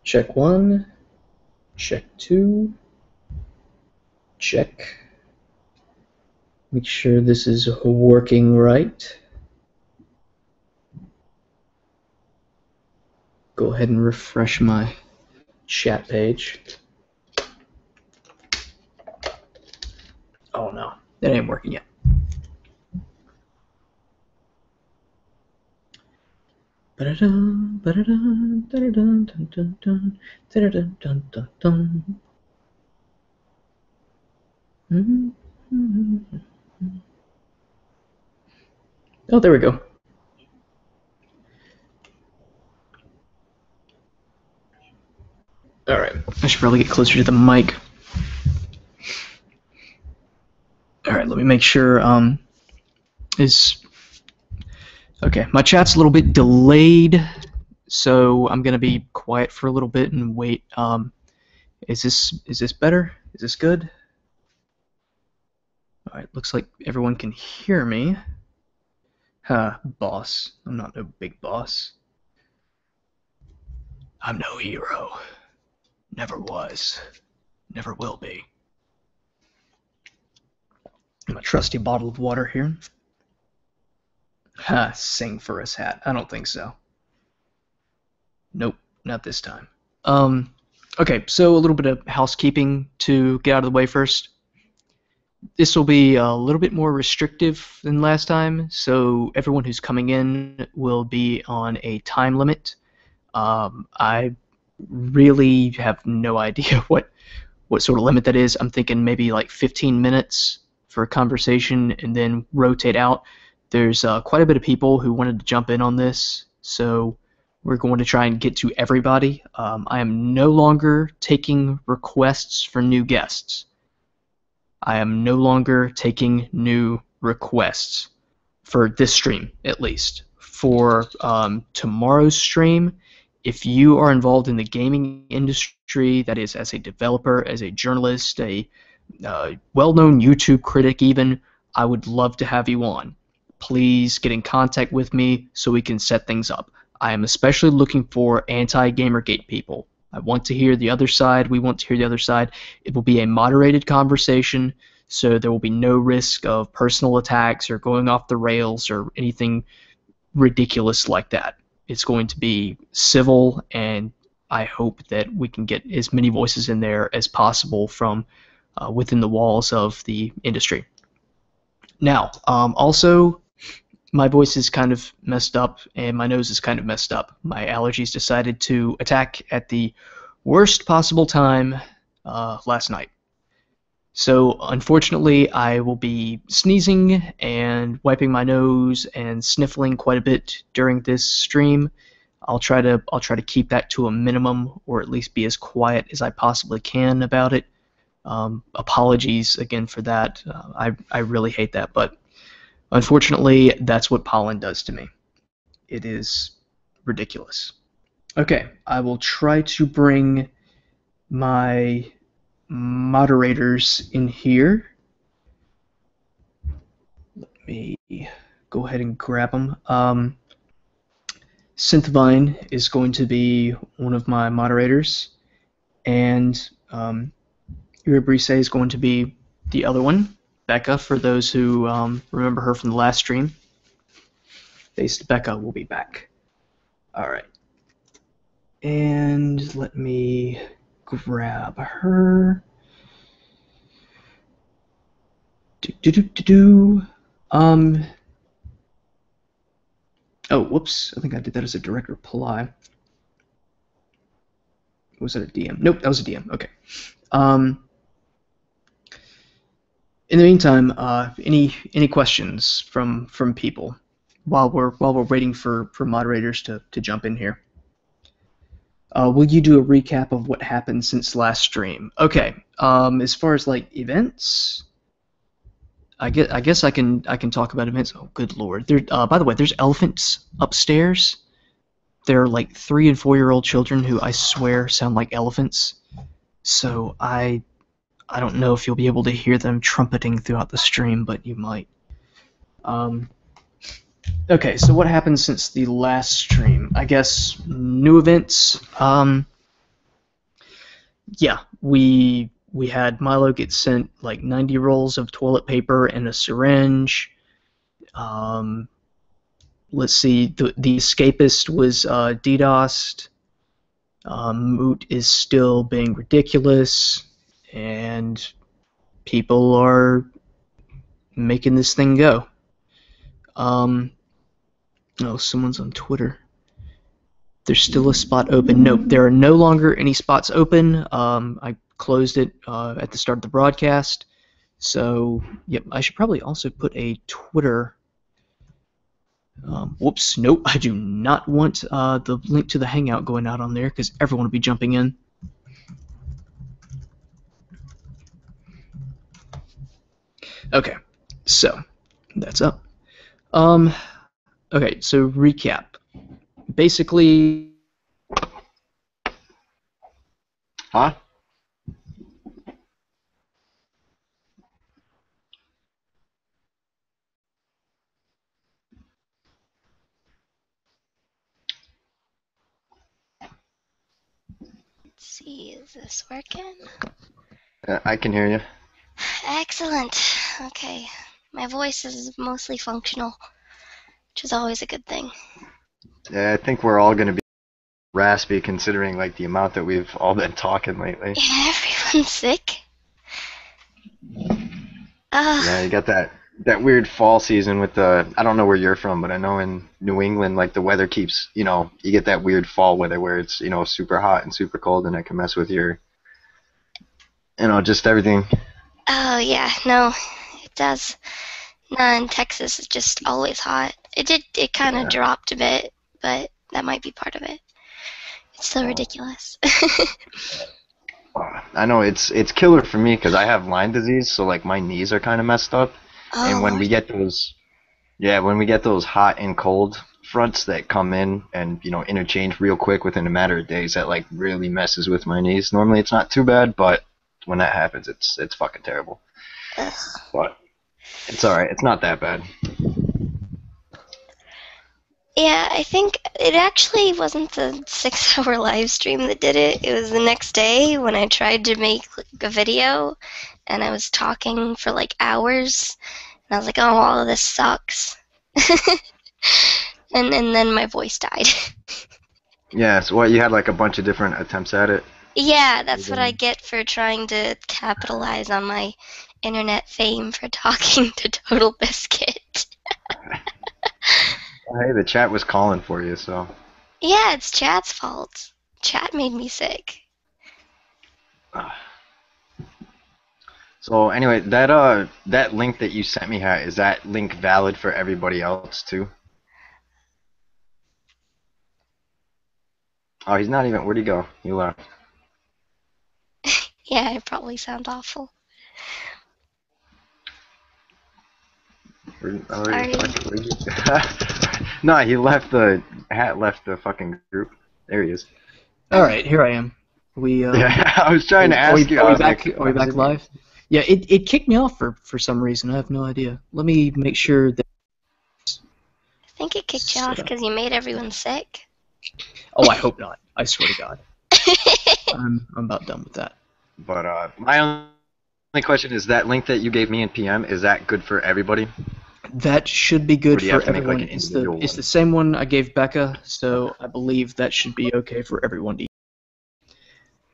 Check 1, check 2, check. Make sure this is working right. Go ahead and refresh my chat page. Oh no, that ain't working yet. Oh, there we go. Alright, I should probably get closer to the mic. Alright, let me make sure, okay, my chat's a little bit delayed, so I'm gonna be quiet for a little bit and wait. Is this better? Is this good? Alright, looks like everyone can hear me. Huh, boss. I'm not no big boss. I'm no hero. Never was. Never will be. My trusty bottle of water here. Ha, sing for his hat. I don't think so. Nope, not this time. Okay, so a little bit of housekeeping to get out of the way first. This will be a little bit more restrictive than last time, so everyone who's coming in will be on a time limit. I really have no idea what sort of limit that is. I'm thinking maybe like 15 minutes for a conversation and then rotate out. There's quite a bit of people who wanted to jump in on this, so we're going to try and get to everybody. I am no longer taking requests for new guests. I am no longer taking new requests for this stream, at least. For tomorrow's stream, if you are involved in the gaming industry, that is as a developer, as a journalist, a well-known YouTube critic even, I would love to have you on. Please get in contact with me so we can set things up. I am especially looking for anti-gamergate people. I want to hear the other side. We want to hear the other side. It will be a moderated conversation, so there will be no risk of personal attacks or going off the rails or anything ridiculous like that. It's going to be civil, and I hope that we can get as many voices in there as possible from within the walls of the industry. Now, also, my voice is kind of messed up, and my nose is kind of messed up. My allergies decided to attack at the worst possible time last night. So, unfortunately, I will be sneezing and wiping my nose and sniffling quite a bit during this stream. I'll try to keep that to a minimum, or at least be as quiet as I possibly can about it. Apologies again for that. I really hate that, but unfortunately, that's what pollen does to me. It is ridiculous. Okay, I will try to bring my moderators in here. Let me go ahead and grab them. Synthvine is going to be one of my moderators, and Brise is going to be the other one. Becca, for those who remember her from the last stream. Based Becca will be back. Alright. And let me grab her. Oh, whoops. I think I did that as a direct reply. Was that a DM? Nope, that was a DM. Okay. In the meantime, any questions from people while we're waiting for moderators to jump in here? Will you do a recap of what happened since last stream? Okay. As far as like events, I guess I can talk about events. Oh, good lord! There. By the way, there's elephants upstairs. They're like 3- and 4-year-old children who I swear sound like elephants. So I don't know if you'll be able to hear them trumpeting throughout the stream, but you might. Okay, so what happened since the last stream? I guess new events. yeah, we had Milo get sent like 90 rolls of toilet paper and a syringe. Um, let's see, the escapist was DDoSed. Moot is still being ridiculous, and people are making this thing go. Oh, someone's on Twitter. There's still a spot open. Nope, there are no longer any spots open. I closed it at the start of the broadcast. So, yep, I should probably also put a Twitter. Whoops, nope, I do not want the link to the Hangout going out on there because everyone will be jumping in. Okay, so that's up. Okay, so recap. Basically, Huh? Let's see, is this working? I can hear you. Excellent. Okay. My voice is mostly functional, which is always a good thing. Yeah, I think we're all gonna be raspy considering like the amount that we've all been talking lately. Yeah, everyone's sick. Yeah, you got that weird fall season with the, I don't know where you're from, but I know in New England like the weather keeps, you get that weird fall weather where it's, super hot and super cold and it can mess with your, just everything. Oh, yeah, no, it does. Nah, in Texas, it's just always hot. It kind of dropped a bit, but that might be part of it. It's still ridiculous. I know it's killer for me because I have Lyme disease, so like my knees are kind of messed up. Oh, And when we get those hot and cold fronts that come in and interchange real quick within a matter of days, that like really messes with my knees. Normally it's not too bad, but when that happens, it's fucking terrible. ugh. But it's all right. It's not that bad. Yeah, I think it actually wasn't the 6-hour live stream that did it. It was the next day when I tried to make a video and I was talking for like hours and I was like, oh, all of this sucks. and then my voice died. Yeah. So what, you had like a bunch of different attempts at it? Yeah, that's what I get for trying to capitalize on my internet fame for talking to Total Biscuit. Hey, the chat was calling for you, so. Yeah, it's chat's fault. Chat made me sick. So anyway, that link that you sent me, is that link valid for everybody else too? Oh, he's not even. Where'd he go? He left. Yeah, I probably sound awful. Sorry. No, he left the fucking group. There he is. all right, here I am. Yeah, I was trying to ask you. Are we back live? Yeah, it kicked me off for some reason. I have no idea. Let me make sure that. I think it kicked you off because you made everyone sick. Oh, I hope not. I swear to God. I'm about done with that. But my only question is, that link that you gave me in PM, is that good for everybody? That should be good Or do you for have to make, like, everyone. an It's individual the one? same one I gave Becca, so I believe that should be okay for everyone to use.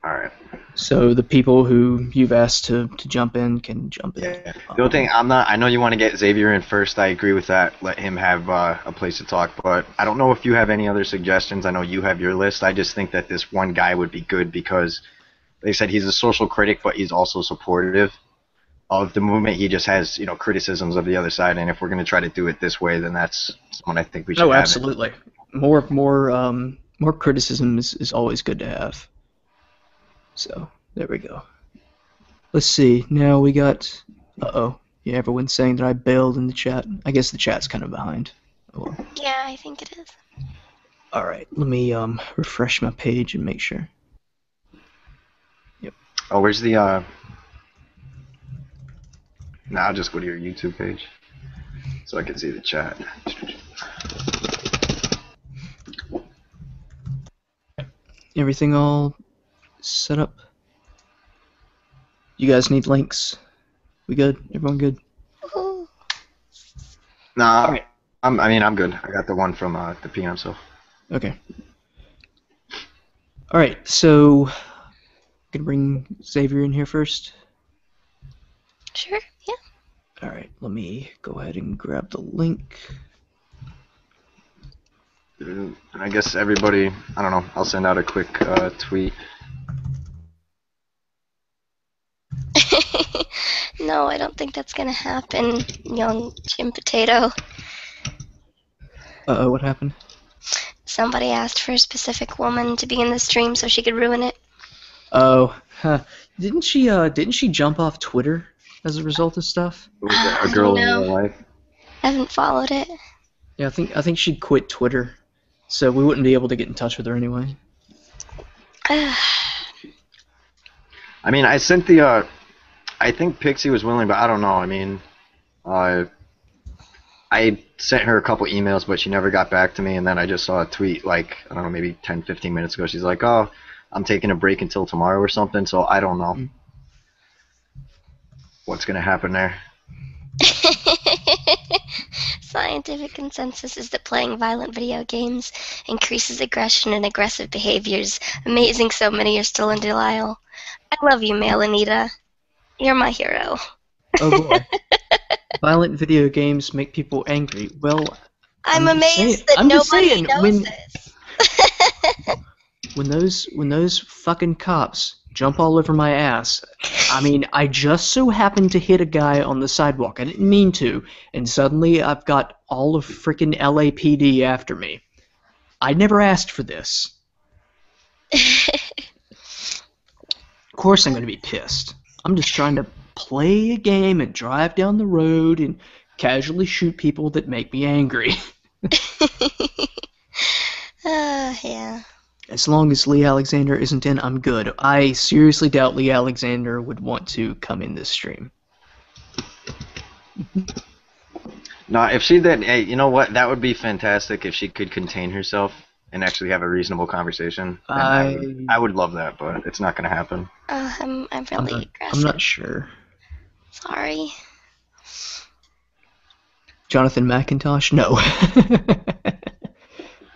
All right. So the people who you've asked to jump in can jump in. Yeah. The only thing, I know you want to get Xavier in first. I agree with that. Let him have a place to talk. But I don't know if you have any other suggestions. I know you have your list. I just think that this one guy would be good because they said he's a social critic, but he's also supportive of the movement. He just has, criticisms of the other side. And if we're going to try to do it this way, then that's someone I think we should have. Oh, absolutely. More criticism is always good to have. So there we go. Let's see. Now we got. Yeah, everyone's saying that I bailed in the chat. I guess the chat's kind of behind. Oh well. Yeah, I think it is. All right. Let me refresh my page and make sure. Yep. Oh, where's the Nah, I'll just go to your YouTube page so I can see the chat. Everything all set up? You guys need links? We good? Everyone good? Ooh. Nah, All right. I'm good. I got the one from the PM, so. Okay. All right. So, gonna bring Xavier in here first. Sure, yeah. All right. Let me go ahead and grab the link. I guess everybody, I don't know, I'll send out a quick tweet. No, I don't think that's gonna happen, young Jim Potato. Uh-oh, what happened? Somebody asked for a specific woman to be in the stream so she could ruin it. Oh, huh. Didn't she jump off Twitter as a result of stuff? Who was that? I A girl don't in know. real life? I haven't followed it. Yeah, I think she quit Twitter, so we wouldn't be able to get in touch with her anyway. I mean, I sent the, I think Pixie was willing, but I don't know. I mean, I sent her a couple emails, but she never got back to me, and then I just saw a tweet, like, I don't know, maybe 10, 15 minutes ago. She's like, oh, I'm taking a break until tomorrow or something, so I don't know what's going to happen there. Scientific consensus is that playing violent video games increases aggression and aggressive behaviors. Amazing so many are still in denial. I love you, Male Anita. You're my hero. Oh boy. Violent video games make people angry. Well, I'm just saying- amazed that I'm just nobody saying, knows this. when those fucking cops jump all over my ass, I mean, I just so happened to hit a guy on the sidewalk. I didn't mean to, and suddenly I've got all of freaking LAPD after me. I never asked for this. Of course I'm going to be pissed. I'm just trying to play a game and drive down the road and casually shoot people that make me angry. Yeah. As long as Lee Alexander isn't in, I'm good. I seriously doubt Lee Alexander would want to come in this stream. No, if she did, hey, you know what? That would be fantastic if she could contain herself and actually have a reasonable conversation. I would love that, but it's not going to happen. I'm really aggressive. I'm not sure. Sorry. Jonathan McIntosh? No.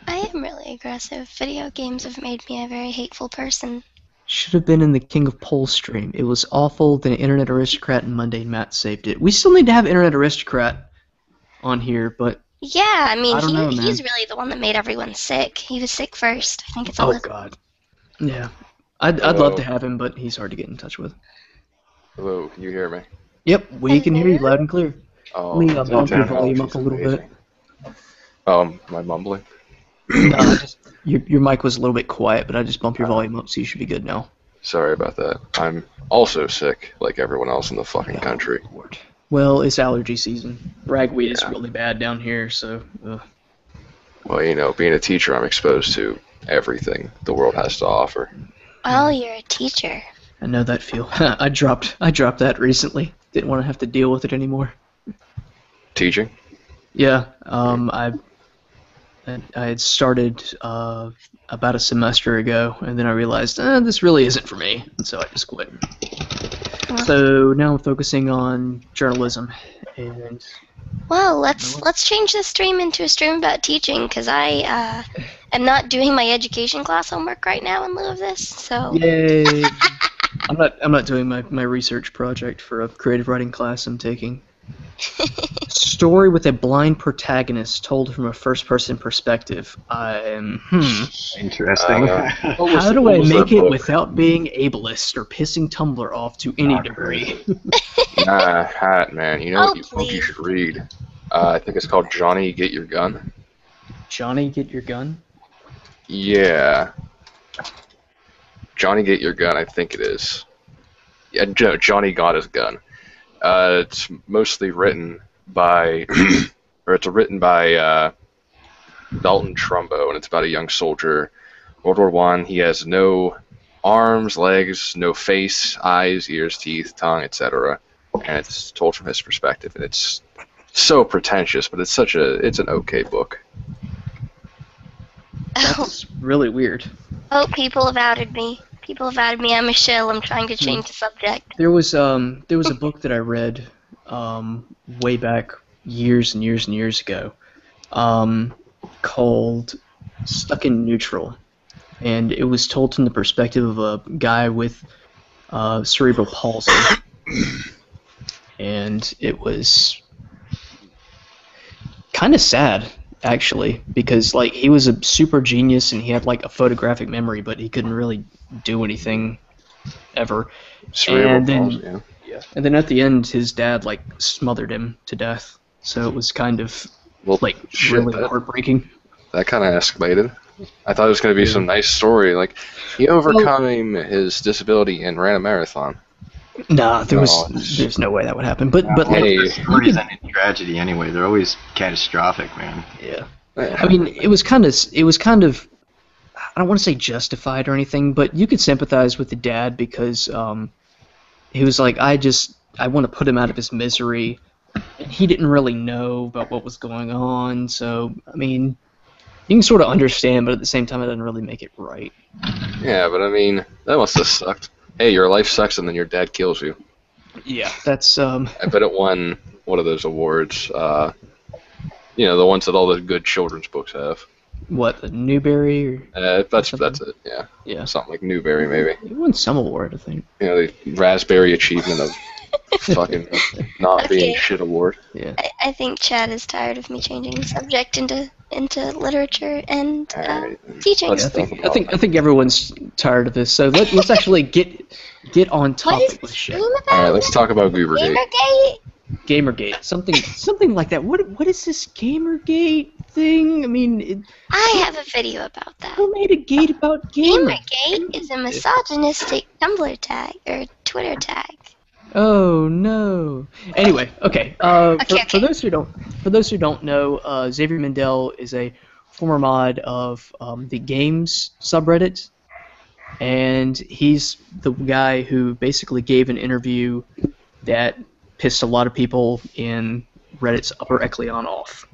I am really aggressive. Video games have made me a very hateful person. Should have been in the King of Pole stream. It was awful. Then Internet Aristocrat and Mundane Matt saved it. We still need to have Internet Aristocrat on here, but Yeah, I mean, I don't know, man. he's really the one that made everyone sick. He was sick first. I think it's oh god, yeah. I'd love to have him, but he's hard to get in touch with. Hello, can you hear me? Yep, we can hear you loud and clear. Oh, Let me bump your technology's volume up a little amazing. bit. Am I mumbling? No, your mic was a little bit quiet, but I just bumped your volume up, so you should be good now. Sorry about that. I'm also sick, like everyone else in the fucking country. Well, it's allergy season. Ragweed is really bad down here, so. Well, you know, being a teacher, I'm exposed to everything the world has to offer. Well, you're a teacher. I know that feel. I dropped that recently. Didn't want to have to deal with it anymore. Teaching? Yeah, I had started about a semester ago, and then I realized this really isn't for me, and so I just quit. So now I'm focusing on journalism, and Well, let's change this stream into a stream about teaching, because I am not doing my education class homework right now in lieu of this. So yay! I'm not doing my research project for a creative writing class I'm taking. Story with a blind protagonist told from a first-person perspective. Interesting. How do I make it without being ableist or pissing Tumblr off to any degree? Nah, hat, man. You know what you please. should read? I think it's called Johnny Get Your Gun. Johnny, get your gun? Yeah. Johnny Get Your Gun, I think it is. Yeah, Johnny Got His Gun. It's mostly written by, Dalton Trumbo, and it's about a young soldier. World War I, he has no arms, legs, no face, eyes, ears, teeth, tongue, etc. And it's told from his perspective, and it's so pretentious, but it's an okay book. That's really weird. Oh, people have outed me. People have added me. I'm a shill. I'm trying to change the subject. There was a book that I read way back years and years and years ago called Stuck in Neutral, and it was told from the perspective of a guy with cerebral palsy, and it was kind of sad actually, because like he was a super genius and he had like a photographic memory, but he couldn't really do anything ever. Cerebral And then, palsy, yeah. and then at the end, his dad like smothered him to death. So it was kind of Well, like shit, really that- heartbreaking. That kind of escalated. I thought it was going to be some nice story, like he overcame his disability and ran a marathon. Nah, No, there's no way that would happen. But like Hey, Stories end in tragedy anyway. They're always catastrophic, man. yeah. I mean, it was kind of I don't want to say justified or anything, but you could sympathize with the dad because he was like, I want to put him out of his misery. And he didn't really know about what was going on, so I mean, you can sort of understand, but at the same time, it doesn't really make it right. yeah, but I mean, that must have sucked. Hey, your life sucks and then your dad kills you. Yeah, that's I bet it won one of those awards. You know, the ones that all the good children's books have. what, the Newbery or That's something? it. Yeah, Yeah, something like Newbery maybe. he won some award, I think. You know, the Raspberry Achievement of fucking not being Okay. shit award. Yeah. I think Chad is tired of me changing the subject into literature and Alright. teaching. Let's I talk think about I think everyone's tired of this. So let's actually get on What is topic with this shit. game about? All right, let's talk about Goobergate. Gamergate? Gamergate, something like that. What is this Gamergate thing? I mean, I have a video about that. who made a gate about gamer? Gamergate is a misogynistic Tumblr tag or Twitter tag. Oh no. Anyway, okay. Okay. For those who don't know, Xavier Mendel is a former mod of the games subreddit, and he's the guy who basically gave an interview that pissed a lot of people in Reddit's upper echelon off.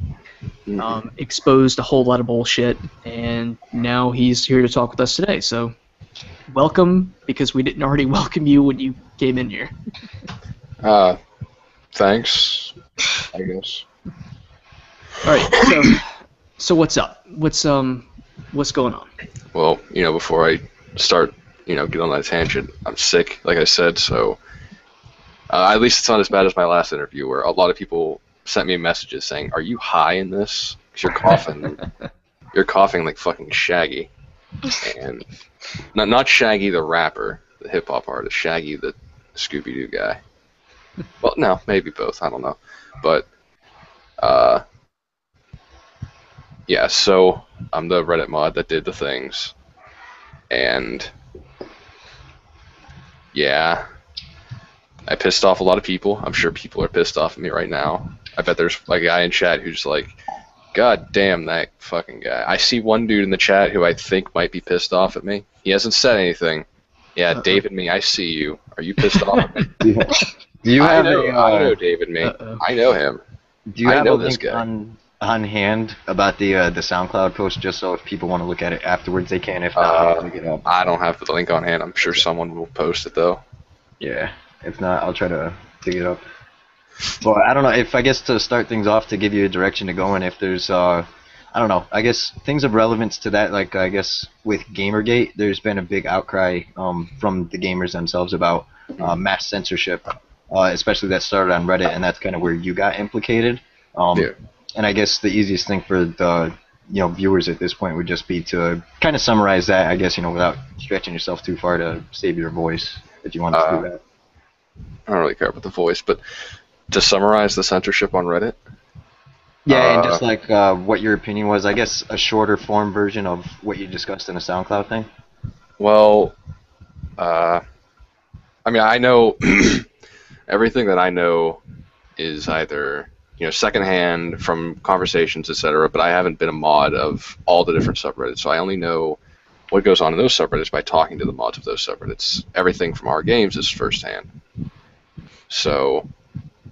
Exposed a whole lot of bullshit, and now he's here to talk with us today. So, welcome, because we didn't already welcome you when you came in here. Thanks, I guess. All right. So what's up? What's going on? Well, you know, before I start, you know, get on that tangent, I'm sick, like I said, so at least it's not as bad as my last interview, where a lot of people sent me messages saying, "Are you high in this? Because you're coughing like fucking Shaggy," and not Shaggy the rapper, the hip hop artist, Shaggy the Scooby Doo guy. Well, no, maybe both. I don't know, but yeah. So I'm the Reddit mod that did the things, and yeah, I pissed off a lot of people. I'm sure people are pissed off at me right now. I bet there's like a guy in chat who's like, "God damn that fucking guy." I see one dude in the chat who I think might be pissed off at me. He hasn't said anything. Yeah, David Me, I see you. Are you pissed off at me? Do you I have know David Me. Uh-oh. I know him. Do you I have know a this link guy. on hand about the SoundCloud post, just so if people want to look at it afterwards, they can. If not, they can look it up. I don't have the link on hand. I'm sure someone will post it though. Yeah. If not, I'll try to dig it up. Well, I don't know. If I guess to start things off, to give you a direction to go in, if there's I don't know. I guess things of relevance to that, like I guess with Gamergate, there's been a big outcry from the gamers themselves about mass censorship, especially that started on Reddit, and that's kind of where you got implicated. Yeah. And I guess the easiest thing for the viewers at this point would just be to kind of summarize that, I guess, without stretching yourself too far to save your voice, if you want to do that. I don't really care about the voice, but to summarize the censorship on Reddit. Yeah, and just like what your opinion was, I guess a shorter form version of what you discussed in the SoundCloud thing. Well, I mean, I know everything that I know is either secondhand from conversations, etc. But I haven't been a mod of all the different subreddits, so I only know what goes on in those subreddits by talking to the mods of those subreddits. Everything from our games is firsthand. So,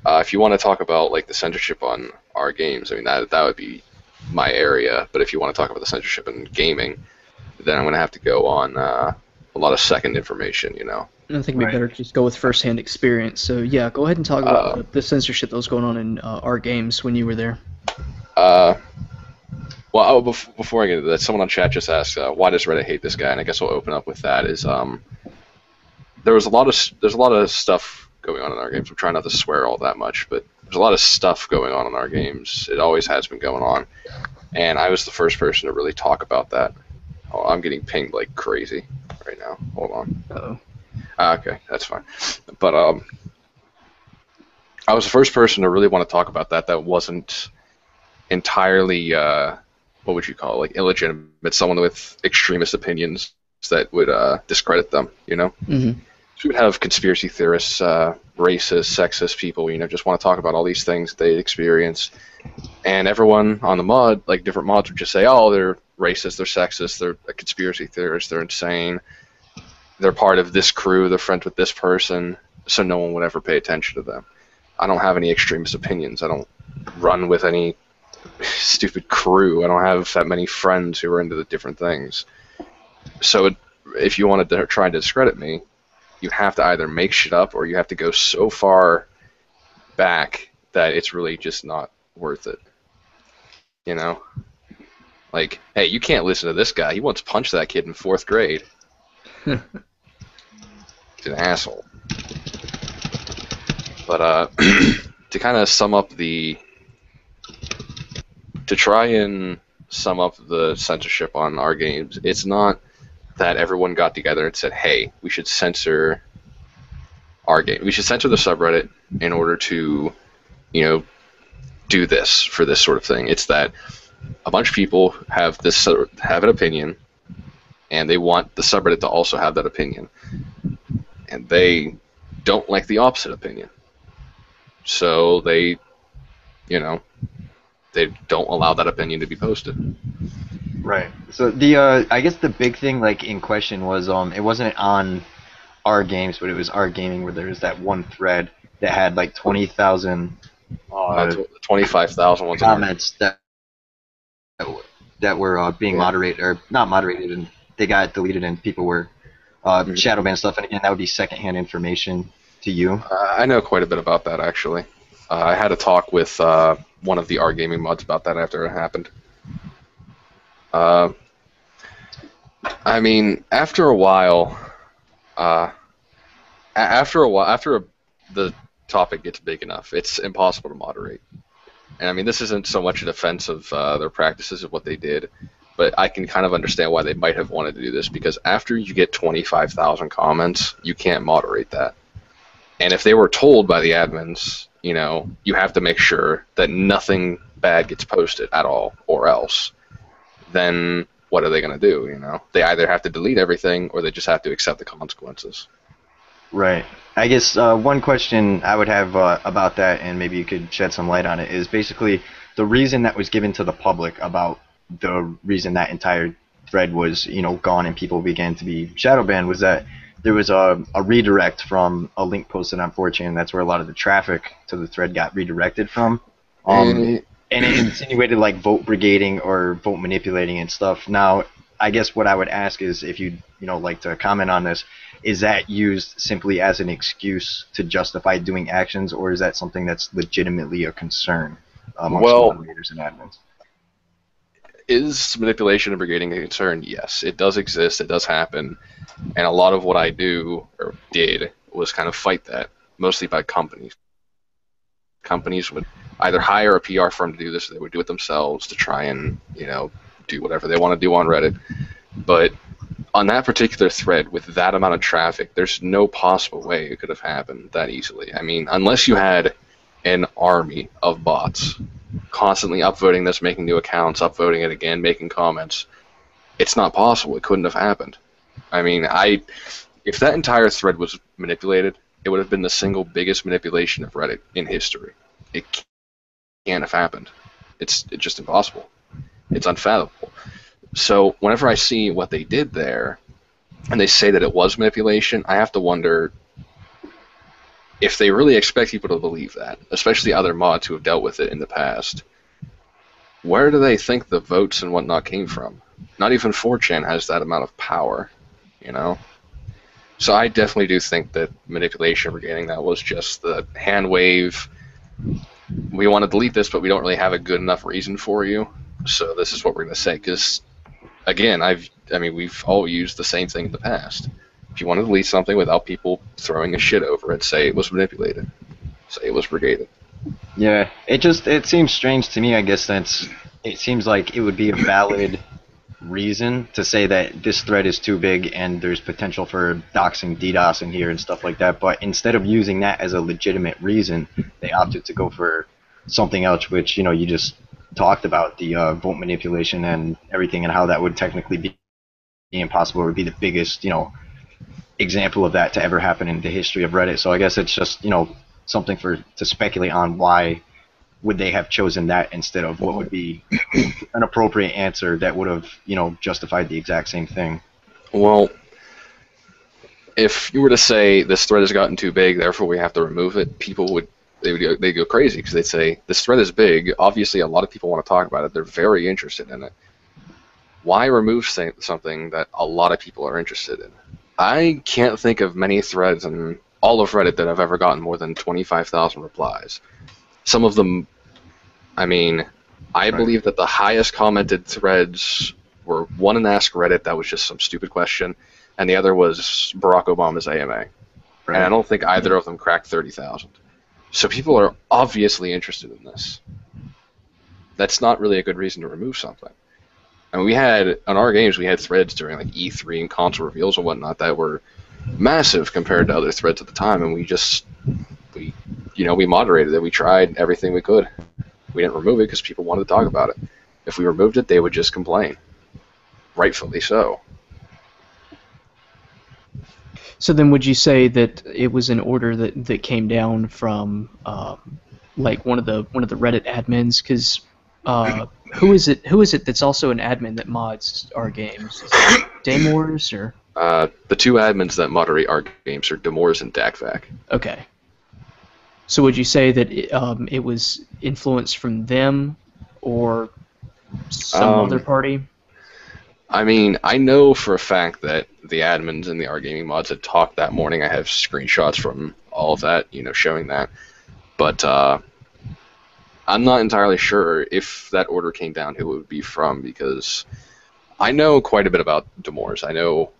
if you want to talk about like the censorship on our games, I mean that would be my area. But if you want to talk about the censorship in gaming, then I'm going to have to go on a lot of second information, you know. I think it'd be better to just go with first-hand experience. So yeah, go ahead and talk about the censorship that was going on in our games when you were there. Well, before I get into that, someone on chat just asked, why does Reddit hate this guy? And I guess I'll open up with that. There's a lot of stuff going on in our games. I'm trying not to swear all that much, but there's a lot of stuff going on in our games. It always has been going on, and I was the first person to really talk about that. Oh, I'm getting pinged like crazy right now. Hold on. Uh-oh. Okay, that's fine. But I was the first person to really want to talk about that. That wasn't entirely what would you call it, like illegitimate, someone with extremist opinions that would discredit them, you know? Mm-hmm. So we would have conspiracy theorists, racist, sexist people, you know, just want to talk about all these things they experience. And everyone on the mod, like different mods, would just say, oh, they're racist, they're sexist, they're a conspiracy theorists, they're insane, they're part of this crew, they're friends with this person, so no one would ever pay attention to them. I don't have any extremist opinions. I don't run with any stupid crew. I don't have that many friends who are into the different things. So if you wanted to try and discredit me, you have to either make shit up or you have to go so far back that it's really just not worth it. You know? Like, hey, you can't listen to this guy. He once punched that kid in 4th grade. He's an asshole. But to kind of sum up to try and sum up the censorship on our games, it's not that everyone got together and said, hey, we should censor our game. We should censor the subreddit in order to, you know, do this for this sort of thing. It's that a bunch of people have an opinion, and they want the subreddit to also have that opinion. And they don't like the opposite opinion. So they, you know, they don't allow that opinion to be posted. Right. So I guess the big thing like in question was it wasn't on our games, but it was our gaming where there was that one thread that had like 20,000 25,000 comments that were being moderated or not moderated, and they got deleted, and people were shadow banned stuff. And again, that would be secondhand information to you. I know quite a bit about that actually. I had a talk with one of the R gaming mods about that after it happened. I mean, after the topic gets big enough, it's impossible to moderate. And I mean, this isn't so much a defense of their practices of what they did, but I can kind of understand why they might have wanted to do this, because after you get 25,000 comments, you can't moderate that. And if they were told by the admins, you know, you have to make sure that nothing bad gets posted at all, or else, then what are they going to do, you know? They either have to delete everything, or they just have to accept the consequences. Right. I guess one question I would have about that, and maybe you could shed some light on it, is basically the reason that was given to the public about the reason that entire thread was, you know, gone and people began to be shadow banned was that there was a redirect from a link posted on 4chan. That's where a lot of the traffic to the thread got redirected from. And it insinuated like vote brigading or vote manipulating and stuff. Now, I guess what I would ask is if you'd, you know, like to comment on this, is that used simply as an excuse to justify doing actions, or is that something that's legitimately a concern amongst moderators and admins? Is manipulation and brigading a concern? Yes, it does exist, it does happen, and a lot of what I do, or did, was kind of fight that, mostly by companies. Companies would either hire a PR firm to do this, or they would do it themselves to try and, you know, do whatever they want to do on Reddit. But on that particular thread, with that amount of traffic, there's no possible way it could have happened that easily. I mean, unless you had an army of bots constantly upvoting this, making new accounts, upvoting it again, making comments, it's not possible. It couldn't have happened. I mean, if that entire thread was manipulated, it would have been the single biggest manipulation of Reddit in history. It can't have happened. It's just impossible. It's unfathomable. So whenever I see what they did there, and they say that it was manipulation, I have to wonder if they really expect people to believe that, especially other mods who have dealt with it in the past. Where do they think the votes and whatnot came from? Not even 4chan has that amount of power, you know? So I definitely do think that manipulation regarding that was just the hand wave. We want to delete this, but we don't really have a good enough reason for you. So this is what we're going to say. Because again, we've all used the same thing in the past. If you want to delete something without people throwing a shit over it, say it was manipulated, say it was brigaded. Yeah, it seems strange to me. I guess it seems like it would be a valid reason to say that this thread is too big and there's potential for doxing, DDoS in here and stuff like that. But instead of using that as a legitimate reason, they opted to go for something else, which you just talked about, the vote manipulation and everything, and how that would technically be impossible. It would be the biggest example of that to ever happen in the history of Reddit. So I guess it's just something to speculate on why would they have chosen that instead of what would be an appropriate answer that would have justified the exact same thing. Well, if you were to say this thread has gotten too big, therefore we have to remove it, they'd go crazy, because they'd say this thread is big. Obviously, a lot of people want to talk about it. They're very interested in it. Why remove something that a lot of people are interested in? I can't think of many threads in all of Reddit that have ever gotten more than 25,000 replies. Some of them, I believe that the highest commented threads were one in Ask Reddit, that was just some stupid question, and the other was Barack Obama's AMA. Right. And I don't think either of them cracked 30,000. So people are obviously interested in this. That's not really a good reason to remove something. And we had, on our games, we had threads during like E3 and console reveals and whatnot that were massive compared to other threads at the time, and we moderated it. We tried everything we could. We didn't remove it because people wanted to talk about it. If we removed it, they would just complain. Rightfully so. So then would you say that it was an order that came down from like one of the Reddit admins? Because who is it that's also an admin that mods our games? Is it Damors or? The two admins that moderate our games are Damors and DACVAC. Okay. So would you say that it was influenced from them or some other party? I know for a fact that the admins and the RGaming mods had talked that morning. I have screenshots from all of that, showing that. But I'm not entirely sure if that order came down who it would be from, because I know quite a bit about Damors. I know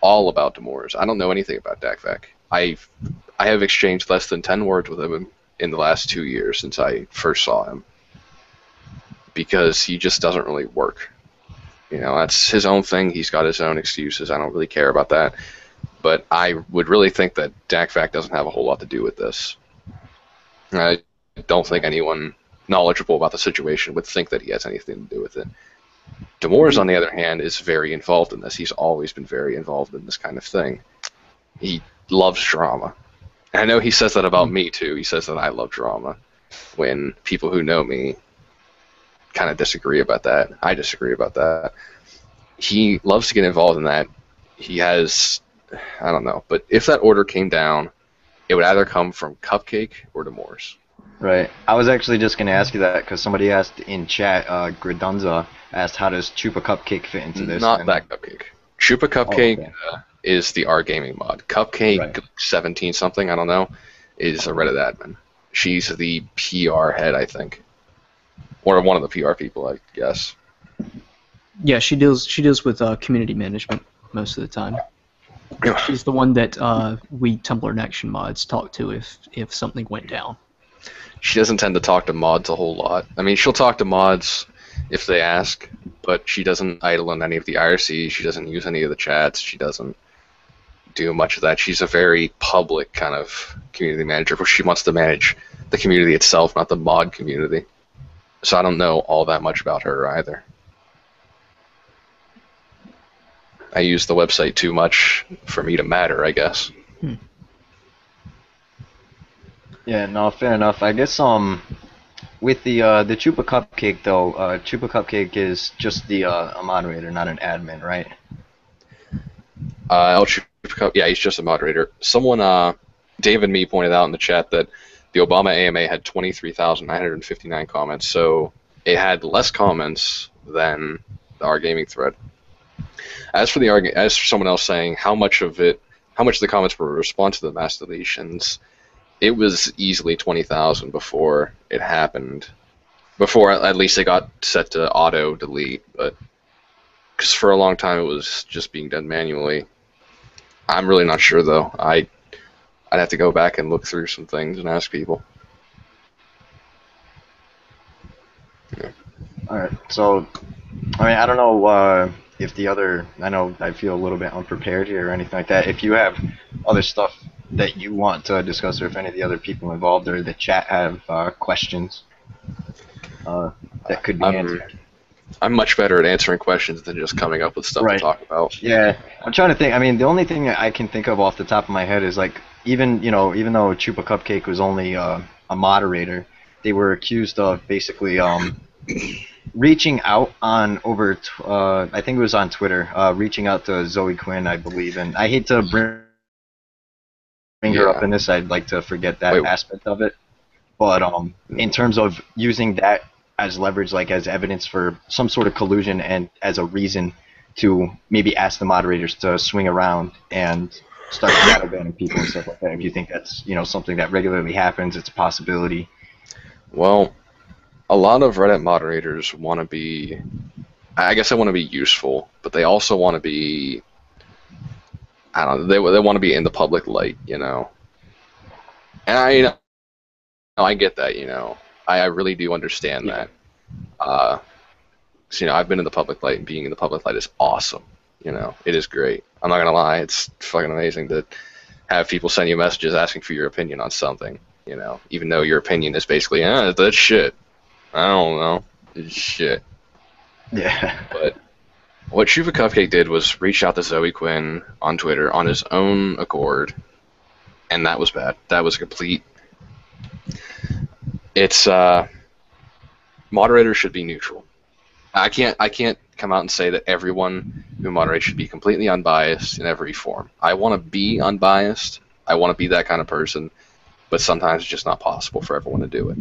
all about Damors. I don't know anything about DACVAC. I have exchanged less than 10 words with him in the last 2 years since I first saw him, because he just doesn't really work. That's his own thing. He's got his own excuses. I don't really care about that. But I would really think that DACVAC doesn't have a whole lot to do with this. I don't think anyone knowledgeable about the situation would think that he has anything to do with it. Damors, on the other hand, is very involved in this. He's always been very involved in this kind of thing. He loves drama. And I know he says that about me, too. He says that I love drama, when people who know me kind of disagree about that. I disagree about that. He loves to get involved in that. He has, I don't know, but if that order came down, it would either come from Cupcake or Damors. Right. I was actually just going to ask you that because somebody asked in chat, Gridunza asked, how does Chupa Cupcake fit into this? Not that Cupcake. Chupa Cupcake is the RGaming mod. Cupcake 17-something, I don't know, is a Reddit admin. She's the PR head, I think. Or one of the PR people, I guess. Yeah, she deals with community management most of the time. She's the one that we KotakuInAction mods talk to if something went down. She doesn't tend to talk to mods a whole lot. She'll talk to mods if they ask, but she doesn't idle on any of the IRCs. She doesn't use any of the chats. She doesn't do much of that. She's a very public kind of community manager, where she wants to manage the community itself, not the mod community. So I don't know all that much about her either. I use the website too much for me to matter, I guess. Yeah, no, fair enough. I guess with the Chupa Cupcake though, Chupa Cupcake is just a moderator, not an admin, right? Yeah, he's just a moderator. Someone, Dave and me, pointed out in the chat that the Obama AMA had 23,959 comments, so it had less comments than the RGaming thread. As for someone else saying how much of it how much the comments were a response to the mass deletions. It was easily 20,000 before it happened. Before at least it got set to auto delete, but because for a long time it was just being done manually. I'm really not sure though. I'd have to go back and look through some things and ask people. Yeah. All right. So, I mean, I don't know if the other. I know I feel a little bit unprepared here or anything like that. If you have other stuff that you want to discuss, or if any of the other people involved or the chat have questions that could be answered. I'm much better at answering questions than just coming up with stuff to talk about. Yeah, I'm trying to think. I mean, the only thing that I can think of off the top of my head is like even though Chupa Cupcake was only a moderator, they were accused of basically reaching out on I think it was on Twitter, reaching out to Zoe Quinn, I believe, and I hate to bring her up in this. I'd like to forget that aspect of it, but in terms of using that as leverage, like as evidence for some sort of collusion and as a reason to maybe ask the moderators to swing around and start shadow banning people and stuff like that. If you think that's something that regularly happens, it's a possibility. Well, a lot of Reddit moderators want to be, I guess they want to be useful, but they also want to be, I don't know, they want to be in the public light, And I get that, I really do understand that. So, I've been in the public light, and being in the public light is awesome. It is great. I'm not gonna lie, it's fucking amazing to have people send you messages asking for your opinion on something. Even though your opinion is basically, that's shit. I don't know, it's shit. Yeah. But what Chupa Cupcake did was reach out to Zoe Quinn on Twitter on his own accord, and that was bad. That was complete. It's moderators should be neutral. I can't come out and say that everyone who moderates should be completely unbiased in every form. I want to be unbiased. I want to be that kind of person, but sometimes it's just not possible for everyone to do it.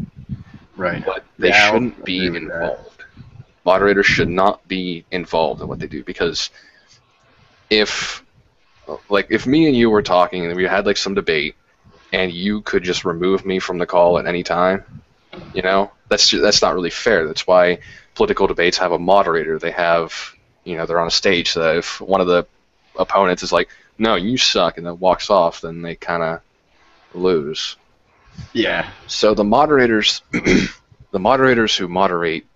Right. But they shouldn't be involved. Moderators should not be involved in what they do, because if me and you were talking and we had like some debate and you could just remove me from the call at any time, that's not really fair. That's why political debates have a moderator. They have, they're on a stage, so that if one of the opponents is like, no, you suck, and then walks off, then they kind of lose. Yeah. So the moderators, the moderators who moderate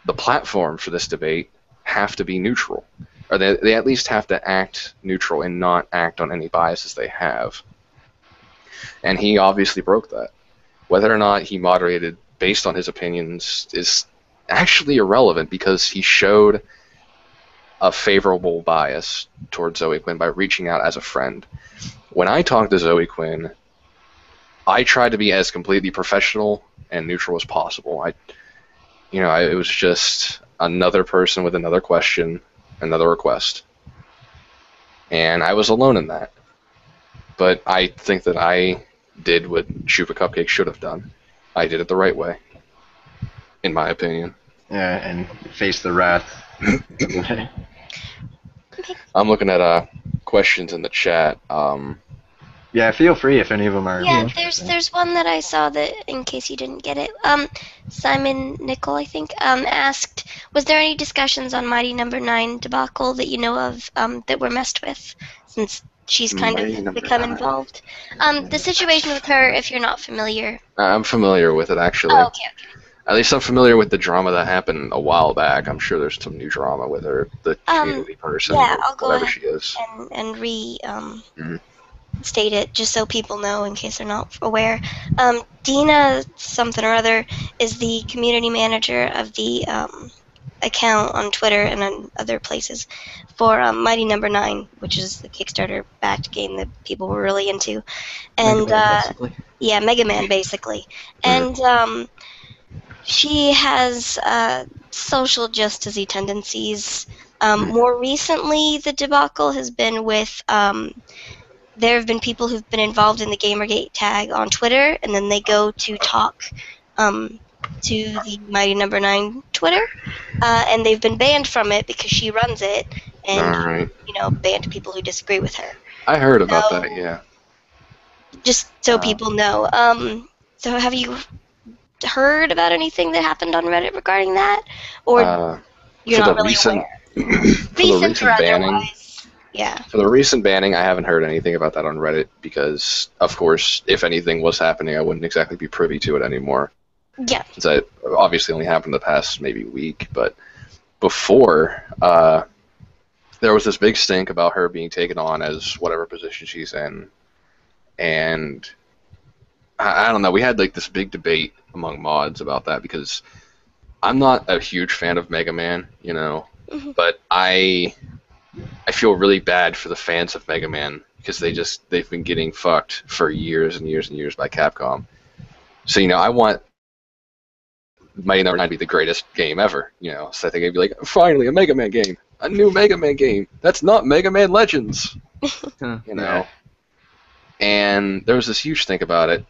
the platform for this debate have to be neutral, or they at least have to act neutral and not act on any biases they have. And he obviously broke that. Whether or not he moderated based on his opinions is actually irrelevant, because he showed a favorable bias towards Zoe Quinn by reaching out as a friend. When I talked to Zoe Quinn, I tried to be as completely professional and neutral as possible. It was just another person with another question, another request. And I was alone in that. But I think that I did what Chupa Cupcake should have done. I did it the right way, in my opinion. Yeah, and face the wrath. I'm looking at questions in the chat. Yeah, feel free if any of them are. Yeah, there's one that I saw that, in case you didn't get it. Simon Nickel, I think, asked, was there any discussions on Mighty Number 9 debacle that you know of that were messed with, since she's kind of become involved? The situation with her, if you're not familiar. I'm familiar with it, actually. Oh, okay. At least I'm familiar with the drama that happened a while back. I'm sure there's some new drama with her, the community person, I'll go whatever ahead she is. and state it, just so people know in case they're not aware. Dina something or other is the community manager of the account on Twitter and on other places for Mighty Number 9, which is the Kickstarter-backed game that people were really into. And Mega Man, basically. And she has social justice-y tendencies. More recently, the debacle has been with there have been people who've been involved in the Gamergate tag on Twitter, and then they go to talk to the Mighty Number 9 Twitter, and they've been banned from it because she runs it, and All right. banned people who disagree with her. I heard about So, that. Yeah. just so Uh, people know. So have you heard about anything that happened on Reddit regarding that, or Uh, you're for the not really recent aware, for the recent or recent banning. otherwise? Yeah. For the recent banning, I haven't heard anything about that on Reddit because, of course, if anything was happening, I wouldn't exactly be privy to it anymore. Yeah. Since it obviously only happened the past maybe week, but before, there was this big stink about her being taken on as whatever position she's in, and I don't know. We had like this big debate among mods about that because I'm not a huge fan of Mega Man, Mhm. but I feel really bad for the fans of Mega Man because they've been getting fucked for years and years and years by Capcom. So I want Mighty Number 9 to be the greatest game ever. So I think I'd be like, finally a Mega Man game, a new Mega Man game. That's not Mega Man Legends. Huh. Yeah. And there was this huge thing about it,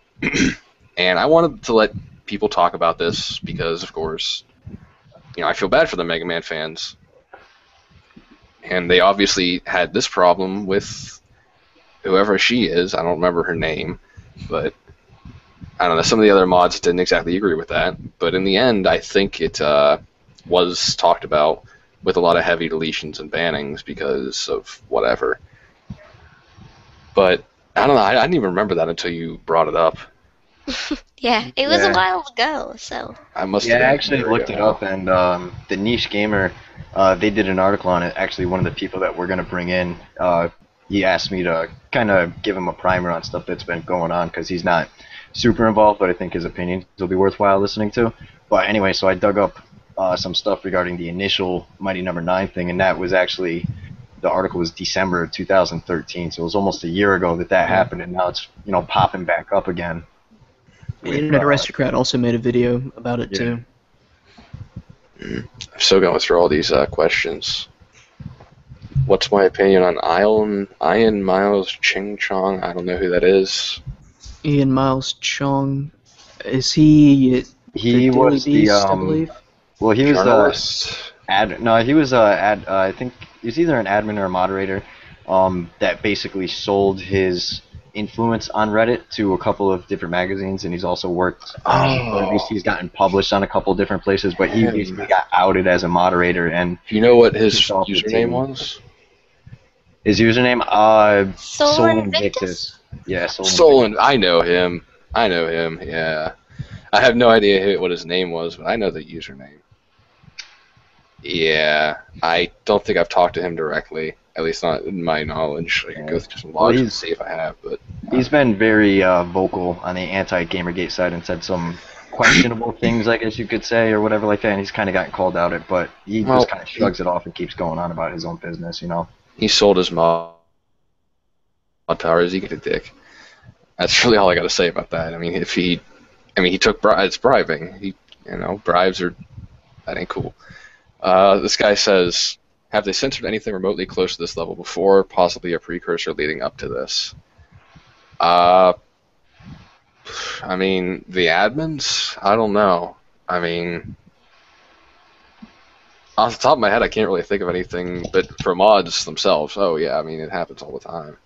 and I wanted to let people talk about this because, of course, I feel bad for the Mega Man fans. And they obviously had this problem with whoever she is. I don't remember her name, but I don't know. Some of the other mods didn't exactly agree with that. But in the end, I think it was talked about with a lot of heavy deletions and bannings because of whatever. But I don't know. I didn't even remember that until you brought it up. Yeah, it was a Yeah. while ago, so. I must Yeah, have I been actually very looked it young. up, and the Niche Gamer, they did an article on it. Actually, one of the people that we're going to bring in, he asked me to kind of give him a primer on stuff that's been going on, because he's not super involved, but I think his opinions will be worthwhile listening to. But anyway, so I dug up some stuff regarding the initial Mighty Number 9 thing, and that was actually, the article was December 2013, so it was almost a year ago that happened, and now it's, popping back up again. The with, Internet Aristocrat also made a video about it yeah. too. I'm still going through all these questions. What's my opinion on Ian Miles Ching Chong? I don't know who that is. Ian Miles Chong, is he the He Daily was Beast, I believe? well, he was Journalist. he was I think he was either an admin or a moderator, that basically sold his influence on Reddit to a couple of different magazines, and he's also worked, or at least he's gotten published on a couple of different places, but he basically got outed as a moderator, and Do you know what his kicked off the username team. was? His username, Sol Invictus? Yeah, Solon. I know him. Yeah. I have no idea what his name was, but I know the username. Yeah, I don't think I've talked to him directly, at least not in my knowledge. I can go through some logs and see if I have, but He's been very vocal on the anti-Gamergate side and said some questionable things, I guess you could say, or whatever like that, and he's kind of gotten called out it, but he just kind of shrugs it off and keeps going on about his own business, He sold his mod powers, he get a dick. That's really all I got to say about that. I mean, he took it's bribing. Bribes that ain't cool. This guy says, have they censored anything remotely close to this level before, possibly a precursor leading up to this? I mean, the admins? I don't know. I mean, off the top of my head, I can't really think of anything, but for mods themselves, oh yeah, I mean, it happens all the time.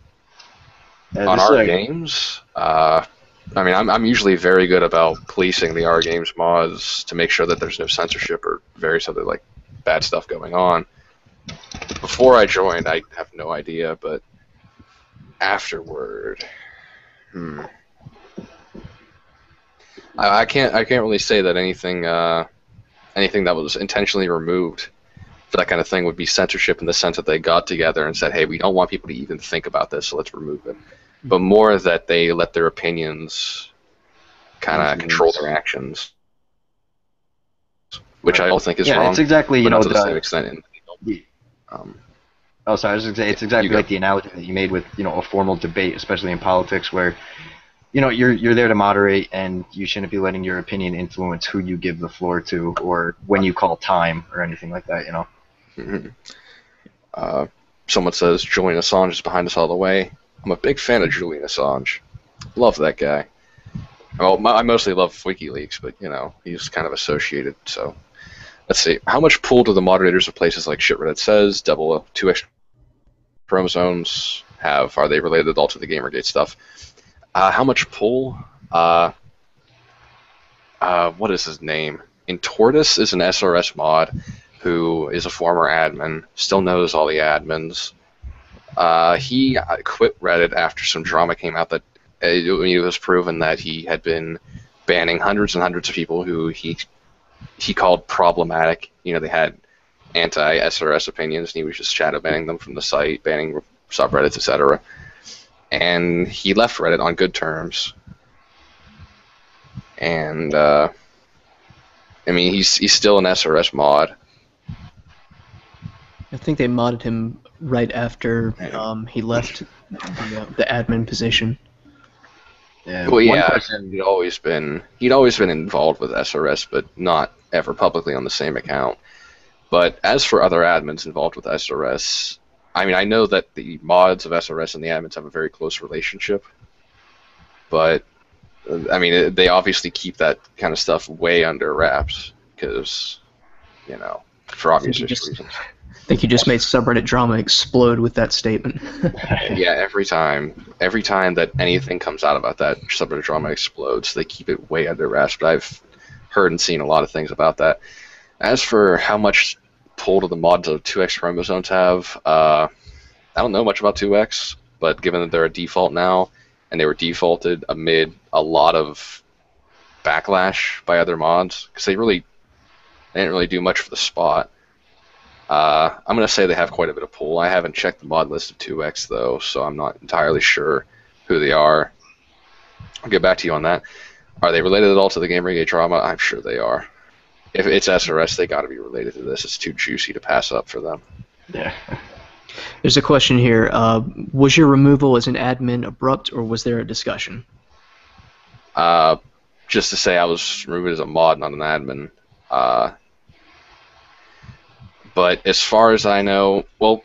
On our games, I mean, I'm usually very good about policing the our games mods to make sure that there's no censorship or various other bad stuff going on. Before I joined, I have no idea, but afterward, I can't really say that anything that was intentionally removed for that kind of thing would be censorship in the sense that they got together and said, hey, we don't want people to even think about this, so let's remove it. But more that they let their opinions kind of control their actions, which I don't think is wrong. Yeah, it's exactly, but not to the same extent. Oh, sorry, I was going to say, it's exactly like the analogy that you made with, a formal debate, especially in politics, where, you're there to moderate, and you shouldn't be letting your opinion influence who you give the floor to, or when you call time, or anything like that, Someone says, Julian Assange is behind us all the way. I'm a big fan of Julian Assange. Love that guy. Well, I mostly love WikiLeaks, but, he's kind of associated, so let's see, how much pull do the moderators of places like Shit Reddit Says, Double 2X Chromosomes have? Are they related at all to the Gamergate stuff? How much pull? What is his name? Tortoise is an SRS mod who is a former admin, still knows all the admins. He quit Reddit after some drama came out that it was proven that he had been banning hundreds and hundreds of people who he called problematic. You know, they had anti-SRS opinions, and he was just shadow banning them from the site, banning subreddits, etc. And he left Reddit on good terms. And I mean, he's still an SRS mod. I think they modded him right after he left the admin position. Yeah. Well, yeah, he'd always been involved with SRS, but not ever publicly on the same account. But as for other admins involved with SRS, I mean, I know that the mods of SRS and the admins have a very close relationship, but I mean, they obviously keep that kind of stuff way under wraps because, you know, for obvious reasons. I think you just made subreddit drama explode with that statement. Yeah, every time that anything comes out about that, subreddit drama explodes. They keep it way under wraps, but I've heard and seen a lot of things about that. As for how much pull do the mods of 2X chromosomes have, I don't know much about 2X, but given that they're a default now, and they were defaulted amid a lot of backlash by other mods, because they didn't really do much for the spot. I'm going to say they have quite a bit of pull. I haven't checked the mod list of 2X, though, so I'm not entirely sure who they are. I'll get back to you on that. Are they related at all to the Gamergate drama? I'm sure they are. If it's SRS, they got to be related to this. It's too juicy to pass up for them. Yeah. There's a question here. Was your removal as an admin abrupt, or was there a discussion? Just to say I was removed as a mod, not an admin. But as far as I know, well,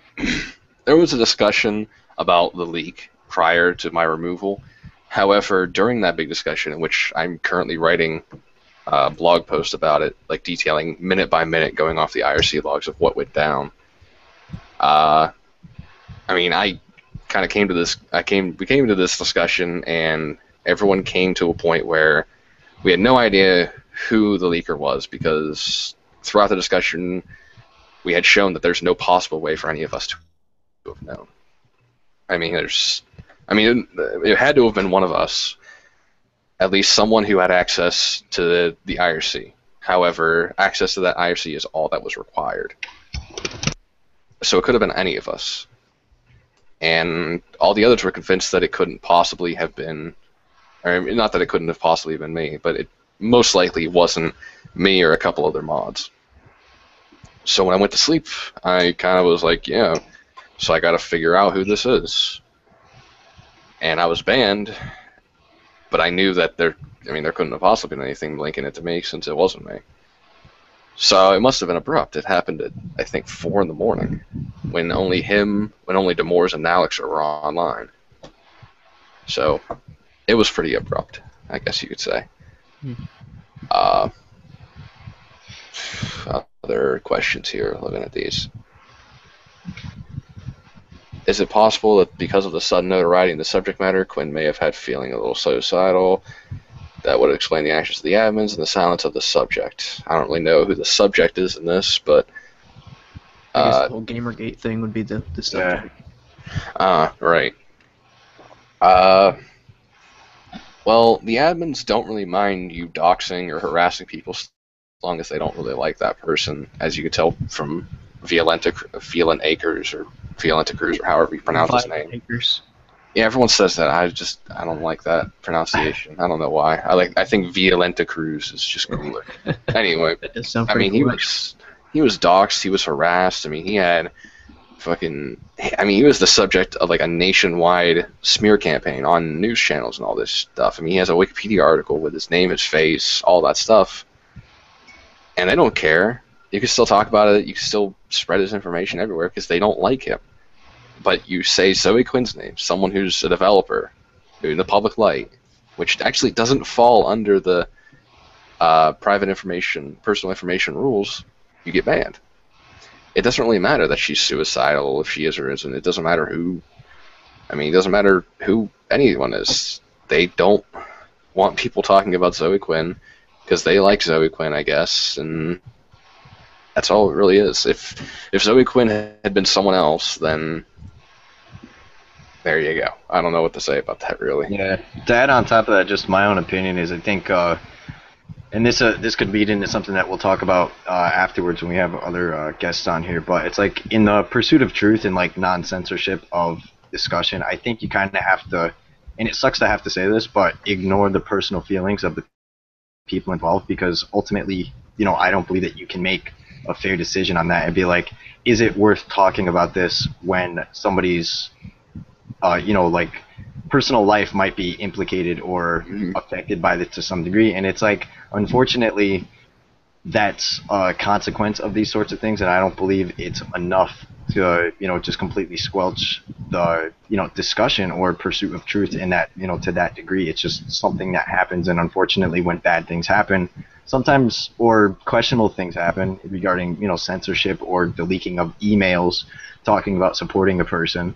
there was a discussion about the leak prior to my removal. However, during that big discussion, in which I'm currently writing a blog post about it, like detailing minute by minute, going off the IRC logs of what went down. I mean, I kind of came to this. We came to this discussion, and everyone came to a point where we had no idea who the leaker was, because throughout the discussion, we had shown that there's no possible way for any of us to have known. I mean, it had to have been one of us, at least someone who had access to the IRC. However, access to that IRC is all that was required. So it could have been any of us. And all the others were convinced that it couldn't possibly have been, or not that it couldn't have possibly been me, but it most likely wasn't me or a couple other mods. So when I went to sleep, I kind of was like, yeah, so I got to figure out who this is. And I was banned, but I knew that there couldn't have possibly been anything linking it to me since it wasn't me. So it must have been abrupt. It happened at, I think, 4 in the morning, when only Demores and Alex were online. So it was pretty abrupt, I guess you could say. Other questions here, looking at these. Is it possible that because of the sudden notoriety in the subject matter, Quinn may have had feeling a little suicidal? That would explain the actions of the admins and the silence of the subject. I don't really know who the subject is in this, but I guess the whole Gamergate thing would be the subject. Right. Well, the admins don't really mind you doxing or harassing people as long as they don't really like that person, as you could tell from Violent Acres, or however you pronounce his name. Acres. Yeah, everyone says that. I don't like that pronunciation. I don't know why. I think Violenta Cruz is just cooler. Anyway, That does sound I pretty mean, cool. he was doxxed, he was harassed. I mean, he was the subject of like a nationwide smear campaign on news channels and all this stuff. I mean, he has a Wikipedia article with his name, his face, all that stuff. And they don't care. You can still talk about it. You can still spread his information everywhere because they don't like him. But you say Zoe Quinn's name, someone who's a developer, who's in the public light, which actually doesn't fall under the private information, personal information rules. you get banned. It doesn't really matter that she's suicidal, if she is or isn't. It doesn't matter who. I mean, it doesn't matter who anyone is. They don't want people talking about Zoe Quinn because they like Zoe Quinn, I guess, and that's all it really is. If Zoe Quinn had been someone else, then there you go. I don't know what to say about that, really. Yeah. To add on top of that, just my own opinion is I think, and this could lead into something that we'll talk about afterwards when we have other guests on here. But it's like in the pursuit of truth and like non-censorship of discussion, I think you kind of have to, and it sucks to have to say this, but ignore the personal feelings of the people involved, because ultimately, I don't believe that you can make a fair decision on that and be like, is it worth talking about this when somebody's like personal life might be implicated or affected by this to some degree. And it's like, unfortunately, that's a consequence of these sorts of things, and I don't believe it's enough to just completely squelch the discussion or pursuit of truth in that to that degree. It's just something that happens, and unfortunately, when bad things happen sometimes, or questionable things happen regarding censorship or the leaking of emails talking about supporting a person,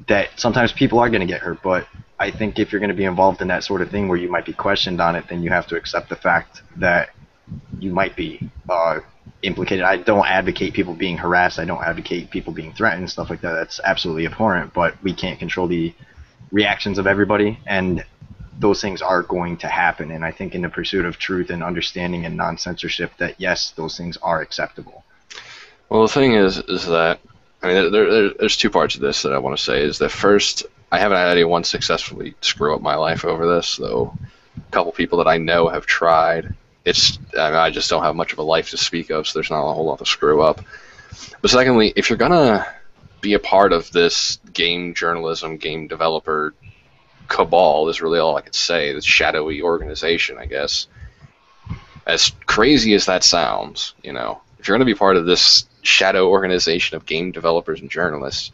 that sometimes people are going to get hurt. But I think if you're going to be involved in that sort of thing where you might be questioned on it, then you have to accept the fact that you might be implicated. I don't advocate people being harassed. I don't advocate people being threatened, stuff like that. That's absolutely abhorrent, but we can't control the reactions of everybody, and those things are going to happen. And I think in the pursuit of truth and understanding and non-censorship, that yes, those things are acceptable. Well, the thing is that, I mean, there's two parts of this that I want to say. Is that first, I haven't had anyone successfully screw up my life over this, though a couple people that I know have tried. I just don't have much of a life to speak of, so there's not a whole lot to screw up. But secondly, if you're gonna be a part of this game journalism, game developer cabal, is really all I could say, this shadowy organization, I guess. As crazy as that sounds, if you're gonna be part of this shadow organization of game developers and journalists,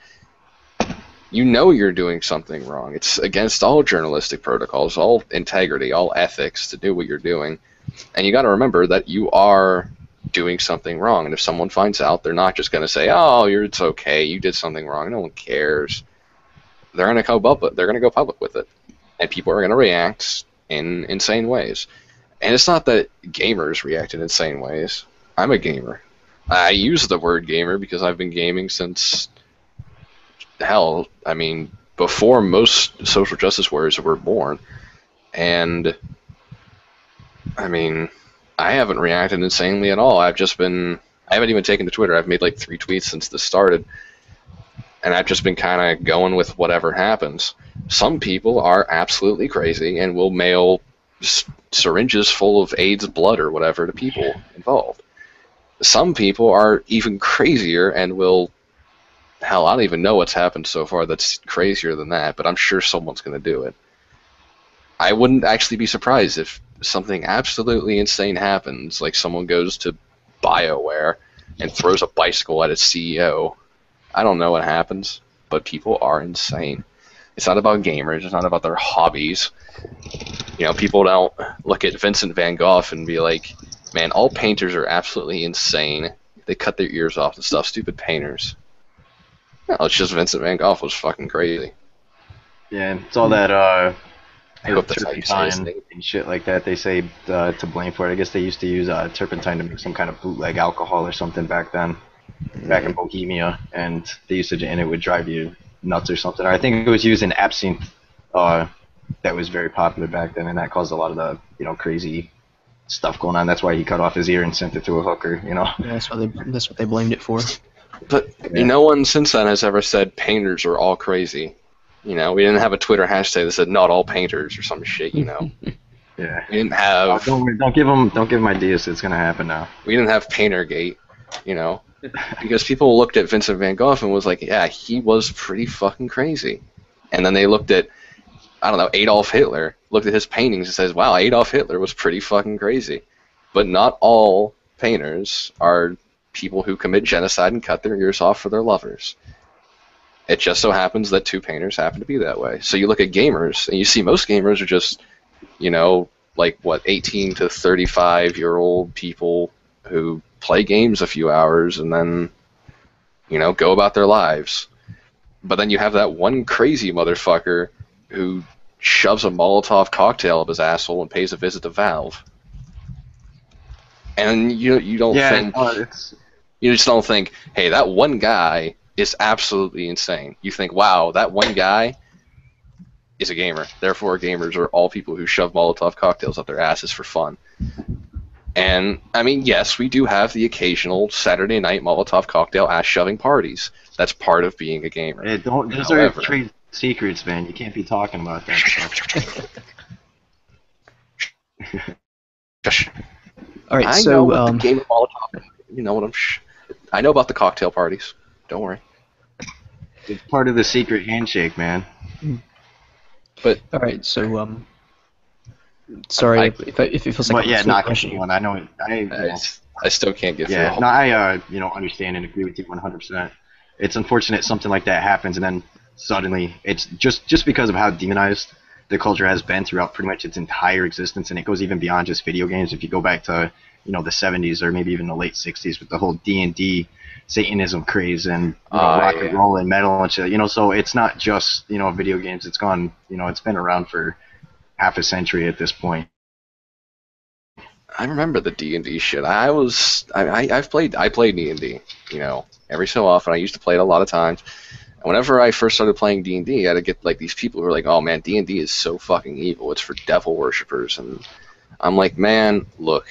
you're doing something wrong. It's against all journalistic protocols, all integrity, all ethics to do what you're doing. And you got to remember that you are doing something wrong. And if someone finds out, they're not just going to say, "Oh, it's okay, you did something wrong. No one cares." They're going to go public. They're going to go public with it, and people are going to react in insane ways. And it's not that gamers react in insane ways. I'm a gamer. I use the word gamer because I've been gaming since, before most social justice warriors were born. And I haven't reacted insanely at all. I haven't even taken to Twitter. I've made like 3 tweets since this started. And I've just been kind of going with whatever happens. Some people are absolutely crazy and will mail syringes full of AIDS blood or whatever to people involved. Some people are even crazier and will, I don't even know what's happened so far that's crazier than that, but I'm sure someone's going to do it. I wouldn't actually be surprised if something absolutely insane happens, like someone goes to BioWare and throws a bicycle at its CEO. I don't know what happens, but people are insane. It's not about gamers. It's not about their hobbies. People don't look at Vincent van Gogh and be like, man, all painters are absolutely insane. They cut their ears off and stuff. Stupid painters. No, it's just Vincent van Gogh was fucking crazy. Yeah, it's all that I hope that's how you say his name. And shit like that. They say to blame for it. I guess they used to use turpentine to make some kind of bootleg alcohol or something back then, back in Bohemia, and the usage in it would drive you nuts or something. Or I think it was used in absinthe that was very popular back then, and that caused a lot of the crazy stuff going on. That's why he cut off his ear and sent it to a hooker. Yeah, that's what they blamed it for. But no one since then has ever said painters are all crazy. We didn't have a Twitter hashtag that said not all painters or some shit. Yeah. We didn't have. Don't give them ideas. It's gonna happen now. We didn't have Paintergate. Because people looked at Vincent van Gogh and was like, yeah, he was pretty fucking crazy. And then they looked at, Adolf Hitler, looked at his paintings and says, wow, Adolf Hitler was pretty fucking crazy. But not all painters are people who commit genocide and cut their ears off for their lovers. It just so happens that 2 painters happen to be that way. So you look at gamers, and you see most gamers are just, 18 to 35-year-old people who play games a few hours, and then, go about their lives. But then you have that one crazy motherfucker who shoves a Molotov cocktail up his asshole and pays a visit to Valve. And you don't think you just don't think, hey, that one guy is absolutely insane. You think, wow, that one guy is a gamer. Therefore, gamers are all people who shove Molotov cocktails up their asses for fun. And, I mean, yes, we do have the occasional Saturday night Molotov cocktail ass-shoving parties. That's part of being a gamer. Hey, those are trade secrets, man. You can't be talking about that stuff. All right, I so know what the game of Molotov. You know what I know about the cocktail parties. Don't worry. It's part of the secret handshake, man. But all right, so sorry if it feels like. But yeah, not catching one. I know. I still can't get through. Yeah, no, I understand and agree with you 100%. It's unfortunate something like that happens, and then suddenly it's just because of how demonized the culture has been throughout pretty much its entire existence, and it goes even beyond just video games. If you go back to the 70s or maybe even the late 60s with the whole D&D Satanism craze and rock and roll and metal and shit, so it's not just video games. It's gone, it's been around for half a century at this point. I remember the D&D shit. I played D&D, every so often. I used to play it a lot of times. And whenever I first started playing D&D, I had to get like these people who are like, "Oh man, D&D is so fucking evil. It's for devil worshippers." And I'm like, "Man, look.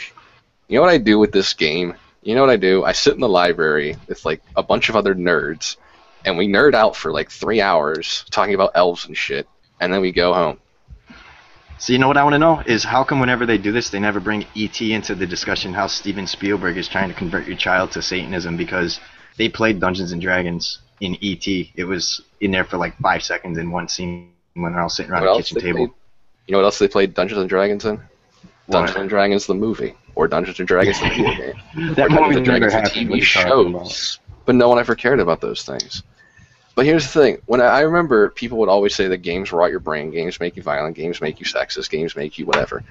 You know what I do with this game? You know what I do? I sit in the library with like a bunch of other nerds, and we nerd out for like 3 hours talking about elves and shit, and then we go home." So you know what I want to know is how come whenever they do this, they never bring E.T. into the discussion, how Steven Spielberg is trying to convert your child to Satanism, because they played Dungeons & Dragons in E.T. It was in there for like 5 seconds in one scene when they're all sitting around a kitchen table. You know what else they played Dungeons & Dragons in? Dungeons & Dragons the movie, or Dungeons & Dragons the video game, that or Dungeons movie & Dragons the never TV shows. But no one ever cared about those things. But here's the thing. When I remember people would always say that games rot your brain, games make you violent, games make you sexist, games make you whatever.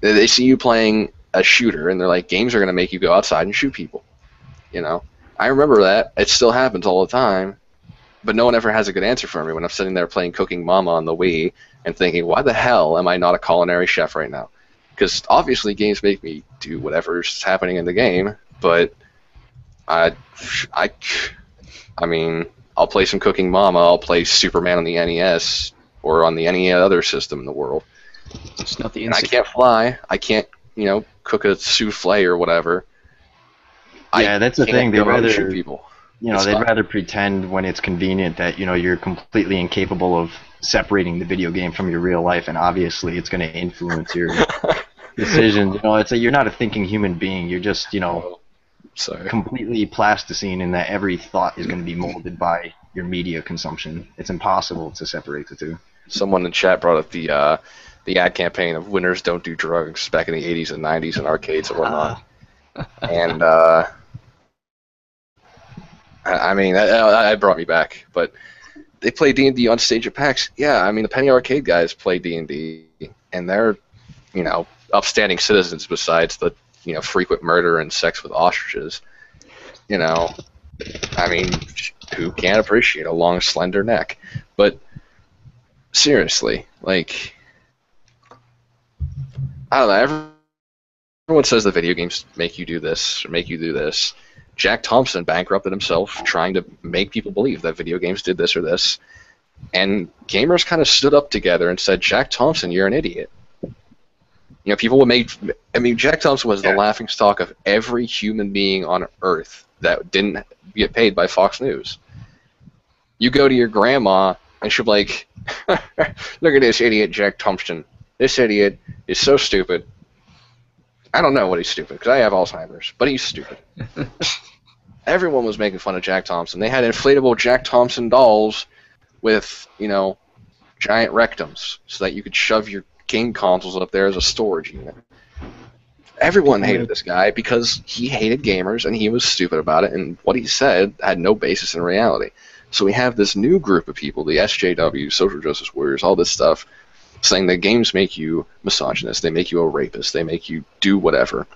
They see you playing a shooter, and they're like, games are going to make you go outside and shoot people. I remember that. It still happens all the time. But no one ever has a good answer for me when I'm sitting there playing Cooking Mama on the Wii and thinking, why the hell am I not a culinary chef right now? Because obviously games make me do whatever's happening in the game, but I mean, I'll play some Cooking Mama, I'll play Superman on the NES, or on any other system in the world. It's not the and I can't fly, I can't, cook a souffle or whatever. Yeah, that's the thing. They'd rather shoot people. They'd rather pretend when it's convenient that you're completely incapable of separating the video game from your real life, and obviously it's going to influence your decisions. It's you're not a thinking human being. You're just completely plasticine in that every thought is going to be molded by your media consumption. It's impossible to separate the two. Someone in chat brought up the ad campaign of "Winners Don't Do Drugs" back in the 80s and 90s in arcades and whatnot. And I mean, that brought me back. But they play D&D on stage at PAX. Yeah, I mean, the Penny Arcade guys play D&D, and they're, upstanding citizens besides the, frequent murder and sex with ostriches. I mean, who can't appreciate a long, slender neck? But seriously, like, I don't know. Everyone says the video games make you do this or make you do this. Jack Thompson bankrupted himself trying to make people believe that video games did this or this. And gamers kind of stood up together and said, Jack Thompson, you're an idiot. People would make... I mean, Jack Thompson was the laughingstock of every human being on Earth that didn't get paid by Fox News. You go to your grandma, and she'll be like, look at this idiot Jack Thompson. This idiot is so stupid. I don't know what he's stupid, because I have Alzheimer's, but he's stupid. Everyone was making fun of Jack Thompson. They had inflatable Jack Thompson dolls with, giant rectums, so that you could shove your game consoles up there as a storage unit. Everyone hated this guy because he hated gamers, and he was stupid about it, and what he said had no basis in reality. So we have this new group of people, the SJW, social justice warriors, all this stuff, saying that games make you misogynist, they make you a rapist, they make you do whatever.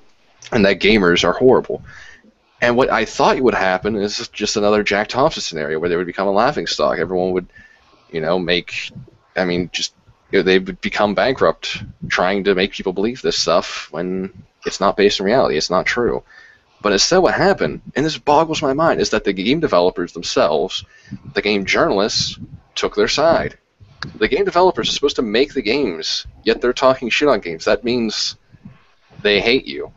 and that gamers are horrible. And what I thought would happen is just another Jack Thompson scenario where they would become a laughingstock. Everyone would, they would become bankrupt trying to make people believe this stuff when it's not based in reality. It's not true. But instead what happened, and this boggles my mind, is that the game developers themselves, the game journalists, took their side. The game developers are supposed to make the games, yet they're talking shit on games. That means they hate you.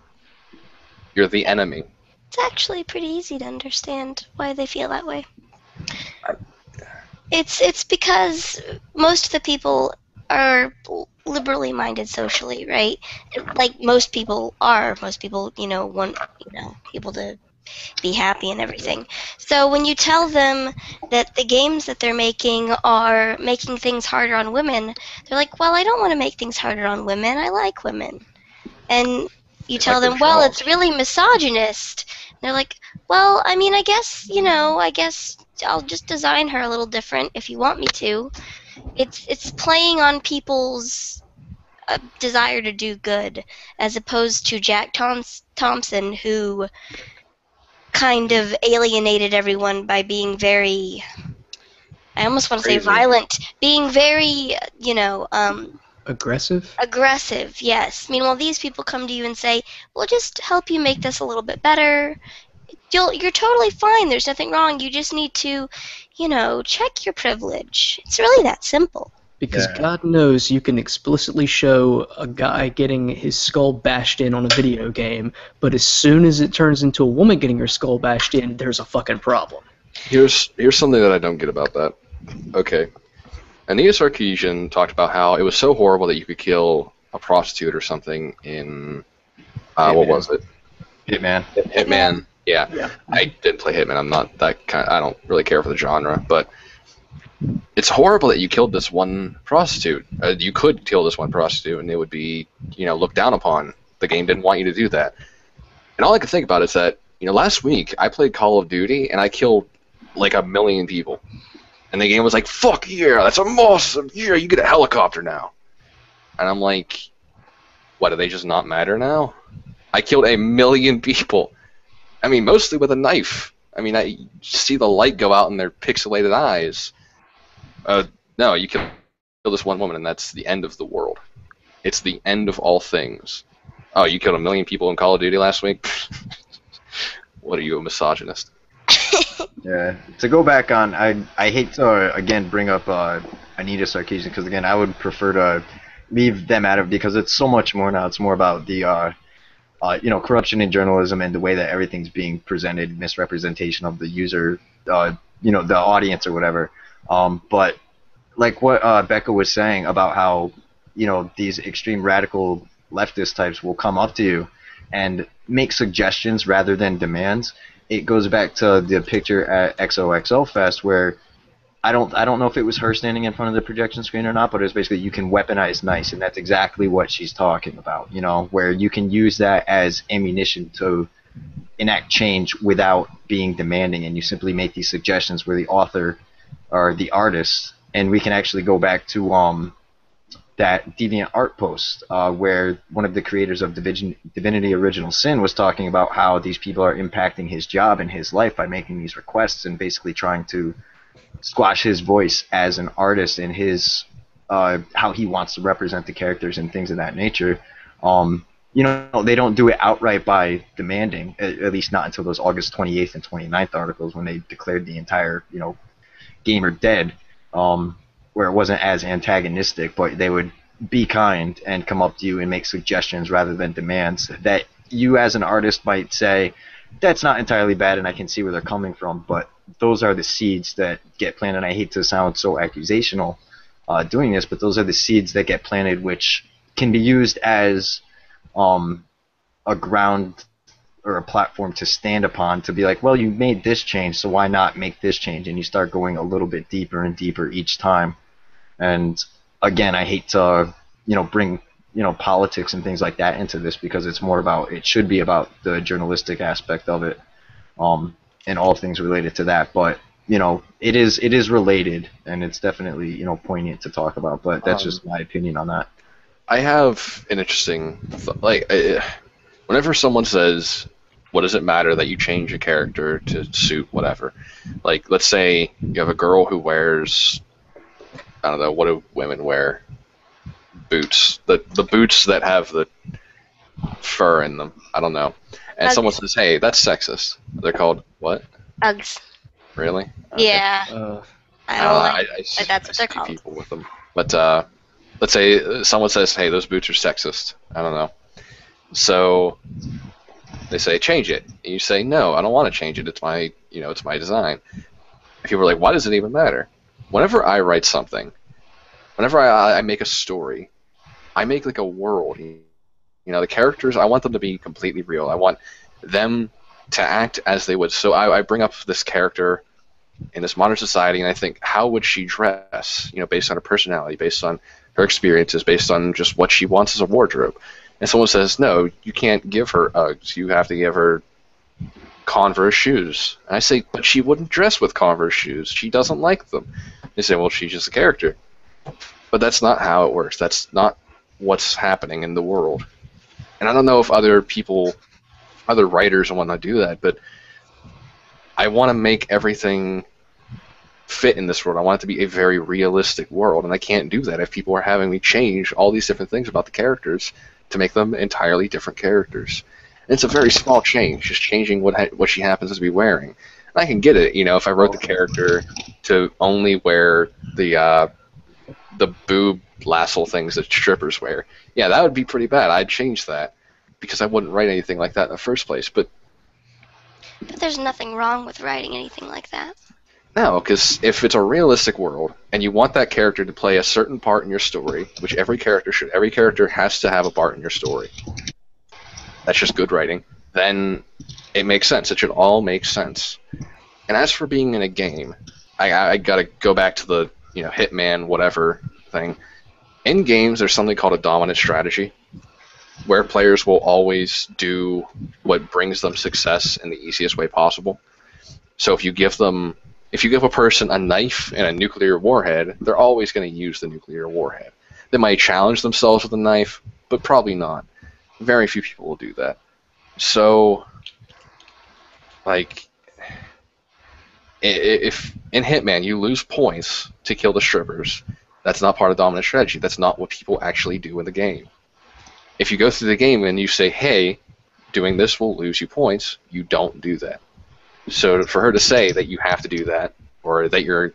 You're the enemy. It's actually pretty easy to understand why they feel that way. It's because most of the people are liberally minded socially, right? Like most people are. Most people, want, people to be happy and everything. So when you tell them that the games that they're making are making things harder on women, they're like, well, I don't want to make things harder on women. I like women. And you tell them, well, it's really misogynist. And they're like, well, I mean, I guess I'll just design her a little different if you want me to. It's playing on people's desire to do good, as opposed to Jack Thompson, who kind of alienated everyone by being very, I almost want to say violent, being very, Aggressive? Aggressive, yes. Meanwhile, these people come to you and say, we'll just help you make this a little bit better. You're totally fine. There's nothing wrong. You just need to, check your privilege. It's really that simple. Because God knows you can explicitly show a guy getting his skull bashed in on a video game, but as soon as it turns into a woman getting her skull bashed in, there's a fucking problem. Here's something that I don't get about that. Okay. Anita Sarkeesian talked about how it was so horrible that you could kill a prostitute or something in, what was it? Hitman. Hitman. Yeah. I didn't play Hitman. I'm not that kind. I don't really care for the genre, but it's horrible that you killed this one prostitute. You could kill this one prostitute, and it would be, looked down upon. The game didn't want you to do that. And all I can think about is that, last week I played Call of Duty, and I killed like 1 million people. And the game was like, fuck yeah, that's awesome. Yeah, you get a helicopter now. And I'm like, what, do they just not matter now? I killed 1 million people. I mean, mostly with a knife. I mean, I see the light go out in their pixelated eyes. No, you kill this one woman, and that's the end of the world. It's the end of all things. Oh, you killed 1 million people in Call of Duty last week? What are you, a misogynist? Yeah. To go back on, I hate to, again, bring up Anita Sarkeesian, because, again, I would prefer to leave them out of it, because it's so much more now. It's more about the, corruption in journalism and the way that everything's being presented, misrepresentation of the user, the audience or whatever. But like what Becca was saying about how, these extreme radical leftist types will come up to you and make suggestions rather than demands. It goes back to the picture at XOXO Fest where I don't know if it was her standing in front of the projection screen or not, but it was basically you can weaponize nice, and that's exactly what she's talking about, where you can use that as ammunition to enact change without being demanding, and you simply make these suggestions where the author or the artist, and we can actually go back to that DeviantArt post where one of the creators of Divinity Original Sin was talking about how these people are impacting his job and his life by making these requests and basically trying to squash his voice as an artist and his how he wants to represent the characters and things of that nature. They don't do it outright by demanding, at least not until those August 28th and 29th articles when they declared the entire, gamer dead, where it wasn't as antagonistic, but they would be kind and come up to you and make suggestions rather than demands that you as an artist might say, that's not entirely bad and I can see where they're coming from, but those are the seeds that get planted. I hate to sound so accusational doing this, but those are the seeds that get planted which can be used as a ground or a platform to stand upon to be like, well, you made this change, so why not make this change? And you start going a little bit deeper and deeper each time. And again, I hate to, bring, politics and things like that into this because it's more about, it should be about the journalistic aspect of it, and all things related to that. But, it is related, and it's definitely, poignant to talk about, but that's just my opinion on that. I have an interesting, whenever someone says, what does it matter that you change a character to suit whatever? Like, let's say you have a girl who wears, I don't know, what do women wear? Boots. The boots that have the fur in them. I don't know. And Uggs. someone says, hey, that's sexist. They're called what? Uggs. Really? Yeah. I don't like. But that's what they're see called. people with them. But let's say someone says, hey, those boots are sexist. I don't know. So they say, change it. And you say, no, I don't want to change it. It's my, it's my design. And people are like, why does it even matter? Whenever I write something, whenever I make a story, I make like a world. The characters, I want them to be completely real. I want them to act as they would. So I bring up this character in this modern society, and I think, how would she dress? Based on her personality, based on her experiences, based on just what she wants as a wardrobe. And someone says, no, you can't give her Uggs. You have to give her Converse shoes. And I say, but she wouldn't dress with Converse shoes. She doesn't like them. They say, well, she's just a character. But that's not how it works. That's not what's happening in the world. And I don't know if other people, other writers and whatnot do that, but I want to make everything fit in this world. I want it to be a very realistic world, and I can't do that if people are having me change all these different things about the characters to make them entirely different characters. And it's a very small change, just changing what she happens to be wearing. And I can get it, if I wrote the character to only wear the boob lasso things that strippers wear. Yeah, that would be pretty bad. I'd change that because I wouldn't write anything like that in the first place. But there's nothing wrong with writing anything like that. No, because if it's a realistic world and you want that character to play a certain part in your story, which every character has to have a part in your story. That's just good writing. Then it makes sense. It should all make sense. And as for being in a game, I gotta go back to the Hitman whatever thing. In games, there's something called a dominant strategy, where players will always do what brings them success in the easiest way possible. So if you give a person a knife and a nuclear warhead, they're always going to use the nuclear warhead. They might challenge themselves with a knife, but probably not. Very few people will do that. So, if in Hitman you lose points to kill the strippers, that's not part of dominant strategy. That's not what people actually do in the game. If you go through the game and you say, hey, doing this will lose you points, you don't do that. So for her to say that you have to do that, or that you're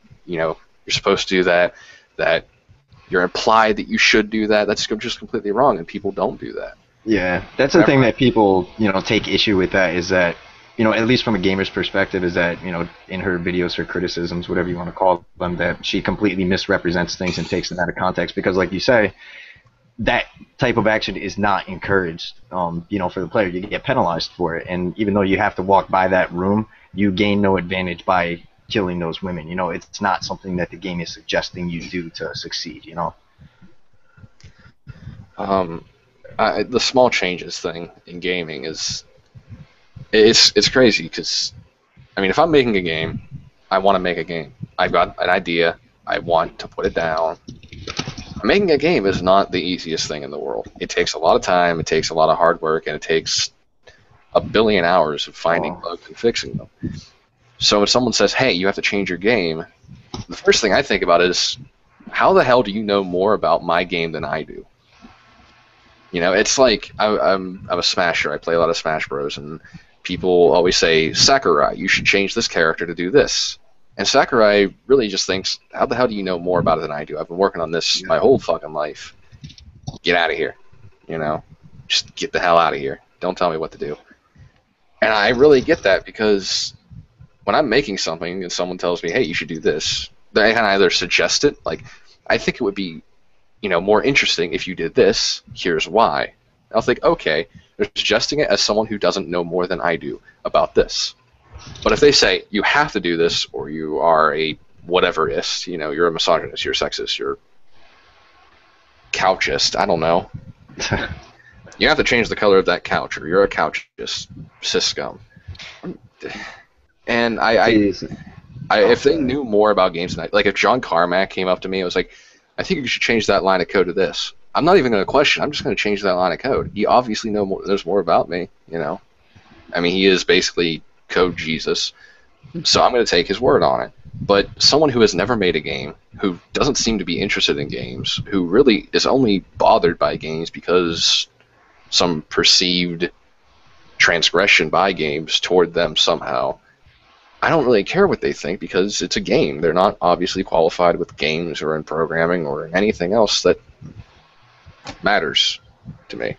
supposed to do that, that you're implied that you should do that, that's just completely wrong, and people don't do that. Yeah, that's the thing that people, take issue with that is that, at least from a gamer's perspective, is that, in her videos, her criticisms, whatever you want to call them, that she completely misrepresents things and takes them out of context. Because, like you say, that type of action is not encouraged, for the player. You get penalized for it. And even though you have to walk by that room, you gain no advantage by killing those women. It's not something that the game is suggesting you do to succeed, The small changes thing in gaming it's crazy because, if I'm making a game, I want to make a game. I've got an idea. I want to put it down. Making a game is not the easiest thing in the world. It takes a lot of time, it takes a lot of hard work, and it takes a billion hours of finding bugs and fixing them. So when someone says, hey, you have to change your game, the first thing I think about is, how the hell do you know more about my game than I do? It's like I'm a smasher. I play a lot of Smash Bros. And people always say, Sakurai, you should change this character to do this. And Sakurai really just thinks, how the hell do you know more about it than I do? I've been working on this my whole fucking life. Get out of here. Just get the hell out of here. Don't tell me what to do. And I really get that because when I'm making something and someone tells me, hey, you should do this, they can either suggest it, like, I think it would be, more interesting if you did this, here's why. I'll think, okay, they're suggesting it as someone who doesn't know more than I do about this. But if they say, you have to do this, or you are a whateverist, you're a misogynist, you're a sexist, you're couchist, I don't know. You have to change the color of that couch, or you're a couchist, cis scum. And if they knew more about games than like if John Carmack came up to me and was like, I think you should change that line of code to this, I'm not even going to question. I'm just going to change that line of code. He obviously knows more about me, you know. I mean, he is basically code Jesus, so I'm going to take his word on it. But someone who has never made a game, who doesn't seem to be interested in games, who really is only bothered by games because some perceived transgression by games toward them somehow, I don't really care what they think because it's a game. They're not obviously qualified with games or in programming or anything else that matters to me.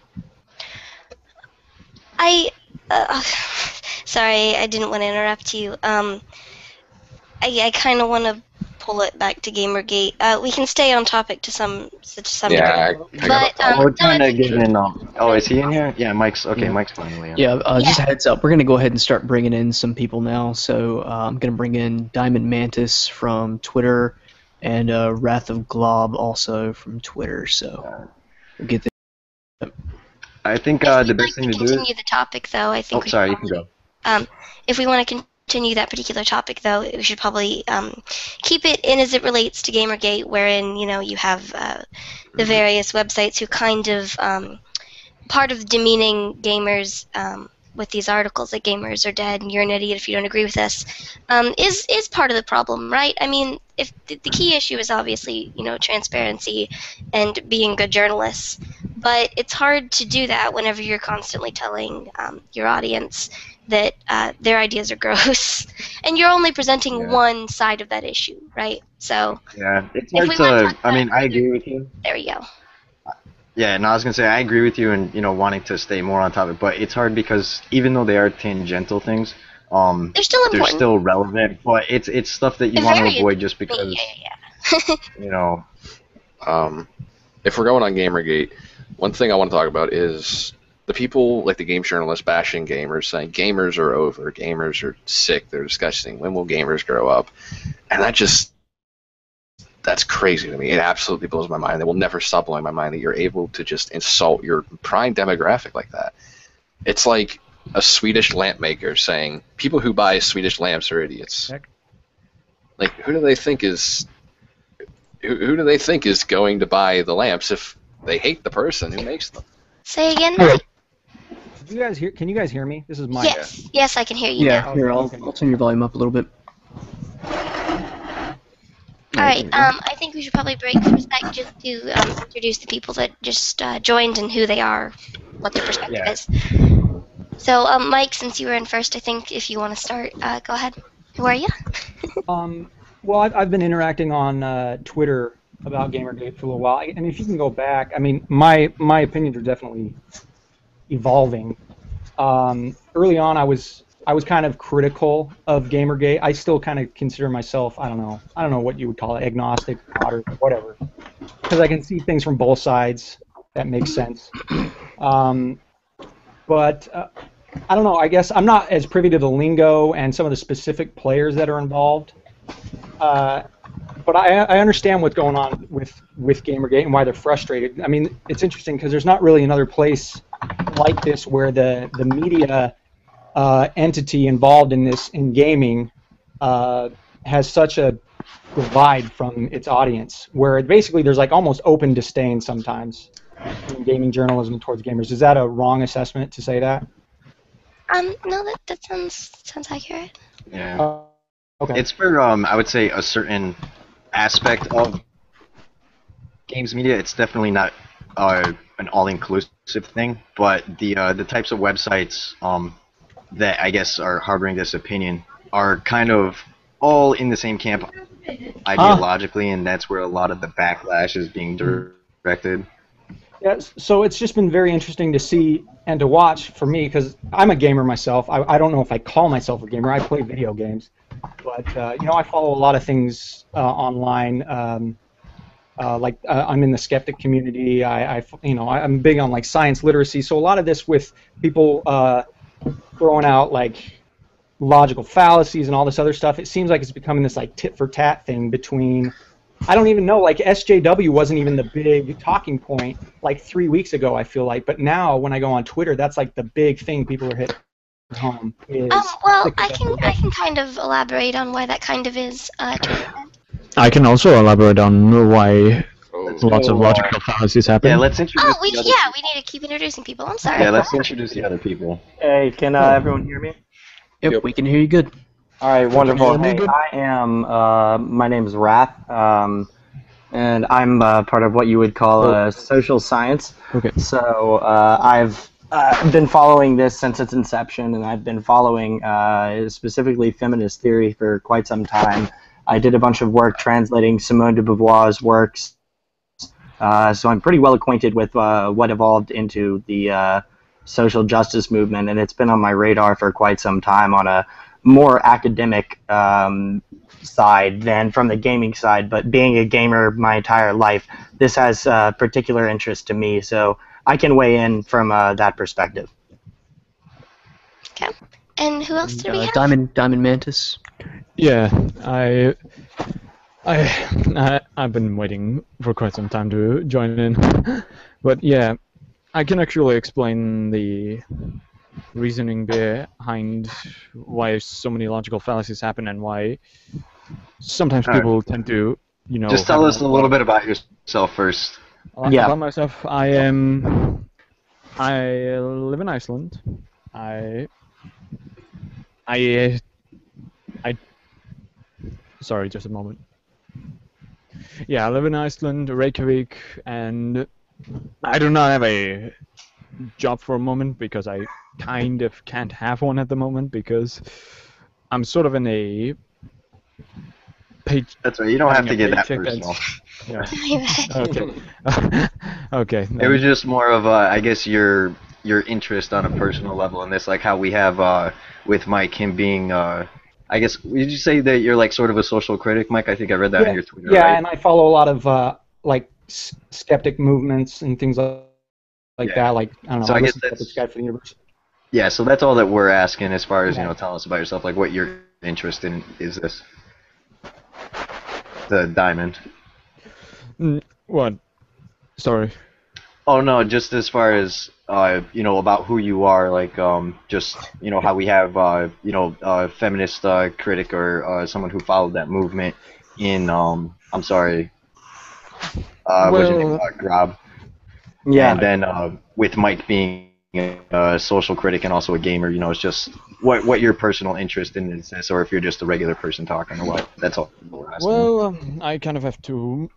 Sorry, I didn't want to interrupt you. I kind of want to pull it back to Gamergate. We can stay on topic to some Yeah, degree. I got But We're trying to get in. Oh, is he in here? Yeah, Mike's okay. Mike's finally in. Yeah, just a heads up. We're going to go ahead and start bringing in some people now. So I'm going to bring in Diamond Mantis from Twitter and Wrath of Glob also from Twitter. So we'll get this. I think if the we'd best like thing to to do. continue the topic, though, I think. Oh, sorry, you can go. If we want to continue that particular topic, though, we should probably keep it in as it relates to Gamergate, wherein you have the various websites who kind of part of demeaning gamers with these articles like gamers are dead and you're an idiot if you don't agree with us is part of the problem, right? I mean, if the key issue is obviously transparency and being good journalists, but it's hard to do that whenever you're constantly telling your audience that their ideas are gross, and you're only presenting one side of that issue, right? So yeah, it's hard to. I mean, I agree with you. There we go. Yeah, no, I was gonna say I agree with you and wanting to stay more on topic, but it's hard because even though they are tangential things, they're still important. They're still relevant, but it's stuff that you want to avoid just because If we're going on Gamergate, one thing I want to talk about is the people like the game journalists bashing gamers, saying gamers are over, gamers are sick, they're disgusting. When will gamers grow up? And that's crazy to me. It absolutely blows my mind. It will never stop blowing my mind that you're able to just insult your prime demographic like that. It's like a Swedish lamp maker saying people who buy Swedish lamps are idiots. Like, who do they think is going to buy the lamps if they hate the person who makes them? Say again, Mike. Did you guys hear? Can you guys hear me? This is Mike. Yes, I can hear you now. Here, I'll turn your volume up a little bit. All right, I think we should probably break for a sec just to introduce the people that just joined and who they are, what their perspective is. So, Mike, since you were in first, I think if you want to start, go ahead. Who are you? Well, I've been interacting on Twitter about Gamergate for a little while. I mean, if you can go back, I mean, my opinions are definitely evolving. Early on, I was kind of critical of Gamergate. I still kind of consider myself, I don't know what you would call it, agnostic, or whatever, because I can see things from both sides. That makes sense. But I don't know. I guess I'm not as privy to the lingo and some of the specific players that are involved. But I understand what's going on with Gamergate and why they're frustrated. I mean, it's interesting because there's not really another place like this where the media entity involved in gaming has such a divide from its audience, where basically there's like almost open disdain sometimes in gaming journalism towards gamers. Is that a wrong assessment to say that? No, that sounds accurate. Yeah. Okay. It's for I would say a certain aspect of games media. It's definitely not an all-inclusive thing, but the types of websites that I guess are harboring this opinion are kind of all in the same camp ideologically, and that's where a lot of the backlash is being directed. Yeah, so it's just been very interesting to see and to watch for me, because I'm a gamer myself. I don't know if I call myself a gamer. I play video games, but I follow a lot of things online. Like I'm in the skeptic community. I'm big on like science literacy. So a lot of this with people throwing out like logical fallacies and all this other stuff. It seems like it's becoming this like tit for tat thing between. I don't even know, like SJW wasn't even the big talking point like 3 weeks ago, I feel like, but now when I go on Twitter, that's like the big thing people are hitting home. Well, I can kind of elaborate on why that kind of is. I can also elaborate on why lots of logical fallacies happen. Yeah, let's introduce Oh, we the other yeah, we need to keep introducing people. I'm sorry. Yeah, let's introduce the other people. Hey, can everyone hear me? Yep, we can hear you good. All right, wonderful. hear me Hey, good? I am. My name is Wrath, and I'm part of what you would call social science. Okay. So I've been following this since its inception, and I've been following specifically feminist theory for quite some time. I did a bunch of work translating Simone de Beauvoir's works, so I'm pretty well acquainted with what evolved into the social justice movement, and it's been on my radar for quite some time on a more academic side than from the gaming side. But being a gamer my entire life, this has particular interest to me, so I can weigh in from that perspective. Okay. And who else did we have? Diamond Mantis. Yeah, I've been waiting for quite some time to join in, but yeah, I can actually explain the reasoning behind why so many logical fallacies happen and why sometimes people tend to, Just tell us a little bit about yourself first. Yeah. About myself, I live in Iceland. Sorry, just a moment. Yeah, I live in Iceland, Reykjavik, and I do not have a job for a moment because I kind of can't have one at the moment because I'm sort of in a page. That's right. You don't have to get that paycheck personal. Yeah. Okay. It was just more of I guess your interest on a personal level in this, like how we have with Mike, him being I guess, did you say that you're like sort of a social critic, Mike? I think I read that on your Twitter. Yeah, right? and I follow a lot of like skeptic movements and things like that. Like I don't know. So I guess listen to this guy for the universe. Yeah, so that's all that we're asking as far as, tell us about yourself, like what your interest in is this. The diamond. What? Sorry. Oh no, just as far as about who you are, like just how we have a feminist critic or someone who followed that movement in I'm sorry, what's your name? Grob. Yeah. And then with Mike being a social critic and also a gamer, it's just what your personal interest in is this, or if you're just a regular person talking, or what. That's all we're asking. Well, I kind of have two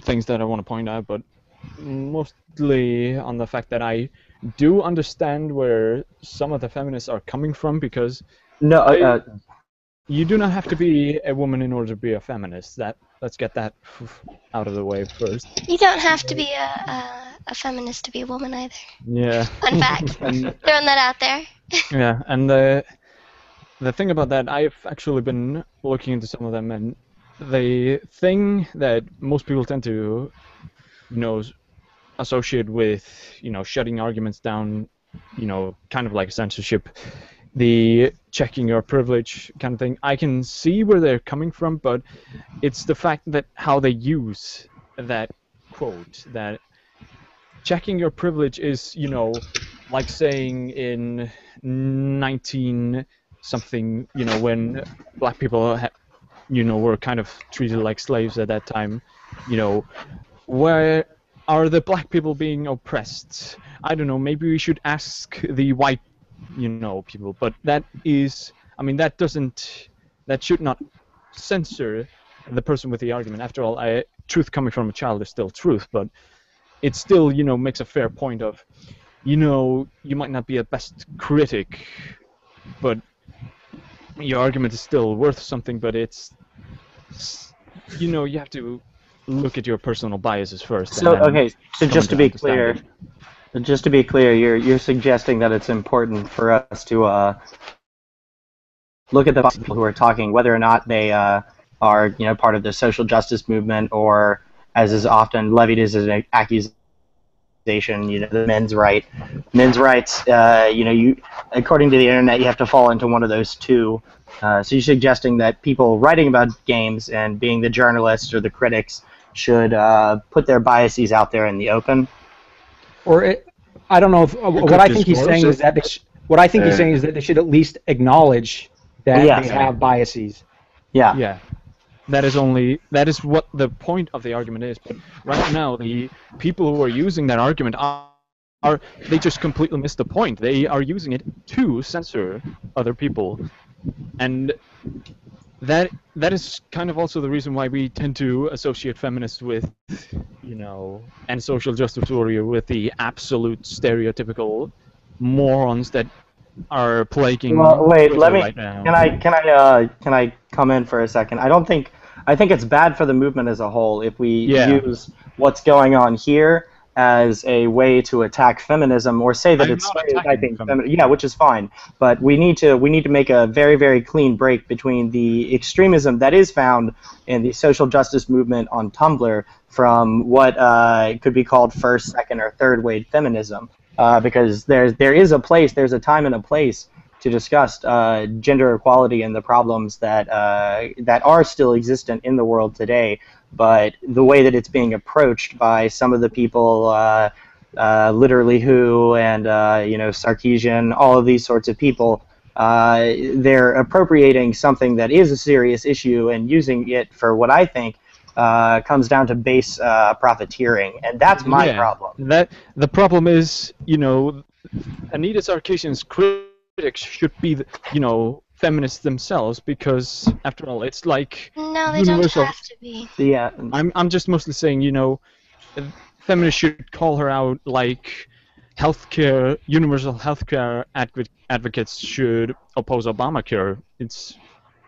things that I want to point out, but mostly on the fact that I do understand where some of the feminists are coming from, because you do not have to be a woman in order to be a feminist. Let's get that out of the way first. You don't have to be a feminist to be a woman either. Yeah. Fun fact. Throwing that out there. Yeah, and the thing about that, I've actually been looking into some of them, and the thing that most people tend to, associate with, shutting arguments down, kind of like censorship, the checking your privilege kind of thing. I can see where they're coming from, but it's the fact that how they use that quote, that checking your privilege is, like saying in 19 something, when black people were kind of treated like slaves at that time, where are the black people being oppressed? I don't know, maybe we should ask the white people, but that should not censor the person with the argument. After all, truth coming from a child is still truth, but it still, makes a fair point of, you might not be a best critic, but your argument is still worth something, but it's, you have to look at your personal biases first. So, okay, so just to be clear, you're suggesting that it's important for us to look at the people who are talking, whether or not they are, part of the social justice movement, or, as is often levied as an accusation, the men's rights. According to the internet, you have to fall into one of those two. So you're suggesting that people writing about games and being the journalists or the critics should put their biases out there in the open? Or I don't know if what I think he's saying is that they should at least acknowledge that they have biases. Yeah. Yeah. that is what the point of the argument is. But right now, the people who are using that argument are they just completely miss the point. They are using it to censor other people, and that is kind of also the reason why we tend to associate feminists with, and social justice warrior with the absolute stereotypical morons that are plaguing Well, wait. Twitter Let me. right now. Can I come in for a second? I think it's bad for the movement as a whole if we use what's going on here as a way to attack feminism or say that I'm it's not stereotyping attacking feminism. Yeah, which is fine. But we need to make a very, very clean break between the extremism that is found in the social justice movement on Tumblr from what could be called first, second, or third wave feminism. Because there's a time and a place to discuss gender equality and the problems that are still existent in the world today. But the way that it's being approached by some of the people, literally who and Sarkeesian, all of these sorts of people, they're appropriating something that is a serious issue and using it for what I think comes down to base profiteering, and that's my problem. The problem is, Anita Sarkeesian's critics should be, feminists themselves, because after all, it's like No, they universal. don't have to be. Yeah. I'm just mostly saying, feminists should call her out like universal healthcare advocates should oppose Obamacare. It's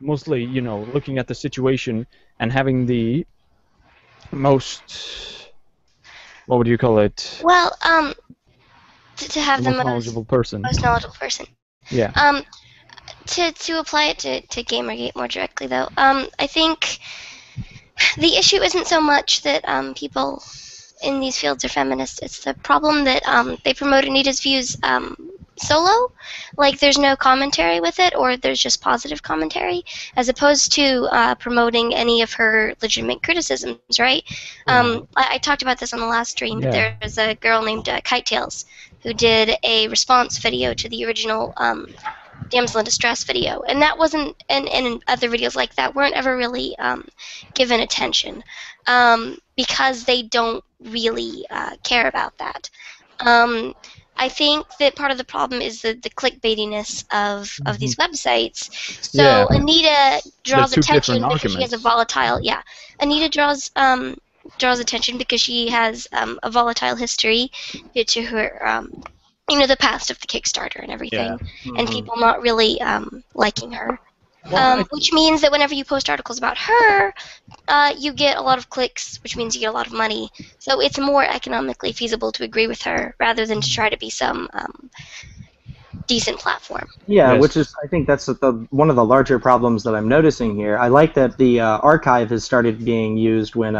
mostly, looking at the situation and having the most, what would you call it? Well, to have the most knowledgeable person. most knowledgeable person. Yeah. To apply it to Gamergate more directly, though, I think the issue isn't so much that people in these fields are feminists. It's the problem that they promote Anita's views solo, like there's no commentary with it, or there's just positive commentary, as opposed to promoting any of her legitimate criticisms, right? I talked about this on the last stream, but there's a girl named Kite Tails who did a response video to the original Damsel in Distress video, and that wasn't, and other videos like that weren't ever really given attention because they don't really care about that. I think that part of the problem is the clickbaitiness of these websites. So Anita draws attention because she has a volatile. Yeah, Anita draws attention because she has a volatile history due to her. The past of the Kickstarter and everything, and people not really liking her. Which means that whenever you post articles about her, you get a lot of clicks, which means you get a lot of money. So it's more economically feasible to agree with her rather than to try to be some decent platform. Yeah, which is, I think that's one of the larger problems that I'm noticing here. I like that the archive has started being used when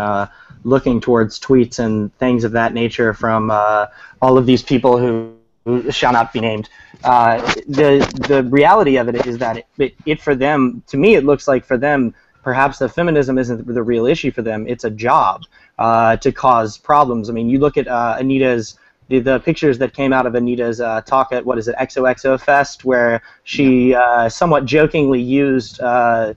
looking towards tweets and things of that nature from all of these people who shall not be named. The reality of it is that it for them, to me, it looks like for them, perhaps the feminism isn't the real issue for them. It's a job to cause problems. I mean, you look at Anita's, the pictures that came out of Anita's talk at, what is it, XOXO Fest, where she somewhat jokingly used a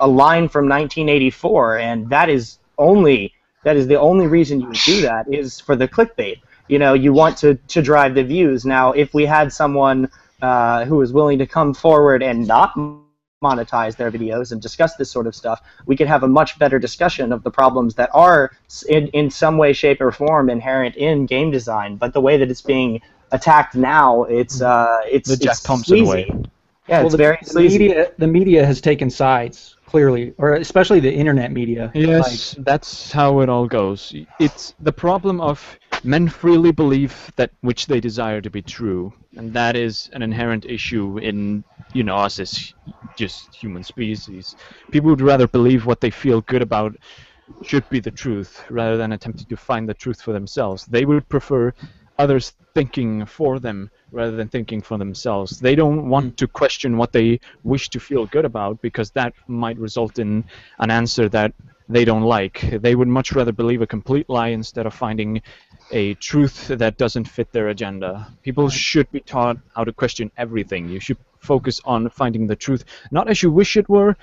line from 1984, and that is the only reason you do that is for the clickbait. You want to drive the views. Now, if we had someone who is willing to come forward and not monetize their videos and discuss this sort of stuff, we could have a much better discussion of the problems that are in some way, shape, or form inherent in game design. But the way that it's being attacked now, it's the Jack Thompson sleazy. way. Yeah, it's very sleazy. The media has taken sides, clearly, or especially the internet media. Yes, that's how it all goes. It's the problem of men freely believe that which they desire to be true, and that is an inherent issue in us as just human species. People would rather believe what they feel good about should be the truth rather than attempting to find the truth for themselves. They would prefer others thinking for them rather than thinking for themselves. They don't want to question what they wish to feel good about because that might result in an answer that they don't like. They would much rather believe a complete lie instead of finding a truth that doesn't fit their agenda. People should be taught how to question everything. You should focus on finding the truth, not as you wish it were,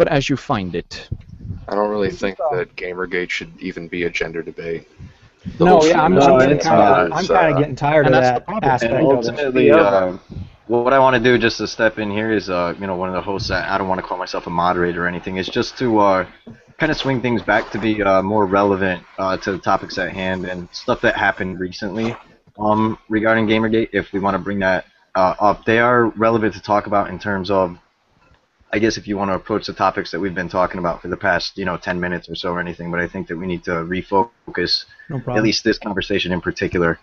but as you find it. I don't really think that Gamergate should even be a gender debate. The No, whole yeah, I'm feminism kind thing of I'm is, kind of getting tired of and that's the that problem. aspect And of it. ultimately, what I want to do just to step in here is, one of the hosts. I don't want to call myself a moderator or anything. Is just to kind of swing things back to be more relevant to the topics at hand and stuff that happened recently regarding Gamergate. If we want to bring that up, they are relevant to talk about in terms of, I guess, if you want to approach the topics that we've been talking about for the past 10 minutes or so or anything. But I think that we need to refocus, No at problem. least this conversation in particular,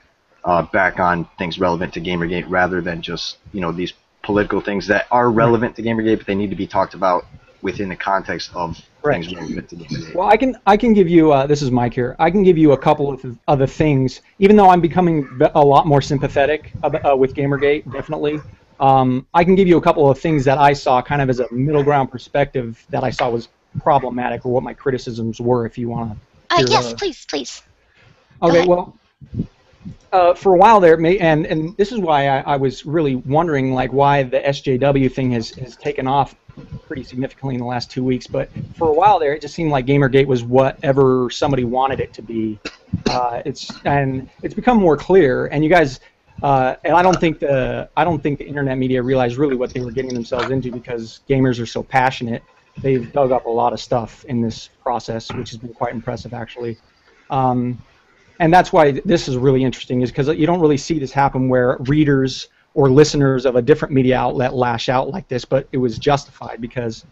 back on things relevant to Gamergate rather than just these political things that are relevant to Gamergate, but they need to be talked about within the context of Right. things relevant to Gamergate. Well, I can give you this is Mike here. I can give you a couple of other things, even though I'm becoming a lot more sympathetic with Gamergate, definitely. I can give you a couple of things that I saw kind of as a middle ground perspective that I saw was problematic, or what my criticisms were, if you want to hear Yes, those. please. Okay, ahead. well, for a while there, and this is why I was really wondering, like, why the SJW thing has taken off pretty significantly in the last 2 weeks. But for a while there, it just seemed like Gamergate was whatever somebody wanted it to be. It's become more clear, and you guys, and I don't think the internet media realized really what they were getting themselves into, because gamers are so passionate. They've dug up a lot of stuff in this process, which has been quite impressive, actually. And that's why this is really interesting, is because you don't really see this happen where readers or listeners of a different media outlet lash out like this, but it was justified, because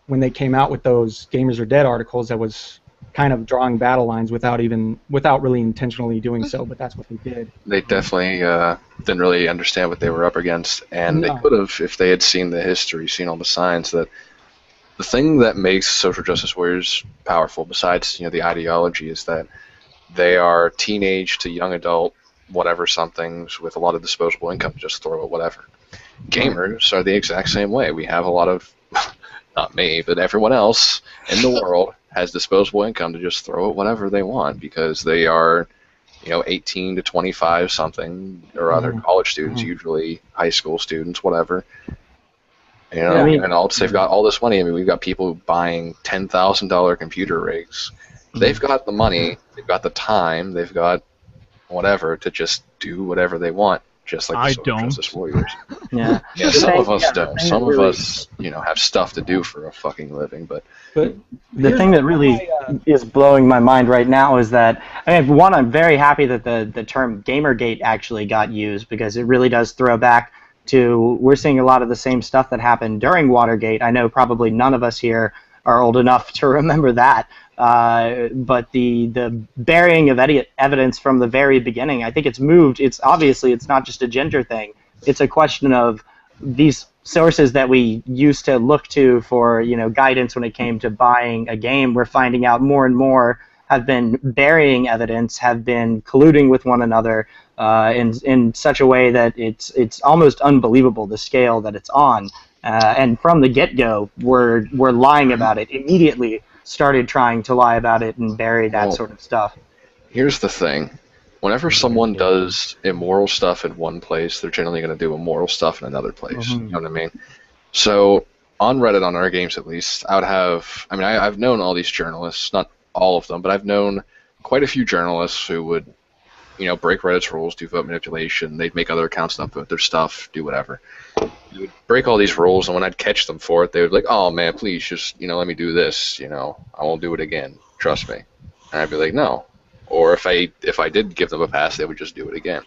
when they came out with those Gamers Are Dead articles, that was kind of drawing battle lines without really intentionally doing so, but that's what they did. They definitely didn't really understand what they were up against, and No. they could have if they had seen the history, seen all the signs. That the thing that makes social justice warriors powerful, besides the ideology, is that they are teenage to young adult, whatever somethings with a lot of disposable income to just throw at whatever. Gamers are the exact same way. We have a lot of, not me, but everyone else in the world has disposable income to just throw at whatever they want, because they are 18 to 25 something or other college students, usually high school students, whatever. And all they've got all this money. I mean, we've got people buying $10,000 computer rigs. They've got the money, they've got the time, they've got whatever to just do whatever they want, just like the social justice warriors. Yeah. Some of us don't. Some of us, have stuff to do for a fucking living, but The thing that really is blowing my mind right now is that, one, I'm very happy that the term Gamergate actually got used, because it really does throw back to, we're seeing a lot of the same stuff that happened during Watergate. I know probably none of us here are old enough to remember that, but the burying of evidence from the very beginning, I think it's moved. It's not just a gender thing. It's a question of these sources that we used to look to for guidance when it came to buying a game. We're finding out more and more have been burying evidence, have been colluding with one another in such a way that it's almost unbelievable, the scale that it's on. And from the get-go, we're lying about it. Immediately started trying to lie about it and bury that sort of stuff. Here's the thing. Whenever someone does immoral stuff in one place, they're generally going to do immoral stuff in another place. You know what I mean? So on Reddit, on our games at least, I've known all these journalists, not all of them, but I've known quite a few journalists who would break Reddit's rules, do vote manipulation. They'd make other accounts and upvote their stuff, do whatever. They would break all these rules, and when I'd catch them for it, they would be like, "Oh man, please just let me do this. I won't do it again. Trust me." And I'd be like, "No." Or if I did give them a pass, they would just do it again.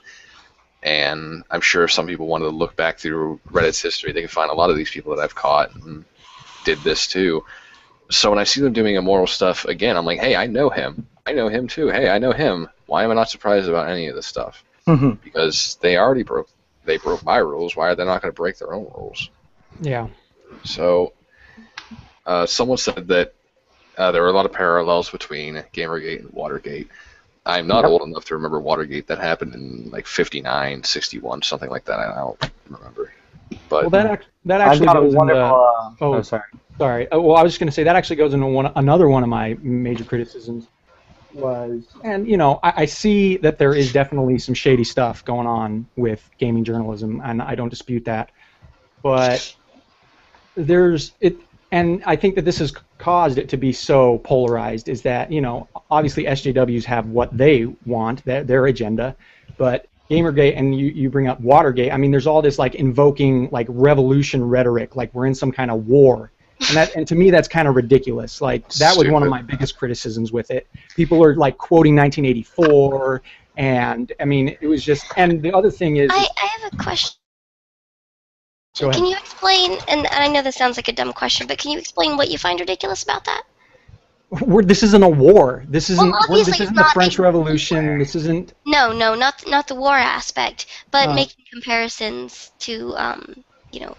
And I'm sure if some people wanted to look back through Reddit's history, they can find a lot of these people that I've caught and did this too. So when I see them doing immoral stuff again, I'm like, "Hey, I know him. I know him too. Hey, I know him. Why am I not surprised about any of this stuff?" Because they already broke my rules. Why are they not going to break their own rules? Yeah. So someone said that there are a lot of parallels between Gamergate and Watergate. I'm not old enough to remember Watergate. That happened in like 59, 61, something like that. I don't remember. But Well, that actually goes into... sorry. Sorry. Well, I was just going to say that actually goes into another one of my major criticisms was, and I see that there is definitely some shady stuff going on with gaming journalism, and I don't dispute that. But there's it, and I think that this has caused it to be so polarized, is that, obviously SJWs have what they want, their agenda, but Gamergate, and you bring up Watergate, I mean, there's all this like invoking like revolution rhetoric, like we're in some kind of war. And to me, that's kind of ridiculous. Like, that was one of my biggest criticisms with it. People are like quoting 1984, and I mean, it was just, and the other thing is... I have a question. Go ahead. Can you explain, and I know this sounds like a dumb question, but can you explain what you find ridiculous about that? This isn't a war. This isn't. Obviously this isn't it's the not French a Revolution. war. This isn't. No, not the war aspect, but making comparisons to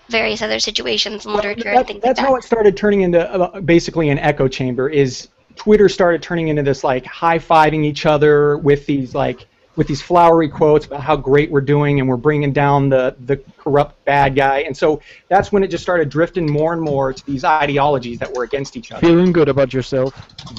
various other situations in literature and things like that. That's how it started turning into basically an echo chamber. Is Twitter started turning into this like high-fiving each other with these flowery quotes about how great we're doing, and we're bringing down the corrupt bad guy. And so that's when it just started drifting more and more to these ideologies that were against each other. Feeling good about yourself,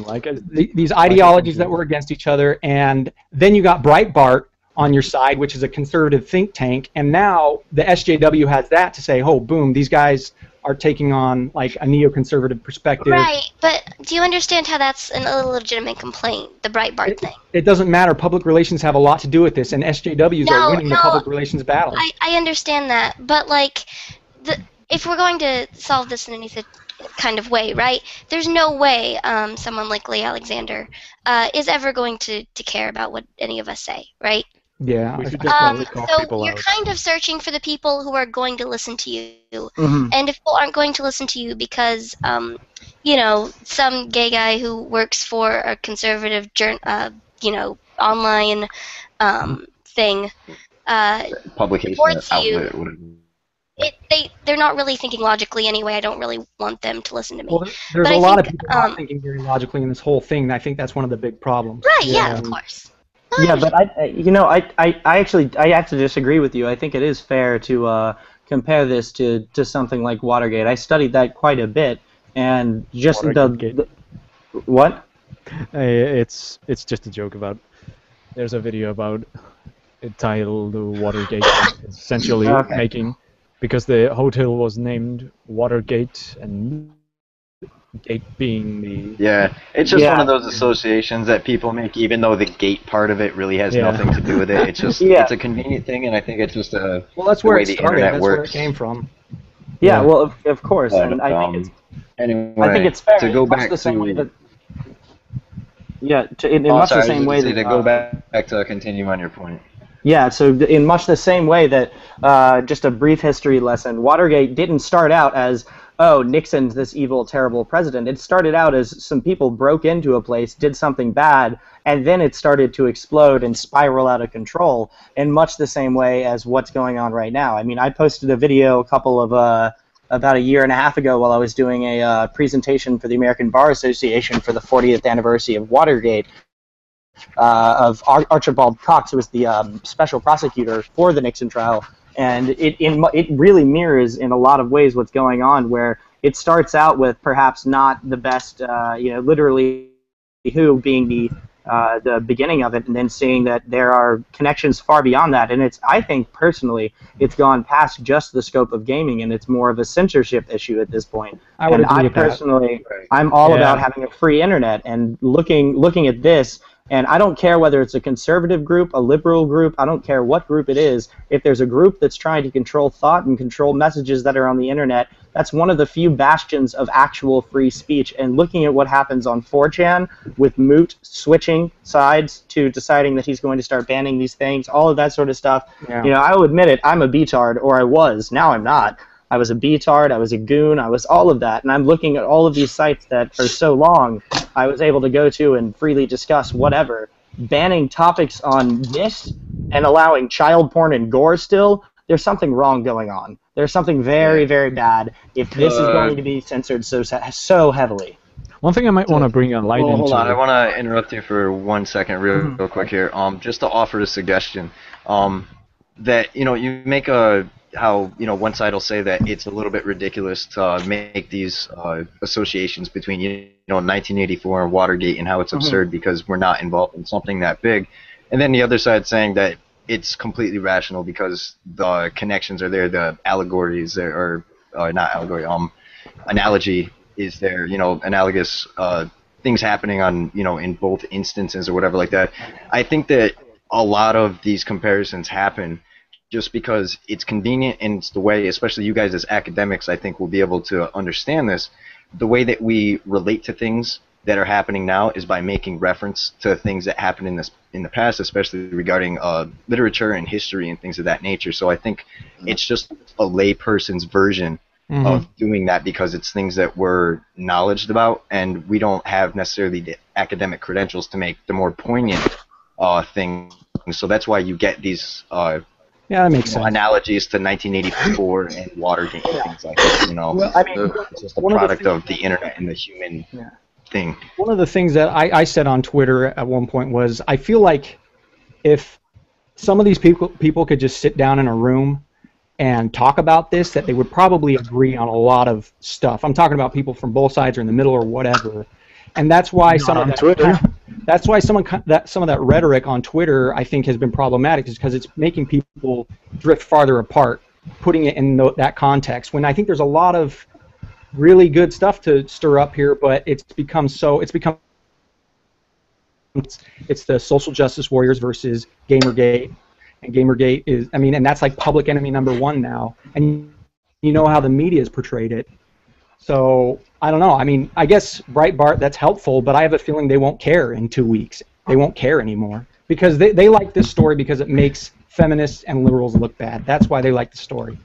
like it. These ideologies that were against each other, and then you got Breitbart on your side, which is a conservative think tank, and now the SJW has that to say, oh, boom, these guys are taking on like a neoconservative perspective. Right, but do you understand how that's an illegitimate complaint, the Breitbart thing? It doesn't matter. Public relations have a lot to do with this, and SJWs are winning the public relations battle. I understand that, but like, if we're going to solve this in any kind of way, right? There's no way someone like Leigh Alexander is ever going to care about what any of us say, right? Yeah. We should just probably call so people you're out. kind of searching for the people who are going to listen to you, Mm-hmm. and if people aren't going to listen to you because some gay guy who works for a conservative online thing Publication supports you, outlet. Whatever. they're not really thinking logically anyway. I don't really want them to listen to me. Well, there's But a I lot of think, people not thinking very logically in this whole thing, and I think that's one of the big problems. Right, yeah, of course. Yeah, but I actually have to disagree with you. I think it is fair to compare this to something like Watergate. I studied that quite a bit, and just the what? It's just a joke about. There's a video about it titled Watergate, essentially making, because the hotel was named Watergate and gate being the... Yeah, it's just one of those associations that people make, even though the gate part of it really has nothing to do with it. It's just it's a convenient thing, and I think it's just that's where the way it the started. internet That's works. where it came from. Yeah, well, of course, But, and I think it's anyway, I think it's fair. to go back the same to way that, in much the same way that go back to continue on your point. Yeah, so in much the same way that, just a brief history lesson, Watergate didn't start out as, oh, Nixon's this evil, terrible president. It started out as some people broke into a place, did something bad, and then it started to explode and spiral out of control in much the same way as what's going on right now. I mean, I posted a video about a year and a half ago while I was doing a presentation for the American Bar Association for the 40th anniversary of Watergate, of Archibald Cox, who was the special prosecutor for the Nixon trial, and it really mirrors in a lot of ways what's going on, where it starts out with perhaps not the best, literally who being the beginning of it, and then seeing that there are connections far beyond that, and I think personally it's gone past just the scope of gaming, and it's more of a censorship issue at this point. I personally, I'm all about having a free internet, and looking at this. And I don't care whether it's a conservative group, a liberal group, I don't care what group it is. If there's a group that's trying to control thought and control messages that are on the internet, that's one of the few bastions of actual free speech. And looking at what happens on 4chan with Moot switching sides to deciding that he's going to start banning these things, all of that sort of stuff, I will admit it, I'm a B-tard, or I was. Now I'm not. I was a B-tard, I was a goon, I was all of that, and I'm looking at all of these sites that for so long I was able to go to and freely discuss whatever. Banning topics on this and allowing child porn and gore still, there's something wrong going on. There's something very, very bad if this is going to be censored so heavily. One thing I might want to bring a light into... Hold on, I want to interrupt you for 1 second real quick here, just to offer a suggestion, that, you make how one side will say that it's a little bit ridiculous to make these associations between 1984 and Watergate, and how it's absurd because we're not involved in something that big, and then the other side saying that it's completely rational because the connections are there, the allegories there, or not allegory, analogy is there, analogous things happening on, in both instances or whatever like that. I think that a lot of these comparisons happen just because it's convenient, and it's the way, especially you guys as academics, I think will be able to understand this. The way that we relate to things that are happening now is by making reference to things that happened in the past, especially regarding literature and history and things of that nature. So I think it's just a layperson's version of doing that, because it's things that we're knowledgeable about, and we don't have necessarily the academic credentials to make the more poignant things. So that's why you get these yeah, that makes sense. Analogies to 1984 and Watergate and things like that. Well, I mean, it's just a product of the internet and the human thing. One of the things that I said on Twitter at one point was, I feel like if some of these people could just sit down in a room and talk about this, that they would probably agree on a lot of stuff. I'm talking about people from both sides or in the middle or whatever. And that's why some of that rhetoric on Twitter, I think, has been problematic, is because it's making people drift farther apart, putting it in that context. When I think there's a lot of really good stuff to stir up here, but it's the social justice warriors versus Gamergate, and Gamergate is, I mean, and that's like public enemy #1 now, and you know how the media has portrayed it. So I don't know. I mean, I guess Breitbart, that's helpful, but I have a feeling they won't care in 2 weeks. They won't care anymore, because they like this story because it makes feminists and liberals look bad. That's why they like the story.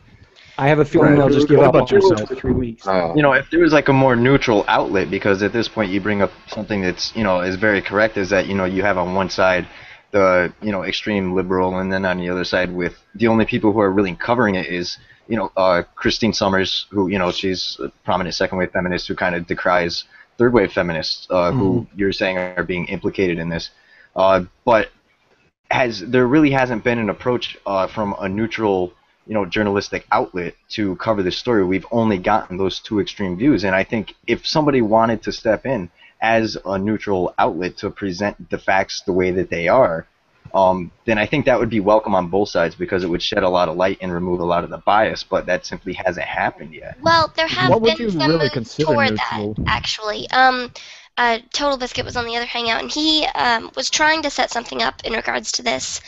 I have a feeling they'll just give up on themselves for 3 weeks. If there was like a more neutral outlet, because at this point you bring up something that's, is very correct, is that, you have on one side the, extreme liberal, and then on the other side with the only people who are really covering it is, Christine Summers, who, she's a prominent second-wave feminist who kind of decries third-wave feminists, who you're saying are being implicated in this. But there really hasn't been an approach from a neutral, journalistic outlet to cover this story. We've only gotten those two extreme views, and I think if somebody wanted to step in as a neutral outlet to present the facts the way that they are, then I think that would be welcome on both sides, because it would shed a lot of light and remove a lot of the bias, but that simply hasn't happened yet. Well, there have been some really moves toward that, actually. Total Biscuit was on the other hangout, and he was trying to set something up in regards to this,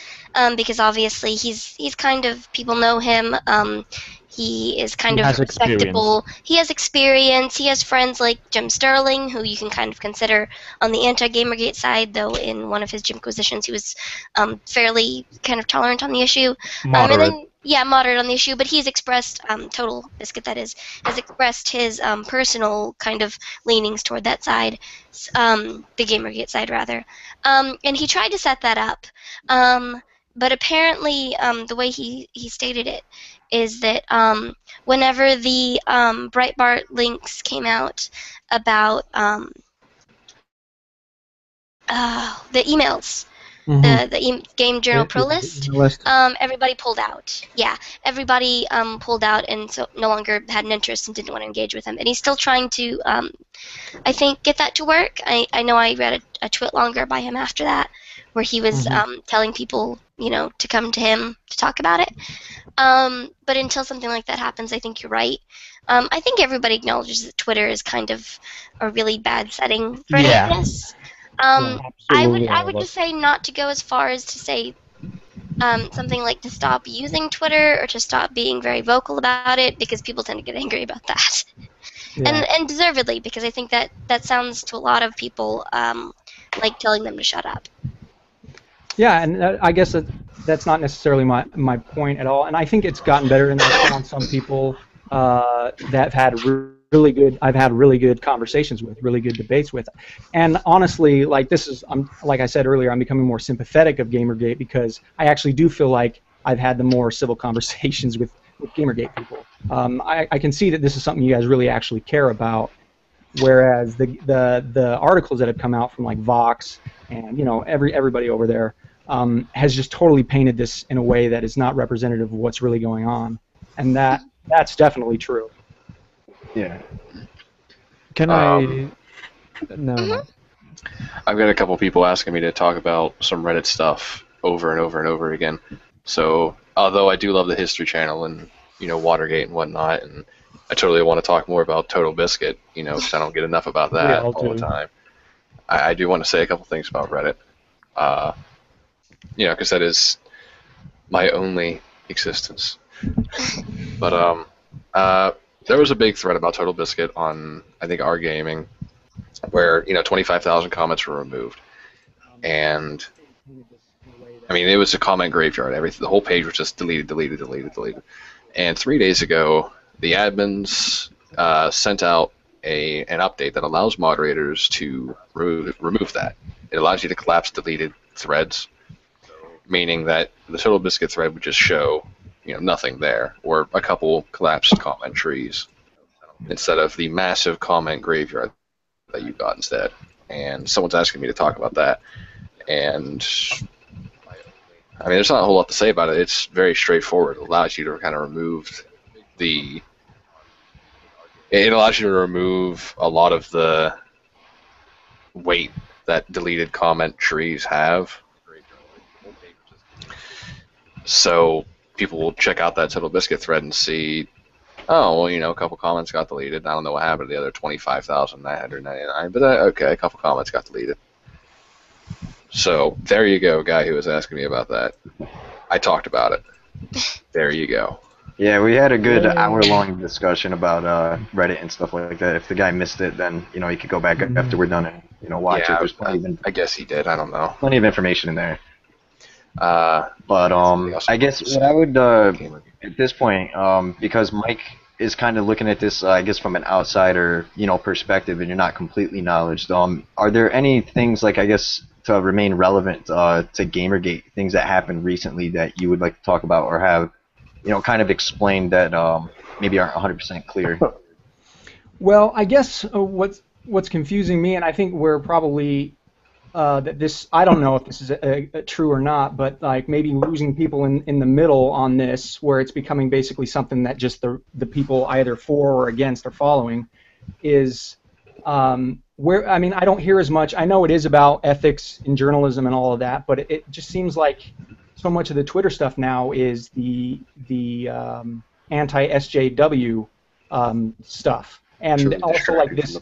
because obviously he's kind of, people know him, he is kind of respectable. He has experience. He has friends like Jim Sterling, who you can kind of consider on the anti-Gamergate side, though in one of his Jimquisitions he was fairly kind of tolerant on the issue. Moderate. Moderate on the issue, but he's expressed, Total Biscuit that is, has expressed his personal kind of leanings toward that side, the Gamergate side rather. And he tried to set that up, but apparently the way he stated it is that whenever the Breitbart links came out about the emails, the Game Journal Pro List, everybody pulled out. Yeah, everybody pulled out, and so no longer had an interest and didn't want to engage with him. And he's still trying to, I think, get that to work. I know I read a tweet longer by him after that, where he was telling people, to come to him to talk about it. But until something like that happens, I think you're right. I think everybody acknowledges that Twitter is kind of a really bad setting for this. I would just say not to go as far as to say something like to stop using Twitter or to stop being very vocal about it, because people tend to get angry about that. Yeah. And deservedly, because I think that sounds to a lot of people like telling them to shut up. Yeah, and I guess that's not necessarily my point at all. And I think it's gotten better in that on some people that have had I've had really good conversations with, really good debates with. And honestly, like like I said earlier, I'm becoming more sympathetic of Gamergate, because I actually do feel like I've had the more civil conversations with Gamergate people. I can see that this is something you guys really actually care about, whereas the articles that have come out from like Vox and everybody over there has just totally painted this in a way that is not representative of what's really going on, and that's definitely true. Yeah. Can I? No. I've got a couple people asking me to talk about some Reddit stuff over and over and over again. So, although I do love the History Channel and Watergate and whatnot, and I totally want to talk more about Total Biscuit, because I don't get enough about that all all the do. time. I do want to say a couple things about Reddit, because that is my only existence. But there was a big thread about Total Biscuit on, I think, R Gaming, where 25,000 comments were removed, and I mean it was a comment graveyard. The whole page was just deleted. And 3 days ago, the admins sent out an update that allows moderators to remove that. It allows you to collapse deleted threads, meaning that the Total Biscuit thread would just show nothing there, or a couple collapsed comment trees, instead of the massive comment graveyard that you got instead. And someone's asking me to talk about that, and I mean, there's not a whole lot to say about it. It's very straightforward. It allows you to kind of remove it allows you to remove a lot of the weight that deleted comment trees have. So people will check out that Total Biscuit thread and see, oh, well, a couple comments got deleted. I don't know what happened to the other 25,999, but okay, a couple comments got deleted. So there you go, guy who was asking me about that. I talked about it. There you go. Yeah, we had a good hour-long discussion about Reddit and stuff like that. If the guy missed it, then he could go back after we're done and watch it. There's I guess he did. I don't know. Plenty of information in there. But I guess what I would at this point, because Mike is kind of looking at this, I guess, from an outsider, perspective, and you're not completely knowledgeable. Are there any things, like, I guess, to remain relevant to Gamergate, things that happened recently that you would like to talk about or have, kind of explained that maybe aren't 100% clear? Well, I guess what's confusing me, and I think we're probably that this, I don't know if this is true or not, but like maybe losing people in the middle on this, where it's becoming basically something that just the people either for or against are following, is where, I mean, I don't hear as much. I know it is about ethics in journalism and all of that, but it just seems like so much of the Twitter stuff now is the anti-SJW stuff, and also like this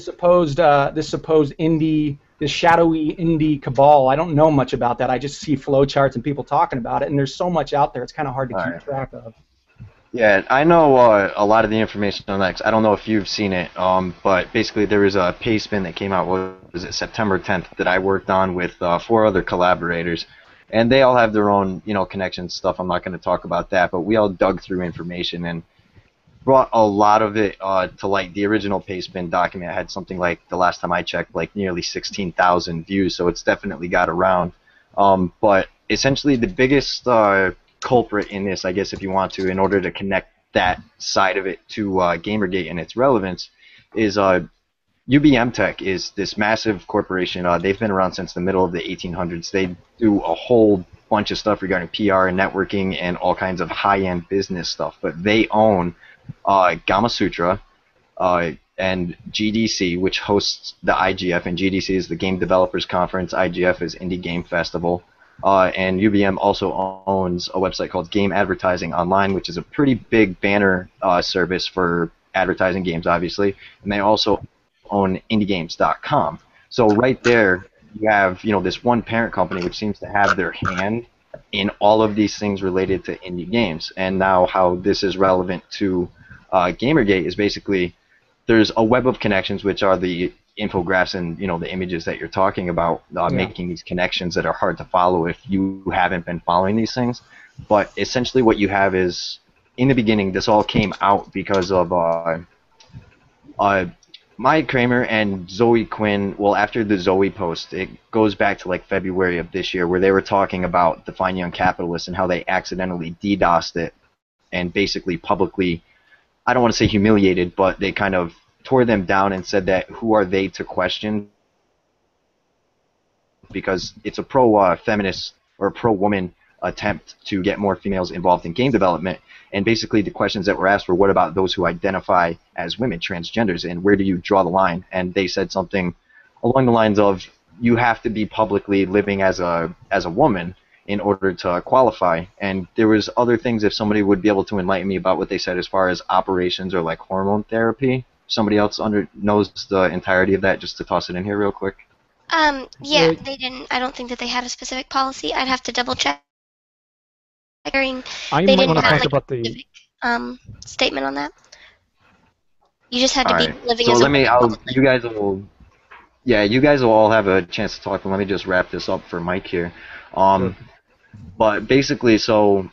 supposed indie, this shadowy indie cabal. I don't know much about that. I just see flowcharts and people talking about it, and there's so much out there. It's kind of hard to keep track of. Yeah, I know a lot of the information on that. 'Cause I don't know if you've seen it, but basically there was a pay spin that came out, what was it, September 10th, that I worked on with 4 other collaborators. And they all have their own, connections stuff. I'm not going to talk about that, but we all dug through information and brought a lot of it to light. The original Pastebin document had something like, the last time I checked, like nearly 16,000 views, so it's definitely got around. But essentially the biggest culprit in this, I guess if you want to, in order to connect that side of it to Gamergate and its relevance, is UBM Tech is this massive corporation. They've been around since the middle of the 1800s. They do a whole bunch of stuff regarding PR and networking and all kinds of high-end business stuff. But they own Gama Sutra and GDC, which hosts the IGF, and GDC is the Game Developers Conference. IGF is Indie Game Festival. And UBM also owns a website called Game Advertising Online, which is a pretty big banner service for advertising games, obviously. And they also own IndieGames.com. So right there, you have this one parent company which seems to have their hand in all of these things related to indie games. And now how this is relevant to Gamergate is basically there's a web of connections, which are the infographics and the images that you're talking about, making these connections that are hard to follow if you haven't been following these things. But essentially what you have is, in the beginning, this all came out because of Mike Kramer and Zoe Quinn. Well, after the Zoe post, it goes back to like February of this year, where they were talking about the Fine Young Capitalists and how they accidentally DDoSed it and basically publicly, I don't want to say humiliated, but they kind of tore them down and said that who are they to question, because it's a pro-feminist or a pro-woman attempt to get more females involved in game development. And basically the questions that were asked were, what about those who identify as women, transgenders, and where do you draw the line? And they said something along the lines of, you have to be publicly living as a woman in order to qualify. And there was other things, if somebody would be able to enlighten me about what they said as far as operations or like hormone therapy. Somebody else knows the entirety of that, just to toss it in here real quick. Yeah, they didn't. I don't think that they had a specific policy. I'd have to double check. I They might didn't want to have talk like about a the. specific statement on that. You just had All to be right. living So as let a me. woman You guys will all have a chance to talk, but let me just wrap this up for Mike here. Sure. But basically, so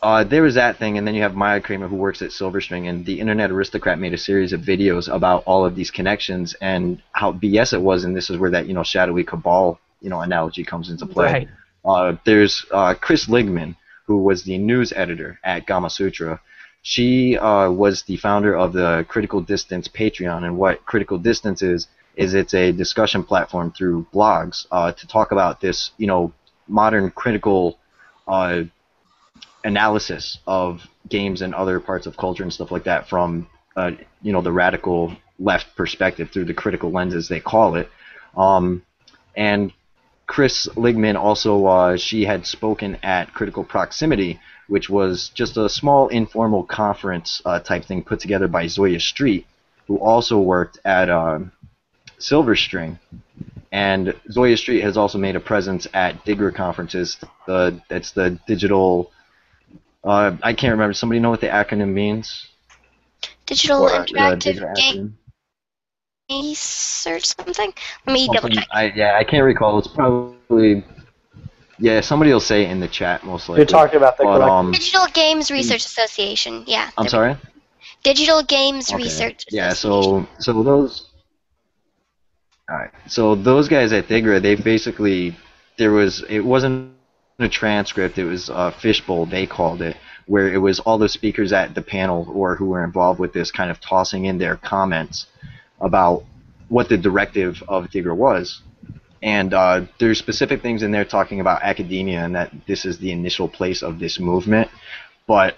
there was that thing, and then you have Maya Kramer, who works at Silverstring, and the Internet Aristocrat made a series of videos about all of these connections and how BS it was, and this is where that shadowy cabal analogy comes into play. Right. There's Chris Ligman, who was the news editor at Gama Sutra. She was the founder of the Critical Distance Patreon, and what Critical Distance is it's a discussion platform through blogs to talk about this, modern critical analysis of games and other parts of culture and stuff like that from, the radical left perspective through the critical lenses, they call it. And Chris Ligman also, she had spoken at Critical Proximity, which was just a small informal conference type thing put together by Zoya Street, who also worked at Silverstring. And Zoya Street has also made a presence at Digger conferences. It's the digital. I can't remember. Somebody know what the acronym means? digital interactive Digger game acronym? research something. Let me double check. I can't recall. It's probably somebody will say it in the chat most likely. You're talking about the collective. Digital Games Research Association. Yeah. I'm sorry. Digital Games Okay. Research Yeah. Association. So those. All right. So those guys at Digra, they basically it wasn't a transcript. It was a fishbowl, they called it, where it was all the speakers at the panel or who were involved with this kind of tossing in their comments about what the directive of Digra was. And there's specific things in there talking about academia and that this is the initial place of this movement. But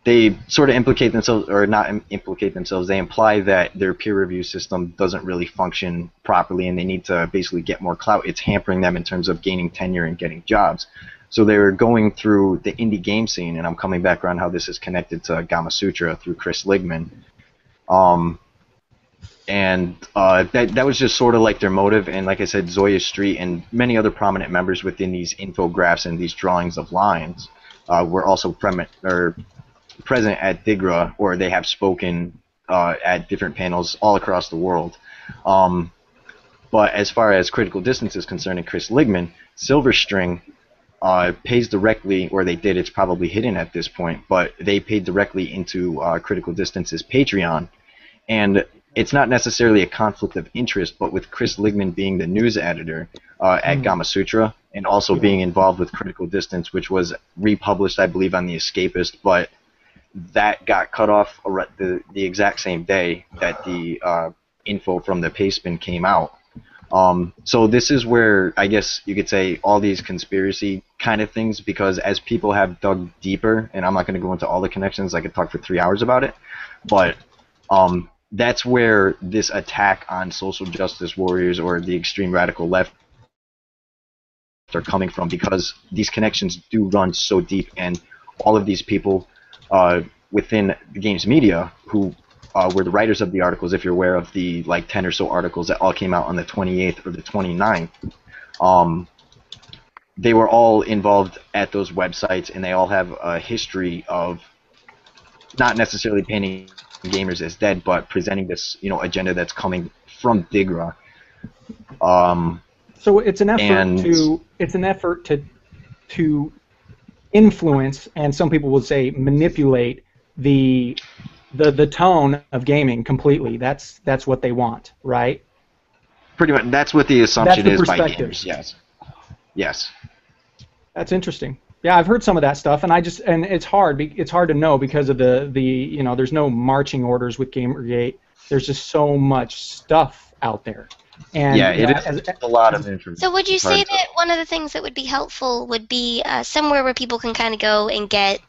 they sort of implicate themselves, or not implicate themselves, they imply that their peer review system doesn't really function properly and they need to basically get more clout. It's hampering them in terms of gaining tenure and getting jobs. So they're going through the indie game scene, and I'm coming back around how this is connected to Gama Sutra through Chris Ligman. That was just sort of like their motive, and like I said, Zoya Street and many other prominent members within these infographs and these drawings of lines were also present at Digra, or they have spoken at different panels all across the world. But as far as Critical Distance is concerned and Chris Ligman, Silverstring pays directly, or they did, it's probably hidden at this point, but they paid directly into Critical Distance's Patreon. And it's not necessarily a conflict of interest, but with Chris Ligman being the news editor at Gama Sutra, and also being involved with Critical Distance, which was republished, I believe, on The Escapist, but that got cut off the exact same day that the info from the Pastebin came out. So this is where I guess you could say all these conspiracy kind of things, because as people have dug deeper, and I'm not going to go into all the connections, I could talk for 3 hours about it, but that's where this attack on social justice warriors or the extreme radical left are coming from, because these connections do run so deep, and all of these people within the games media who were the writers of the articles, if you're aware of the 10 or so articles that all came out on the 28th or the 29th, they were all involved at those websites, and they all have a history of not necessarily painting gamers as dead, but presenting this agenda that's coming from Digra. So it's an effort to influence, and some people would say manipulate the tone of gaming completely. That's what they want, right? Pretty much, that's what the assumption is by perspective. gamers. Yes. That's interesting. Yeah, I've heard some of that stuff, and it's hard to know because of the there's no marching orders with Gamergate. There's just so much stuff out there. And yeah, it is a lot of information. So would you say that one of the things that would be helpful would be somewhere where people can kind of go and get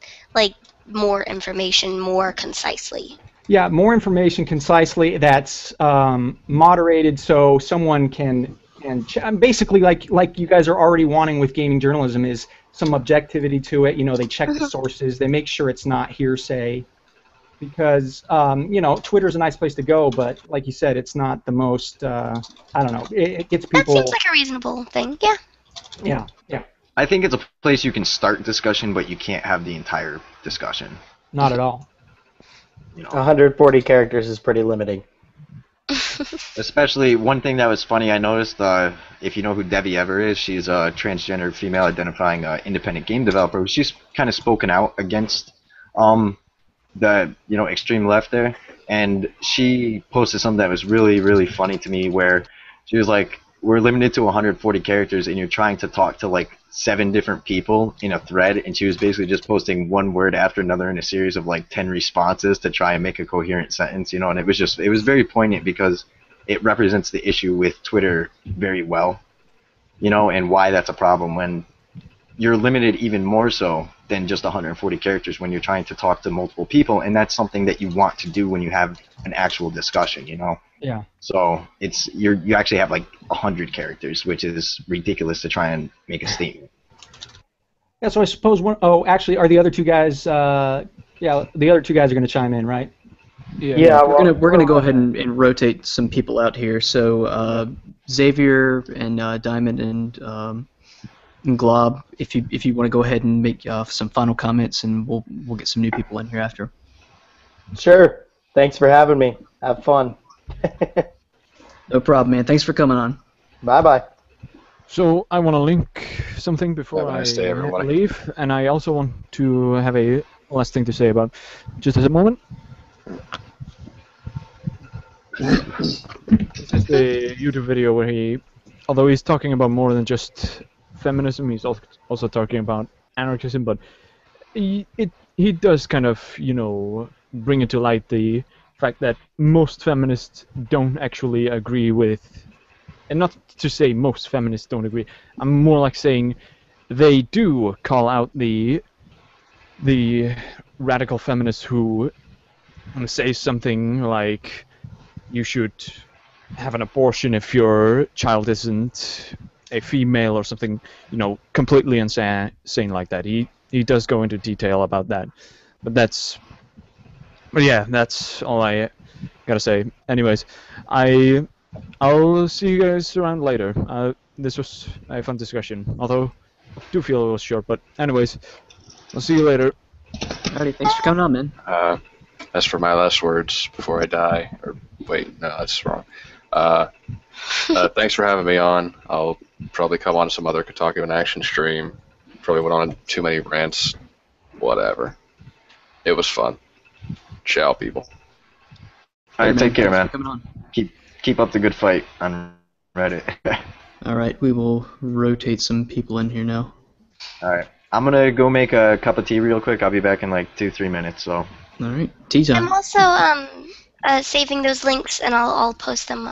more information more concisely? Yeah, more information concisely that's moderated, so someone can and basically like you guys are already wanting with gaming journalism is some objectivity to it. You know, they check the sources, they make sure it's not hearsay, because you know, Twitter's a nice place to go, but like you said, it's not the most. I don't know. It gets people. That seems like a reasonable thing. Yeah. Yeah. I think it's a place you can start discussion, but you can't have the entire discussion. Not at all. You know, 140 characters is pretty limiting. especially one thing that was funny. I noticed, if you know who Debbie Ever is, she's a transgender female identifying independent game developer. She's kind of spoken out against the extreme left there, and she posted something that was really, really funny to me, where she was like, we're limited to 140 characters and you're trying to talk to like 7 different people in a thread, and she was basically just posting one word after another in a series of like 10 responses to try and make a coherent sentence, you know, and it was very poignant because it represents the issue with Twitter very well, you know, and why that's a problem when you're limited even more so than just 140 characters when you're trying to talk to multiple people, and that's something that you want to do when you have an actual discussion, you know. Yeah. So you actually have like 100 characters, which is ridiculous to try and make a statement. Yeah. So I suppose actually, are the other two guys? The other two guys are going to chime in, right? Yeah, we're gonna go ahead and rotate some people out here. So Xavier and Diamond and Glob, if you want to go ahead and make some final comments, and we'll get some new people in here after. Sure. Thanks for having me. Have fun. No problem, man. Thanks for coming on. Bye-bye. So I want to link something before Have a nice day, I everybody. leave, and I also want to have a last thing to say about. Just a moment. This is the YouTube video where although he's talking about more than just feminism, he's also talking about anarchism, but he does kind of, you know, bring into light the fact that most feminists don't actually agree with, and not to say most feminists don't agree, I'm more like saying they do call out the radical feminists who say something like you should have an abortion if your child isn't a female or something, you know, completely insane like that. He does go into detail about that, but yeah, that's all I gotta say. Anyways, I'll see you guys around later. This was a fun discussion, although I do feel a little short, but anyways, I'll see you later. Alrighty, thanks for coming on, man. As for my last words before I die, or wait, no, that's wrong. Thanks for having me on. I'll probably come on some other KotakuInAction stream. Probably went on too many rants. Whatever. It was fun. Ciao, people. All right, take care, Thanks man. for coming on. Keep up the good fight on Reddit. Alright, we will rotate some people in here now. All right, I'm gonna go make a cup of tea real quick. I'll be back in like 2-3 minutes. So. Alright, tea time. I'm also saving those links, and I'll post them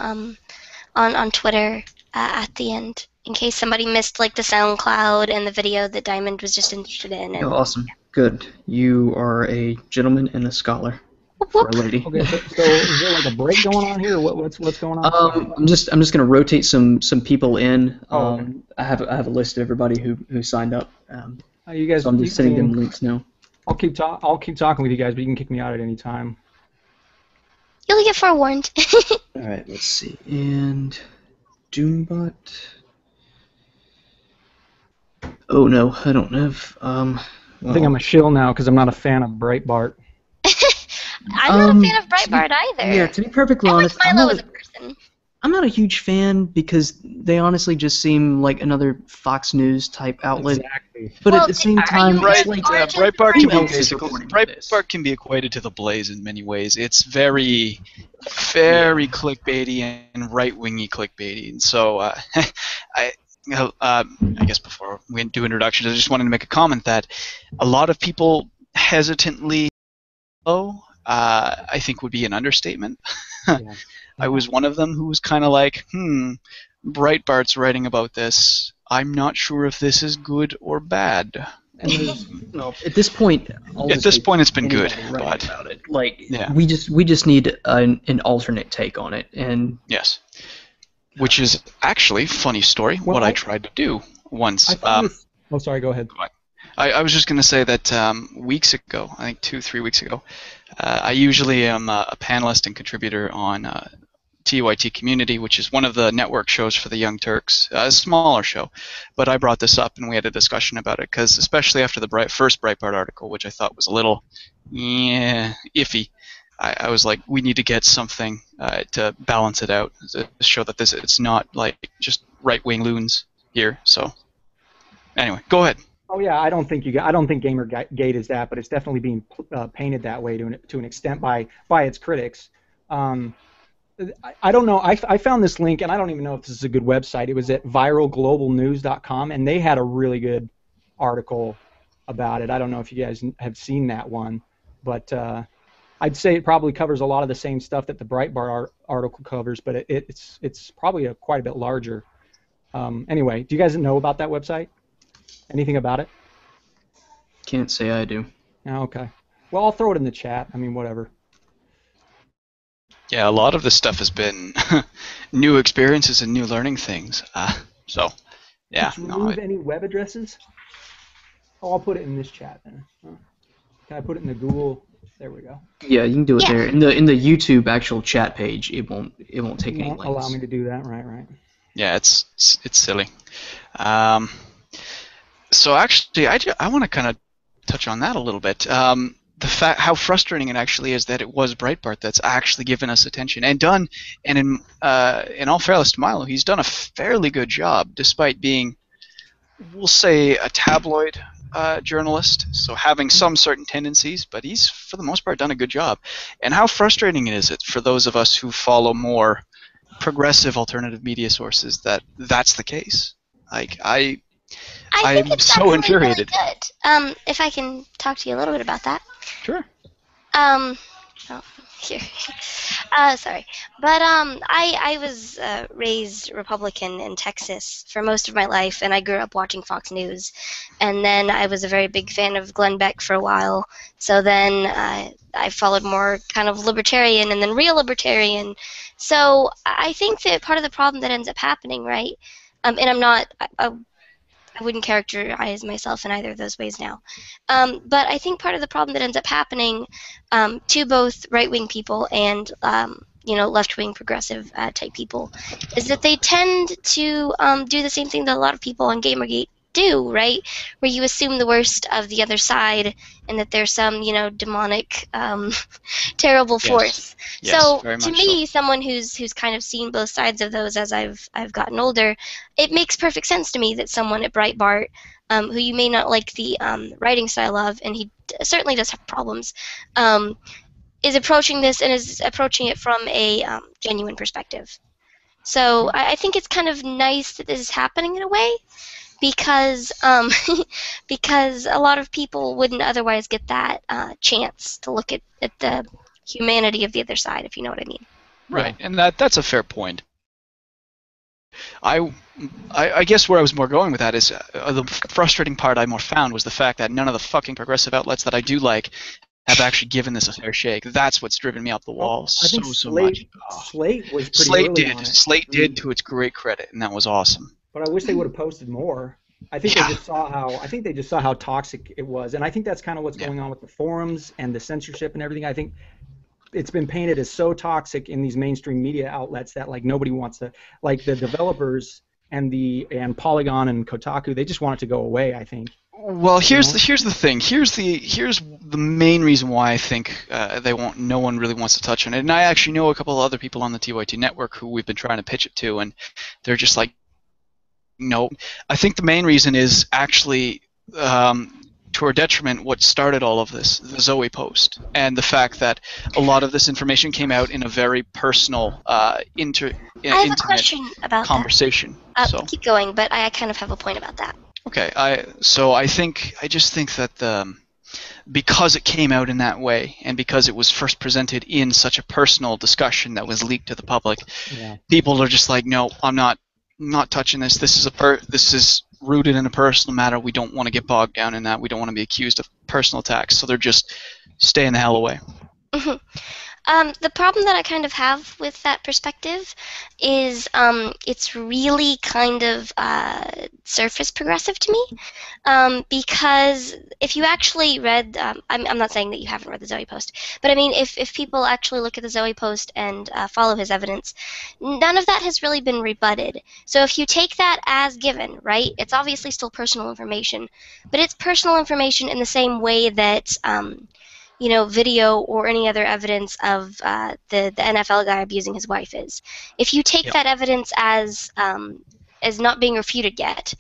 on Twitter at the end, in case somebody missed like the SoundCloud and the video that Diamond was just interested in. Oh, awesome. Good. You are a gentleman and a scholar. For a lady. Okay. So is there like a break going on here? What's going on? I'm just gonna rotate some people in. Okay. I have a list of everybody who signed up. You guys. So I'm just sending them links now. I'll keep talking with you guys, but you can kick me out at any time. You'll get forewarned. All right. Let's see. And Doombot. Oh no, I don't have. I think I'm a shill now because I'm not a fan of Breitbart. I'm not a fan of Breitbart either. Yeah, to be perfectly I like honest, Milo as a person. I'm not a huge fan because they honestly just seem like another Fox News type outlet. Exactly. But Well, at the same are time, you it's right, like Origin? Breitbart who can be else is basically reporting this? Breitbart can be equated to the Blaze in many ways. It's very clickbaity and right-wingy clickbaity. And so I guess before we do introductions, I just wanted to make a comment that a lot of people hesitantly I think would be an understatement. Yeah. I was one of them who was kind of like, Breitbart's writing about this. I'm not sure if this is good or bad. And at this point, It's been good, anybody writing but about it. Like yeah. we just need an alternate take on it, and yes. which is actually funny story. Well, what I tried to do once. I found this. Oh, sorry. Go ahead. I was just going to say that weeks ago, I think 2-3 weeks ago, I usually am a panelist and contributor on TYT Community, which is one of the network shows for the Young Turks, a smaller show. But I brought this up and we had a discussion about it because especially after the first Breitbart article, which I thought was a little iffy, I was like, we need to get something to balance it out, to show that it's not like just right-wing loons here. So anyway, go ahead. Oh yeah, I don't think Gamergate is that, but it's definitely being painted that way to an extent by its critics. I don't know. I found this link, and I don't even know if this is a good website. It was at viralglobalnews.com, and they had a really good article about it. I don't know if you guys have seen that one, but I'd say it probably covers a lot of the same stuff that the Breitbart article covers, but it's probably quite a bit larger. Anyway, do you guys know about that website? Anything about it? Can't say I do. Oh, okay. Well, I'll throw it in the chat. I mean, whatever. Yeah, a lot of this stuff has been new experiences and new learning things. So, yeah. Did you remove any web addresses? Oh, I'll put it in this chat then. Can I put it in the Google? There we go. Yeah, you can do it there. In the YouTube actual chat page, it won't take any links. Allow me to do that. Right. Yeah, it's silly. So actually, I want to kind of touch on that a little bit. The fact how frustrating it actually is that it was Breitbart that's actually given us attention and done. And in all fairness to Milo, he's done a fairly good job, despite being, we'll say, a tabloid journalist, so having some certain tendencies. But he's, for the most part, done a good job. And how frustrating is it for those of us who follow more progressive alternative media sources that that's the case? Like I think I'm it's so actually infuriated. Really good. If I can talk to you a little bit about that. Sure. Oh, here. Sorry. But I was raised Republican in Texas for most of my life, and I grew up watching Fox News. And then I was a very big fan of Glenn Beck for a while. So then I followed more kind of libertarian and then real libertarian. So I think that part of the problem that ends up happening, right, and I'm not... I wouldn't characterize myself in either of those ways now. But I think part of the problem that ends up happening to both right-wing people and left-wing progressive type people is that they tend to do the same thing that a lot of people on Gamergate do, right? Where you assume the worst of the other side and that there's some, demonic, terrible force. Yes, so very to much me, so. someone who's kind of seen both sides of those as I've gotten older, it makes perfect sense to me that someone at Breitbart, who you may not like the writing style of, and he certainly does have problems, is approaching this and is approaching it from a genuine perspective. So I think it's kind of nice that this is happening in a way, because because a lot of people wouldn't otherwise get that chance to look at the humanity of the other side, if you know what I mean. Right, and that's a fair point. I guess where I was more going with that is the frustrating part I more found was the fact that none of the fucking progressive outlets that I do like have actually given this a fair shake. That's what's driven me up the wall so much. Slate was pretty early on it. Slate did to its great credit, and that was awesome. But I wish they would have posted more. I think they just saw how toxic it was, and I think that's kind of what's going on with the forums and the censorship and everything. I think it's been painted as so toxic in these mainstream media outlets that like nobody wants to, like the developers and Polygon and Kotaku, they just want it to go away, I think. Well, here's the thing. Here's the main reason why I think no one really wants to touch on it. And I actually know a couple of other people on the TYT network who we've been trying to pitch it to, and they're just like, no. I think the main reason is actually to our detriment what started all of this, the Zoe post, and the fact that a lot of this information came out in a very personal intimate question about conversation. Keep going, but I kind of have a point about that. Okay, I just think that because it came out in that way, and because it was first presented in such a personal discussion that was leaked to the public, people are just like, no, I'm not touching this. This is rooted in a personal matter. We don't want to get bogged down in that. We don't want to be accused of personal attacks. So they're just staying the hell away. Mm-hmm. The problem that I kind of have with that perspective is it's really kind of surface progressive to me. Because if you actually read, I'm not saying that you haven't read the Zoe post, but I mean, if people actually look at the Zoe post and follow his evidence, none of that has really been rebutted. So if you take that as given, right, it's obviously still personal information, but it's personal information in the same way that video or any other evidence of the NFL guy abusing his wife is. If you take that evidence as not being refuted yet,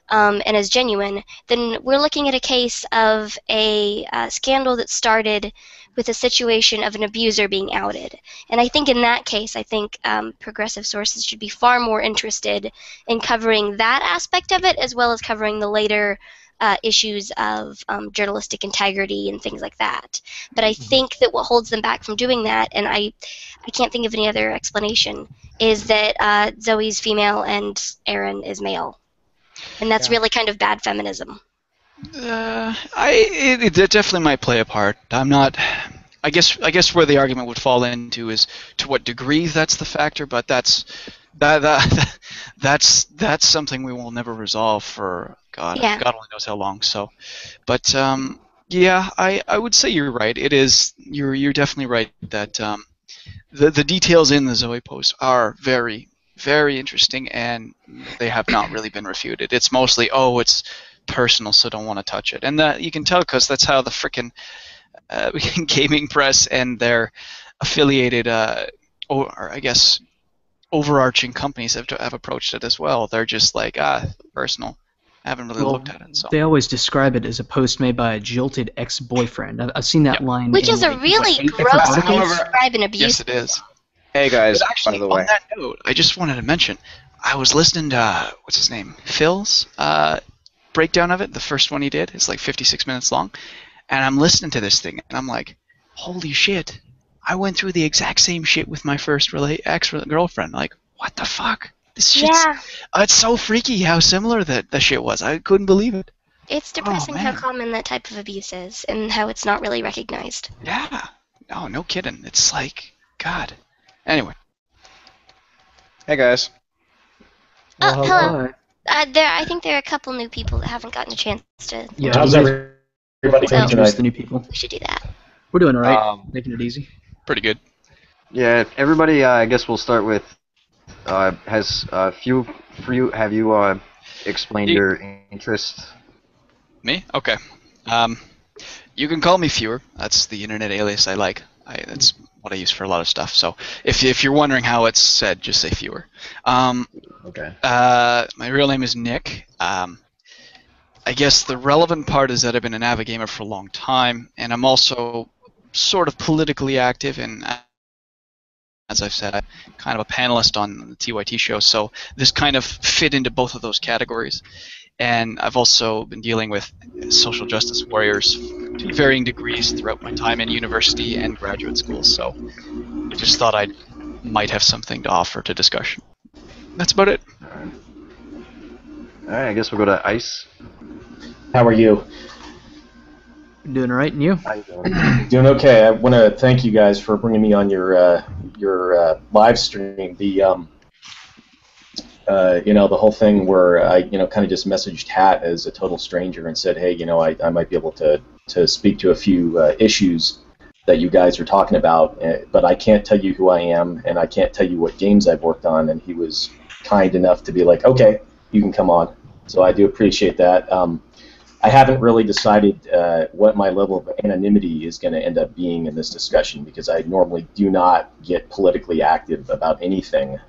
and as genuine, then we're looking at a case of a scandal that started with a situation of an abuser being outed. And I think in that case, progressive sources should be far more interested in covering that aspect of it, as well as covering the later issues of journalistic integrity and things like that. But I think that what holds them back from doing that, and I can't think of any other explanation, is that Zoe's female and Aaron is male. And that's really kind of bad feminism. It definitely might play a part. I'm not. I guess where the argument would fall into is to what degree that's the factor, but that's something we will never resolve for God only knows how long. So, but I would say you're right. It is you're definitely right that the details in the Zoe post are very, very interesting, and they have not really been refuted. It's mostly, it's personal, so don't want to touch it. And that you can tell because that's how the frickin' gaming press and their affiliated, or I guess, overarching companies have approached it as well. They're just like, personal. I haven't really looked at it. So. They always describe it as a post made by a jilted ex-boyfriend. I've seen that line. Which is a really gross way to describe an abuse. Yes, it is. Hey guys, actually, by the way. On that note, I just wanted to mention, I was listening to, what's his name? Phil's breakdown of it. The first one he did. It's like 56 minutes long. And I'm listening to this thing, and I'm like, holy shit. I went through the exact same shit with my first ex-girlfriend. Like, what the fuck? This shit's... Yeah. It's so freaky how similar that shit was. I couldn't believe it. It's depressing how common that type of abuse is, and how it's not really recognized. Yeah. No kidding. It's like, God. Anyway. Hey guys. Oh, hello. I think there are a couple new people that haven't gotten a chance to... Yeah, how's everybody doing tonight? The new people. We should do that. We're doing all right. Making it easy. Pretty good. Yeah, everybody, I guess we'll start with, have you explained your interest? Me? Okay. You can call me Fewer. That's the internet alias I like. That's what I use for a lot of stuff. So if you're wondering how it's said, just say Fewer. Okay. My real name is Nick. I guess the relevant part is that I've been a Navigamer for a long time, and I'm also sort of politically active, and as I've said, I'm kind of a panelist on the TYT show, so this kind of fit into both of those categories. And I've also been dealing with social justice warriors to varying degrees throughout my time in university and graduate school, so I just thought I might have something to offer to discussion. That's about it. Alright, I guess we'll go to Ice. How are you? Doing all right, and you? How you doing? Doing okay. I want to thank you guys for bringing me on your live stream. The the whole thing where I kind of just messaged Hat as a total stranger and said, hey, I might be able to speak to a few issues that you guys are talking about, but I can't tell you who I am and I can't tell you what games I've worked on. And he was kind enough to be like, okay, you can come on. So I do appreciate that. I haven't really decided what my level of anonymity is going to end up being in this discussion, because I normally do not get politically active about anything.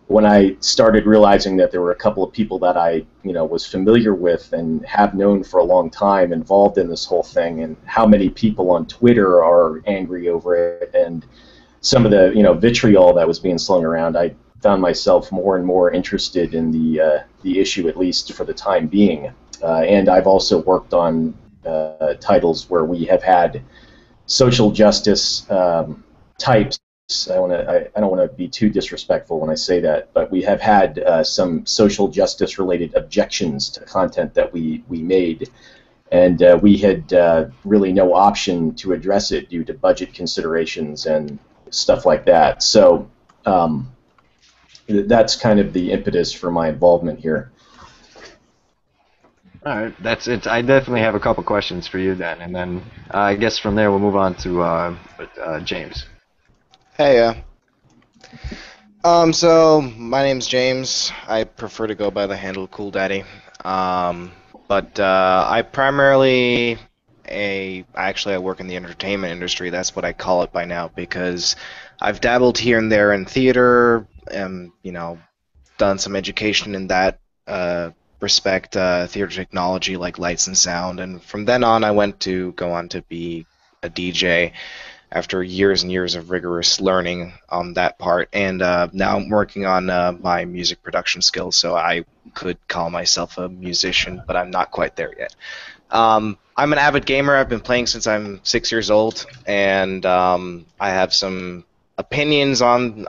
When I started realizing that there were a couple of people that I was familiar with and have known for a long time involved in this whole thing, and how many people on Twitter are angry over it, and some of the vitriol that was being slung around, I found myself more and more interested in the issue, at least for the time being. And I've also worked on titles where we have had social justice types. I don't want to be too disrespectful when I say that, but we have had some social justice related objections to content that we made. and we had really no option to address it due to budget considerations and stuff like that. So that's kind of the impetus for my involvement here. All right, that's it. I definitely have a couple questions for you then, and then I guess from there we'll move on to James. Hey, so my name's James. I prefer to go by the handle Cool Daddy. But I primarily actually I work in the entertainment industry. That's what I call it by now, because I've dabbled here and there in theater and, you know, done some education in that respect, theater technology like lights and sound, and from then on I went to go on to be a DJ after years and years of rigorous learning on that part, and now I'm working on my music production skills, so I could call myself a musician, but I'm not quite there yet. I'm an avid gamer. I've been playing since I'm 6 years old, and I have some opinions on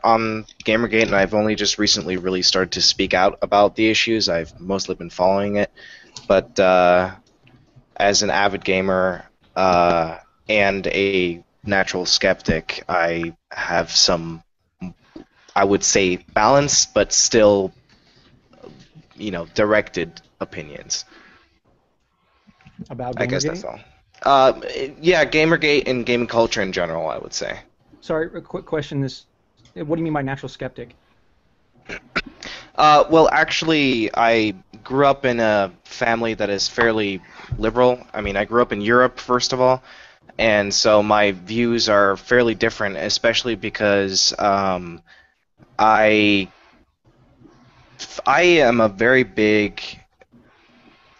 Gamergate, and I've only just recently really started to speak out about the issues. I've mostly been following it, but as an avid gamer and a natural skeptic, I have some, I would say, balanced but still, you know, directed opinions. About Gamergate? I guess that's all. Yeah, Gamergate and gaming culture in general, I would say. Sorry, a quick question. What do you mean by natural skeptic? Well, actually, I grew up in a family that is fairly liberal. I mean, I grew up in Europe, first of all, and so my views are fairly different, especially because I am a very big,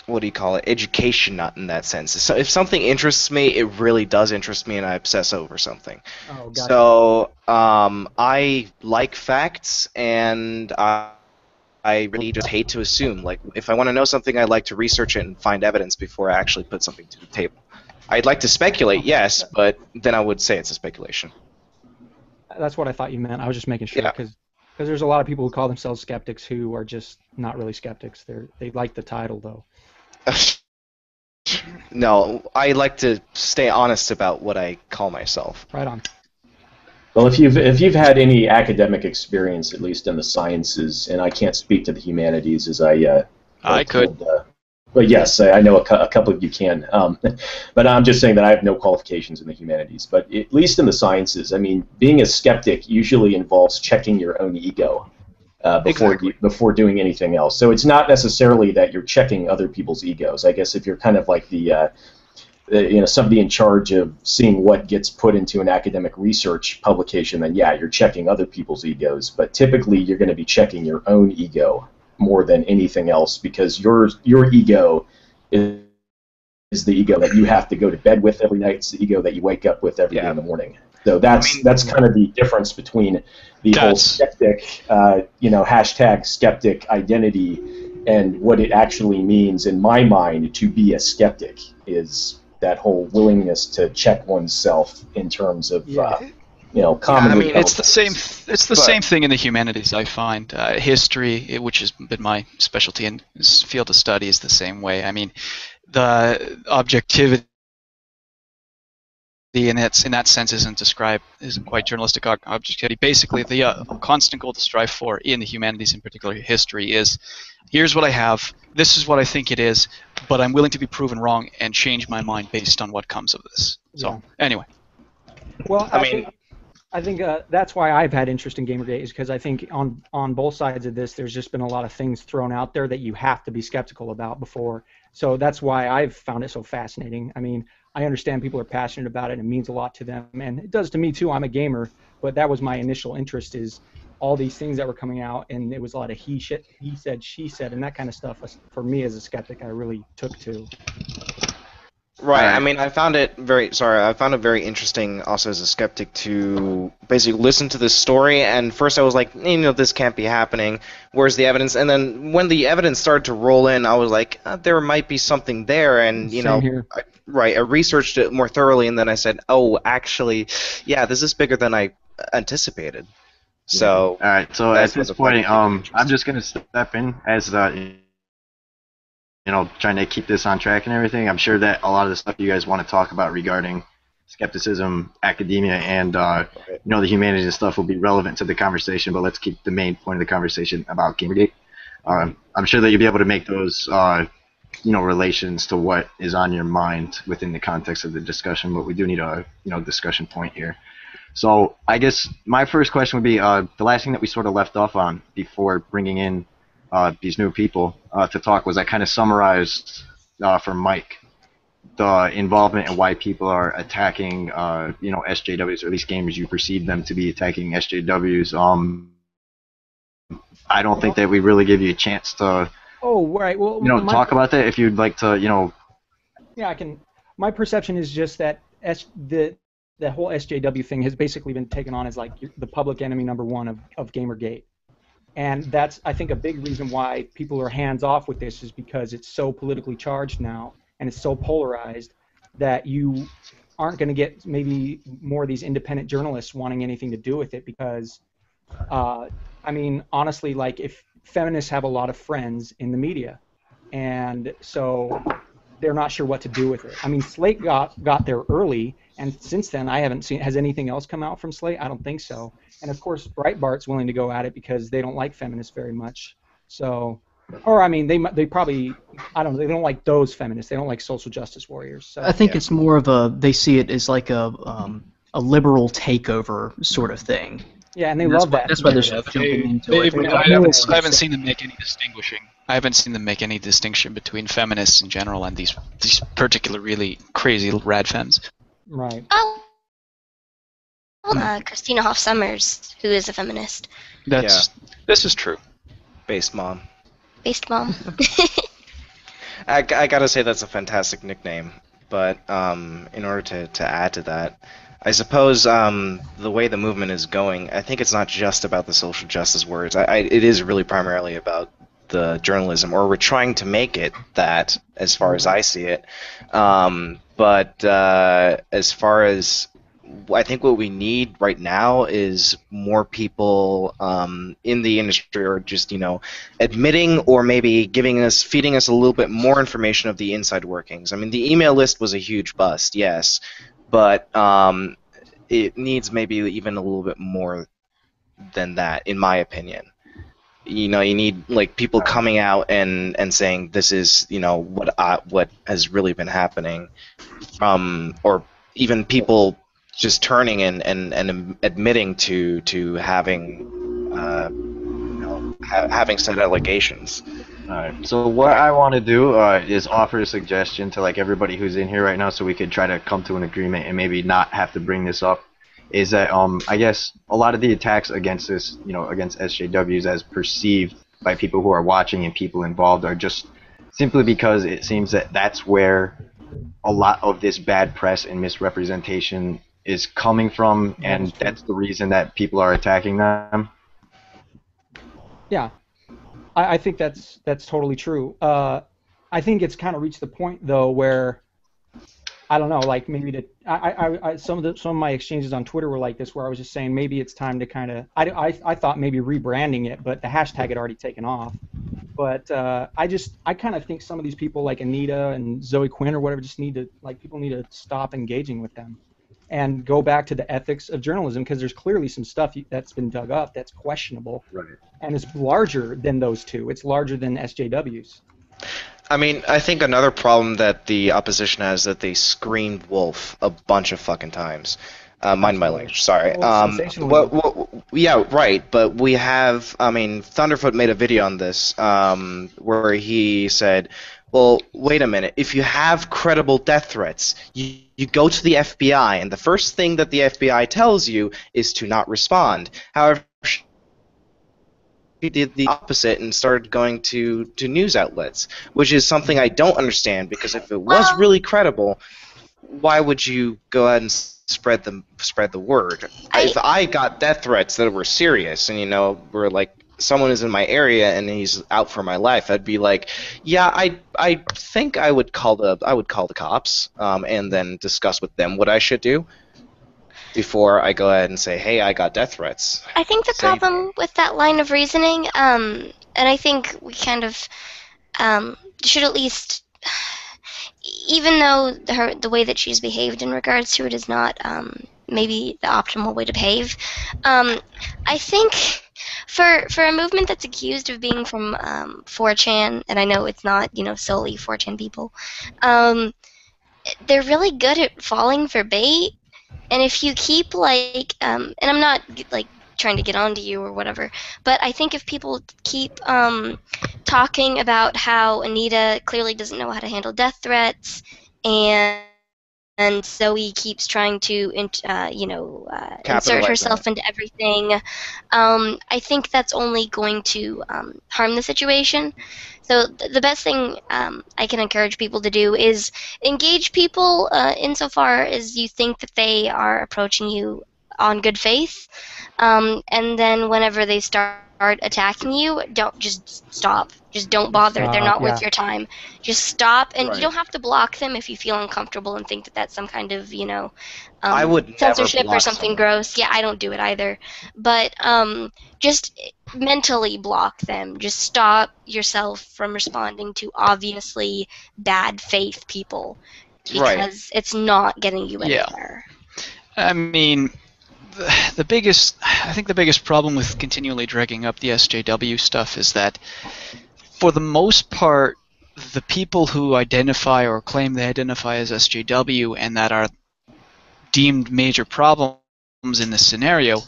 what do you call it, education nut in that sense. So if something interests me, it really does interest me, and I obsess over something. Oh, gotcha. So I like facts, and I really just hate to assume. Like, if I want to know something, I like to research it and find evidence before I actually put something to the table. I'd like to speculate, yes, but then I would say it's a speculation. That's what I thought you meant. I was just making sure, because there's a lot of people who call themselves skeptics who are just not really skeptics. They like the title, though. No, I like to stay honest about what I call myself. Right on. Well, if you've had any academic experience, at least in the sciences, and I can't speak to the humanities, as I could. But yes, I know a couple of you can. But I'm just saying that I have no qualifications in the humanities. But at least in the sciences, I mean, being a skeptic usually involves checking your own ego before doing anything else. So it's not necessarily that you're checking other people's egos. I guess if you're kind of like the somebody in charge of seeing what gets put into an academic research publication, then yeah, you're checking other people's egos. But typically, you're going to be checking your own ego more than anything else, because your ego is the ego that you have to go to bed with every night. It's the ego that you wake up with every day in the morning. So that's kind of the difference between the whole skeptic, hashtag skeptic identity, and what it actually means in my mind to be a skeptic is that whole willingness to check oneself in terms of commonly. I mean, it's the same. It's the same thing in the humanities. I find history, which has been my specialty in this field of study, is the same way. I mean, the objectivity in that sense isn't quite journalistic objectivity. Basically, the constant goal to strive for in the humanities, in particular history, is here's what I have. This is what I think it is, but I'm willing to be proven wrong and change my mind based on what comes of this. So anyway. Well, I think that's why I've had interest in Gamergate, is because I think on both sides of this, there's just been a lot of things thrown out there that you have to be skeptical about before. So that's why I've found it so fascinating. I mean, I understand people are passionate about it, and it means a lot to them, and it does to me too. I'm a gamer, but that was my initial interest, is all these things that were coming out, and it was a lot of he said, she said, and that kind of stuff. For me as a skeptic, I really took to. Right. I mean, I found it very interesting also as a skeptic to basically listen to this story, and first I was like, this can't be happening. Where's the evidence? And then when the evidence started to roll in, I was like, there might be something there, and I researched it more thoroughly, and then I said, oh, actually, yeah, this is bigger than I anticipated. So, all right. So at this point, I'm just gonna step in as trying to keep this on track and everything. I'm sure that a lot of the stuff you guys want to talk about regarding skepticism, academia, and the humanities and stuff will be relevant to the conversation. But let's keep the main point of the conversation about Gamergate. I'm sure that you'll be able to make those relations to what is on your mind within the context of the discussion. But we do need a discussion point here. So I guess my first question would be the last thing that we sort of left off on before bringing in these new people to talk was I kind of summarized for Mike the involvement and why people are attacking SJWs, or at least gamers you perceive them to be attacking SJWs. I don't think that we really give you a chance to right. Well, talk about that if you'd like to. Yeah, I can. My perception is just that the whole SJW thing has basically been taken on as like the public enemy number one of Gamergate. And that's, I think, a big reason why people are hands off with this is because it's so politically charged now and it's so polarized that you aren't going to get maybe more of these independent journalists wanting anything to do with it because, I mean, honestly, like if feminists have a lot of friends in the media and so they're not sure what to do with it. I mean, Slate got there early, and since then I haven't seen. Has anything else come out from Slate? I don't think so. And of course, Breitbart's willing to go at it because they don't like feminists very much. So, or I mean, they probably, I don't know, they don't like those feminists. They don't like social justice warriors. So I think it's more of they see it as like a liberal takeover sort of thing. Yeah, and they love that. That's why they're jumping into it. I haven't seen them make any distinguishing. I haven't seen them make any distinction between feminists in general and these particular really crazy rad femmes. Right. Oh, Christina Hoff Sommers, who is a feminist. This is true. Based mom. Based mom. I gotta say that's a fantastic nickname, but in order to add to that, I suppose the way the movement is going, I think it's not just about the social justice words. It is really primarily about the journalism, or we're trying to make it that, as far as I see it. But as far as I think what we need right now is more people in the industry, or just admitting, or maybe feeding us a little bit more information of the inside workings. I mean, the email list was a huge bust, yes, but it needs maybe even a little bit more than that, in my opinion. You need like people coming out and saying this is what has really been happening, or even people just turning and admitting to having having said allegations. Alright, so what I want to do is offer a suggestion to like everybody who's in here right now, so we could try to come to an agreement and maybe not have to bring this up. Is that I guess a lot of the attacks against this, against SJWs as perceived by people who are watching and people involved are just simply because it seems that that's where a lot of this bad press and misrepresentation is coming from, and that's the reason that people are attacking them. Yeah, I think that's totally true. I think it's kind of reached the point though where I don't know, like maybe some of my exchanges on Twitter were like this, where I was just saying maybe it's time to kind of I thought maybe rebranding it, but the hashtag had already taken off. But I kind of think some of these people like Anita and Zoe Quinn or whatever just people need to stop engaging with them and go back to the ethics of journalism, because there's clearly some stuff that's been dug up that's questionable. Right. And it's larger than those two. It's larger than SJWs. I mean, I think another problem that the opposition has is that they screamed wolf a bunch of fucking times. Mind my language, sorry. Yeah, right, but we have, I mean, Thunderfoot made a video on this where he said, well, wait a minute, if you have credible death threats, you go to the FBI, and the first thing that the FBI tells you is to not respond. However, he did the opposite and started going to news outlets, which is something I don't understand, because if it was really credible, why would you go ahead and spread the word? If I got death threats that were serious, and were like someone is in my area and he's out for my life, I'd be like, yeah, I think I would call the cops and then discuss with them what I should do before I go ahead and say, hey, I got death threats. I think the problem with that line of reasoning, and I think we kind of should at least, even though the way that she's behaved in regards to it is not maybe the optimal way to behave, I think for a movement that's accused of being from 4chan, and I know it's not solely 4chan people, they're really good at falling for bait. And if you keep and I'm not like trying to get onto you or whatever, but I think if people keep talking about how Anita clearly doesn't know how to handle death threats, and Zoe keeps trying to insert Capitalize on herself it. into everything, I think that's only going to harm the situation. So the best thing I can encourage people to do is engage people insofar as you think that they are approaching you on good faith, and then whenever they start attacking you, don't just stop. Just don't bother. They're not worth your time. Just stop, and you don't have to block them if you feel uncomfortable and think that that's some kind of I would never censorship or block something someone. gross. Yeah, I don't do it either. But just mentally block them. Just stop yourself from responding to obviously bad faith people, Right. because it's not getting you Yeah. anywhere. I mean, I think the biggest problem with continually dragging up the SJW stuff is that, for the most part, the people who identify or claim they identify as SJW and that are deemed major problems in this scenario,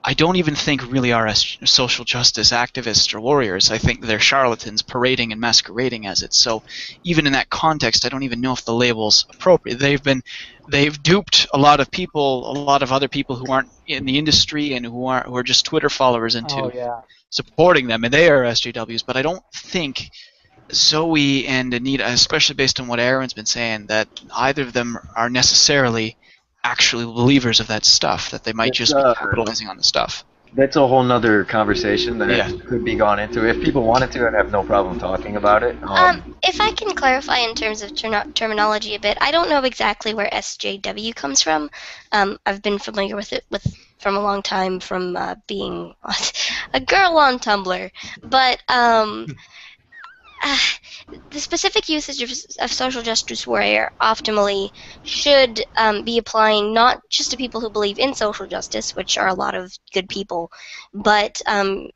I don't even think really are social justice activists or warriors. I think they're charlatans parading and masquerading as it. So even in that context, I don't even know if the label's appropriate. They've duped a lot of people, a lot of other people who aren't in the industry and who are just Twitter followers into supporting them, and they are SJWs. But I don't think Zoe and Anita, especially based on what Aaron's been saying, that either of them are necessarily actually believers of that stuff, that they might just be capitalizing on the stuff. That's a whole nother conversation that Yeah. could be gone into. If people wanted to, I'd have no problem talking about it. If I can clarify in terms of terminology a bit, I don't know exactly where SJW comes from. I've been familiar with it from a long time from being a girl on Tumblr, but the specific usage of social justice warrior optimally should be applying not just to people who believe in social justice, which are a lot of good people, but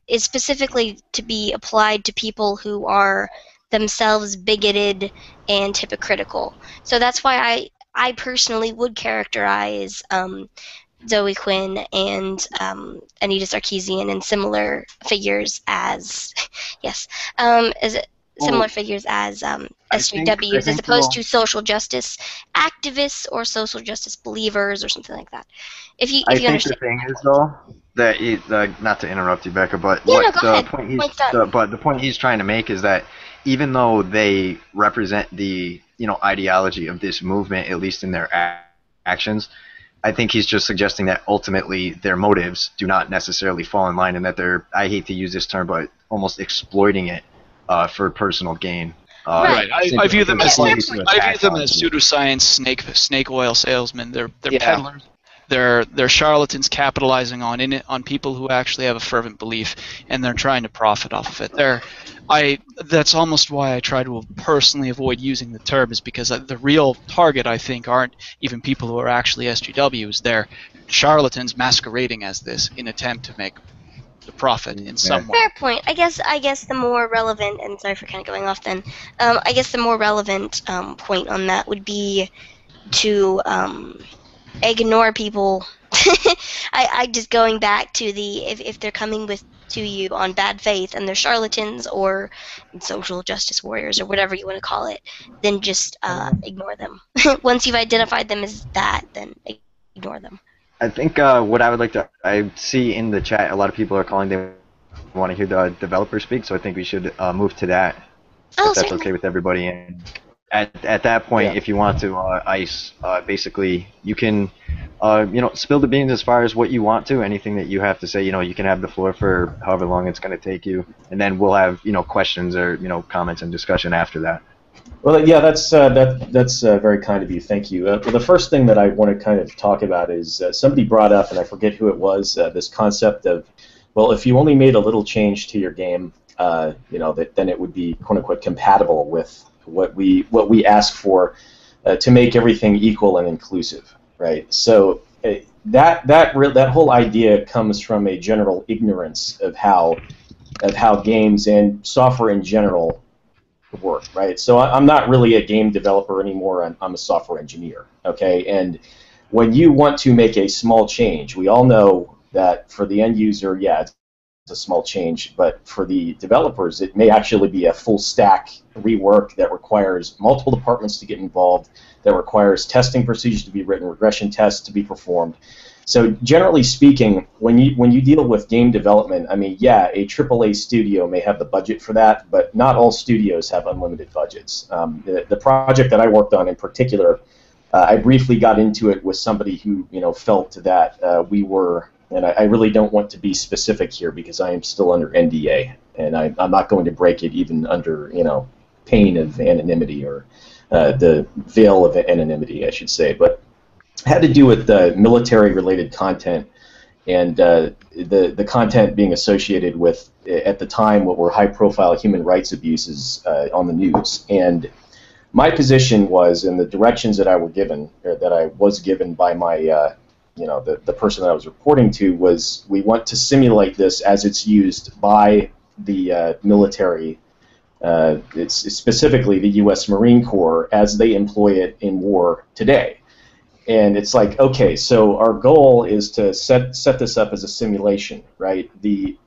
is specifically to be applied to people who are themselves bigoted and hypocritical. So that's why I personally would characterize Zoe Quinn and Anita Sarkeesian and similar figures as similar figures as SJWs, as opposed to social justice activists or social justice believers or something like that. If you understand. The thing is though that not to interrupt you, Becca, but the point he's trying to make is that even though they represent the ideology of this movement, at least in their actions, I think he's just suggesting that ultimately their motives do not necessarily fall in line, and that they're, I hate to use this term, but almost exploiting it for personal gain. Right. I view them as pseudoscience snake oil salesmen. They're peddlers. They're charlatans capitalizing on people who actually have a fervent belief, and they're trying to profit off of it. That's almost why I try to personally avoid using the term, is because the real target, I think, aren't even people who are actually SJWs. They're charlatans masquerading as this in attempt to make the profit in some way. Fair point. I guess the more relevant, and sorry for kind of going off then, I guess the more relevant point on that would be to ignore people. I just going back to if they're coming to you on bad faith and they're charlatans or social justice warriors or whatever you want to call it, then just ignore them. Once you've identified them as that, then ignore them. I think what I would like to, I see in the chat, a lot of people are calling, they want to hear the developer speak, so I think we should move to that, if that's okay with everybody. And at that point, if you want to ice, basically you can spill the beans as far as what you want to, anything that you have to say. You can have the floor for however long it's going to take you, and then we'll have questions or comments and discussion after that. Well, yeah, that's very kind of you. Thank you. Well, the first thing that I want to kind of talk about is somebody brought up, and I forget who it was, this concept of, well, if you only made a little change to your game, then it would be quote unquote compatible with what we ask for to make everything equal and inclusive, right? So that whole idea comes from a general ignorance of how games and software in general work, right? So I'm not really a game developer anymore. I'm a software engineer, okay? And when you want to make a small change, we all know that for the end user, yeah, it's a small change, but for the developers, it may actually be a full stack rework that requires multiple departments to get involved, that requires testing procedures to be written, regression tests to be performed. So generally speaking, when you deal with game development, I mean, yeah, a AAA studio may have the budget for that, but not all studios have unlimited budgets. The project that I worked on in particular, I briefly got into it with somebody who felt that we were, and I really don't want to be specific here because I am still under NDA, and I'm not going to break it even under pain of anonymity or the veil of anonymity, I should say, but had to do with military-related content and the content being associated with, at the time, what were high-profile human rights abuses on the news. And my position was, in the directions that I was given by my, the person that I was reporting to, was we want to simulate this as it's used by the military. It's specifically the U.S. Marine Corps as they employ it in war today. And it's like, okay, so our goal is to set this up as a simulation, right? The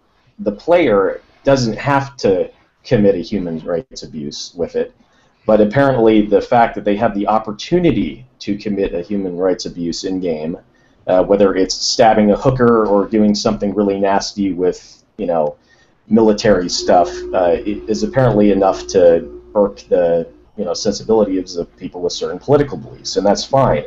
player doesn't have to commit a human rights abuse with it, but apparently the fact that they have the opportunity to commit a human rights abuse in game, whether it's stabbing a hooker or doing something really nasty with military stuff, is apparently enough to irk the sensibilities of people with certain political beliefs, and that's fine.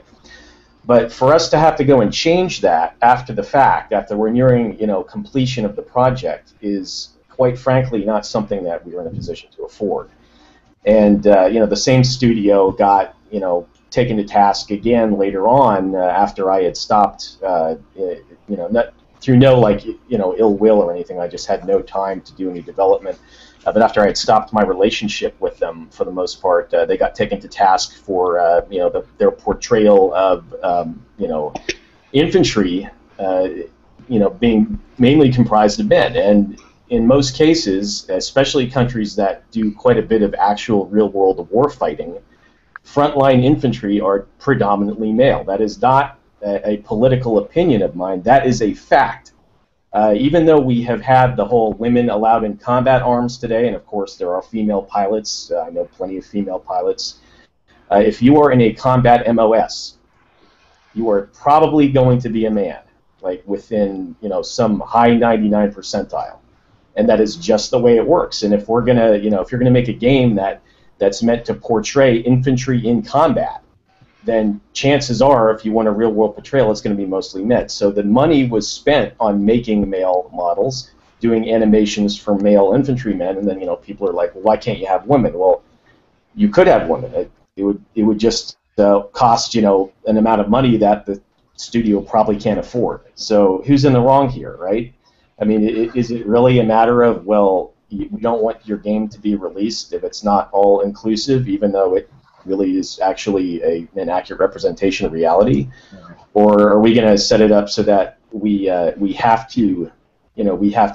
But for us to have to go and change that after the fact, after we're nearing completion of the project, is quite frankly not something that we are in a position to afford. And the same studio got taken to task again later on after I had stopped. Not through no ill will or anything. I just had no time to do any development. But after I had stopped my relationship with them, for the most part, they got taken to task for their portrayal of infantry, being mainly comprised of men. And in most cases, especially countries that do quite a bit of actual real-world war fighting, frontline infantry are predominantly male. That is not a political opinion of mine. That is a fact. Even though we have had the whole women allowed in combat arms today, and of course there are female pilots, I know plenty of female pilots, if you are in a combat MOS, you are probably going to be a man, like within some high 99 percentile, and that is just the way it works. And if we're gonna, if you're gonna make a game that's meant to portray infantry in combat, then chances are, if you want a real-world portrayal, it's going to be mostly men. So the money was spent on making male models, doing animations for male infantrymen, and then people are like, well, why can't you have women? Well, you could have women. It would just cost an amount of money that the studio probably can't afford. So who's in the wrong here, right? I mean, is it really a matter of, well, you don't want your game to be released if it's not all inclusive, even though it really is actually an accurate representation of reality, or are we going to set it up so that we have to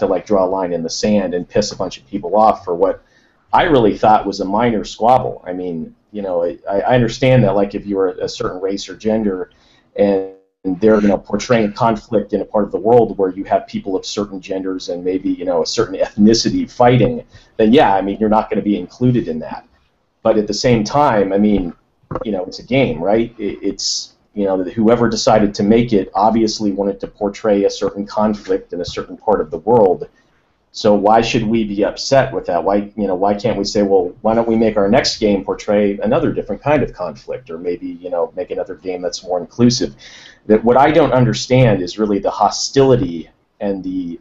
like draw a line in the sand and piss a bunch of people off for what I really thought was a minor squabble? I mean, I understand that, like, if you were a certain race or gender and they're portraying conflict in a part of the world where you have people of certain genders and maybe a certain ethnicity fighting, then yeah, I mean, you're not going to be included in that. But at the same time, I mean, it's a game, right? It's, whoever decided to make it obviously wanted to portray a certain conflict in a certain part of the world. So why should we be upset with that? Why can't we say, well, why don't we make our next game portray another different kind of conflict, or maybe, make another game that's more inclusive? That what I don't understand is really the hostility and the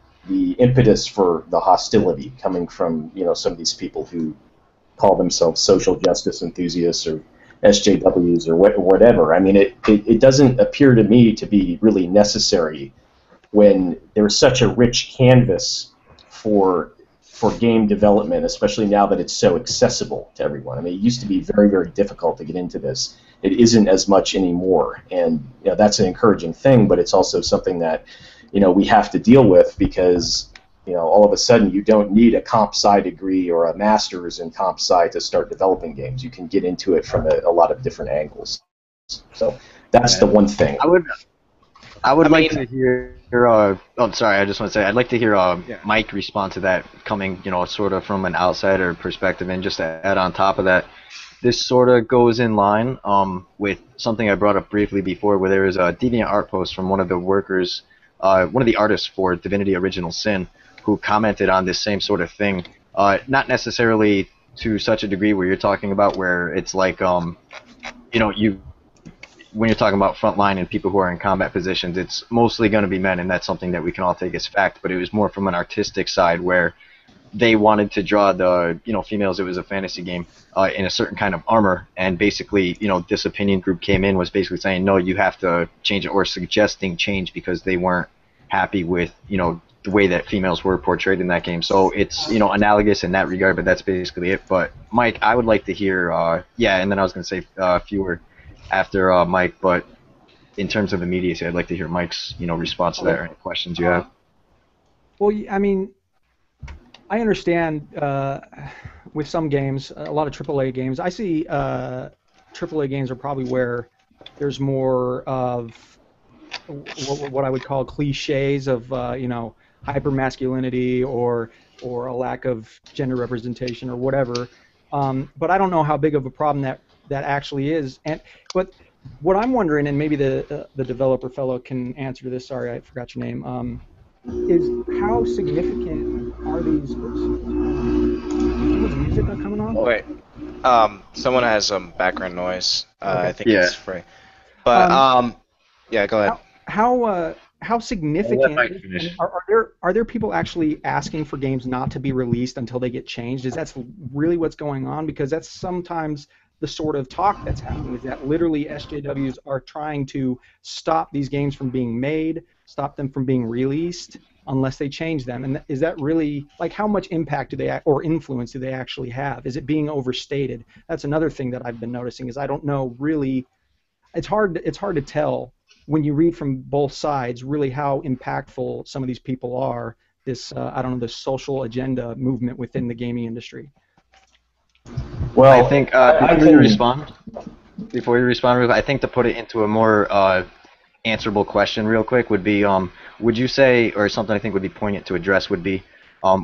impetus for the hostility coming from, some of these people who call themselves social justice enthusiasts or SJWs or whatever. I mean, it doesn't appear to me to be really necessary when there's such a rich canvas for for game development, especially now that it's so accessible to everyone. I mean, it used to be very, very difficult to get into this. It isn't as much anymore, and that's an encouraging thing, but it's also something that we have to deal with because all of a sudden you don't need a comp sci degree or a master's in comp sci to start developing games. You can get into it from a lot of different angles. So that's the one thing. I would like to hear. Sorry. I just want to say I'd like to hear Mike respond to that, coming sort of from an outsider perspective, and just to add on top of that, this sort of goes in line with something I brought up briefly before, where there was a DeviantArt post from one of the workers, one of the artists for Divinity: Original Sin, who commented on this same sort of thing. Not necessarily to such a degree where you're talking about, where it's like when you're talking about frontline and people who are in combat positions, it's mostly going to be men, and that's something that we can all take as fact. But it was more from an artistic side, where they wanted to draw the females. It was a fantasy game in a certain kind of armor, and basically this opinion group came in, was basically saying no, you have to change it, or suggesting change because they weren't happy with the way that females were portrayed in that game. So it's analogous in that regard, but that's basically it. But Mike, I would like to hear and then I was going to say fewer after Mike, but in terms of immediacy, I'd like to hear Mike's response to that, or any questions you have. Well, I mean, I understand with some games, a lot of AAA games, I see AAA games are probably where there's more of what I would call cliches of hypermasculinity or a lack of gender representation or whatever. But I don't know how big of a problem that actually is. But what I'm wondering, and maybe the developer fellow can answer this. Sorry, I forgot your name. Is how significant are these? Someone's music not coming on? Oh, wait. Someone has some background noise. Okay. I think it's free. But yeah, go ahead. How significant are there people actually asking for games not to be released until they get changed? Is that really what's going on? Because that's sometimes the sort of talk that's happening, is that literally SJWs are trying to stop these games from being made, stop them from being released unless they change them. And is that really, like, how much impact do they or influence do they actually have? Is it being overstated? That's another thing that I've been noticing, is I don't know really. It's hard to tell when you read from both sides really how impactful some of these people are. This this social agenda movement within the gaming industry. Well, I think before you respond, I think to put it into a more answerable question real quick would be, would you say, or something I think would be poignant to address would be,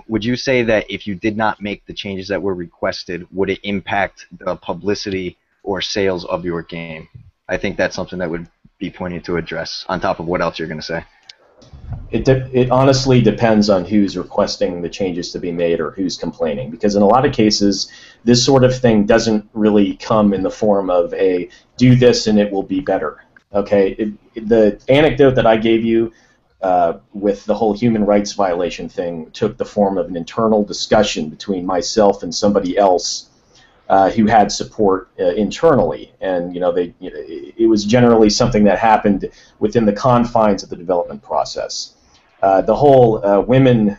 would you say that if you did not make the changes that were requested, would it impact the publicity or sales of your game? I think that's something that would be poignant to address, on top of what else you're going to say. It honestly depends on who's requesting the changes to be made or who's complaining, because in a lot of cases this sort of thing doesn't really come in the form of a do this and it will be better. Okay, the anecdote that I gave you with the whole human rights violation thing took the form of an internal discussion between myself and somebody else who had support internally, and it was generally something that happened within the confines of the development process. The whole women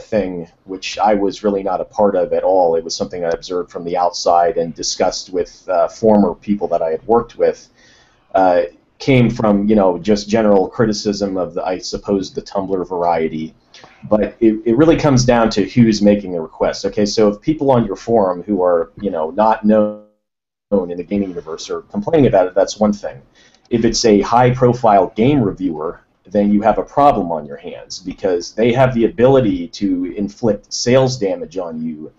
thing, which I was really not a part of at all, it was something I observed from the outside and discussed with former people that I had worked with, came from just general criticism of I suppose the Tumblr variety. But it really comes down to who's making the request. Okay, so if people on your forum who are not known in the gaming universe are complaining about it, that's one thing. If it's a high-profile game reviewer, then you have a problem on your hands, because they have the ability to inflict sales damage on you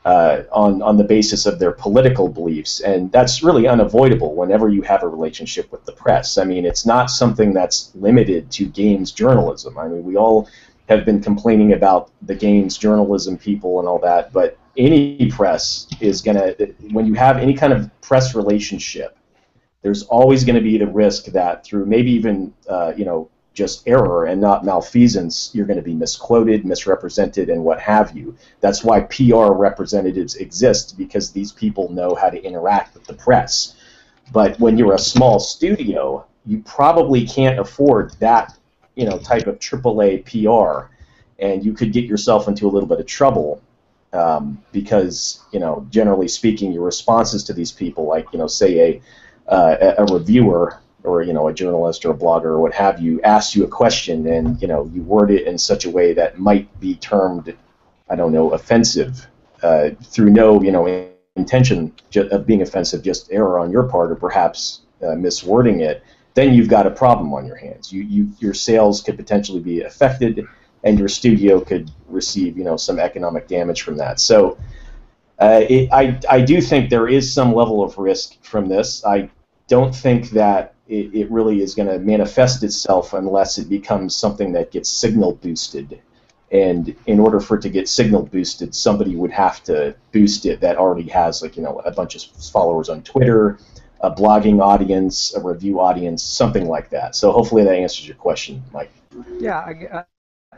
on the basis of their political beliefs, and that's really unavoidable whenever you have a relationship with the press. I mean, it's not something that's limited to games journalism. I mean, we all have been complaining about the games journalism people and all that, but any press is going to, when you have any kind of press relationship, there's always going to be the risk that through maybe even just error and not malfeasance, you're going to be misquoted, misrepresented, and what have you. That's why PR representatives exist, because these people know how to interact with the press. But when you're a small studio, you probably can't afford that type of AAA PR, and you could get yourself into a little bit of trouble because, generally speaking, your responses to these people, like, say a reviewer or, a journalist or a blogger or what have you, asks you a question and, you word it in such a way that might be termed, I don't know, offensive through no, intention of being offensive, just error on your part or perhaps miswording it, then you've got a problem on your hands. Your sales could potentially be affected, and your studio could receive, some economic damage from that. So I do think there is some level of risk from this. I don't think that it really is going to manifest itself unless it becomes something that gets signal boosted. And in order for it to get signal boosted, somebody would have to boost it that already has, like, a bunch of followers on Twitter, a blogging audience, a review audience, something like that. So hopefully that answers your question, Mike. Yeah,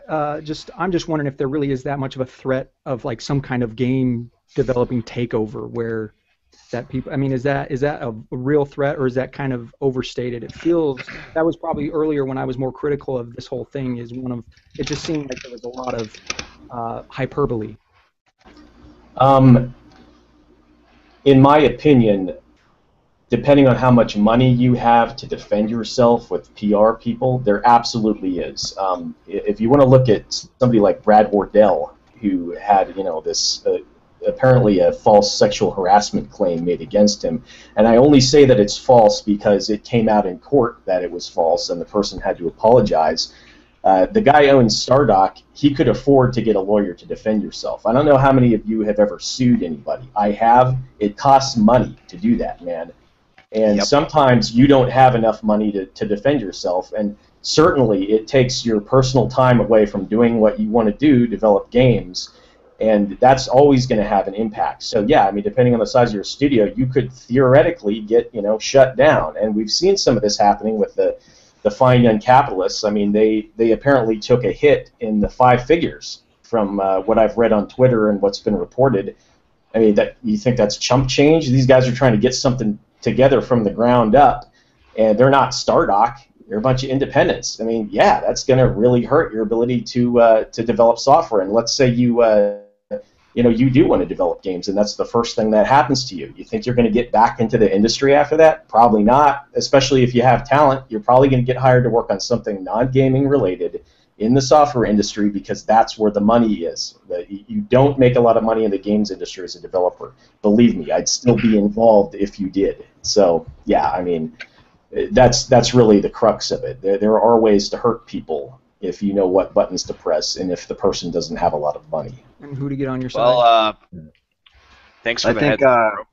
I'm just wondering if there really is that much of a threat of, like, some kind of game developing takeover where that people, I mean, is that a real threat, or is that kind of overstated? It feels, that was probably earlier when I was more critical of this whole thing, it just seemed like there was a lot of hyperbole. In my opinion, depending on how much money you have to defend yourself with PR people, there absolutely is. If you want to look at somebody like Brad Wardell, who had, this apparently a false sexual harassment claim made against him, and I only say that it's false because it came out in court that it was false, and the person had to apologize. The guy owns Stardock. He could afford to get a lawyer to defend yourself. I don't know how many of you have ever sued anybody. I have. It costs money to do that, man. And sometimes you don't have enough money to defend yourself, and certainly it takes your personal time away from doing what you want to do, develop games, and that's always going to have an impact. So yeah, I mean, depending on the size of your studio, you could theoretically get, shut down, and we've seen some of this happening with the fine young capitalists. I mean, they apparently took a hit in the 5 figures from what I've read on Twitter and what's been reported. I mean, that you think that's chump change? These guys are trying to get something together from the ground up, and they're not Stardock. They're a bunch of independents. I mean, yeah, that's going to really hurt your ability to develop software. And let's say you do want to develop games, and that's the first thing that happens to you. You think you're going to get back into the industry after that? Probably not. Especially if you have talent, you're probably going to get hired to work on something non-gaming related in the software industry, because that's where the money is. You don't make a lot of money in the games industry as a developer. Believe me, I'd still be involved if you did. So yeah, I mean, that's really the crux of it. There are ways to hurt people if you know what buttons to press, and if the person doesn't have a lot of money. And who to get on your side? Well, thanks for the heads up.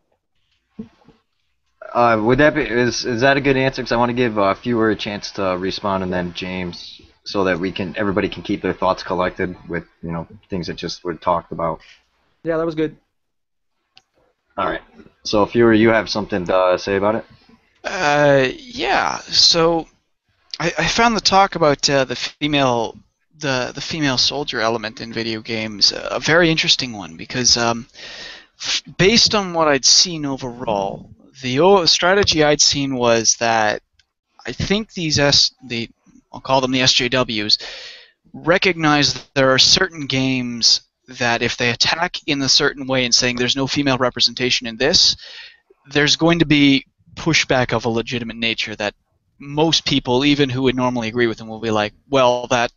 Would that be is that a good answer? Because I want to give Fewer a chance to respond, and then James, so that everybody can keep their thoughts collected with things that just were talked about. Yeah, that was good. All right. So Fewer, you have something to say about it? Yeah. So I found the talk about the female soldier element in video games a very interesting one, because based on what I'd seen overall, the strategy I'd seen was that I think I'll call them the SJWs, recognize that there are certain games that if they attack in a certain way and saying there's no female representation in this, there's going to be pushback of a legitimate nature that most people, even who would normally agree with them, will be like, well, that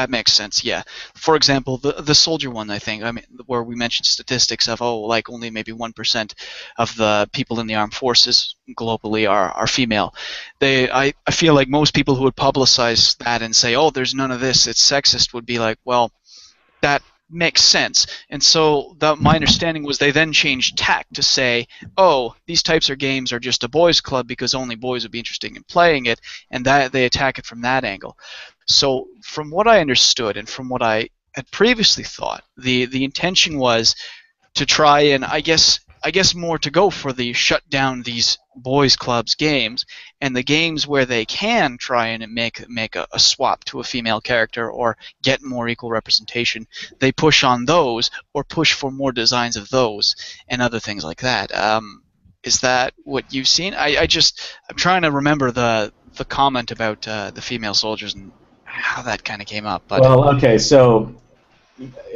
makes sense, yeah. For example, the soldier one, I mean, where we mentioned statistics of, like only maybe 1% of the people in the armed forces globally are female. I feel like most people who would publicize that and say, oh, there's none of this, it's sexist, would be like, well, that makes sense. And so my understanding was they then changed tack to say, oh, these types of games are just a boys' club because only boys would be interested in playing it, and that they attack it from that angle. So from what I understood and from what I had previously thought, the intention was to try and I guess more to go for the shut down these boys clubs games, and the games where they can try and make a swap to a female character or get more equal representation, they push on those or push for more designs of those and other things like that. Is that what you've seen? I'm trying to remember the comment about the female soldiers and how that kind of came up, but Well, okay, so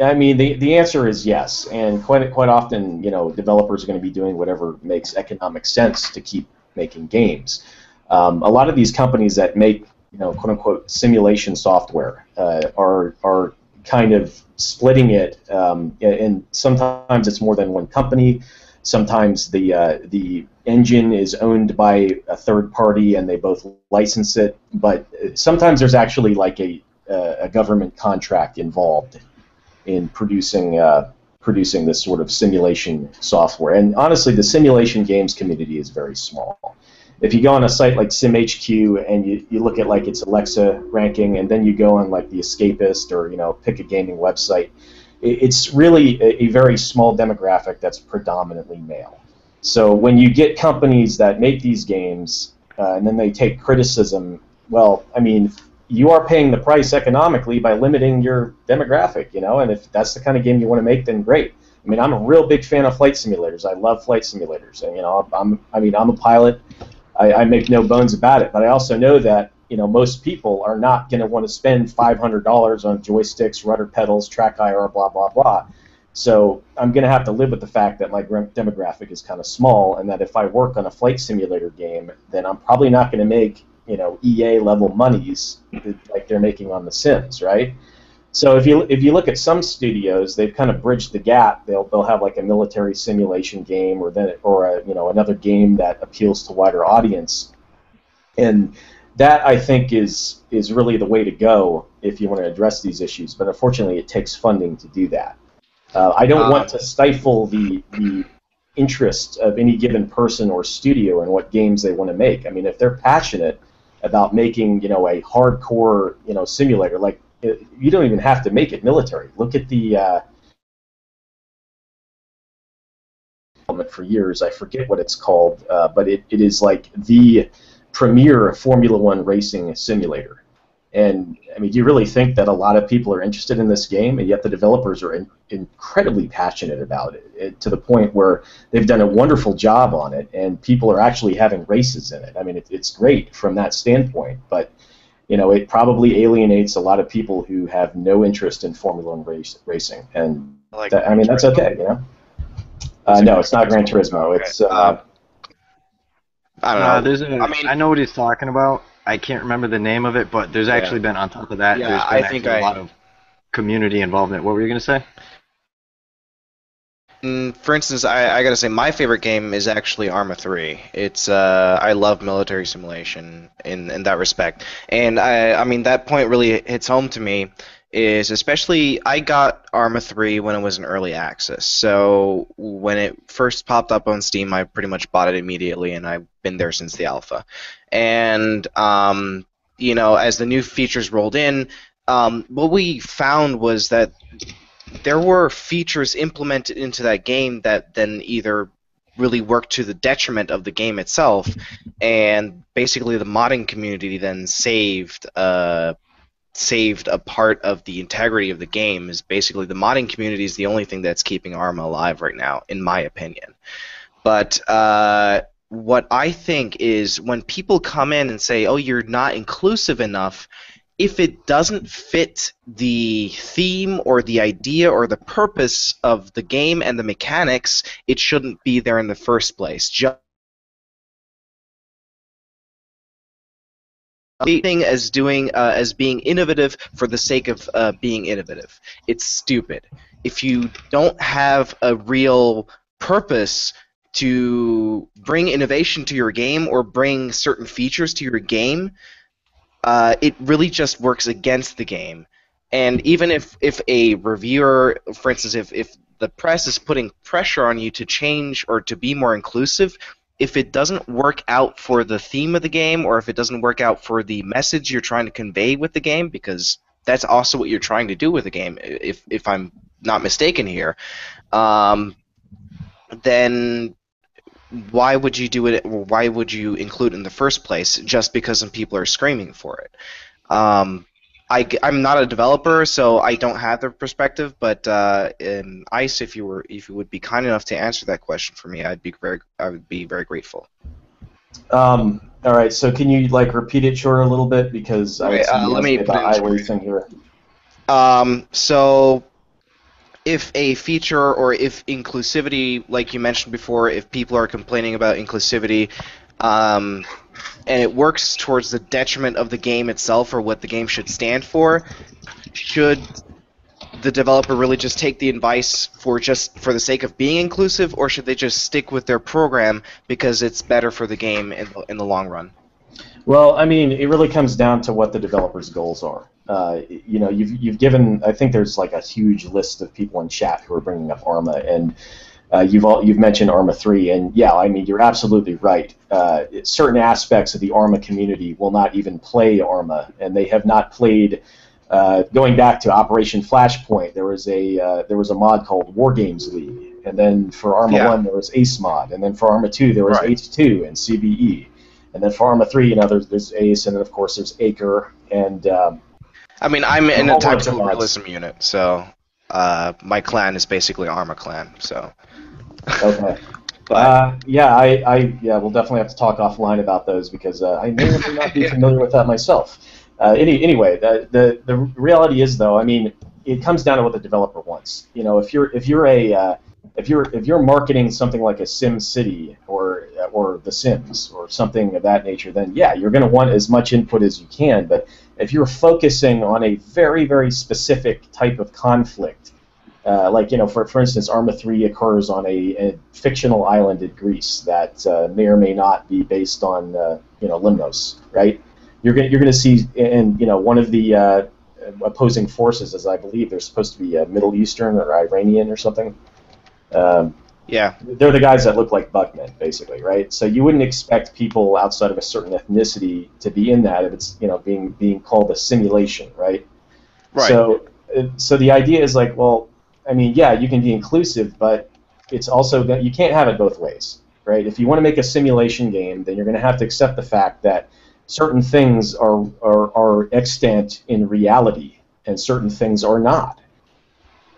I mean, the answer is yes, and quite often, developers are going to be doing whatever makes economic sense to keep making games. A lot of these companies that make, quote unquote, simulation software are kind of splitting it, and sometimes it's more than one company. Sometimes the engine is owned by a third party, and they both license it. But sometimes there's actually like a government contract involved in producing this sort of simulation software. And honestly, the simulation games community is very small. If you go on a site like SimHQ and you look at like its Alexa ranking, and then you go on like the Escapist or pick a gaming website, it's really a very small demographic that's predominantly male. So when you get companies that make these games and then they take criticism, well, I mean, you are paying the price economically by limiting your demographic, and if that's the kind of game you want to make, then great. I mean, I'm a real big fan of flight simulators. I love flight simulators, and I'm a pilot. I make no bones about it, but I also know that most people are not going to want to spend $500 on joysticks, rudder pedals, track IR, blah blah blah. So I'm going to have to live with the fact that my demographic is kind of small, and that if I work on a flight simulator game, then I'm probably not going to make EA level monies like they're making on The Sims, right? So if you look at some studios, they've kind of bridged the gap. They'll have like a military simulation game, or another game that appeals to wider audience, and that I think is really the way to go if you want to address these issues. But unfortunately, it takes funding to do that. I don't want to stifle the interest of any given person or studio in what games they want to make. I mean, if they're passionate about making a hardcore simulator, like you don't even have to make it military. Look at the for years, I forget what it's called, but it is like the premier Formula One racing simulator. And I mean, do you really think that a lot of people are interested in this game, and yet the developers are incredibly passionate about it, to the point where they've done a wonderful job on it, and people are actually having races in it. I mean, it's great from that standpoint, but it probably alienates a lot of people who have no interest in Formula One racing, and I mean, that's okay, No, it's not Gran Turismo. It's I don't know. I know what he's talking about. I can't remember the name of it, but there's actually been, on top of that, there's been a lot of community involvement. What were you going to say? For instance, I gotta say my favorite game is actually Arma 3. It's I love military simulation in that respect, and I mean that point really hits home to me. Is especially I got Arma 3 when it was in early access, so when it first popped up on Steam, I pretty much bought it immediately, and I've been there since the alpha. And as the new features rolled in, what we found was that there were features implemented into that game that then either really worked to the detriment of the game itself, and basically the modding community then saved a part of the integrity of the game. Is basically the modding community is the only thing that's keeping Arma alive right now, in my opinion. But what I think is when people come in and say, oh, you're not inclusive enough, if it doesn't fit the theme or the idea or the purpose of the game and the mechanics, it shouldn't be there in the first place. As being innovative for the sake of being innovative. It's stupid. If you don't have a real purpose to bring innovation to your game or bring certain features to your game, it really just works against the game. And even if a reviewer, for instance, if the press is putting pressure on you to change or to be more inclusive, if it doesn't work out for the theme of the game, or if it doesn't work out for the message you're trying to convey with the game, because that's also what you're trying to do with the game, if I'm not mistaken here, then why would you do it, or why would you include it in the first place just because some people are screaming for it? I'm not a developer, so I don't have the perspective. But Ice, if you would be kind enough to answer that question for me, I would be very grateful. All right, so can you like repeat it short a little bit because I Right, would see you let asked me me put it about into iWare words. thing here. So if a feature or if inclusivity, like you mentioned before, if people are complaining about inclusivity, and it works towards the detriment of the game itself or what the game should stand for, should the developer really just take the advice for the sake of being inclusive, or should they just stick with their program because it's better for the game in the long run? Well, I mean, it really comes down to what the developer's goals are. You know, you've given. I think there's like a huge list of people in chat who are bringing up Arma, and you've mentioned Arma 3, and yeah, I mean, you're absolutely right. Certain aspects of the Arma community will not even play Arma, and they have not played. Going back to Operation Flashpoint, there was a mod called War Games League, and then for Arma 1 there was Ace Mod, and then for Arma 2 there was H2 and CBE. And then for Arma 3, you know, there's Ace, and then of course there's Acre, and I mean, I'm in a a whole bunch of tactical mods. realism unit, so my clan is basically Arma clan. So Okay. Yeah, we'll definitely have to talk offline about those because I may or may not be familiar with that myself. Anyway, the reality is though, I mean, it comes down to what the developer wants. You know, if you're marketing something like a Sim City or The Sims or something of that nature, then yeah, you're going to want as much input as you can. But if you're focusing on a very, very specific type of conflict, like, you know, for instance, Arma 3 occurs on a fictional island in Greece that may or may not be based on you know, Limnos, right? You're gonna see, and you know, one of the opposing forces is, I believe, they're supposed to be Middle Eastern or Iranian or something. yeah, They're the guys that look like Bugmen, basically, right? So you wouldn't expect people outside of a certain ethnicity to be in that if it's, you know, being called a simulation, right? right. So the idea is like, well, I mean, yeah, you can be inclusive, but it's also that you can't have it both ways, right? If you want to make a simulation game, then you're going to have to accept the fact that certain things are extant in reality and certain things are not.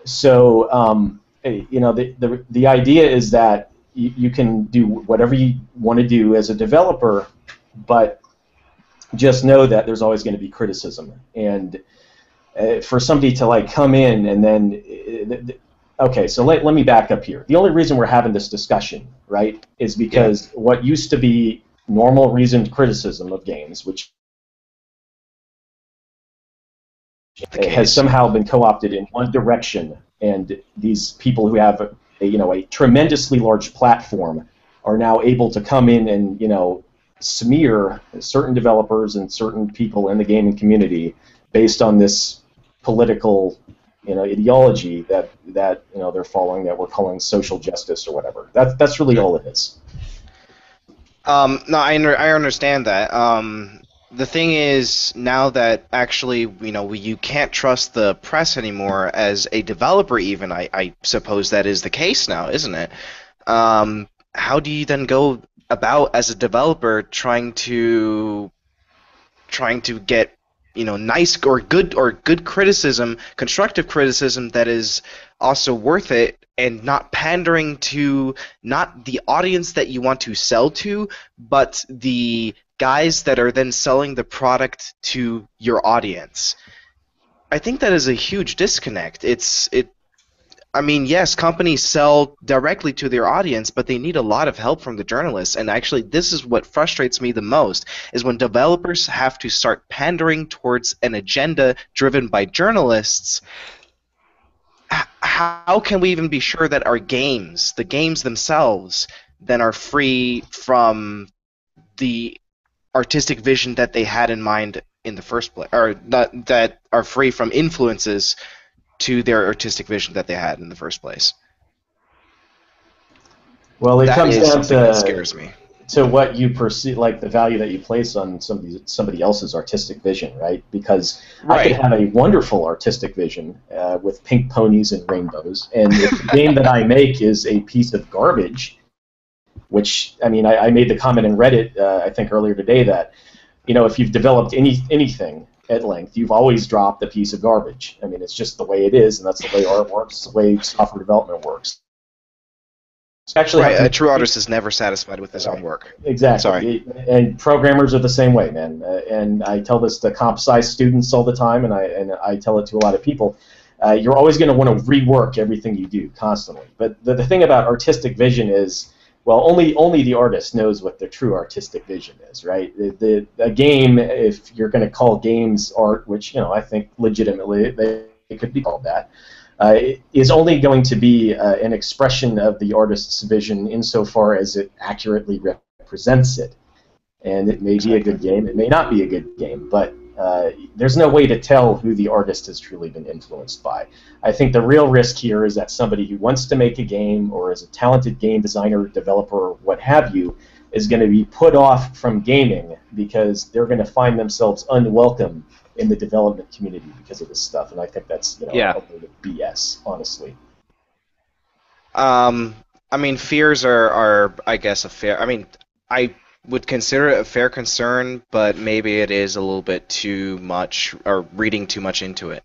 So, you know, the idea is that you can do whatever you want to do as a developer, but just know that there's always going to be criticism. And for somebody to like come in and then okay, so let me back up here. The only reason we're having this discussion, right, is because what used to be normal reasoned criticism of games, which has somehow been co-opted in one direction, and these people who have a tremendously large platform are now able to come in and, you know, smear certain developers and certain people in the gaming community based on this political, you know, ideology that you know, they're following, that we're calling social justice or whatever. That's really all it is. No, I understand that. The thing is, now that actually, you know, you can't trust the press anymore as a developer, even, I suppose that is the case now, isn't it? How do you then go about, as a developer, trying to get, you know, nice or good criticism, constructive criticism that is also worth it, and not pandering to not the audience that you want to sell to, but the guys that are then selling the product to your audience? I think that is a huge disconnect. I mean, yes, companies sell directly to their audience, but they need a lot of help from the journalists. And actually, this is what frustrates me the most, is when developers have to start pandering towards an agenda driven by journalists. How can we even be sure that our games, the games themselves, then are free from the artistic vision that they had in mind in the first place, or that are free from influences to their artistic vision that they had in the first place? Well, it That comes is down something that scares me. to what you perceive, like the value that you place on somebody else's artistic vision, right? Because I could have a wonderful artistic vision with pink ponies and rainbows, and if the game that I make is a piece of garbage, which, I mean, I made the comment in Reddit, I think earlier today, that, you know, if you've developed anything at length, you've always dropped a piece of garbage. I mean, it's just the way it is, and that's the way art works, the way software development works. actually Right, have a to true artist is never satisfied with his own work. exactly. Sorry. And programmers are the same way, man. And I tell this to comp sci students all the time, and I tell it to a lot of people. You're always going to want to rework everything you do constantly. But the thing about artistic vision is, well, only the artist knows what their true artistic vision is, right? A game, if you're going to call games art, which I think legitimately they could be called that, is only going to be an expression of the artist's vision insofar as it accurately represents it. And it may be a good game, it may not be a good game, but there's no way to tell who the artist has truly been influenced by. I think the real risk here is that somebody who wants to make a game or is a talented game designer, developer, or what have you, is going to be put off from gaming because they're going to find themselves unwelcome in the development community because of this stuff. And I think that's a load of BS, honestly. I mean, fears are I guess, a fair... I mean, I would consider it a fair concern, but maybe it is a little bit too much, or reading too much into it.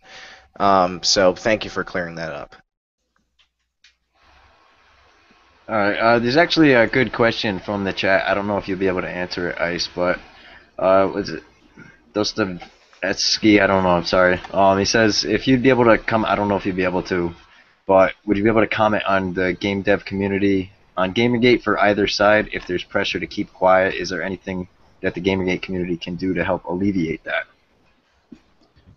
So thank you for clearing that up. All right. There's actually a good question from the chat. I don't know if you'll be able to answer it, Ice, but was it Dostoevsky? I don't know. I'm sorry. He says if you'd be able to come. I don't know if you'd be able to, but would you be able to comment on the game dev community on Gamergate for either side? If there's pressure to keep quiet, is there anything that the Gamergate community can do to help alleviate that?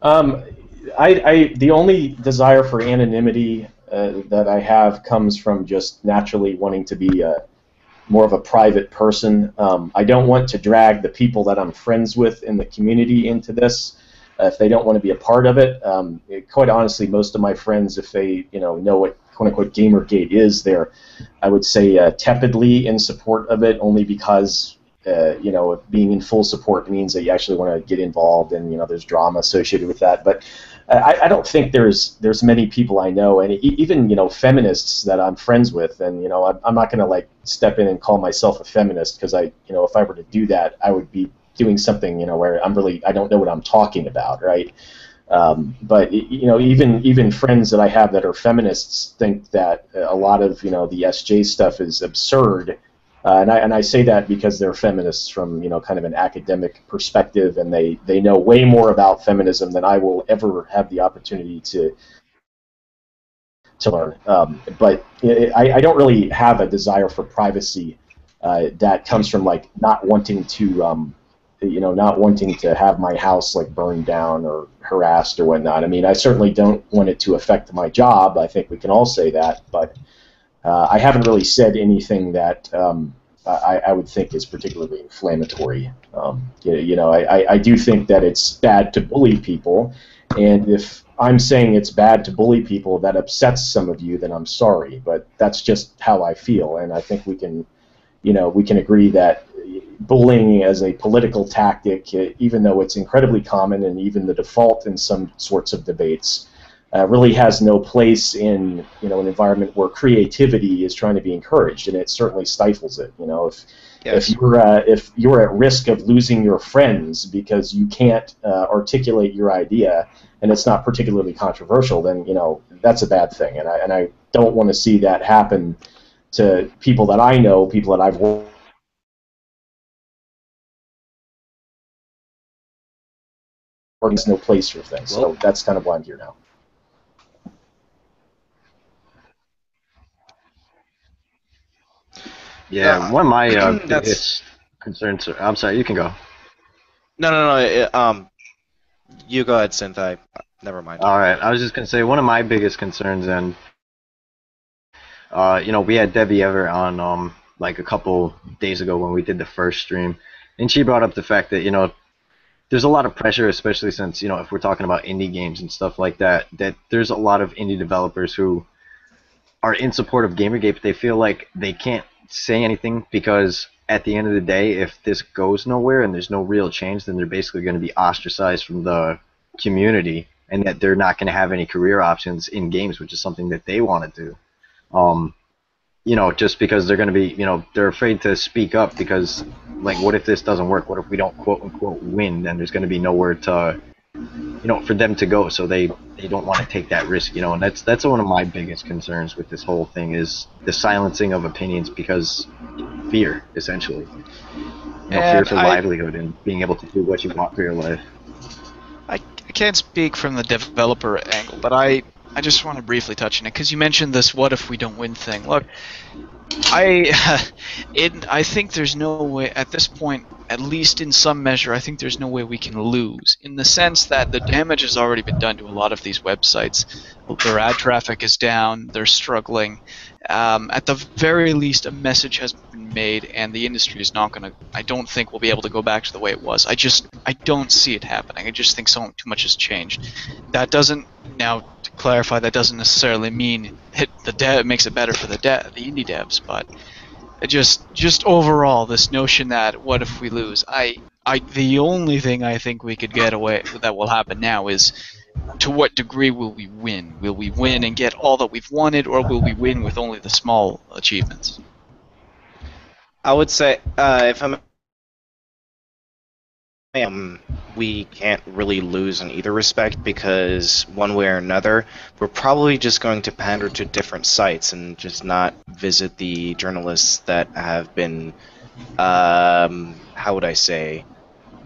The only desire for anonymity that I have comes from just naturally wanting to be more of a private person. I don't want to drag the people that I'm friends with in the community into this if they don't want to be a part of it. Quite honestly, most of my friends, if they know what quote-unquote Gamergate is, they're, I would say, tepidly in support of it, only because being in full support means that you actually want to get involved, and there's drama associated with that. But I don't think there's many people I know, and even feminists that I'm friends with, and I'm not going to like step in and call myself a feminist, because if I were to do that, I would be doing something where I don't know what I'm talking about, right? But even friends that I have that are feminists think that a lot of the SJ stuff is absurd. And I say that because they're feminists from kind of an academic perspective, and they know way more about feminism than I will ever have the opportunity to learn. But I don't really have a desire for privacy that comes from like not wanting to have my house like burned down or harassed or whatnot. I mean, I certainly don't want it to affect my job. I think we can all say that, but I haven't really said anything that I would think is particularly inflammatory. I do think that it's bad to bully people, and if I'm saying it's bad to bully people that upsets some of you, then I'm sorry, but that's just how I feel, and I think we can agree that bullying as a political tactic, even though it's incredibly common and even the default in some sorts of debates, really has no place in an environment where creativity is trying to be encouraged, and it certainly stifles it. If you're at risk of losing your friends because you can't articulate your idea and it's not particularly controversial, then that's a bad thing, and I don't want to see that happen to people that I know, people that I've worked. There's no place for things, so that's kind of why I'm here now. Yeah, one of my biggest concerns. I'm sorry, you can go. No. You go ahead, Synth. Never mind. All right, I was just gonna say one of my biggest concerns, and we had Debbie Ever on like a couple days ago when we did the first stream, and she brought up the fact that there's a lot of pressure, especially since if we're talking about indie games and stuff like that, that there's a lot of indie developers who are in support of Gamergate, but they feel like they can't say anything because at the end of the day, if this goes nowhere and there's no real change, then they're basically going to be ostracized from the community, and that they're not going to have any career options in games, which is something that they want to do. Just because they're going to be, they're afraid to speak up because, like, what if this doesn't work? What if we don't quote unquote win? Then there's going to be nowhere to, for them to go. So they they don't want to take that risk, and that's one of my biggest concerns with this whole thing is the silencing of opinions because fear, essentially. Fear for livelihood and being able to do what you want for your life. I can't speak from the developer angle, but I just want to briefly touch on it because you mentioned this "what if we don't win" thing. Look, I think there's no way at this point, at least in some measure, I think there's no way we can lose in the sense that the damage has already been done to a lot of these websites. Their ad traffic is down. They're struggling. At the very least, a message has been made, and the industry is not going to. I don't think we'll be able to go back to the way it was. I don't see it happening. I just think too much has changed. That doesn't now. To clarify, that doesn't necessarily mean it makes it better for the indie devs, but just overall, this notion that what if we lose? The only thing I think we could get away that will happen now is to what degree will we win? Will we win and get all that we've wanted, or will we win with only the small achievements? I would say, if I'm we can't really lose in either respect because one way or another, we're probably just going to pander to different sites and just not visit the journalists that have been, how would I say,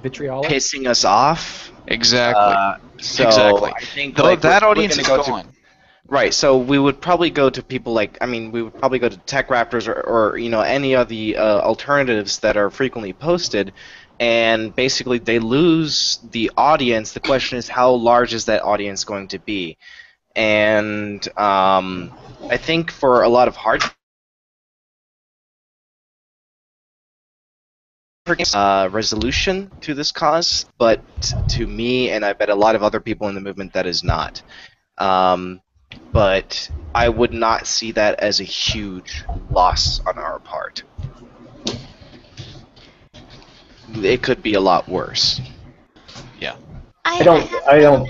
Vitriolic? pissing us off. Exactly. Exactly. I think that audience is gone. Right, so we would probably go to people we would probably go to Tech Raptors or any of the alternatives that are frequently posted, and basically they lose the audience. The question is, how large is that audience going to be? And I think for a lot of hard resolution to this cause, but to me, and I bet a lot of other people in the movement, that is not. But I would not see that as a huge loss on our part. It could be a lot worse. Yeah. I don't. Oh,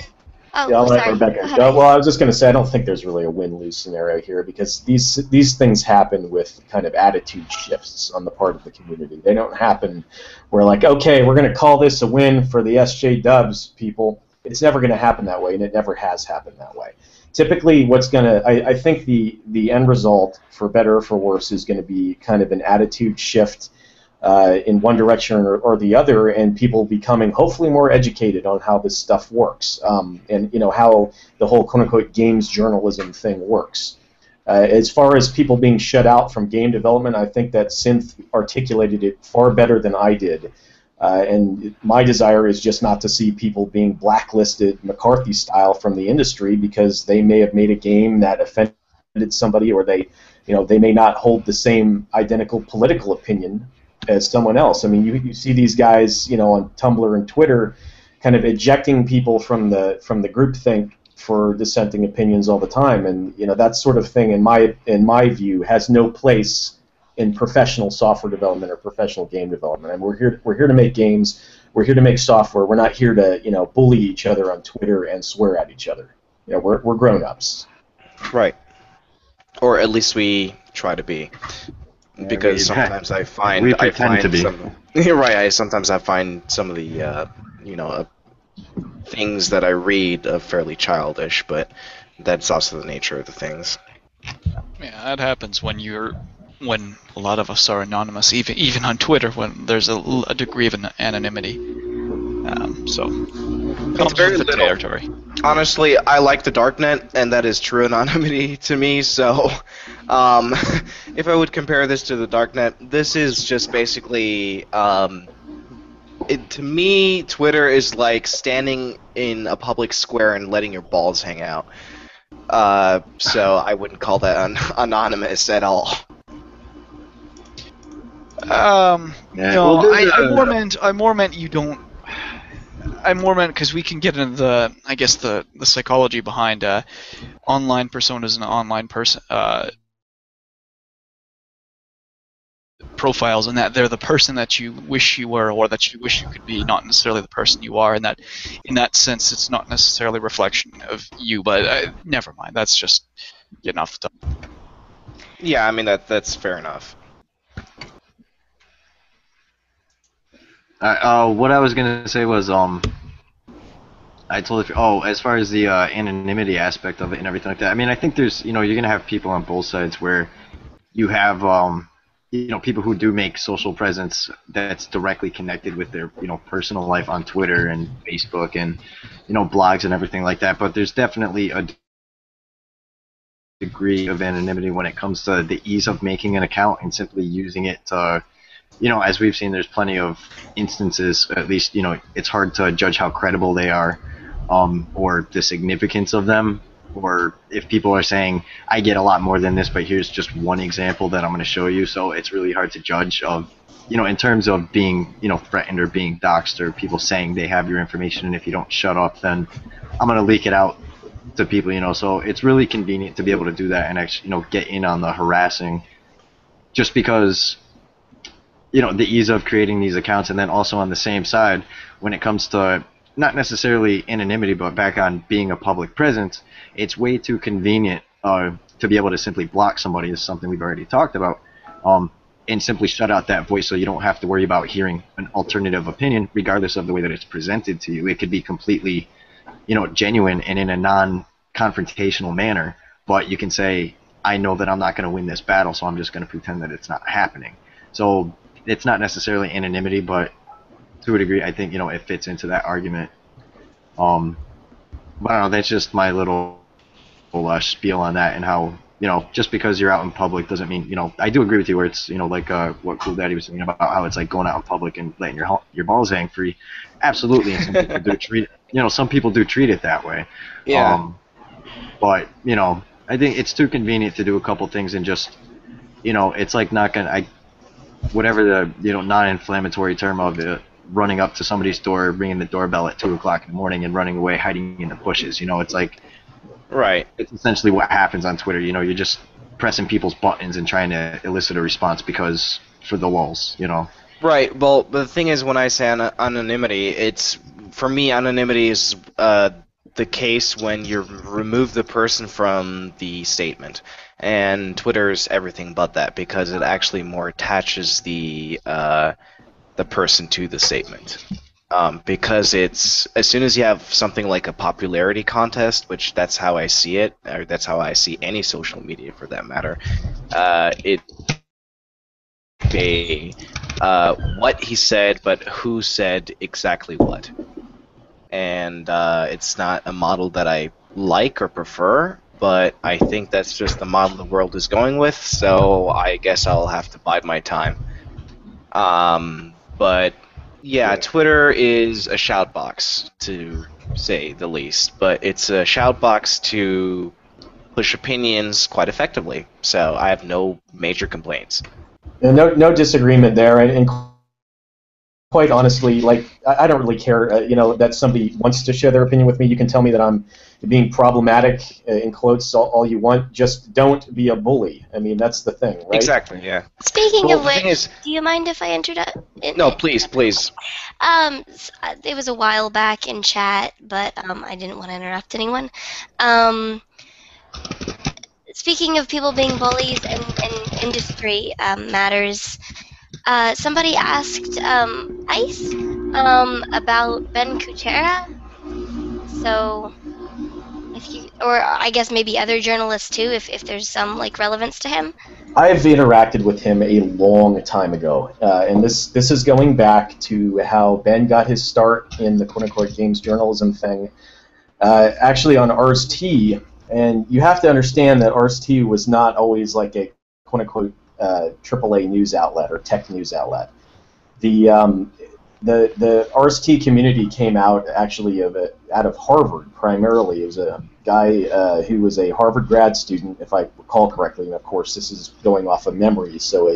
Yeah, I'll let sorry. Rebecca go. Well, I was just going to say I don't think there's really a win-lose scenario here because these things happen with kind of attitude shifts on the part of the community. They don't happen where like, okay, we're going to call this a win for the SJ Dubs people. It's never going to happen that way, and it never has happened that way. Typically, I think the end result, for better or for worse, is going to be kind of an attitude shift in one direction or the other, and people becoming hopefully more educated on how this stuff works, and how the whole quote-unquote games journalism thing works. As far as people being shut out from game development, I think that Synth articulated it far better than I did. And my desire is just not to see people being blacklisted McCarthy style from the industry because they may have made a game that offended somebody, or they may not hold the same identical political opinion as someone else. I mean, you see these guys, on Tumblr and Twitter, kind of ejecting people from the groupthink for dissenting opinions all the time, and that sort of thing, in my view, has no place in professional software development or professional game development. And we're here to make games. We're here to make software. We're not here to bully each other on Twitter and swear at each other. We're grown-ups. Right. Or at least we try to be. Because sometimes I find we pretend to be. Sometimes I find some of the things that I read fairly childish, but that's also the nature of the things. Yeah, that happens when a lot of us are anonymous, even on Twitter, when there's a degree of anonymity. So It's very with the little. territory. Honestly, I like the darknet, and that is true anonymity to me. So, if I would compare this to the darknet, this is just basically, to me, Twitter is like standing in a public square and letting your balls hang out. So I wouldn't call that anonymous at all. No, I more meant you don't. I more meant because we can get into the psychology behind online personas and online profiles, and that they're the person that you wish you were or that you wish you could be, not necessarily the person you are, and that in that sense it's not necessarily a reflection of you. But never mind, that's just getting off the top. Yeah, I mean that's fair enough. What I was gonna say was I totally. Oh, as far as the anonymity aspect of it and everything like that. I mean, I think there's, you're gonna have people on both sides where you have, people who do make social presence that's directly connected with their, personal life on Twitter and Facebook and, blogs and everything like that. But there's definitely a degree of anonymity when it comes to the ease of making an account and simply using it to, as we've seen, there's plenty of instances, at least, it's hard to judge how credible they are, or the significance of them, or if people are saying, I get a lot more than this, but here's just one example that I'm going to show you. So it's really hard to judge of, in terms of being, threatened or being doxxed or people saying they have your information, and if you don't shut up, then I'm going to leak it out to people, so it's really convenient to be able to do that and actually, get in on the harassing, just because, the ease of creating these accounts. And then also on the same side, when it comes to not necessarily anonymity, but back on being a public presence, it's way too convenient to be able to simply block somebody, is something we've already talked about, and simply shut out that voice so you don't have to worry about hearing an alternative opinion, regardless of the way that it's presented to you. It could be completely, genuine and in a non-confrontational manner, but you can say, I know that I'm not going to win this battle, so I'm just going to pretend that it's not happening. So it's not necessarily anonymity, but to a degree, I think, it fits into that argument. But I don't know, that's just my little spiel on that, and how, just because you're out in public doesn't mean, I do agree with you where it's, like what Cool Daddy was saying about how it's like going out in public and letting your balls hang free. Absolutely, and some people do treat it that way. Yeah. But, I think it's too convenient to do a couple things and just, it's like not gonna, whatever the, non-inflammatory term of it, running up to somebody's door, ringing the doorbell at 2 o'clock in the morning and running away, hiding in the bushes. It's like, Right. it's essentially what happens on Twitter. You're just pressing people's buttons and trying to elicit a response because for the lulz. Right. Well, but the thing is, when I say anonymity, it's, for me, anonymity is the case when you remove the person from the statement, and Twitter's everything but that, because it actually more attaches the person to the statement. Because it's, as soon as you have something like a popularity contest, which that's how I see it, or that's how I see any social media for that matter, what he said, but who said exactly what. And it's not a model that I like or prefer, but I think that's just the model the world is going with, so I guess I'll have to bide my time. But yeah, Twitter is a shout box, to say the least, but it's a shout box to push opinions quite effectively, so I have no major complaints. No disagreement there, and quite honestly, like, I don't really care, that somebody wants to share their opinion with me. You can tell me that I'm being problematic, in quotes, all you want. Just don't be a bully. I mean, that's the thing, right? Exactly, yeah. Speaking Well, of the thing which, is- do you mind if I No, please. It was a while back in chat, but I didn't want to interrupt anyone. Speaking of people being bullies in industry matters, somebody asked Ice about Ben Kuchera. So, or I guess maybe other journalists too, if there's some like relevance to him. I've interacted with him a long time ago, and this is going back to how Ben got his start in the quote-unquote games journalism thing, actually on RST. And you have to understand that RST was not always like a quote-unquote AAA news outlet or tech news outlet. The RST community came out actually out of Harvard primarily. It was a guy who was a Harvard grad student, if I recall correctly. And of course, this is going off of memory, so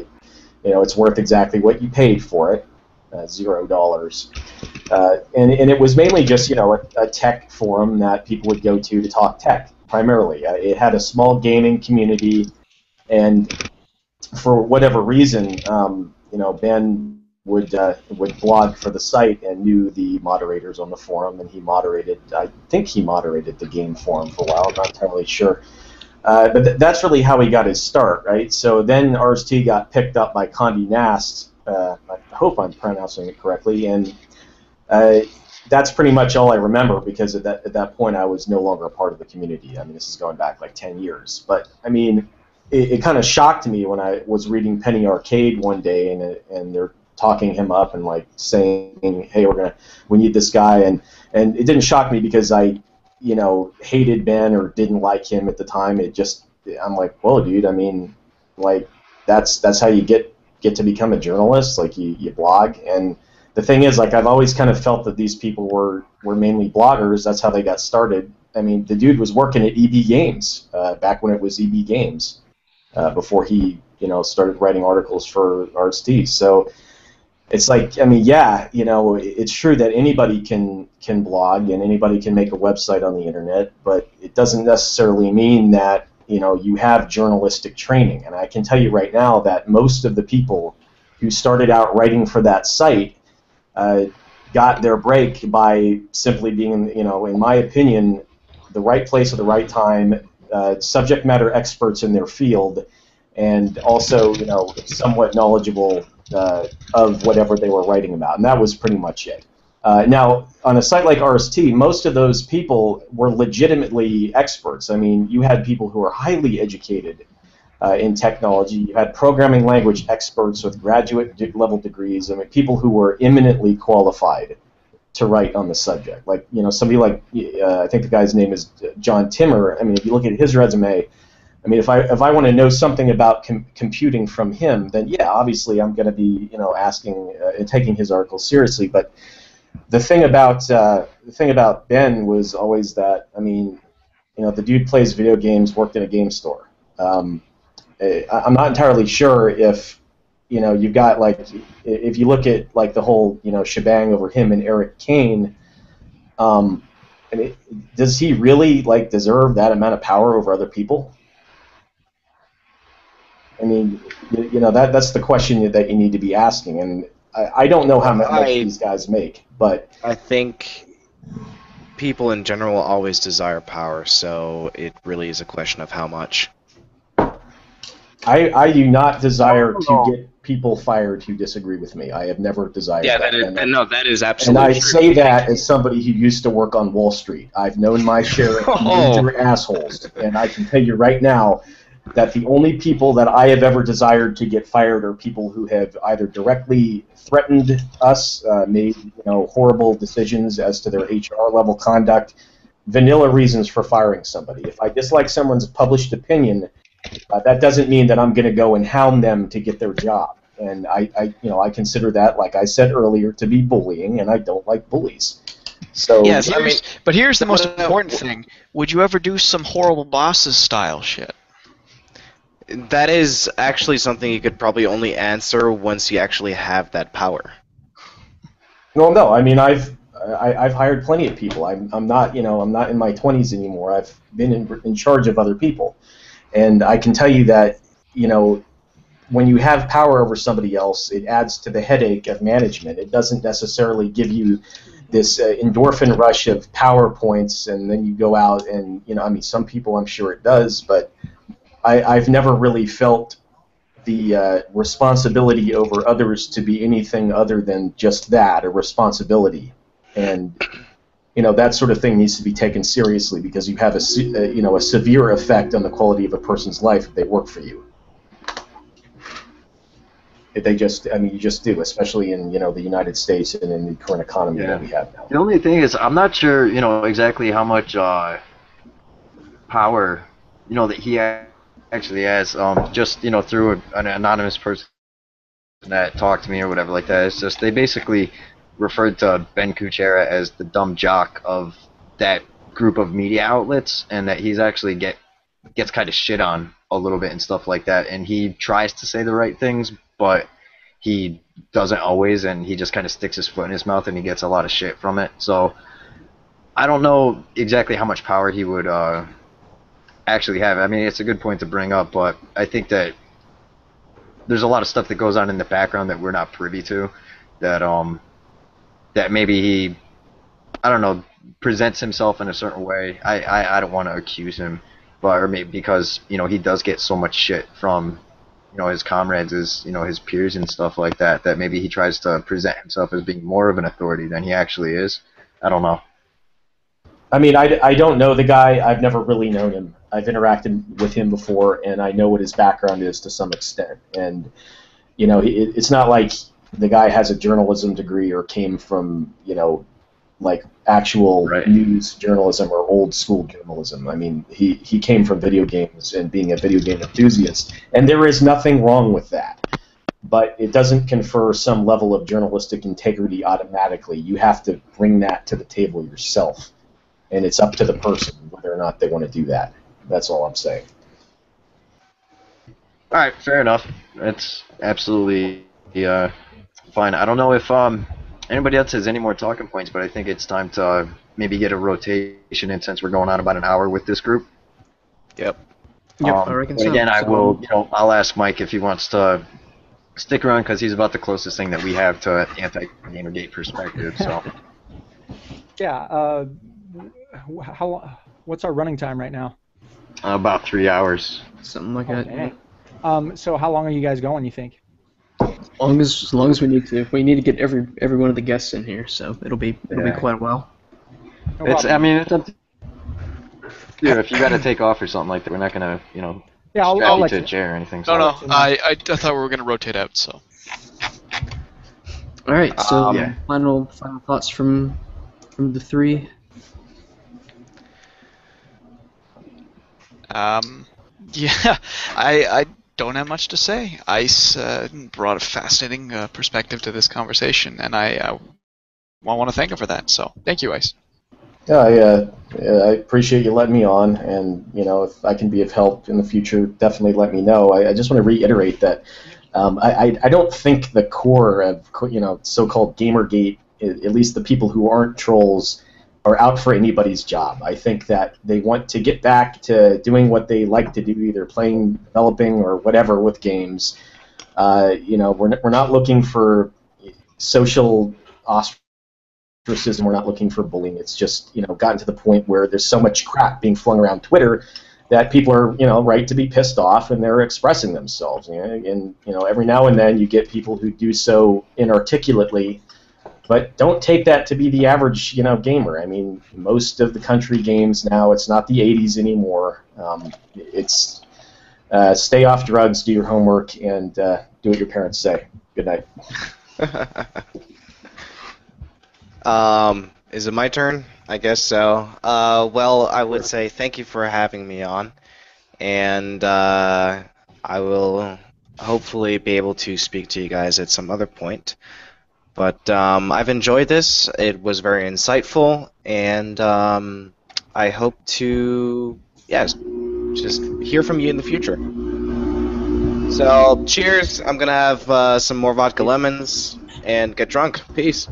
it's worth exactly what you paid for it, $0. And it was mainly just a tech forum that people would go to talk tech primarily. It had a small gaming community, and for whatever reason, Ben would blog for the site and knew the moderators on the forum, and I think he moderated the game forum for a while. I'm not entirely sure. But that's really how he got his start, right? So then RST got picked up by Condé Nast. I hope I'm pronouncing it correctly, and that's pretty much all I remember, because at that point I was no longer a part of the community. I mean, this is going back like 10 years. But I mean, it kind of shocked me when I was reading Penny Arcade one day, and they're talking him up and like saying, hey, we need this guy, and it didn't shock me because I, hated Ben or didn't like him at the time. I'm like, whoa, dude. I mean, like that's how you get to become a journalist. Like you blog. And the thing is, like, I've always kind of felt that these people were mainly bloggers. That's how they got started. I mean, the dude was working at EB Games back when it was EB Games, before he started writing articles for Arts-T. So it's like, I mean, yeah, it's true that anybody can blog and anybody can make a website on the internet, but it doesn't necessarily mean that you have journalistic training. And I can tell you right now that most of the people who started out writing for that site got their break by simply being, in my opinion, the right place at the right time, subject matter experts in their field, and also, somewhat knowledgeable of whatever they were writing about. And that was pretty much it. Now, on a site like RST, most of those people were legitimately experts. I mean, you had people who were highly educated in technology. You had programming language experts with graduate-level degrees. I mean, people who were eminently qualified to write on the subject. Like, somebody like, I think the guy's name is John Timmer. I mean, if you look at his resume, I mean, if I want to know something about computing from him, then yeah, obviously I'm going to be asking and taking his articles seriously. But the thing about Ben was always that, I mean, the dude plays video games, worked in a game store. I'm not entirely sure if you've got, like, if you look at like the whole shebang over him and Eric Kane. I mean, does he really like deserve that amount of power over other people? I mean, that's the question that you need to be asking, and I don't know how much these guys make, but I think people in general always desire power, so it really is a question of how much. I do not desire to get people fired who disagree with me. I have never desired that. That is absolutely true. And I true. say that as somebody who used to work on Wall Street. I've known my share of major assholes, and I can tell you right now that the only people that I have ever desired to get fired are people who have either directly threatened us, made horrible decisions as to their HR level conduct, vanilla reasons for firing somebody. If I dislike someone's published opinion, that doesn't mean that I'm going to go and hound them to get their job. And I consider that, like I said earlier, to be bullying, and I don't like bullies. So yes, but here's the most important thing: would you ever do some horrible bosses style shit? That is actually something you could probably only answer once you actually have that power. Well, no, I mean I've hired plenty of people. I'm not I'm not in my 20s anymore. I've been in charge of other people, and I can tell you that when you have power over somebody else, it adds to the headache of management. It doesn't necessarily give you this endorphin rush of power points, and then you go out and I mean, some people I'm sure it does, but I've never really felt the responsibility over others to be anything other than just that, a responsibility. And that sort of thing needs to be taken seriously, because you have a severe effect on the quality of a person's life if they work for you. If they just, I mean, you just do, especially in the United States and in the current economy that we have now. The only thing is, I'm not sure exactly how much power that he actually has, just through an anonymous person that talked to me or whatever like that. It's just they basically referred to Ben Kuchera as the dumb jock of that group of media outlets, and that he's actually gets kind of shit on a little bit and stuff like that, and he tries to say the right things, but he doesn't always, and he just kind of sticks his foot in his mouth, and he gets a lot of shit from it. So I don't know exactly how much power he would actually have. I mean, it's a good point to bring up, but I think that there's a lot of stuff that goes on in the background that we're not privy to, that maybe he, I don't know, presents himself in a certain way. I don't want to accuse him, but or maybe because he does get so much shit from his comrades, his peers and stuff like that, that maybe he tries to present himself as being more of an authority than he actually is. I don't know. I mean, I don't know the guy. I've never really known him. I've interacted with him before, and I know what his background is to some extent. And, you know, it's not like the guy has a journalism degree or came from, you know, like actual news journalism or old school journalism. I mean, he came from video games and being a video game enthusiast, and there is nothing wrong with that. But it doesn't confer some level of journalistic integrity automatically. You have to bring that to the table yourself. And it's up to the person whether or not they want to do that. That's all I'm saying. All right, fair enough. That's absolutely fine. I don't know if anybody else has any more talking points, but I think it's time to maybe get a rotation in since we're going on about an hour with this group. Yep. Yep, I reckon so. Again, I will. I'll ask Mike if he wants to stick around because he's about the closest thing that we have to anti-gamergate perspective. So. Yeah. What's our running time right now? About 3 hours. Something like that. Yeah. So how long are you guys going, you think? As long as we need to. We need to get every one of the guests in here, so it'll be quite a while. No It's problem. I mean it's up to you. If you got to take off or something like that, we're not gonna Yeah, I'll strap you let to you. a chair or anything. No, So. no. I thought we were gonna rotate out. So. All right. So Yeah. final thoughts from the three. Yeah, I don't have much to say. Ice brought a fascinating perspective to this conversation, and I want to thank him for that. So thank you, Ice. Yeah, I appreciate you letting me on, and you know, if I can be of help in the future, definitely let me know. I just want to reiterate that I don't think the core of so-called Gamergate, at least the people who aren't trolls, are out for anybody's job. I think that they want to get back to doing what they like to do, either playing, developing, or whatever with games. We're not looking for social ostracism. We're not looking for bullying. It's just gotten to the point where there's so much crap being flung around Twitter that people are right to be pissed off, and they're expressing themselves. And every now and then you get people who do so inarticulately. But don't take that to be the average, gamer. I mean, most of the country games now, it's not the 80s anymore. It's stay off drugs, do your homework, and do what your parents say. Good night. Is it my turn? I guess so. Well, I would say thank you for having me on, and I will hopefully be able to speak to you guys at some other point. But I've enjoyed this. It was very insightful, and I hope to, just hear from you in the future. So, cheers. I'm going to have some more vodka lemons and get drunk. Peace.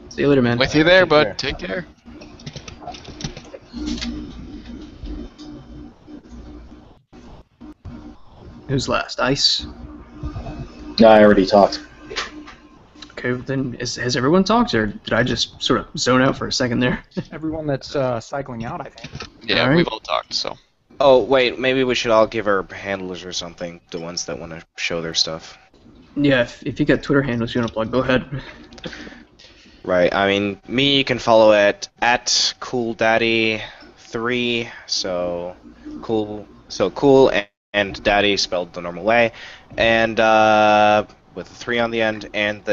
See you later, man. With you there, bud. Take care. Who's last? Ice? No, I already talked. Okay, then has everyone talked, or did I just sort of zone out for a second there? Everyone that's cycling out, I think. Yeah, All right. we've all talked, so. Oh, wait. Maybe we should all give our handlers or something, the ones that want to show their stuff. Yeah, if you got Twitter handles you want to plug, go ahead. Right. I mean, me, you can follow at CoolDaddy3. So cool and daddy spelled the normal way, and with a 3 on the end. And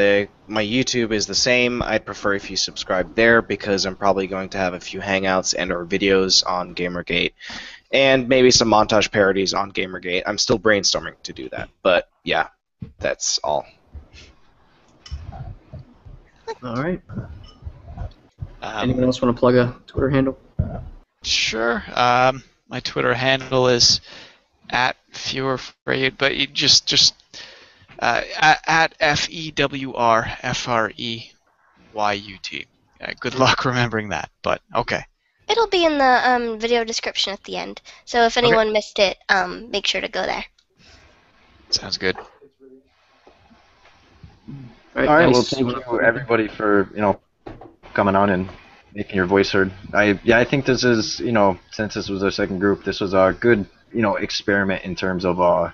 my YouTube is the same. I'd prefer if you subscribe there because I'm probably going to have a few hangouts and or videos on Gamergate, and maybe some montage parodies on Gamergate. I'm still brainstorming to do that, but yeah, that's all. All right. Anyone else want to plug a Twitter handle? Sure. My Twitter handle is @FewerFreyut, but you just at FEWRFREYUT. Good luck remembering that, but okay. It'll be in the video description at the end. So if anyone missed it, make sure to go there. Sounds good. All right. Well, thank you everybody for coming on and making your voice heard. I think this is since this was our second group, this was a good experiment in terms of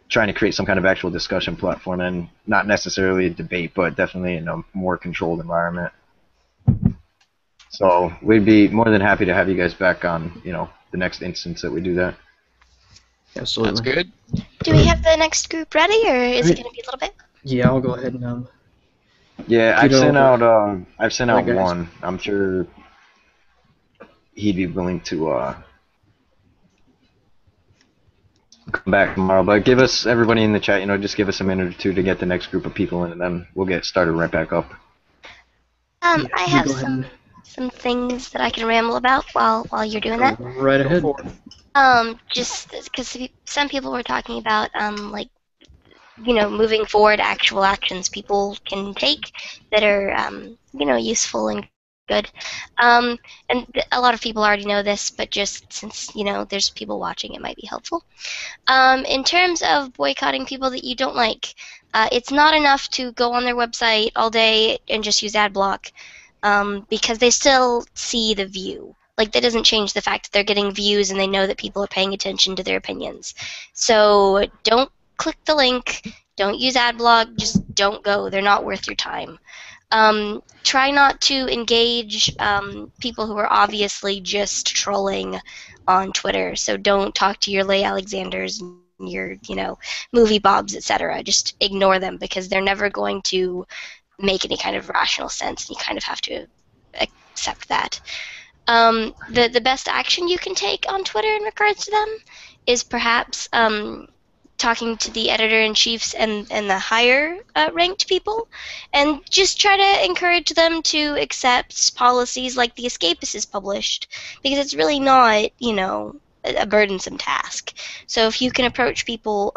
trying to create some kind of actual discussion platform, and not necessarily a debate, but definitely in a more controlled environment. So we'd be more than happy to have you guys back on, the next instance that we do that. Absolutely. That's good. Do we have the next group ready, or is it Right. going to be a little bit? Yeah, I'll go ahead and Yeah, get over. I've sent Alright, out guys. one. I'm sure he'd be willing to come back tomorrow. But give us, everybody in the chat, just give us a minute or two to get the next group of people in, and then we'll get started right back up. I you have go ahead and some things that I can ramble about while you're doing go that. right Go ahead. for it. Just because some people were talking about like, moving forward, actual actions people can take that are useful and good. And a lot of people already know this, but just since there's people watching, it might be helpful. In terms of boycotting people that you don't like, it's not enough to go on their website all day and just use ad block, because they still see the view. Like, that doesn't change the fact that they're getting views and they know that people are paying attention to their opinions. So don't click the link, don't use ad block, just don't go. They're not worth your time. Try not to engage people who are obviously just trolling on Twitter. So don't talk to your Leigh Alexanders and your, movie Bobs, etc. Just ignore them, because they're never going to make any kind of rational sense. You kind of have to accept that. The best action you can take on Twitter in regards to them is perhaps talking to the editor-in-chiefs and the higher ranked people, and just try to encourage them to accept policies like the Escapist is published, because it's really not, a burdensome task. So if you can approach people,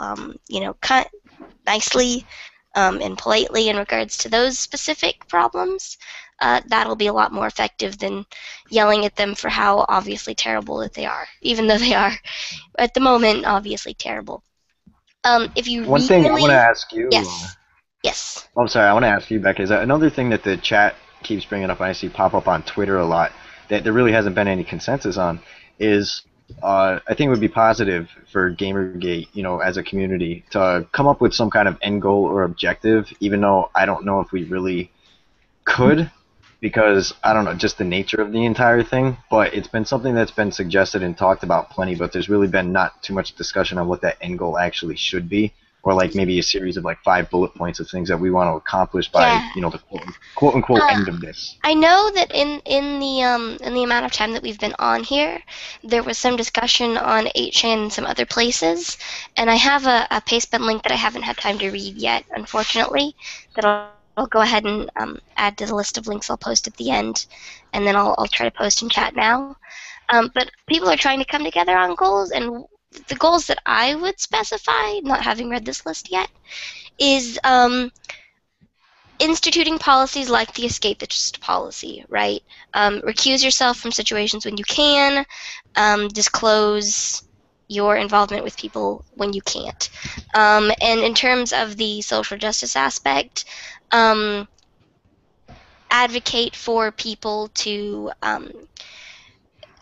nicely and politely in regards to those specific problems, that'll be a lot more effective than yelling at them for how obviously terrible that they are, even though they are, at the moment, obviously terrible. If you One really... thing I want to ask you. Yes. I'm sorry, I want to ask you, Beck, is that another thing that the chat keeps bringing up, and I see pop up on Twitter a lot, that there really hasn't been any consensus on, is I think it would be positive for Gamergate, as a community, to come up with some kind of end goal or objective, even though I don't know if we really could, because I don't know, just the nature of the entire thing. But it's been something that's been suggested and talked about plenty, but there's really been not too much discussion on what that end goal actually should be, or like maybe a series of like 5 bullet points of things that we want to accomplish by the quote unquote end of this. I know that in the amount of time that we've been on here, there was some discussion on 8chan and some other places, and I have a pastebin link that I haven't had time to read yet, unfortunately, that I'll go ahead and add to the list of links I'll post at the end, and then I'll try to post in chat now. But people are trying to come together on goals, and the goals that I would specify, not having read this list yet, is instituting policies like the escapist policy, right? Recuse yourself from situations when you can, disclose your involvement with people when you can't. And in terms of the social justice aspect, advocate for people to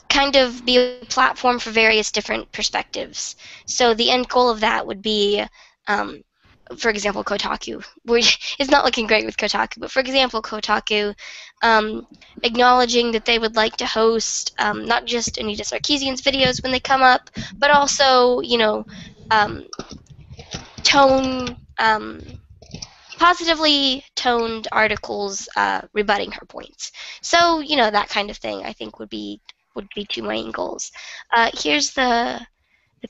kind of be a platform for various different perspectives. So the end goal of that would be, for example, Kotaku. It's not looking great with Kotaku, but for example, Kotaku, acknowledging that they would like to host not just Anita Sarkeesian's videos when they come up, but also, positively toned articles rebutting her points. So, that kind of thing I think would be 2 main goals. Here's the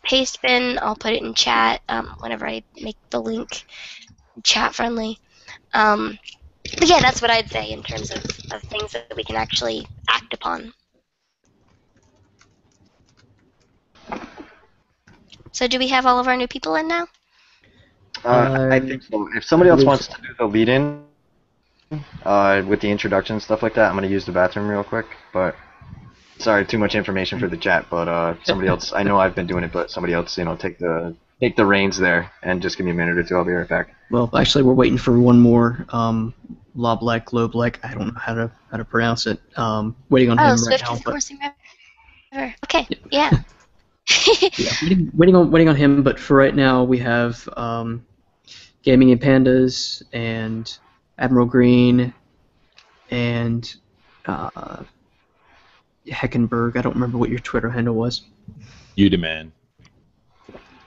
paste bin. I'll put it in chat whenever I make the link chat friendly. But yeah, that's what I'd say in terms of things that we can actually act upon. So do we have all of our new people in now? I think so. If somebody else wants to do the lead-in with the introduction and stuff like that, I'm going to use the bathroom real quick. But sorry, too much information for the chat. But somebody else, I know I've been doing it, but somebody else, take the reins there and just give me a minute or two. I'll be right back. Well, actually, we're waiting for one more. Loblek, I don't know how to pronounce it. Waiting on him Swift right now. is coursing river. Okay, yeah. Waiting on him, but for right now we have Gaming and Pandas and Admiral Green and Heckenberg. I don't remember what your Twitter handle was. Udaman.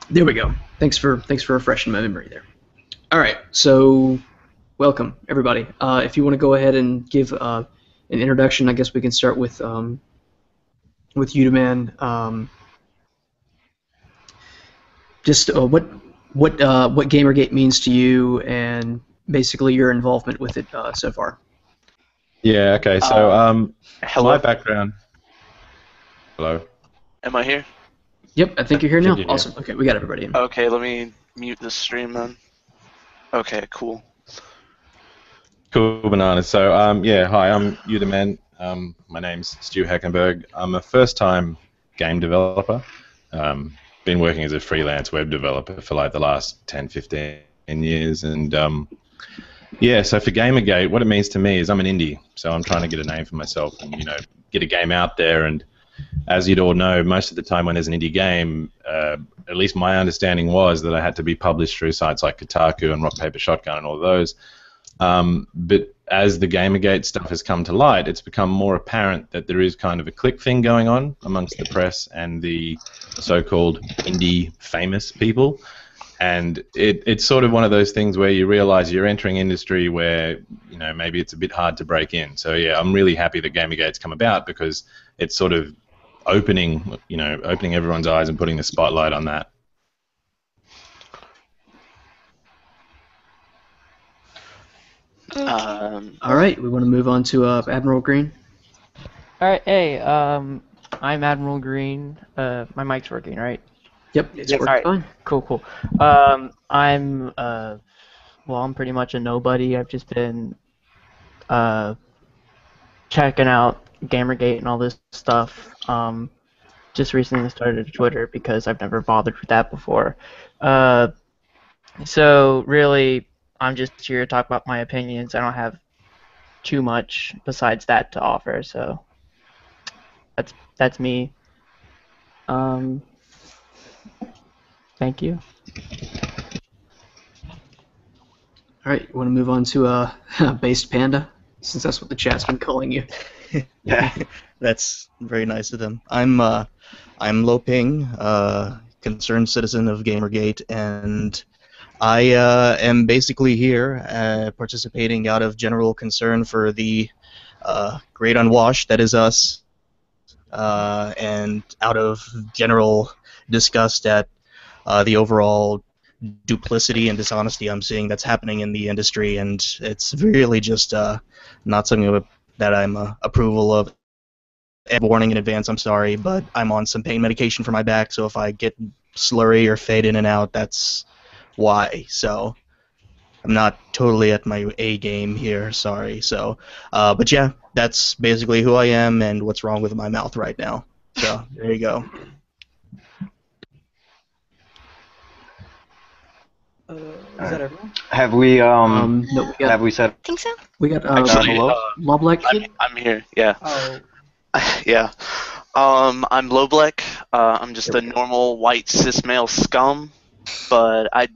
There we go. Thanks for refreshing my memory there. All right, so welcome everybody. If you want to go ahead and give an introduction, I guess we can start with Udaman. Just what Gamergate means to you, and basically your involvement with it so far. Yeah. Okay. So Hello. my background. Hello. Am I here? Yep, I think you're here now. You're here. Awesome. Okay, we got everybody in. Okay, let me mute the stream then. Okay, cool. Cool bananas. So yeah, hi, I'm Udaman. My name's Stu Heckenberg. I'm a first-time game developer. Been working as a freelance web developer for like the last 10, 15 years, and yeah. So for Gamergate, what it means to me is I'm an indie, so I'm trying to get a name for myself and get a game out there. And as you'd all know, most of the time when there's an indie game, at least my understanding was that I had to be published through sites like Kotaku and Rock Paper Shotgun and all those. But as the Gamergate stuff has come to light, it's become more apparent that there is kind of a clique thing going on amongst the press and the so-called indie famous people. And it's sort of one of those things where you realize you're entering industry where, maybe it's a bit hard to break in. So yeah, I'm really happy that Gamergate's come about because it's sort of opening everyone's eyes and putting the spotlight on that. All right, we want to move on to Admiral Green. All right, hey, I'm Admiral Green. My mic's working, right? Yep, it's working all right. fine. Cool. I'm pretty much a nobody. I've just been checking out Gamergate and all this stuff. Just recently started Twitter because I've never bothered with that before. So really, I'm just here to talk about my opinions. I don't have too much besides that to offer, so that's me. Thank you. All right, you want to move on to Based Panda, since that's what the chat's been calling you. Yeah, that's very nice of them. I'm Lo Ping, concerned citizen of Gamergate, and I am basically here participating out of general concern for the great unwashed that is us, and out of general disgust at the overall duplicity and dishonesty I'm seeing that's happening in the industry, and it's really just not something that I'm approval of. And warning in advance, I'm sorry, but I'm on some pain medication for my back, so if I get slurry or fade in and out, that's why. So I'm not totally at my A game here, sorry. So, but yeah, that's basically who I am and what's wrong with my mouth right now. So there you go. Is that everyone? Have we No, have we said? I think so. We got Actually, hello? Loblek. I'm here. Yeah. Oh, Yeah. I'm Loblek. I'm just a normal white cis male scum, but I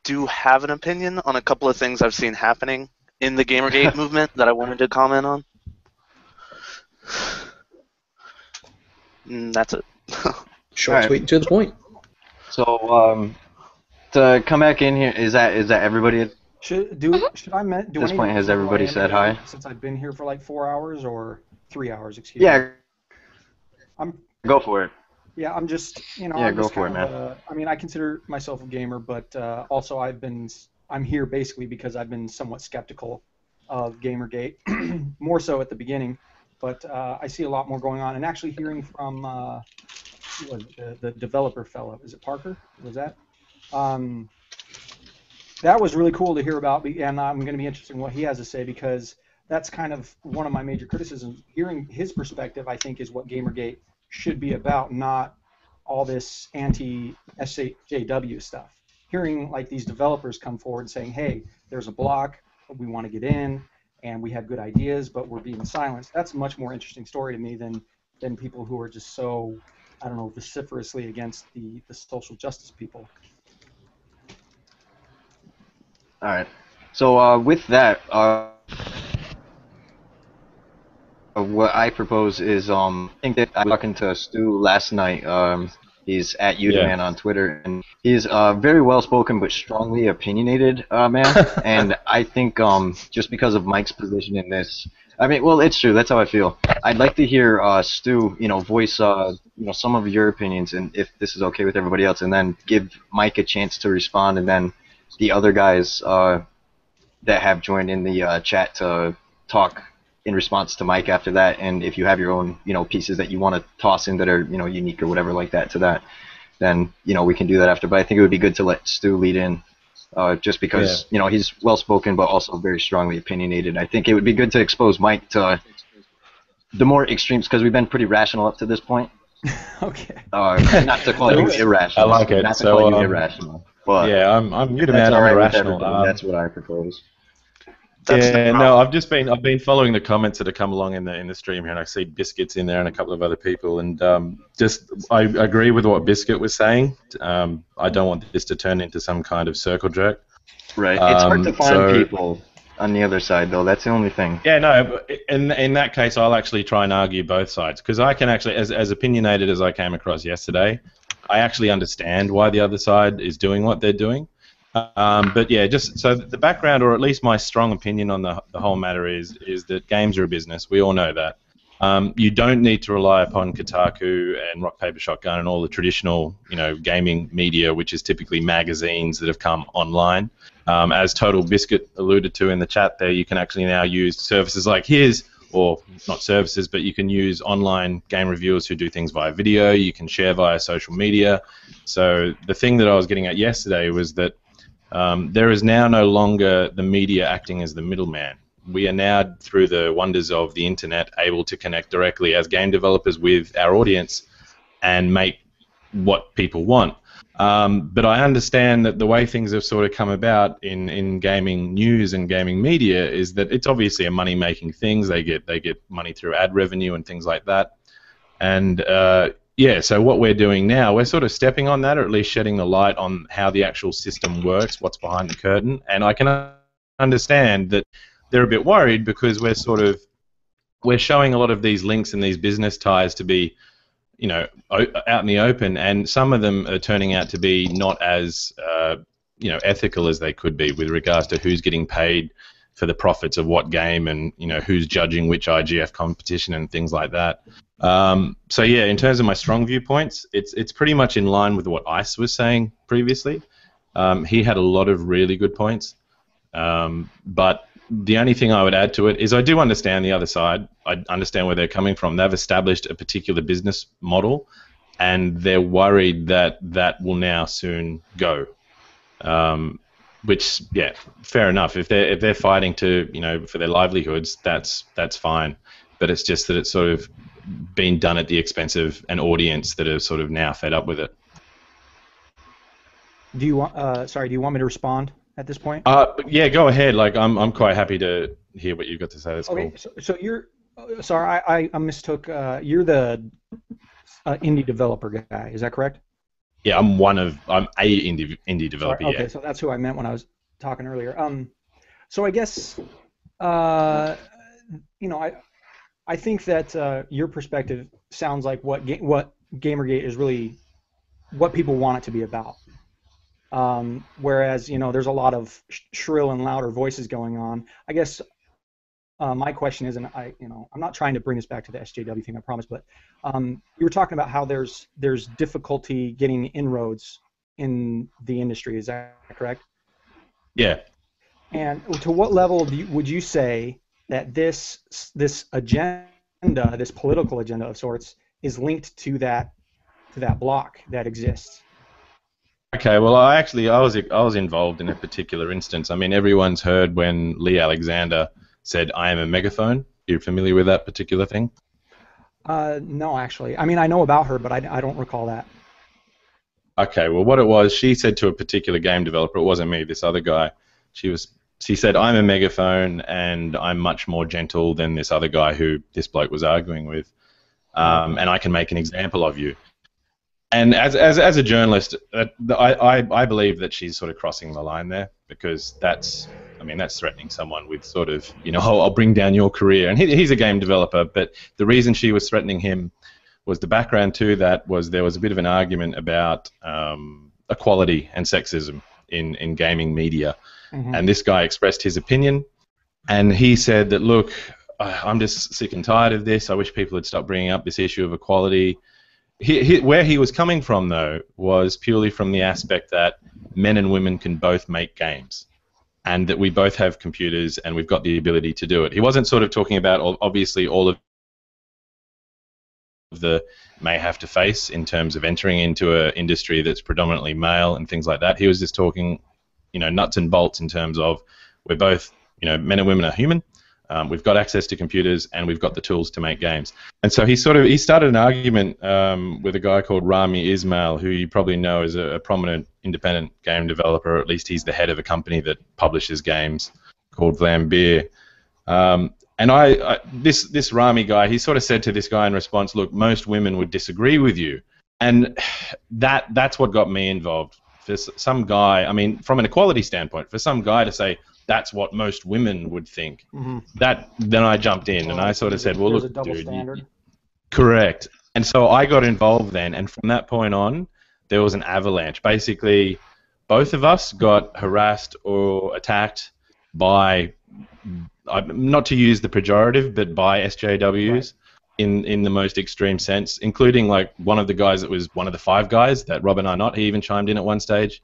do have an opinion on a couple of things I've seen happening in the Gamergate movement that I wanted to comment on. That's it. Short, Alright. sweet, and to the point. So to come back in here, is that everybody? should I At this point, has everybody said hi? Since I've been here for like 4 hours or 3 hours, excuse me. Yeah. I'm Go for it. Yeah, I'm just, Yeah, I'm go just for it, kind of, I mean, I consider myself a gamer, but also I'm here basically because I've been somewhat skeptical of Gamergate, more so at the beginning, but I see a lot more going on, and actually hearing from the developer fellow, is it Parker? Was that? That was really cool to hear about, and I'm going to be interested in what he has to say, because that's kind of one of my major criticisms. Hearing his perspective, I think, is what Gamergate should be about, not all this anti-SJW stuff. Hearing like these developers come forward saying, hey, there's a block, we want to get in, and we have good ideas, but we're being silenced. That's a much more interesting story to me than people who are just so, I don't know, vociferously against the social justice people. All right. So with that, what I propose is I think that I was talking to Stu last night. He's at Yeah. Udaman on Twitter, and he's very well spoken but strongly opinionated man. And I think just because of Mike's position in this, I mean, well, it's true. That's how I feel. I'd like to hear Stu, voice some of your opinions, and if this is okay with everybody else, and then give Mike a chance to respond, and then the other guys that have joined in the chat to talk in response to Mike after that. And if you have your own, pieces that you want to toss in that are, unique or whatever like that to that, then, we can do that after. But I think it would be good to let Stu lead in, just because, he's well-spoken but also very strongly opinionated. I think it would be good to expose Mike to the more extremes, because we've been pretty rational up to this point. Okay. Not to call you irrational. I like it. Not to So, call you irrational. But yeah, I'm Udaman. that's all I'm right with irrational. everybody. That's what I propose. Yeah, no, I've been following the comments that have come along in the stream here, and I see Biscuits in there and a couple of other people, and I agree with what Biscuit was saying. I don't want this to turn into some kind of circle jerk. Right. It's hard to find people on the other side, though. That's the only thing. Yeah, no. But in that case, I'll actually try and argue both sides, because I can actually, as opinionated as I came across yesterday, I actually understand why the other side is doing what they're doing. But yeah, just so the background, or at least my strong opinion on the whole matter is that games are a business. We all know that. You don't need to rely upon Kotaku and Rock Paper Shotgun and all the traditional, gaming media, which is typically magazines that have come online. As Total Biscuit alluded to in the chat there, you can actually now use services like his, or not services, but you can use online game reviewers who do things via video. You can share via social media. So the thing that I was getting at yesterday was that there is now no longer the media acting as the middleman. We are now, through the wonders of the internet, able to connect directly as game developers with our audience and make what people want. But I understand that the way things have sort of come about in gaming news and gaming media is that it's obviously a money-making thing. They get money through ad revenue and things like that. And yeah, so what we're doing now, we're sort of stepping on that, or at least shedding the light on how the actual system works, what's behind the curtain. And I can understand that they're a bit worried, because we're showing a lot of these links and these business ties to be, out in the open, and some of them are turning out to be not as, ethical as they could be with regards to who's getting paid for the profits of what game, and who's judging which IGF competition and things like that. So yeah, in terms of my strong viewpoints, it's pretty much in line with what Ice was saying previously. He had a lot of really good points, but the only thing I would add to it is I do understand the other side. I understand where they're coming from. They've established a particular business model, and they're worried that that will now soon go. Which, yeah, fair enough. If they're fighting to, for their livelihoods, that's fine. But it's just that it's sort of been done at the expense of an audience that are sort of now fed up with it. Do you want? Sorry, do you want me to respond at this point? Yeah, go ahead. Like, I'm quite happy to hear what you've got to say. That's okay, cool. So you're. Sorry, I mistook. You're the indie developer guy. Is that correct? Yeah, I'm a indie developer. Sorry, okay, yeah. so that's who I meant when I was talking earlier. So I guess, I think that your perspective sounds like what Gamergate is really, what people want it to be about. Whereas there's a lot of shrill and louder voices going on. I guess my question is, and I'm not trying to bring this back to the SJW thing, I promise, but you were talking about how there's difficulty getting inroads in the industry. Is that correct? Yeah. And to what level would you say that this agenda, this political agenda of sorts, is linked to that block that exists? Okay, well, I was involved in a particular instance. I mean, everyone's heard when Lee Alexander said, "I am a megaphone." You familiar with that particular thing? No, actually. I mean, I know about her, but I don't recall that. Okay, well, what it was, she said to a particular game developer, it wasn't me, this other guy, she said, "I'm a megaphone, and I'm much more gentle than this other guy who this bloke was arguing with, and I can make an example of you." And as a journalist, I believe that she's sort of crossing the line there, because that's I mean, that's threatening someone with sort of, oh, I'll bring down your career. And he's a game developer, but the reason she was threatening him was the background to that was there was a bit of an argument about equality and sexism in gaming media. Mm-hmm. And this guy expressed his opinion, and he said that, look, I'm just sick and tired of this. I wish people would stop bringing up this issue of equality. Where he was coming from, though, was purely from the aspect that men and women can both make games, and that we both have computers and we've got the ability to do it. He wasn't sort of talking about, obviously, all of the may have to face in terms of entering into an industry that's predominantly male and things like that. He was just talking, nuts and bolts in terms of we're both, men and women are human. We've got access to computers and we've got the tools to make games. And so he started an argument with a guy called Rami Ismail, who you probably know is a prominent independent game developer, or at least he's the head of a company that publishes games called Vlambeer. And this Rami guy, he sort of said to this guy in response, look, most women would disagree with you. And that's what got me involved. For some guy, I mean, from an equality standpoint, for some guy to say that's what most women would think, Mm-hmm. then I jumped in and I sort of said, well, There's look, a double dude, standard. correct. And so I got involved then, and from that point on, there was an avalanche. Basically, both of us got harassed or attacked by, not to use the pejorative, but by SJWs. Right. In the most extreme sense, including like one of the guys that was one of the 5 guys that Robin Arnott, he even chimed in at one stage.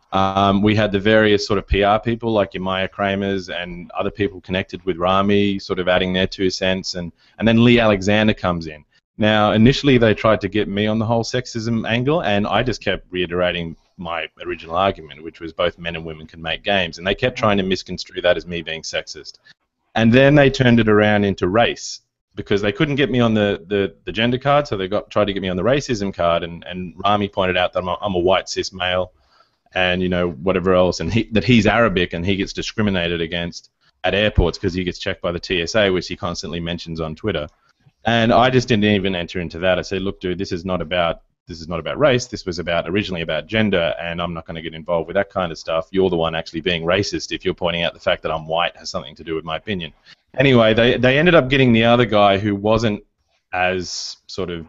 We had the various sort of PR people like your Maya Kramers and other people connected with Rami sort of adding their 2 cents, and then Lee Alexander comes in. Now, initially they tried to get me on the whole sexism angle, and I just kept reiterating my original argument, which was both men and women can make games, and they kept trying to misconstrue that as me being sexist. And then they turned it around into race, because they couldn't get me on the gender card, so they tried to get me on the racism card, and Rami pointed out that I'm a white cis male, and whatever else, and that he's Arabic and he gets discriminated against at airports because he gets checked by the TSA, which he constantly mentions on Twitter. And I just didn't even enter into that. I said, look, dude, this is not about race. This was originally about gender, and I'm not going to get involved with that kind of stuff. You're the one actually being racist if you're pointing out the fact that I'm white has something to do with my opinion. Anyway, they ended up getting the other guy who wasn't as able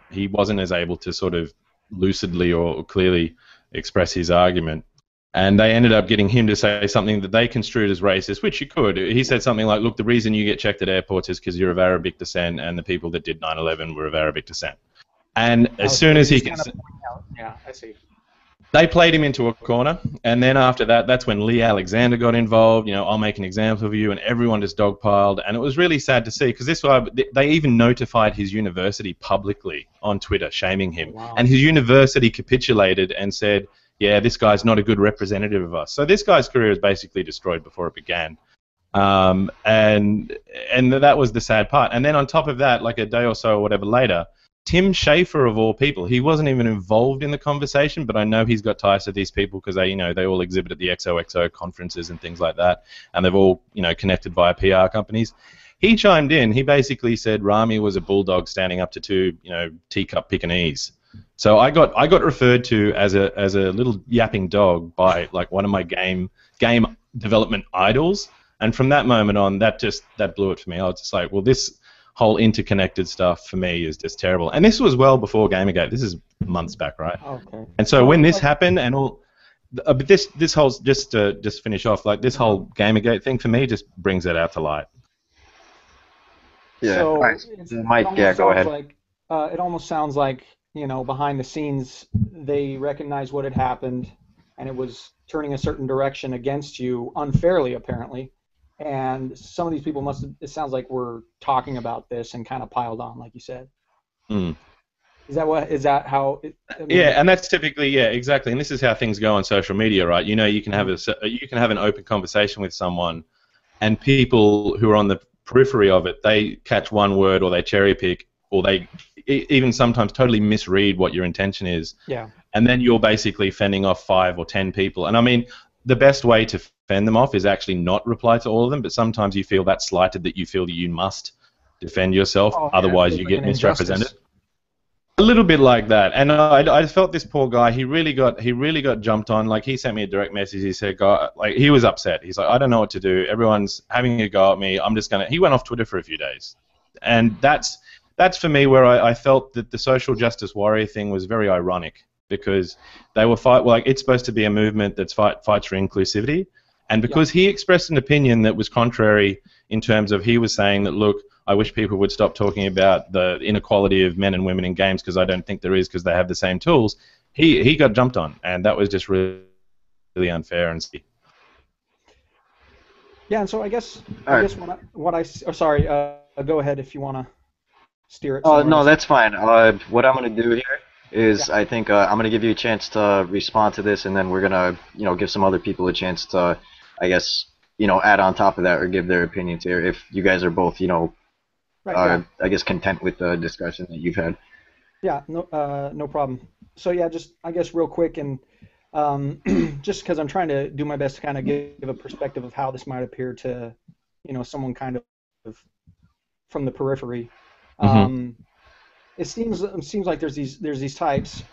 to sort of lucidly or clearly express his argument. And they ended up getting him to say something that they construed as racist, which you could. He said something like, look, the reason you get checked at airports is because you're of Arabic descent, and the people that did 9/11 were of Arabic descent. And as soon as he can... Yeah, I see. They played him into a corner, and then after that, that's when Lee Alexander got involved. I'll make an example of you, and everyone just dogpiled, and it was really sad to see, because they even notified his university publicly on Twitter, shaming him. Wow. And his university capitulated and said, yeah, this guy's not a good representative of us. So this guy's career is basically destroyed before it began. And that was the sad part. And then on top of that, like a day or so or whatever later, Tim Schafer, of all people, he wasn't even involved in the conversation, but I know he's got ties to these people because they all exhibit at the XOXO conferences and things like that, and they've all connected via PR companies. He chimed in. He basically said Rami was a bulldog standing up to 2 teacup Pekingese. So I got referred to as a little yapping dog by like one of my game development idols, and from that moment on, that blew it for me. I was just like, well, this whole interconnected stuff for me is just terrible. And this was well before Gamergate. This is months back, right? Okay. And so when this happened and all, but this whole, just to finish off, like this whole Gamergate thing for me just brings it out to light. Yeah. So Mike, yeah, go ahead. It almost sounds like, behind the scenes, they recognized what had happened, and it was turning a certain direction against you unfairly, apparently. And some of these people it sounds like we're talking about this and kind of piled on, like you said. Mm. Is that how? Yeah, and that's typically, yeah, exactly. And this is how things go on social media, right? You can have an open conversation with someone, and people who are on the periphery of it, they catch one word or they cherry pick, or they even sometimes totally misread what your intention is. Yeah. And then you're basically fending off 5 or 10 people. And I mean, the best way to fend them off is actually not reply to all of them, but sometimes you feel that slighted that you feel that you must defend yourself, otherwise you get misrepresented. A little bit like that, and I felt this poor guy. He really got jumped on. Like, he sent me a direct message. He said, "God," like, he was upset. He's like, "I don't know what to do. Everyone's having a go at me. I'm just gonna." He went off Twitter for a few days, and that's for me where I felt that the social justice warrior thing was very ironic, because they were it's supposed to be a movement that's fights for inclusivity, and because he expressed an opinion that was contrary in terms of, he was saying that, look, I wish people would stop talking about the inequality of men and women in games, because I don't think there is, because they have the same tools. He got jumped on, and that was just really, really unfair and silly. Yeah, and so I guess sorry, go ahead if you want to steer it. Oh, no, that's fine. What I'm going to do here is, I think I'm going to give you a chance to respond to this, and then we're going to, give some other people a chance to, I guess, add on top of that or give their opinions here, if you guys are both, I guess, content with the discussion that you've had. Yeah, no problem. So yeah, just I guess real quick, and just because I'm trying to do my best to kind of give a perspective of how this might appear to, someone kind of from the periphery. It seems like there's these types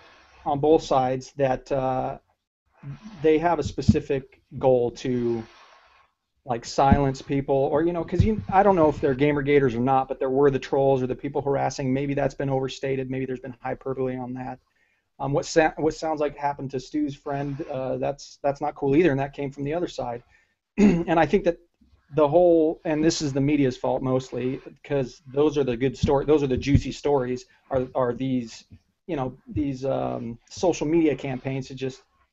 on both sides that they have a specific goal to, like, silence people, or because I don't know if they're gamergaters or not, but there were the trolls or the people harassing. Maybe that's been overstated. Maybe there's been hyperbole on that. What sounds like happened to Stu's friend, that's not cool either, and that came from the other side. And I think that the whole, and this is the media's fault mostly, because those are the good story, those are the juicy stories, are these these social media campaigns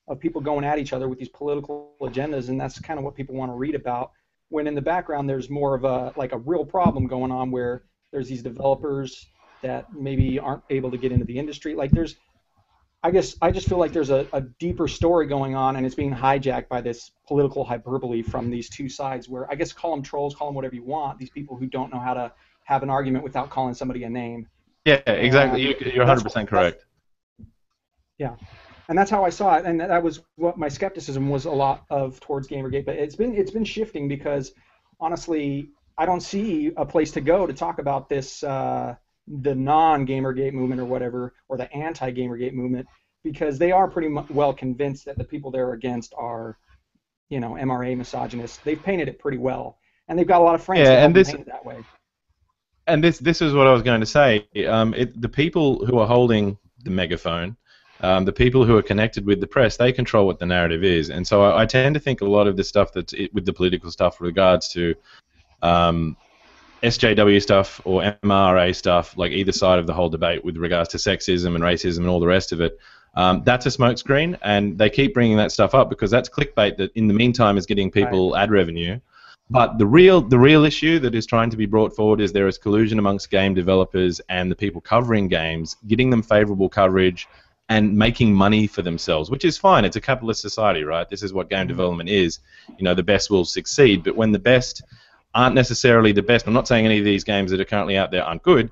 of people going at each other with these political agendas, and that's kind of what people want to read about, when in the background there's more of a real problem going on, where there's these developers that maybe aren't able to get into the industry. Like, I just feel like there's a deeper story going on, and it's being hijacked by this political hyperbole from these two sides, where, I guess, call them trolls, call them whatever you want, these people who don't know how to have an argument without calling somebody a name. Yeah, exactly. You're 100% correct. Yeah. And that's how I saw it, and that was what my skepticism was a lot of towards Gamergate. But it's been shifting, because honestly, I don't see a place to go to talk about this, the non-Gamergate movement or whatever, or the anti-Gamergate movement, because they are pretty well convinced that the people they're against are, MRA misogynists. They've painted it pretty well, and they've got a lot of friends that paint it that way. And this is what I was going to say. The people who are holding the megaphone, the people who are connected with the press, they control what the narrative is. And so I tend to think a lot of the stuff that's with the political stuff with regards to SJW stuff or MRA stuff, like either side of the whole debate with regards to sexism and racism and all the rest of it, that's a smokescreen, and they keep bringing that stuff up because that's clickbait that in the meantime is getting people ad revenue. But the real issue that is trying to be brought forward is there is collusion amongst game developers and the people covering games, getting them favorable coverage and making money for themselves, which is fine. It's a capitalist society, right? This is what game development is. The best will succeed, but when the best aren't necessarily the best, I'm not saying any of these games that are currently out there aren't good.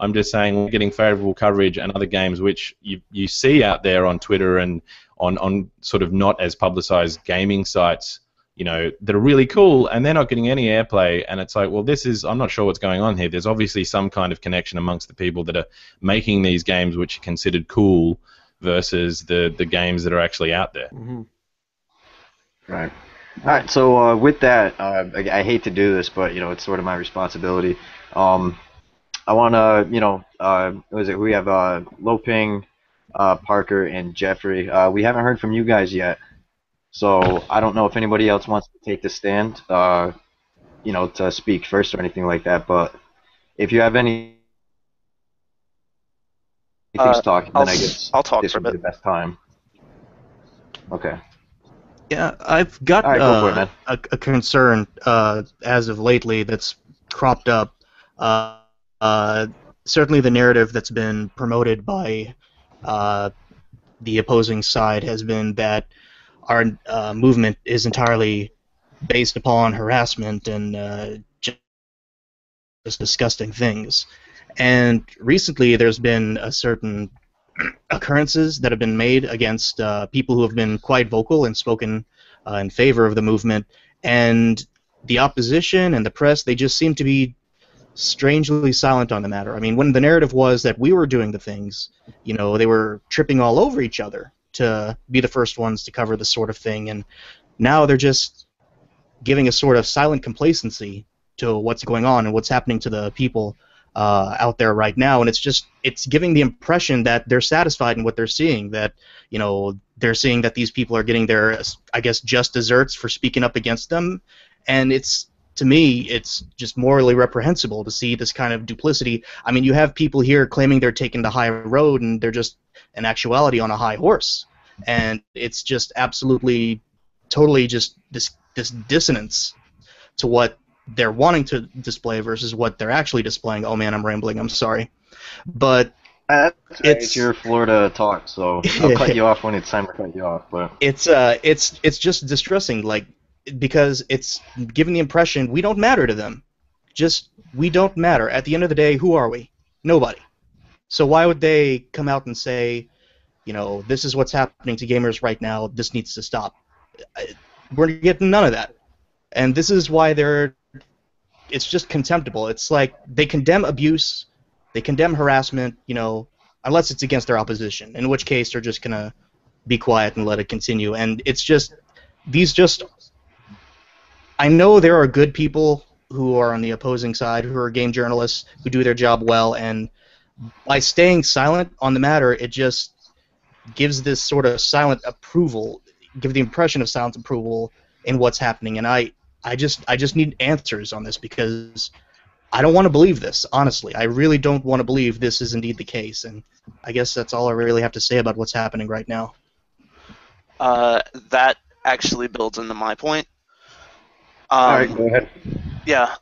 I'm just saying we're getting favorable coverage, and other games which you see out there on Twitter and on sort of not as publicized gaming sites, that are really cool, and they're not getting any airplay, and it's like, well, I'm not sure what's going on here. There's obviously some kind of connection amongst the people that are making these games which are considered cool versus the games that are actually out there. Mm-hmm. Right. All right, so with that, I hate to do this, but it's sort of my responsibility. I want to, we have Loping, Parker, and Jeffrey. We haven't heard from you guys yet, so I don't know if anybody else wants to take the stand, to speak first or anything like that. But if you have any things to talk, then I guess I'll talk this for a would be bit. the best time. Okay. Yeah, I've got All right, go for it, man. a concern as of lately that's cropped up. Certainly the narrative that's been promoted by the opposing side has been that our movement is entirely based upon harassment and just disgusting things. And recently there's been a certain occurrences that have been made against people who have been quite vocal and spoken in favor of the movement, and the opposition and the press, they just seem to be strangely silent on the matter. I mean, when the narrative was that we were doing the things, you know, they were tripping all over each other to be the first ones to cover this sort of thing, and now they're just giving a sort of silent complacency to what's going on and what's happening to the people out there right now, and it's giving the impression that they're satisfied in what they're seeing, that, you know, they're seeing that these people are getting their, I guess, just desserts for speaking up against them, and to me, it's just morally reprehensible to see this kind of duplicity. I mean, you have people here claiming they're taking the high road, and they're just, in actuality, on a high horse, and it's just absolutely, totally just this dissonance to what they're wanting to display versus what they're actually displaying. Oh man, I'm rambling. I'm sorry, but it's your Florida talk, so I'll cut you off when it's time to cut you off. But it's just distressing, like, because it's giving the impression we don't matter to them. Just, we don't matter. At the end of the day, who are we? Nobody. So why would they come out and say, you know, this is what's happening to gamers right now, this needs to stop? We're getting none of that. And this is why it's just contemptible. It's like they condemn abuse, they condemn harassment, you know, unless it's against their opposition, in which case they're just going to be quiet and let it continue. And it's just, I know there are good people who are on the opposing side, who are game journalists, who do their job well, and by staying silent on the matter, it just gives this sort of silent approval, give the impression of silent approval in what's happening. And I just need answers on this, because I don't want to believe this, honestly. I really don't want to believe this is indeed the case, and I guess that's all I really have to say about what's happening right now. That actually builds into my point. all right, go ahead. Yeah,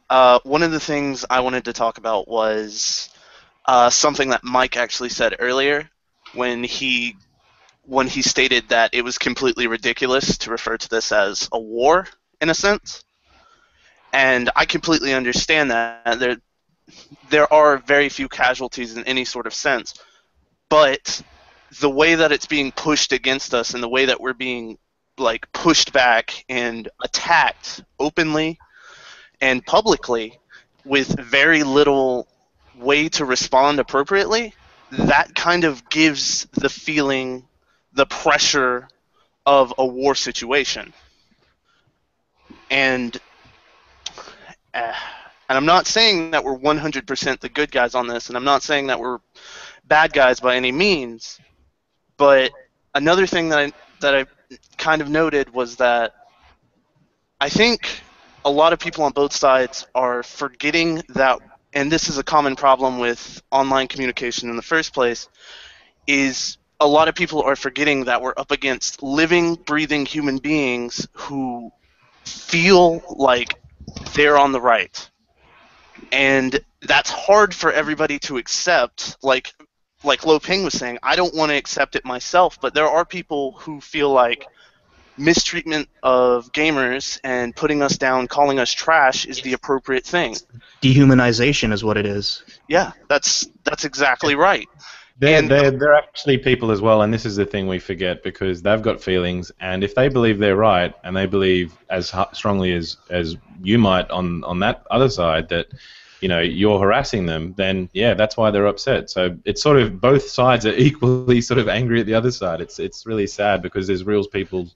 one of the things I wanted to talk about was something that Mike actually said earlier when he stated that it was completely ridiculous to refer to this as a war, in a sense. And I completely understand that. There are very few casualties in any sort of sense. But the way that it's being pushed against us and the way that we're being, like, pushed back and attacked openly and publicly with very little way to respond appropriately, that kind of gives the feeling, the pressure of a war situation. And I'm not saying that we're 100% the good guys on this, and I'm not saying that we're bad guys by any means, but another thing that I kind of noted was that I think a lot of people on both sides are forgetting that, and this is a common problem with online communication in the first place, is a lot of people are forgetting that we're up against living, breathing human beings who feel like they're on the right. And that's hard for everybody to accept. Like Lo Ping was saying, I don't want to accept it myself, but there are people who feel like mistreatment of gamers and putting us down, calling us trash is the appropriate thing. Dehumanization is what it is. Yeah, that's exactly right. They're actually people as well, and this is the thing we forget, because they've got feelings, and if they believe they're right, and they believe as strongly as you might on that other side that, you know, you're harassing them, then yeah, that's why they're upset. So it's sort of both sides are equally sort of angry at the other side. It's really sad, because there's real people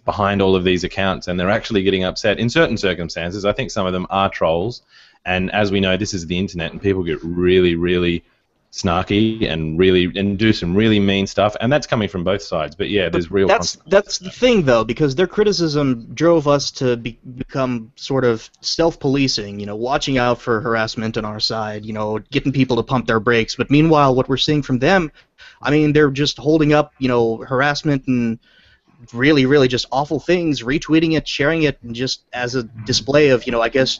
behind all of these accounts, and they're actually getting upset in certain circumstances. I think some of them are trolls, and as we know, this is the internet, and people get really, really snarky and do some really mean stuff, and that's coming from both sides. But yeah, there's real. That's the thing, though, because their criticism drove us to become sort of self-policing, you know, watching out for harassment on our side, you know, getting people to pump their brakes. But meanwhile, what we're seeing from them, I mean, they're just holding up, you know, harassment and really, really just awful things, retweeting it, sharing it, and just as a display of, you know, I guess,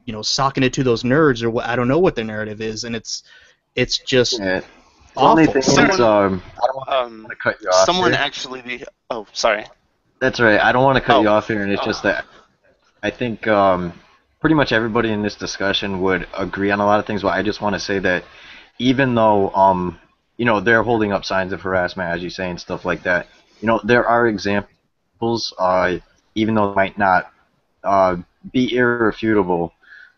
you know, socking it to those nerds, or I don't know what their narrative is, and it's just awful. Someone, I don't want to cut you off. Someone actually. Oh, sorry. That's right. I don't want to cut you off here, and it's just that I think pretty much everybody in this discussion would agree on a lot of things. But I just want to say that even though you know, they're holding up signs of harassment, as you say, and stuff like that, you know, there are examples, even though it might not be irrefutable,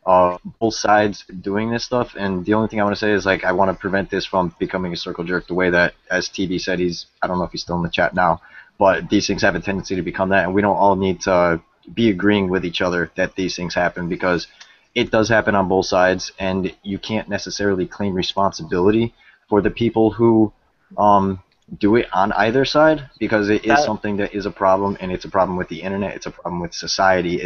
both sides doing this stuff. And the only thing I want to say is, like, I want to prevent this from becoming a circle jerk the way that, as TV said, I don't know if he's still in the chat now, but these things have a tendency to become that, and we don't all need to be agreeing with each other that these things happen, because it does happen on both sides, and you can't necessarily claim responsibility for the people who do it on either side, because it is something that is a problem, and it's a problem with the internet, it's a problem with society.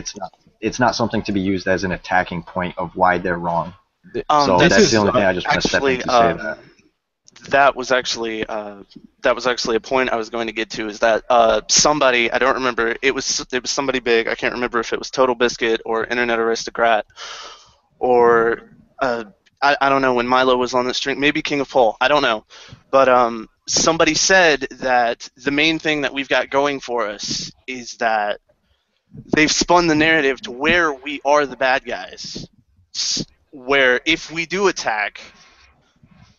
It's not something to be used as an attacking point of why they're wrong. So that's the only thing I just want to step in to say that. That was actually a point I was going to get to. Is that somebody, I don't remember, it was somebody big. I can't remember if it was Total Biscuit or Internet Aristocrat or I don't know when Milo was on the stream. Maybe King of Pole. I don't know, but somebody said that the main thing that we've got going for us is that they've spun the narrative to where we are the bad guys, where if we do attack,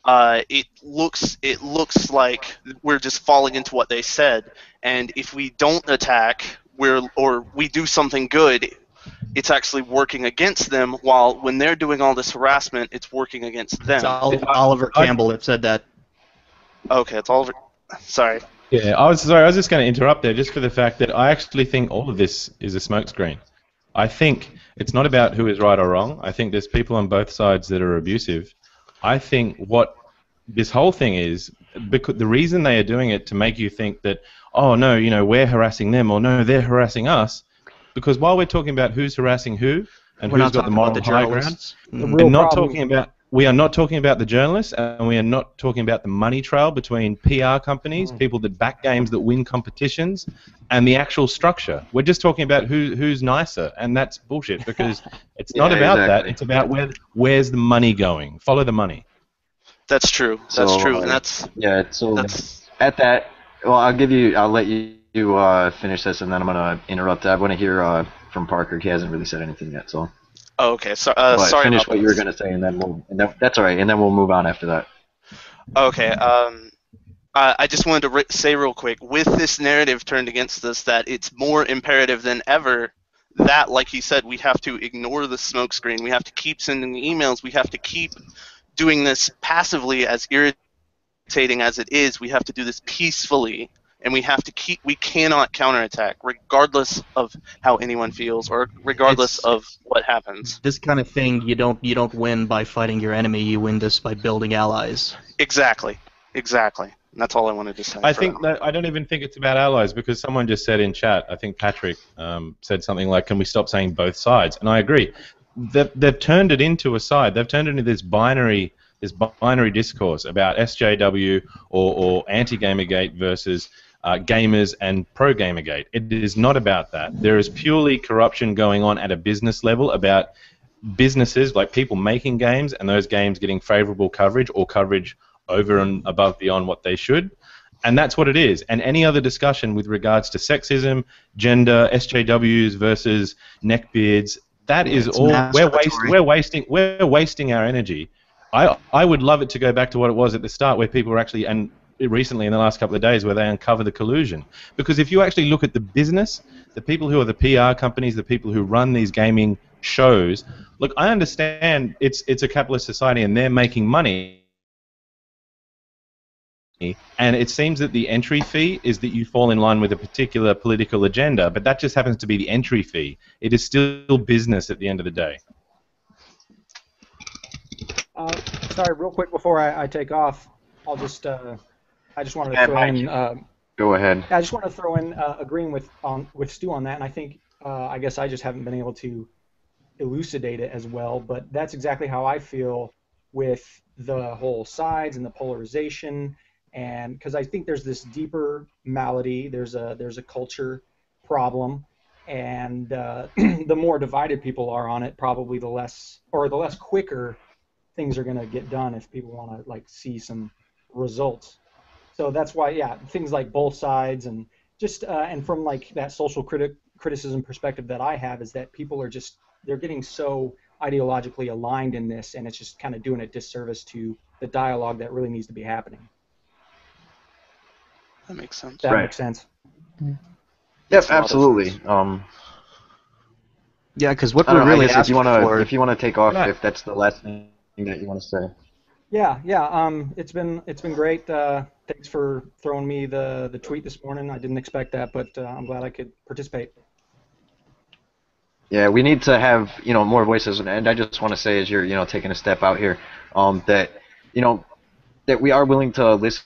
it looks like we're just falling into what they said, and if we don't attack, or we do something good, it's actually working against them. While when they're doing all this harassment, it's working against them. It's Oliver Campbell that said that. Okay, it's Oliver. Sorry. Yeah, I was just going to interrupt there, just for the fact that I actually think all of this is a smokescreen. I think it's not about who is right or wrong. I think there's people on both sides that are abusive. I think what this whole thing is, because the reason they are doing it to make you think that, oh no, we're harassing them, or no, they're harassing us, because while we're talking about who's harassing who and who's got the moral high ground, we are not talking about the journalists, and we are not talking about the money trail between PR companies, people that back games that win competitions, and the actual structure. We're just talking about who's nicer, and that's bullshit, because it's not about that. It's about where's the money going. Follow the money. That's true. That's true, and that's at that. Well, I'll let you finish this, and then I'm gonna interrupt. I want to hear from Parker. He hasn't really said anything yet, so. Oh, okay. Sorry. Finish what you were gonna say, and then that's all right, and then we'll move on after that. Okay. I just wanted to say real quick, with this narrative turned against us, that it's more imperative than ever that, like he said, we have to ignore the smokescreen. We have to keep sending the emails. We have to keep doing this passively, as irritating as it is. We have to do this peacefully. And we cannot counterattack, regardless of how anyone feels, or regardless of what happens. This kind of thing, you don't win by fighting your enemy. You win this by building allies. Exactly. And that's all I wanted to say. I think that I don't even think it's about allies, because someone just said in chat, I think Patrick said something like, "Can we stop saying both sides?" And I agree. They've turned it into a side. They've turned it into this binary discourse about SJW or anti-Gamergate versus gamers and pro-Gamergate. It is not about that. There is purely corruption going on at a business level about businesses, like people making games, and those games getting favorable coverage or coverage over and above beyond what they should. And that's what it is. And any other discussion with regards to sexism, gender, SJWs versus neckbeards, that is all. We're wasting our energy. I would love it to go back to what it was at the start, where people were actually, and recently in the last couple of days, where they uncover the collusion. Because if you actually look at the business, the people who are the PR companies, the people who run these gaming shows, look, I understand it's a capitalist society and they're making money. And it seems that the entry fee is that you fall in line with a particular political agenda, but that just happens to be the entry fee. It is still business at the end of the day. Sorry, real quick before I take off, I just wanted to throw in. Go ahead. I just want to throw in agreeing with Stu on that, and I think I guess I just haven't been able to elucidate it as well, but that's exactly how I feel with the whole sides and the polarization, and because I think there's this deeper malady, there's a culture problem, and the more divided people are on it, probably the less quicker things are going to get done if people want to see some results. So that's why, yeah, things like both sides and just and from that social criticism perspective that I have is that people are they're getting so ideologically aligned in this, and it's just kind of doing a disservice to the dialogue that really needs to be happening. That makes sense. That makes sense. Yes, absolutely. Yeah, because what I don't we're know. I really guess if you asking for. if you wanna take off, Right. if that's the last thing that you want to say. Yeah. It's been great. Thanks for throwing me the tweet this morning. I didn't expect that, but I'm glad I could participate. Yeah, we need to have more voices, and I just want to say, as you're taking a step out here, that you know that we are willing to listen.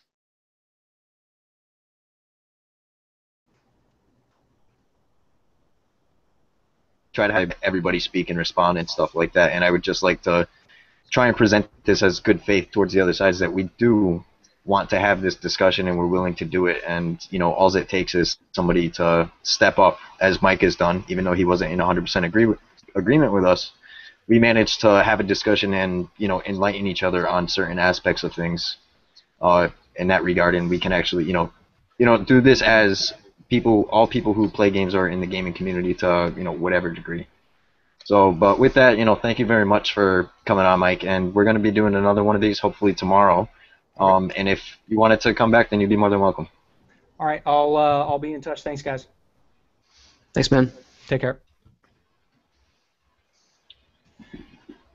Try to have everybody speak and respond and stuff like that. And I would just like to try and present this as good faith towards the other sides that we do want to have this discussion and we're willing to do it. And all it takes is somebody to step up, as Mike has done, even though he wasn't in 100% agreement with us. We managed to have a discussion and enlighten each other on certain aspects of things in that regard, and we can actually do this as all people who play games or in the gaming community to whatever degree. So, but with that, thank you very much for coming on, Mike, and we're going to be doing another one of these hopefully tomorrow. And if you wanted to come back, then you'd be more than welcome. All right, I'll be in touch. Thanks, guys. Thanks, man. Take care.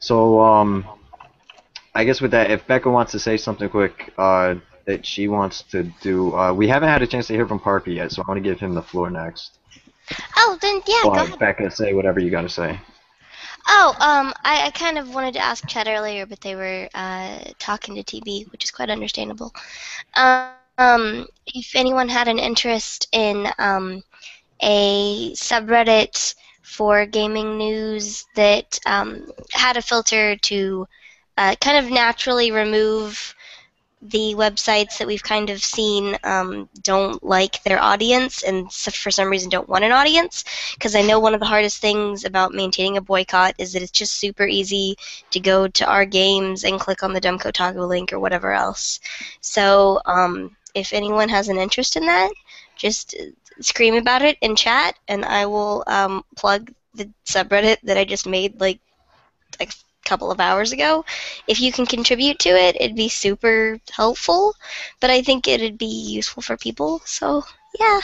So, I guess with that, if Becca wants to say something quick that she wants to do, we haven't had a chance to hear from Parker yet, so I want to give him the floor next. Oh, then yeah, go ahead. Becca, say whatever you got to say. Oh, I kind of wanted to ask Chad earlier, but they were talking to TB, which is quite understandable. If anyone had an interest in a subreddit for gaming news that had a filter to kind of naturally remove the websites that we've kind of seen don't like their audience and for some reason don't want an audience, because I know one of the hardest things about maintaining a boycott is that it's just super easy to go to our games and click on the dumb Kotaku link or whatever else. So if anyone has an interest in that, just scream about it in chat and I will plug the subreddit that I just made like a couple of hours ago. If you can contribute to it, it'd be super helpful, but I think it'd be useful for people. So yeah,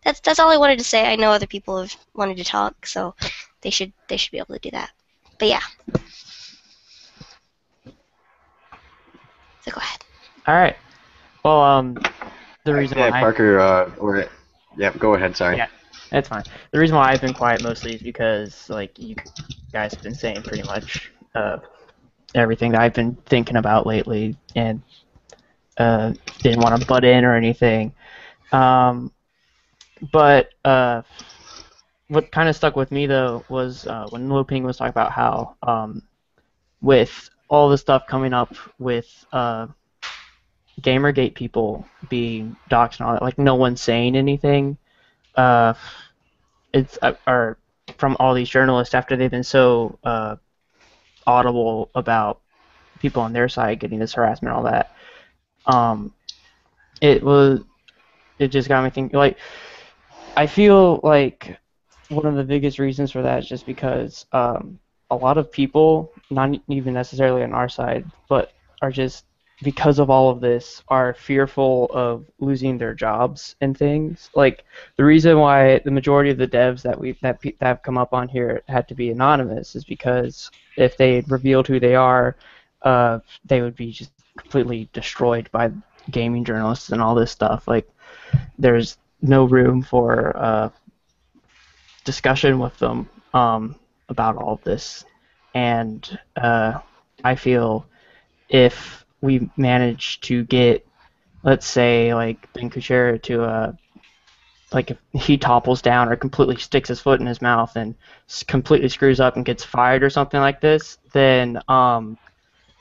that's all I wanted to say. I know other people have wanted to talk, so they should be able to do that. But yeah, so go ahead. All right. Well, the reason Yeah, why Parker, yeah, go ahead. Sorry. Yeah, that's fine. The reason why I've been quiet mostly is because like you guys have been saying pretty much everything that I've been thinking about lately, and didn't want to butt in or anything. But what kind of stuck with me though was when Loping was talking about how with all the stuff coming up with Gamergate people being doxxed and all that, like no one's saying anything. It's or from all these journalists after they've been so audible about people on their side getting this harassment and all that. It just got me thinking. Like, I feel like one of the biggest reasons for that is just because a lot of people, not even necessarily on our side, but are just because of all of this, are fearful of losing their jobs and things. Like the reason why the majority of the devs that have come up on here had to be anonymous is because if they revealed who they are, they would be just completely destroyed by gaming journalists and all this stuff. Like there's no room for discussion with them about all of this, and I feel if we manage to get, let's say, like Ben Kuchera to like if he topples down or completely sticks his foot in his mouth and completely screws up and gets fired or something like this, then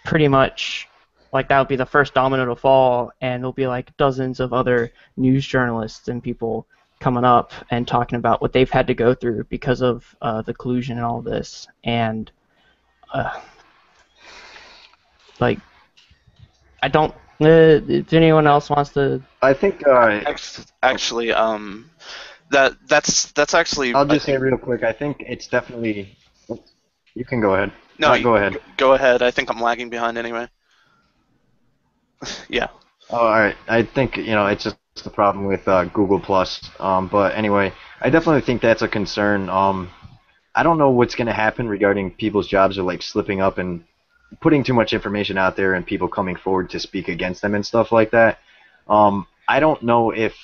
pretty much like that would be the first domino to fall, and there'll be like dozens of other news journalists and people coming up and talking about what they've had to go through because of the collusion and all this. And like I don't. If anyone else wants to, I think actually, that's actually. I'll just say real quick. I think it's definitely. You can go ahead. No, go ahead. Go ahead. I think I'm lagging behind anyway. Yeah. Oh, all right. I think it's just the problem with Google Plus. But anyway, I definitely think that's a concern. I don't know what's going to happen regarding people's jobs or like slipping up and putting too much information out there and people coming forward to speak against them and stuff like that. I don't know if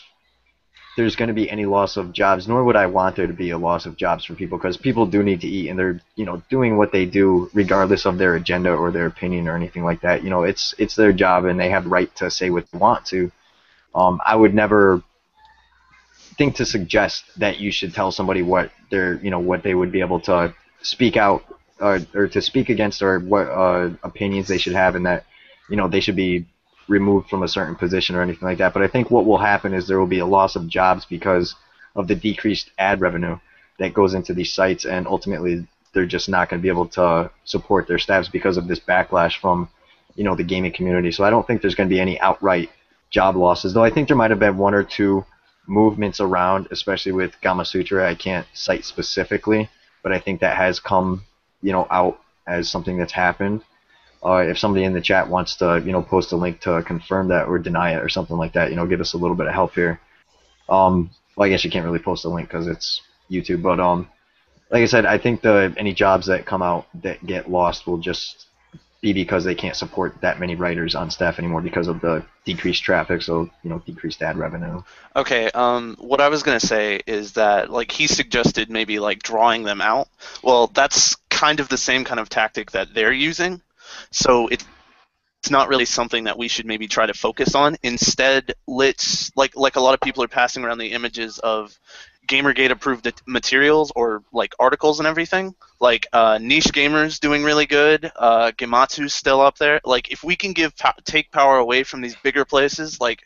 there's going to be any loss of jobs, nor would I want there to be a loss of jobs for people, because people do need to eat, and they're doing what they do regardless of their agenda or their opinion or anything like that. It's their job, and they have the right to say what they want to. I would never think to suggest that you should tell somebody what what they would be able to speak out or to speak against, or what opinions they should have, and that they should be removed from a certain position or anything like that. But I think what will happen is there will be a loss of jobs because of the decreased ad revenue that goes into these sites, and ultimately they're just not going to be able to support their staffs because of this backlash from the gaming community. So I don't think there's going to be any outright job losses, though I think there might have been one or two movements around, especially with Gamasutra. I can't cite specifically, but I think that has come out as something that's happened. If somebody in the chat wants to post a link to confirm that or deny it or something like that, give us a little bit of help here. Well, I guess you can't really post a link because it's YouTube, but like I said, I think any jobs that come out that get lost will just be because they can't support that many writers on staff anymore because of the decreased traffic, so decreased ad revenue. Okay, what I was gonna say is that like he suggested maybe like drawing them out. Well, that's kind of the same kind of tactic that they're using. So it's not really something that we should maybe try to focus on. Instead, let's like a lot of people are passing around the images of Gamergate approved materials or like articles and everything. Like Niche Gamers doing really good. Gematsu's still up there. Like if we can take power away from these bigger places like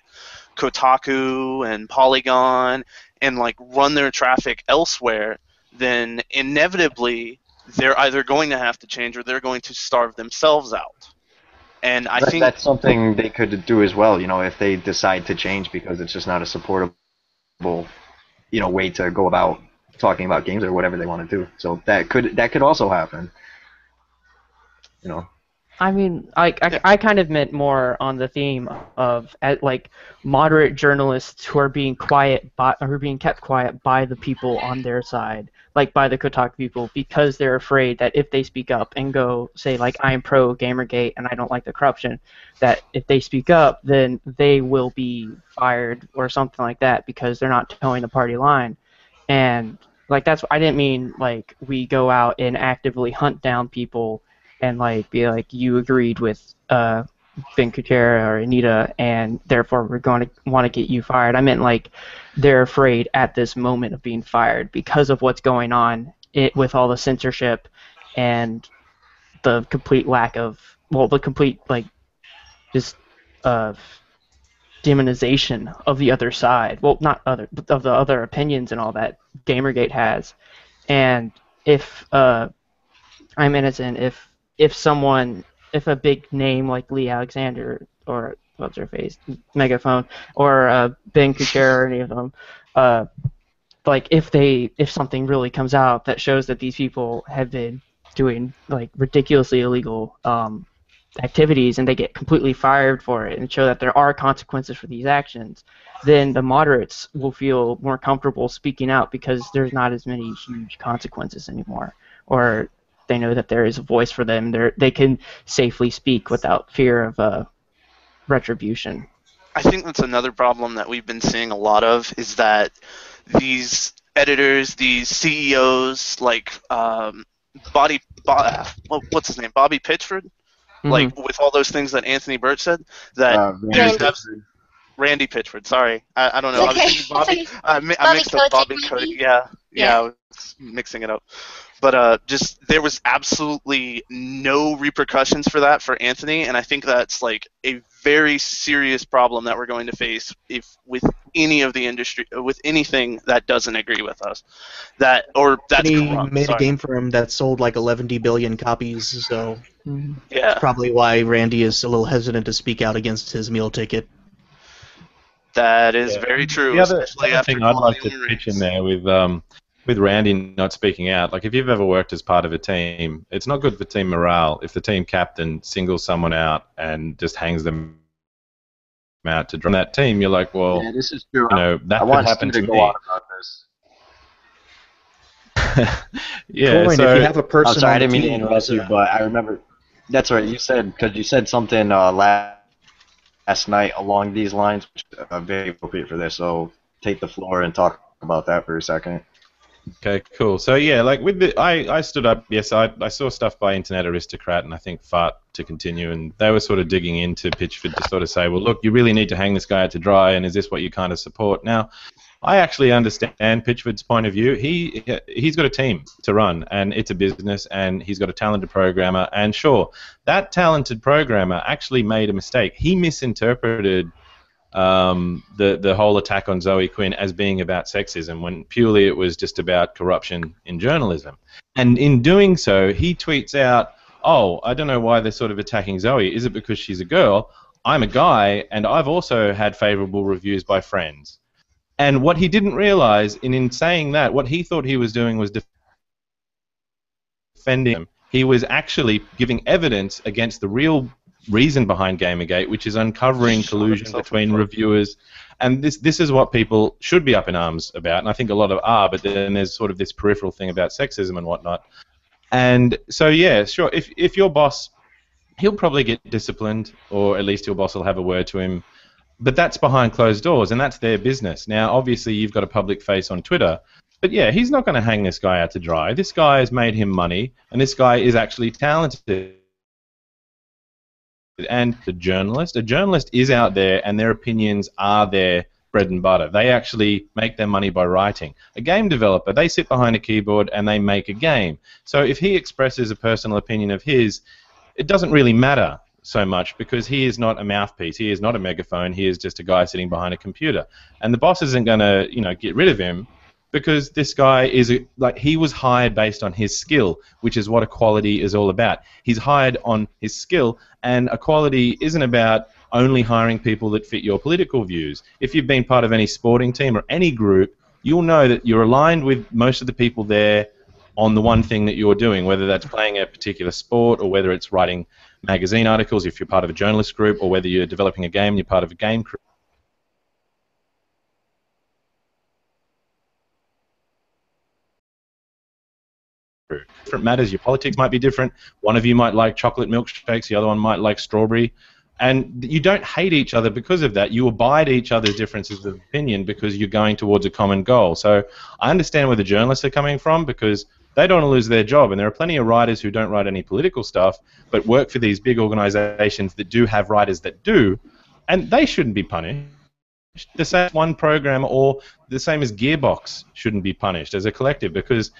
Kotaku and Polygon and like run their traffic elsewhere, then inevitably they're either going to have to change or they're going to starve themselves out. And I think that's something they could do as well, if they decide to change because it's just not a supportable, way to go about talking about games or whatever they want to do. So that could also happen. I mean, I kind of meant more on the theme of like moderate journalists who are being kept quiet by the people on their side, like by the Kotaku people, because they're afraid that if they speak up and go say like I'm pro Gamergate and I don't like the corruption, that if they speak up then they will be fired or something like that because they're not towing the party line. And like I didn't mean like we go out and actively hunt down people and like be like you agreed with Ben Kuchera or Anita and therefore we're going to want to get you fired. I meant like they're afraid at this moment of being fired because of what's going on with all the censorship and the complete lack of the complete like just demonization of the other side. Well, not other, but of the other opinions and all that Gamergate has. And if I'm innocent, if a big name like Lee Alexander or what's her face, Megaphone, or Ben Kuchera or any of them, like if something really comes out that shows that these people have been doing like ridiculously illegal activities and they get completely fired for it and show that there are consequences for these actions, then the moderates will feel more comfortable speaking out because there's not as many huge consequences anymore, or they know that there is a voice for them. They can safely speak without fear of retribution. I think that's another problem that we've been seeing a lot of is that these editors, these CEOs, like what's his name, Bobby Pitchford, like with all those things that Anthony Birch said, that Randy Pitchford. Sorry, I don't know. Okay. I was thinking Bobby. I mixed up Bobby Kotick. Yeah, I was mixing it up. But just there was absolutely no repercussions for that for Anthony, and I think that's like a very serious problem that we're going to face with any of the industry, with anything that doesn't agree with us. That's corrupt. Made a game for him that sold like 11 billion copies, so yeah, that's probably why Randy is a little hesitant to speak out against his meal ticket. That is very true. The other thing I'd like to pitch in there with Randy not speaking out, like if you've ever worked as part of a team, it's not good for team morale if the team captain singles someone out and just hangs them out to drum that team. You're like, well, yeah, this is true. That could happen to me. Go on about this. Yeah. Coin, So if you have a I'm person sorry, I on the didn't mean to team interrupt who's you, but I remember that's right. You said because you said something last night along these lines, which is very appropriate for this. So take the floor and talk about that for a second. okay, cool. So yeah, like with the, I stood up. Yes, I saw stuff by Internet Aristocrat and I think Fart to continue, and they were sort of digging into Pitchford to sort of say, well, look, you really need to hang this guy out to dry, and is this what you kind of support? Now, I actually understand Pitchford's point of view. He's got a team to run, and it's a business, and he's got a talented programmer. And sure, that talented programmer actually made a mistake. He misinterpreted the whole attack on Zoe Quinn as being about sexism, when purely it was just about corruption in journalism. And in doing so, he tweets out, "Oh, I don't know why they're sort of attacking Zoe. Is it because she's a girl? I'm a guy, and I've also had favorable reviews by friends." And what he didn't realize in saying that, what he thought he was doing was defending him. He was actually giving evidence against the real reason behind Gamergate, which is uncovering collusion between reviewers. And this is what people should be up in arms about, and I think a lot of are, but then there's sort of this peripheral thing about sexism and whatnot. And so, yeah, sure, if your boss, he'll probably get disciplined, or at least your boss will have a word to him. But that's behind closed doors, and that's their business. Now, obviously, you've got a public face on Twitter, but yeah, he's not going to hang this guy out to dry. This guy has made him money, and this guy is actually talented. And a journalist is out there, and their opinions are their bread and butter. They actually make their money by writing. A game developer, they sit behind a keyboard and they make a game. So if he expresses a personal opinion of his, it doesn't really matter so much, because he is not a mouthpiece, he is not a megaphone, he is just a guy sitting behind a computer. And the boss isn't going to, get rid of him, because this guy is he was hired based on his skill, which is what equality is all about. He's hired on his skill, and equality isn't about only hiring people that fit your political views. If you've been part of any sporting team or any group, you'll know that you're aligned with most of the people there on the one thing that you're doing, whether that's playing a particular sport, or whether it's writing magazine articles if you're part of a journalist group, or whether you're developing a game and you're part of a game crew. Different matters. Your politics might be different. One of you might like chocolate milkshakes, the other one might like strawberry. And you don't hate each other because of that. You abide each other's differences of opinion because you're going towards a common goal. So I understand where the journalists are coming from, because they don't want to lose their job. And there are plenty of writers who don't write any political stuff, but work for these big organizations that do have writers that do, and they shouldn't be punished. The same one program, or the same as Gearbox, shouldn't be punished as a collective, because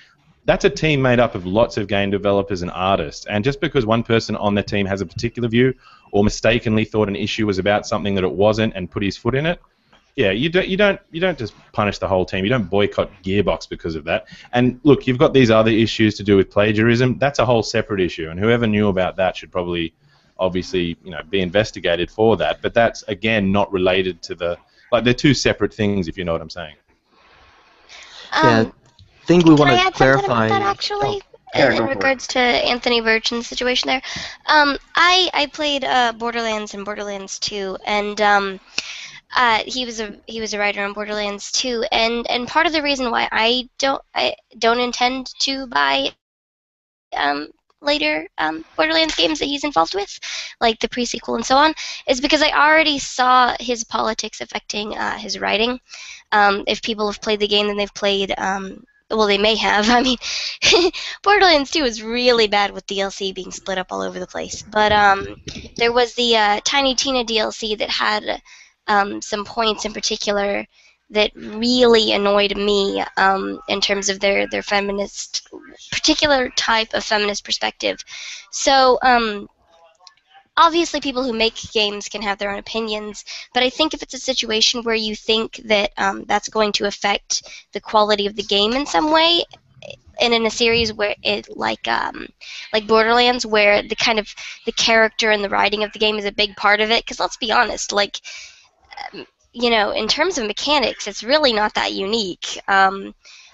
that's a team made up of lots of game developers and artists, and just because one person on the team has a particular view, or mistakenly thought an issue was about something that it wasn't and put his foot in it, yeah, you don't just punish the whole team. You don't boycott Gearbox because of that. And look, you've got these other issues to do with plagiarism. That's a whole separate issue, and whoever knew about that should probably, obviously, be investigated for that. But that's again not related to the, they're two separate things, if you know what I'm saying. Yeah, I think we want to clarify. Can I add something about that, actually? In regards to Anthony Burchin's situation there. I played Borderlands and Borderlands 2, and he was a writer on Borderlands 2, and part of the reason why I don't intend to buy later Borderlands games that he's involved with, like the pre-sequel and so on, is because I already saw his politics affecting his writing. If people have played the game, then they've played. Well, they may have. I mean, Borderlands 2 was really bad with DLC being split up all over the place. But there was the Tiny Tina DLC that had some points in particular that really annoyed me in terms of their feminist, particular type of feminist perspective. So obviously people who make games can have their own opinions, but I think if it's a situation where you think that that's going to affect the quality of the game in some way, and in a series where it like Borderlands, where the character and the writing of the game is a big part of it, because let's be honest, in terms of mechanics, it's really not that unique.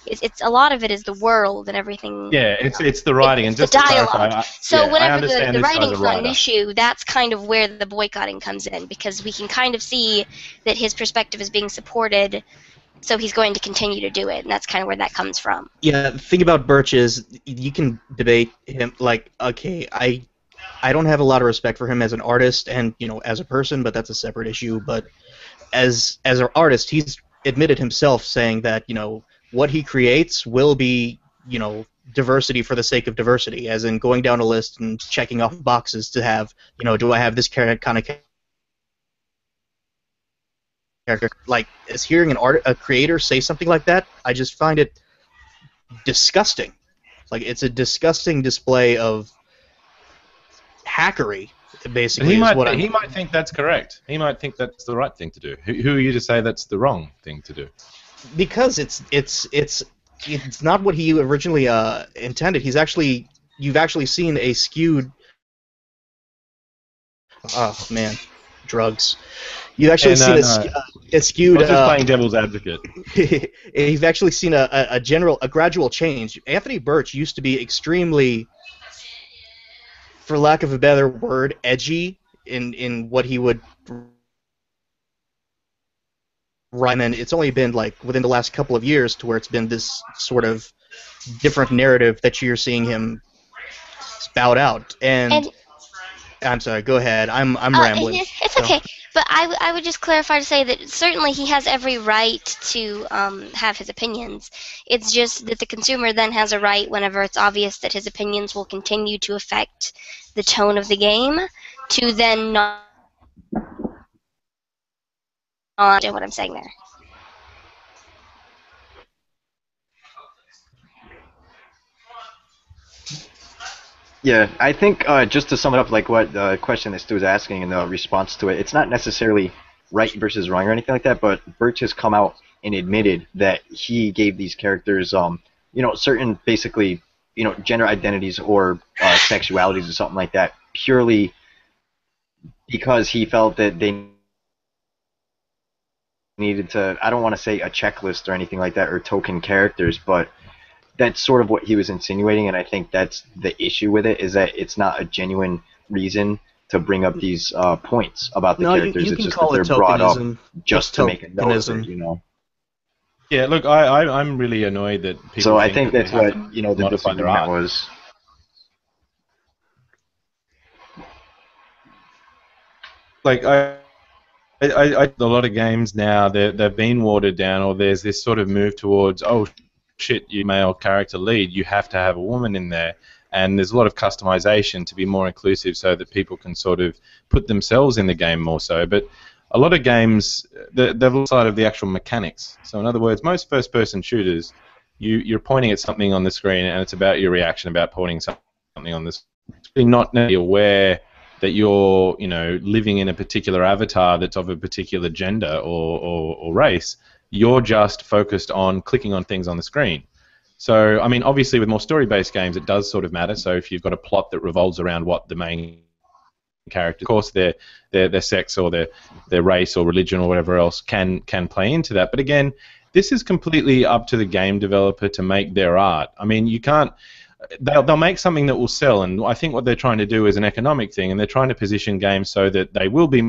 It's a lot of it is the world and everything. Yeah, it's the writing and just the dialogue. Whenever the writing's not an issue, that's kind of where the boycotting comes in, because we can kind of see that his perspective is being supported So he's going to continue to do it, and that's kind of where that comes from. Yeah, the thing about Birch is you can debate him. Like, okay, I don't have a lot of respect for him as an artist and as a person, but that's a separate issue. But as an artist, he's admitted himself saying that what he creates will be diversity for the sake of diversity, as in going down a list and checking off boxes to have do I have this kind of character? Like, as hearing a creator say something like that, I just find it disgusting. Like, it's a disgusting display of hackery, basically. He might think that's correct. He might think that's the right thing to do. Who are you to say that's the wrong thing to do? Because it's not what he originally intended. You've actually seen a skewed. Oh man, drugs. You've actually seen a skewed. I was just playing devil's advocate. You've actually seen a gradual change. Anthony Birch used to be extremely, for lack of a better word, edgy in what he would write, and it's only been like within the last couple of years to where it's been this sort of different narrative that you're seeing him spout out. And I'm sorry, go ahead. I'm rambling. It's okay, but I would just clarify to say that certainly he has every right to have his opinions. It's just that the consumer then has a right, whenever it's obvious that his opinions will continue to affect the tone of the game, to then not do what I'm saying there. Yeah, I think just to sum it up, like what the question that Stu was asking and the response to it, it's not necessarily right versus wrong or anything like that, but Birch has come out and admitted that he gave these characters, certain basically, gender identities or sexualities or something like that, purely because he felt that they needed to, I don't want to say a checklist or anything like that, or token characters, but that's sort of what he was insinuating, and I think that's the issue with it, is that it's not a genuine reason to bring up these points about the characters. You it's can just call that they're brought up just to make a note of it, Yeah, look, I'm really annoyed that people. So I think that's what the disagreement was. Like a lot of games now, they've been watered down, or there's this sort of move towards, oh shit, you male character lead, you have to have a woman in there, and there's a lot of customization to be more inclusive so that people can sort of put themselves in the game more so. But a lot of games, they've lost sight of the actual mechanics. So in other words, most first-person shooters, you're pointing at something on the screen, and it's about your reaction, about pointing something on the screen, not necessarily aware that you're, living in a particular avatar that's of a particular gender or race. You're just focused on clicking on things on the screen. So, I mean, obviously with more story-based games, it does sort of matter. So if you've got a plot that revolves around what the main character, of course, their sex or their race or religion or whatever else can play into that. But again, this is completely up to the game developer to make their art. I mean, you can't. They'll make something that will sell, and I think what they're trying to do is an economic thing, and they're trying to position games so that they will be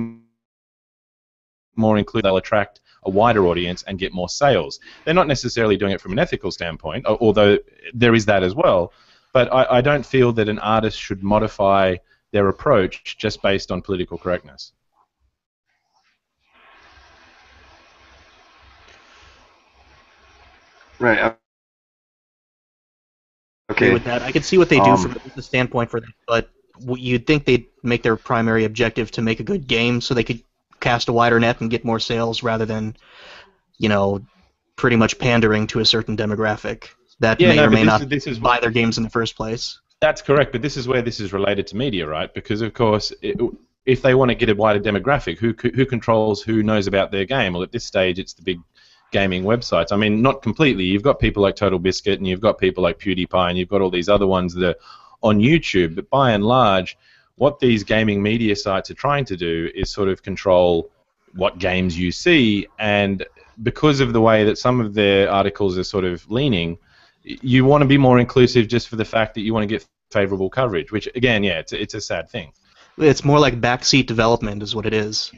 more inclusive. They'll attract a wider audience and get more sales. They're not necessarily doing it from an ethical standpoint, although there is that as well. But I don't feel that an artist should modify their approach just based on political correctness. Right. Okay. With that, I can see what they do from the standpoint for them, but you'd think they'd make their primary objective to make a good game so they could cast a wider net and get more sales rather than, pretty much pandering to a certain demographic that may or may not buy their games in the first place. That's correct, but this is where this is related to media, right? Because, of course, if they want to get a wider demographic, who controls who knows about their game? Well, at this stage, it's the big gaming websites. I mean, not completely. You've got people like Total Biscuit, and you've got people like PewDiePie, and you've got all these other ones that are on YouTube. But by and large, what these gaming media sites are trying to do is sort of control what games you see, and because of the way that some of their articles are sort of leaning, you want to be more inclusive just for the fact that you want to get favorable coverage, which, again, yeah, it's a sad thing. It's more like backseat development is what it is.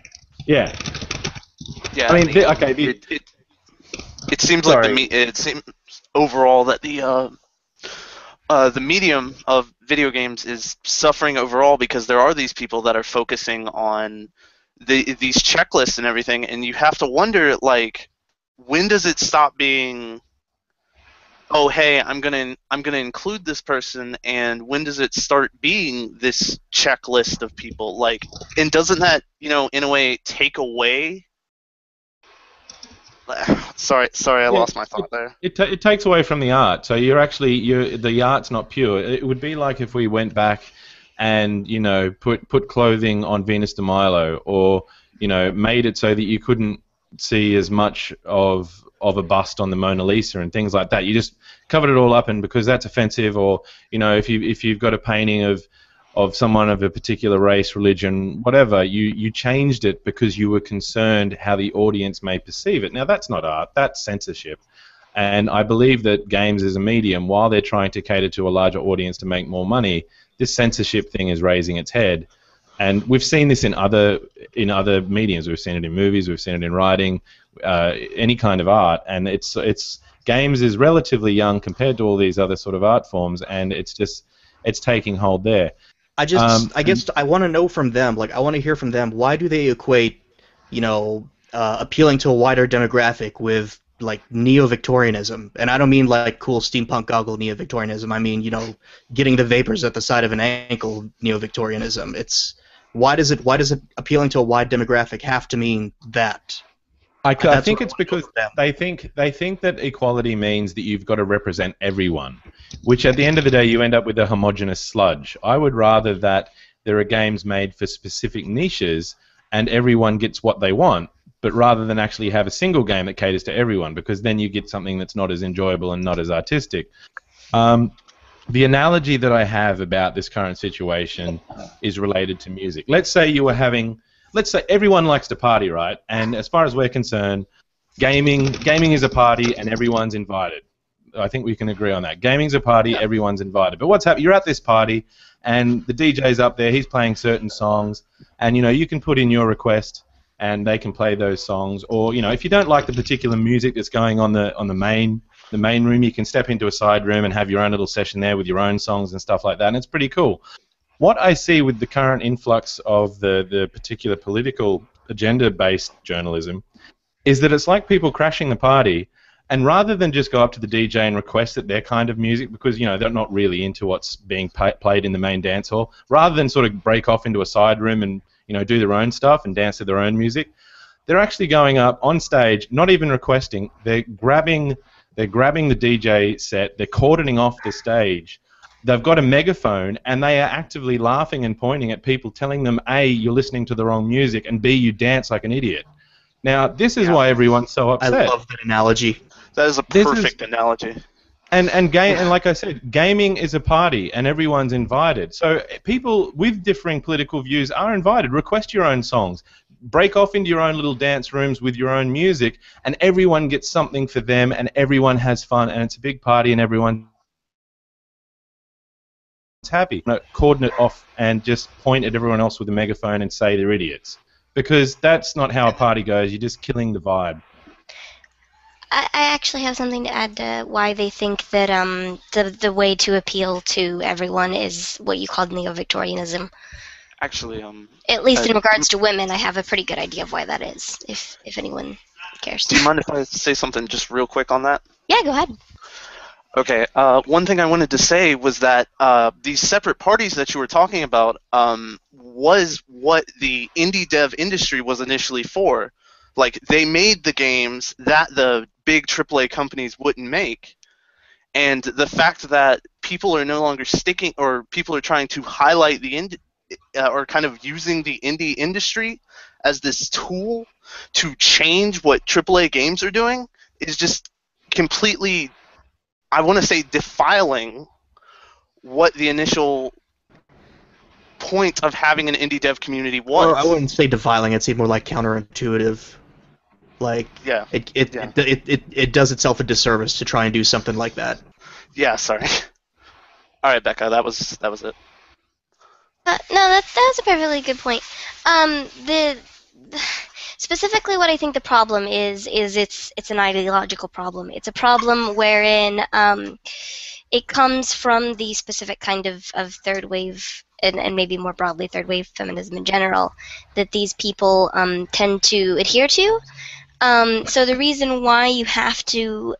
Yeah. Yeah. I mean, okay. it seems like Sorry. it seems overall that the medium of video games is suffering overall because there are these people that are focusing on these checklists and everything, and you have to wonder, like, when does it stop being, oh hey, I'm gonna include this person, and when does it start being this checklist of people? Like, and doesn't that, in a way take away? Sorry, I Yeah, lost my thought there. it takes away from the art. So the art's not pure. It would be like if we went back and put clothing on Venus de Milo, or made it so that you couldn't see as much of a bust on the Mona Lisa and things like that. You just covered it all up, and because that's offensive, or if you've got a painting of someone of a particular race, religion, whatever, you changed it because you were concerned how the audience may perceive it. Now, that's not art, that's censorship. And I believe that games as a medium, while they're trying to cater to a larger audience to make more money, this censorship thing is raising its head. And we've seen this in other mediums. We've seen it in movies, we've seen it in writing, any kind of art. And games is relatively young compared to all these other sort of art forms, and it's taking hold there. I guess I want to know from them, like, I want to hear from them, why do they equate, appealing to a wider demographic with, like, neo-Victorianism? And I don't mean, like, cool steampunk goggle neo-Victorianism. I mean, getting the vapors at the side of an ankle neo-Victorianism. Why does it appealing to a wide demographic have to mean that? I think it's because they think that equality means that you've got to represent everyone, which at the end of the day you end up with a homogenous sludge. I would rather that there are games made for specific niches and everyone gets what they want, but rather than actually have a single game that caters to everyone, because then you get something that's not as enjoyable and not as artistic. The analogy that I have about this current situation is related to music. Let's say everyone likes to party, right? And as far as we're concerned, gaming is a party and everyone's invited. I think we can agree on that. Gaming's a party, everyone's invited. But what's happening? You're at this party and the DJ's up there, he's playing certain songs, and you can put in your request and they can play those songs. Or if you don't like the particular music that's going on the main room, you can step into a side room and have your own little session there with your own songs and stuff like that, and it's pretty cool. What I see with the current influx of the particular political agenda-based journalism is that it's like people crashing the party, and rather than just go up to the DJ and request that their kind of music, because they're not really into what's being played in the main dance hall, rather than sort of break off into a side room and do their own stuff and dance to their own music, they're actually going up on stage, not even requesting. They're grabbing the DJ set, they're cordoning off the stage. They've got a megaphone and they are actively laughing and pointing at people, telling them, A, you're listening to the wrong music, and B, you dance like an idiot. Now, this is why everyone's so upset. I love that analogy. That is a perfect analogy. And like I said, gaming is a party and everyone's invited. So people with differing political views are invited. Request your own songs. Break off into your own little dance rooms with your own music, and everyone gets something for them and everyone has fun, and it's a big party and everyone happy. Cordon it off and just point at everyone else with a megaphone and say they're idiots, because that's not how a party goes. You're just killing the vibe. I actually have something to add to why they think that the way to appeal to everyone is what you called neo-Victorianism. Actually, at least in regards to women, I have a pretty good idea of why that is, if anyone cares. Do you mind if I say something just real quick on that? Yeah, go ahead. Okay, one thing I wanted to say was that these separate parties that you were talking about was what the indie dev industry was initially for. Like, they made the games that the big AAA companies wouldn't make, and the fact that people are no longer sticking, or people are trying to highlight the or kind of using the indie industry as this tool to change what AAA games are doing is just completely, I want to say, defiling what the initial point of having an indie dev community was. Or I wouldn't say defiling, I'd say more like counterintuitive. Like, yeah. It does itself a disservice to try and do something like that. Yeah, sorry. All right, Becca, that was it. No, that's a perfectly good point. specifically what I think the problem is it's an ideological problem. It's a problem wherein it comes from the specific kind of third wave and maybe more broadly third wave feminism in general that these people tend to adhere to. So the reason why you have to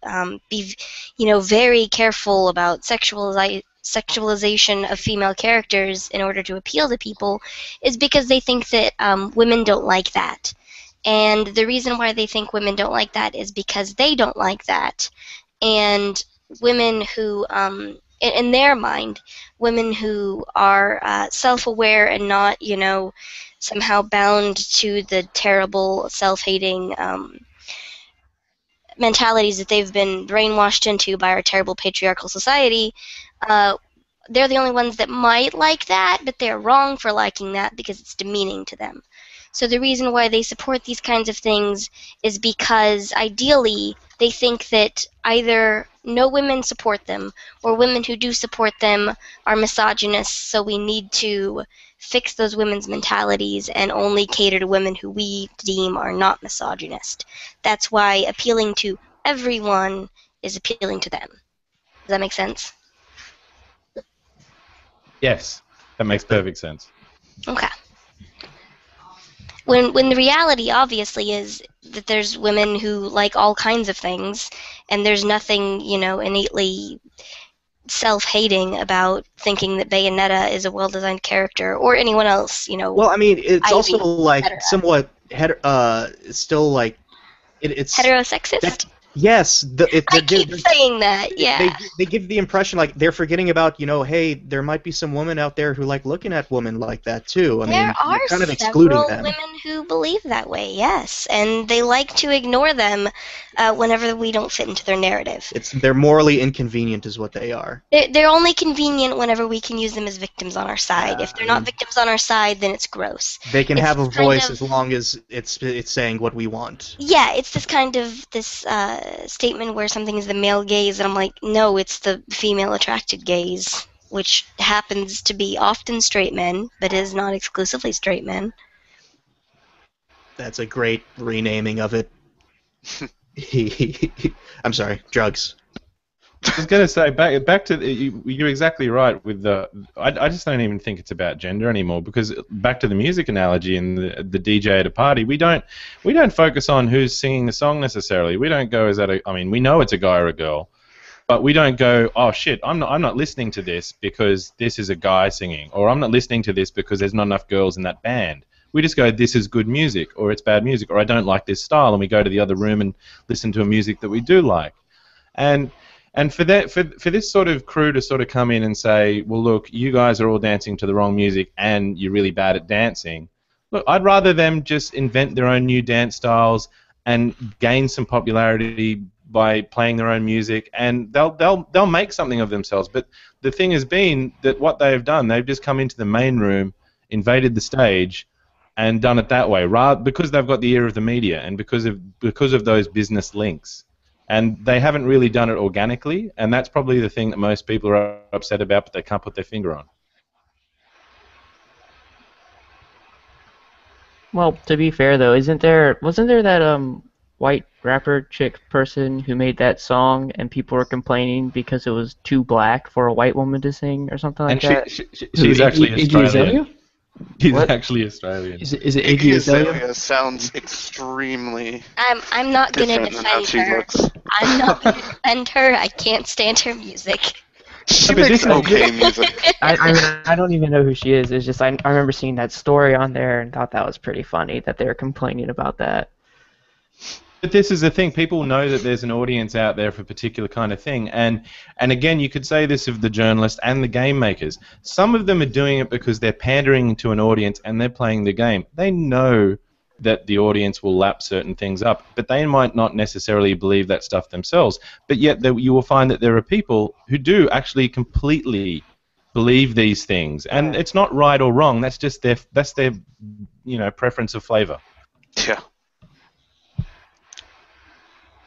be, very careful about sexualization of female characters in order to appeal to people is because they think that women don't like that. And the reason why they think women don't like that is because they don't like that. And women who, in their mind, women who are self-aware and not, somehow bound to the terrible self-hating mentalities that they've been brainwashed into by our terrible patriarchal society, they're the only ones that might like that, but they're wrong for liking that because it's demeaning to them. So the reason why they support these kinds of things is because ideally they think that either no women support them or women who do support them are misogynists, so we need to fix those women's mentalities and only cater to women who we deem are not misogynist. That's why appealing to everyone is appealing to them. Does that make sense? Yes, that makes perfect sense. Okay. When the reality obviously is that there's women who like all kinds of things, and there's nothing, innately self-hating about thinking that Bayonetta is a well-designed character, or anyone else, Well, I mean, it's Ivy, also like etc. somewhat still like it's Heterosexist? yes. I keep saying that, yeah. They give the impression like they're forgetting about, hey, there might be some women out there who like looking at women like that too. I mean, There are you're kind of excluding several them. women who believe that way, yes, and they like to ignore them whenever we don't fit into their narrative. They're morally inconvenient, is what they are. They're only convenient whenever we can use them as victims on our side. If they're not victims on our side, then it's gross. They can It's have a this kind voice of- as long as it's saying what we want. Yeah, it's this kind of statement where something is the male gaze, and I'm like, no, it's the female attracted gaze, which happens to be often straight men, but is not exclusively straight men. That's a great renaming of it. I'm sorry, drugs. I was going to say back to you're exactly right with the. I just don't even think it's about gender anymore, because back to the music analogy and the DJ at a party, we don't focus on who's singing the song necessarily. We don't go, is that a, I mean, we know it's a guy or a girl, but we don't go, oh shit, I'm not listening to this because this is a guy singing, or I'm not listening to this because there's not enough girls in that band. We just go, this is good music, or it's bad music, or I don't like this style, and we go to the other room and listen to a music that we do like. And for this sort of crew to sort of come in and say, well, look, you guys are all dancing to the wrong music and you're really bad at dancing. Look, I'd rather them just invent their own new dance styles and gain some popularity by playing their own music, and they'll make something of themselves. But the thing has been that what they've done, they've just come into the main room, invaded the stage, and done it that way, because they've got the ear of the media and because of those business links. And they haven't really done it organically, and that's probably the thing that most people are upset about, but they can't put their finger on. Well, to be fair though, wasn't there that white rapper chick person who made that song and people were complaining because it was too black for a white woman to sing or something like that? She's actually Australian. He's What? actually Australian. Is it Iggy Iggy Azalea? Azalea sounds extremely I'm not gonna different than how defend she her. looks. I'm not gonna defend her. I can't stand her music. She but makes this is- okay music. I don't even know who she is. It's just I remember seeing that story on there and thought that was pretty funny that they were complaining about that. But this is the thing, people know that there's an audience out there for a particular kind of thing, and again, you could say this of the journalists and the game makers. Some of them are doing it because they're pandering to an audience and they're playing the game. They know that the audience will lap certain things up, but they might not necessarily believe that stuff themselves. But yet you will find that there are people who do actually completely believe these things, and it's not right or wrong. That's just their preference of flavor. Yeah.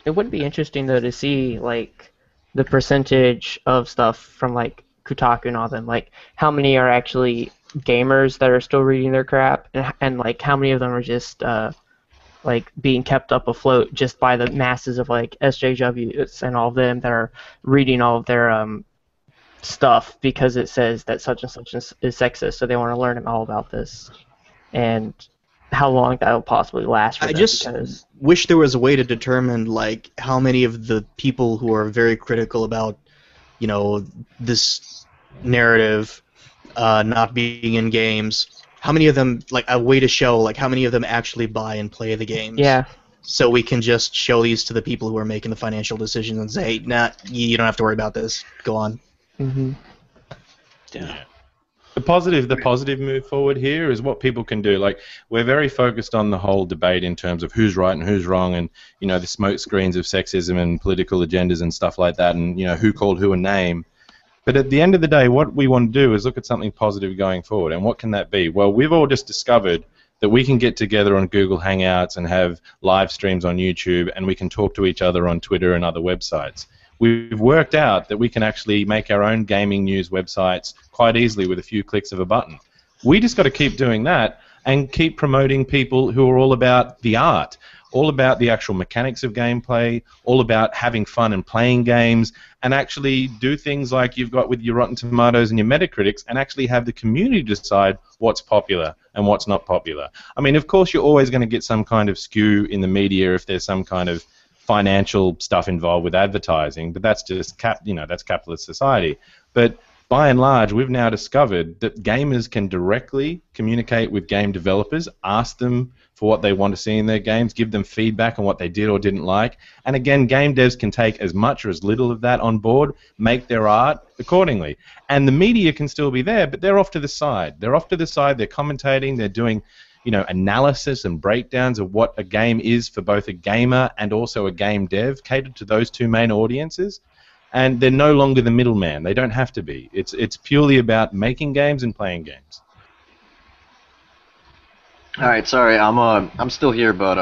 It would be interesting though to see like the percentage of stuff from like Kotaku and all them, like how many are actually gamers that are still reading their crap, and like how many of them are just like being kept up afloat just by the masses of like SJWs and all of them that are reading all of their stuff because it says that such and such is sexist, so they want to learn all about this and how long that will possibly last for I them. just Because wish there was a way to determine like how many of the people who are very critical about, you know, this narrative not being in games, how many of them, like a way to show like how many of them actually buy and play the games. yeah, So we can just show these to the people who are making the financial decisions and say, nah, you don't have to worry about this. Go on. Yeah. The positive move forward here is what people can do. Like, we're very focused on the whole debate in terms of who's right and who's wrong, and the smoke screens of sexism and political agendas and stuff like that, and who called who a name. But at the end of the day, what we want to do is look at something positive going forward. And what can that be? Well, we've all just discovered that we can get together on Google Hangouts and have live streams on YouTube, and we can talk to each other on Twitter and other websites. We've worked out that we can actually make our own gaming news websites quite easily with a few clicks of a button. We just got to keep doing that and keep promoting people who are all about the art, all about the actual mechanics of gameplay, all about having fun and playing games, and actually do things like you've got with your Rotten Tomatoes and your Metacritics, and actually have the community decide what's popular and what's not popular. I mean, of course, you're always going to get some kind of skew in the media if there's some kind of financial stuff involved with advertising, but that's just that's capitalist society. But by and large, we've now discovered that gamers can directly communicate with game developers, ask them for what they want to see in their games, give them feedback on what they did or didn't like, and again, game devs can take as much or as little of that on board, make their art accordingly. And the media can still be there, but they're off to the side. They're commentating, they're doing analysis and breakdowns of what a game is for both a gamer and also a game dev, catered to those two main audiences. And they're no longer the middleman. They don't have to be. It's purely about making games and playing games. All right, sorry, I'm still here, but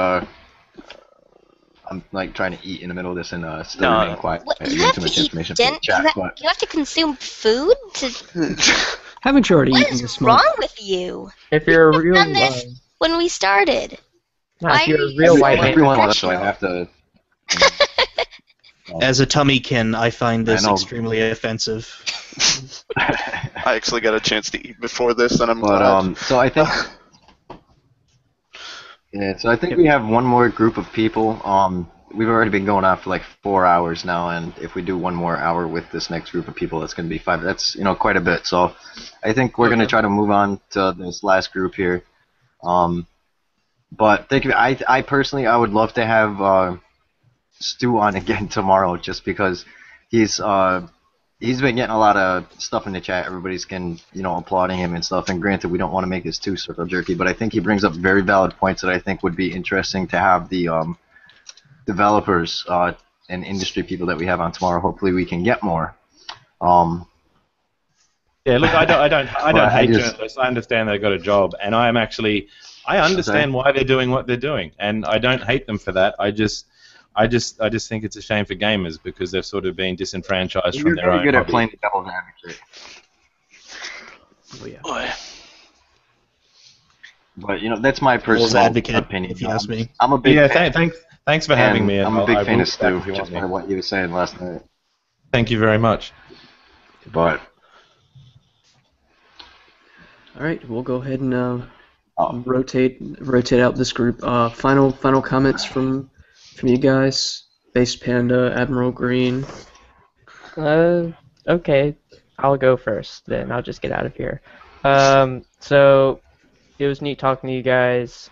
I'm like trying to eat in the middle of this and still remain quiet. What, you have to eat you have to consume food to. Haven't you already What eaten is this month? wrong with you? if you're a real Done this when we started. if you're a real white Everyone wants, so I have to. As a tummykin, I find this I know. extremely offensive. I actually got a chance to eat before this, and I'm glad. But so I think. Yeah, so I think we have one more group of people. We've already been going on for like 4 hours now, and if we do one more hour with this next group of people, that's going to be 5. That's quite a bit. So I think we're going to try to move on to this last group here. But thank you. I personally, I would love to have Stu on again tomorrow, just because he's been getting a lot of stuff in the chat. Everybody's applauding him and stuff. And granted, we don't want to make this too circle jerky, but I think he brings up very valid points that I think would be interesting to have the developers and industry people that we have on tomorrow. Hopefully, we can get more. Yeah, look, I don't hate journalists. I understand they've got a job, and I understand why they're doing what they're doing, and I don't hate them for that. I just think it's a shame for gamers because they've sort of been disenfranchised from their own. You're good at playing the devil's advocate. Oh, yeah. Boy. But that's my personal opinion. If you ask me. I'm a big fan. Thanks for having me. I'm a big fan of Stu. Stu, just by what you were saying last night. Thank you very much. But All right, we'll go ahead and rotate out this group. Final comments from you guys. Base Panda, Admiral Green. Okay, I'll go first. Then I'll just get out of here. So it was neat talking to you guys.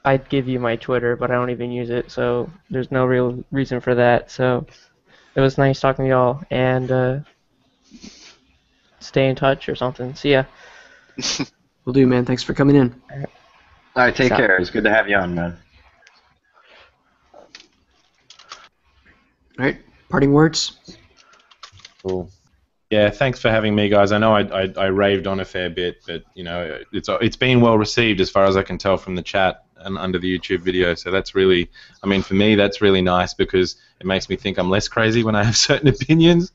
I'd give you my Twitter, but I don't even use it, so there's no real reason for that. So it was nice talking to y'all, and stay in touch or something. See ya. Will do, man. Thanks for coming in. all right, take care. It's good to have you on, man. All right, parting words. Cool. Yeah, thanks for having me, guys. I know I raved on a fair bit, but you know it's been well received as far as I can tell from the chat and under the YouTube video. So that's really, I mean, for me that's really nice because it makes me think I'm less crazy when I have certain opinions.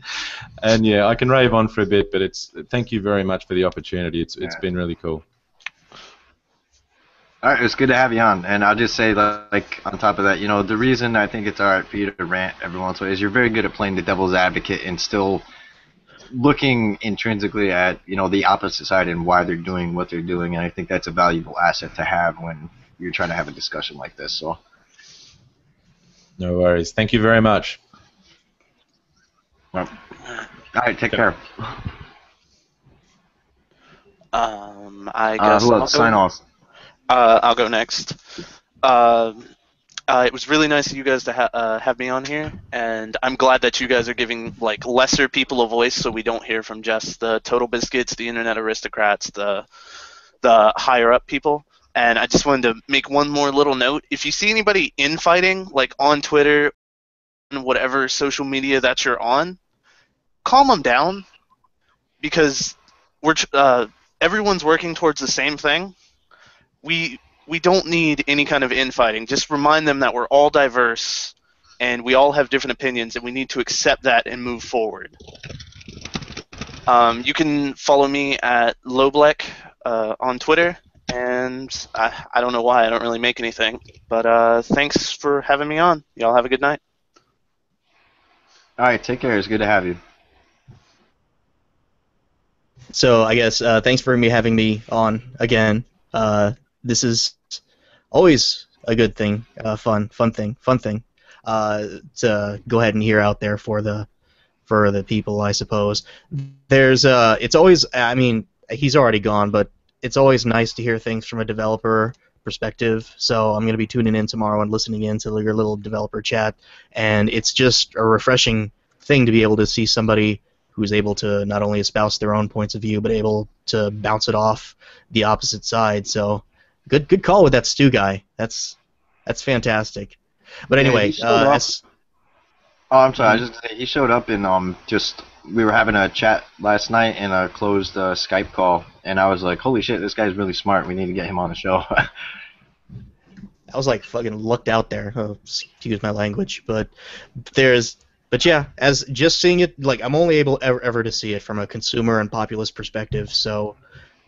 And yeah, I can rave on for a bit, but thank you very much for the opportunity. It's been really cool. All right, it's good to have you on, and I'll just say, like, on top of that, you know, the reason I think it's alright for you to rant every once in a while is you're very good at playing the devil's advocate and still looking intrinsically at, you know, the opposite side and why they're doing what they're doing, and I think that's a valuable asset to have when you're trying to have a discussion like this. So, no worries. Thank you very much. all right, take care. I guess who else? Sign off. I'll go next. It was really nice of you guys to have me on here, and I'm glad that you guys are giving like lesser people a voice, so we don't hear from just the Total Biscuits, the Internet Aristocrats, the higher up people. And I just wanted to make one more little note: if you see anybody infighting, like on Twitter, whatever social media that you're on, calm them down, because everyone's working towards the same thing. We don't need any kind of infighting. Just remind them that we're all diverse and we all have different opinions, and we need to accept that and move forward. You can follow me at Loblek on Twitter, and I don't know why I don't really make anything, but thanks for having me on. Y'all have a good night. All right, take care. It's good to have you. So I guess thanks for having me on again. This is always a good thing, fun thing to go ahead and hear out there for the people, I suppose. There's it's always, I mean, he's already gone, but it's always nice to hear things from a developer perspective. So I'm going to be tuning in tomorrow and listening in to your little developer chat, and it's just a refreshing thing to be able to see somebody who's able to not only espouse their own points of view, but able to bounce it off the opposite side. So good call with that Stu guy. That's fantastic. But anyway, oh, I'm sorry. I was just gonna say he showed up in we were having a chat last night in a closed Skype call, and I was like, holy shit, this guy's really smart. We need to get him on the show. I was like fucking looked out there. Oh, excuse my language, but yeah, as just seeing it, like I'm only able ever to see it from a consumer and populist perspective, so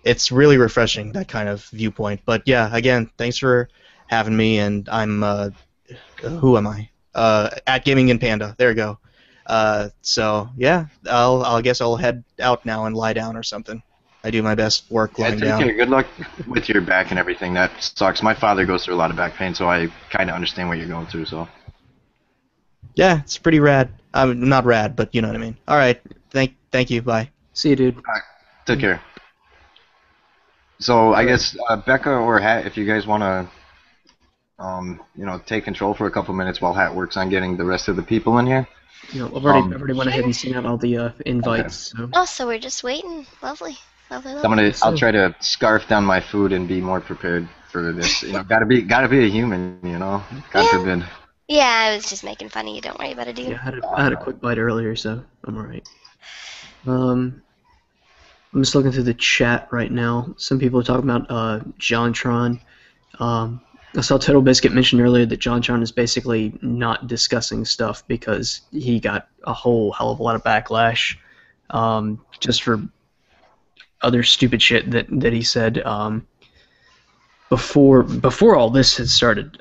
it's really refreshing, that kind of viewpoint. But yeah, again, thanks for having me, and I'm who am I? At Gaming and Panda. There you go. So yeah, I guess I'll head out now and lie down or something. I do my best work lying down. Okay, good luck with your back and everything. That sucks. My father goes through a lot of back pain, so I kind of understand what you're going through. So. Yeah, it's pretty rad. I mean, not rad, but you know what I mean. All right, thank you. Bye. See you, dude. All right, take care. So I guess Becca or Hat, if you guys want to, you know, take control for a couple minutes while Hat works on getting the rest of the people in here. You know, I've already went ahead and sent out all the invites. Okay. So. Oh, so we're just waiting. Lovely. I'll try to scarf down my food and be more prepared for this. You know, gotta be a human. You know, God forbid. Yeah, I was just making fun of you. Don't worry about it, dude. Yeah, I had a quick bite earlier, so I'm alright. I'm just looking through the chat right now. Some people are talking about JonTron. I saw Total Biscuit mention earlier that JonTron is basically not discussing stuff because he got a whole hell of a lot of backlash just for other stupid shit that he said before all this had started.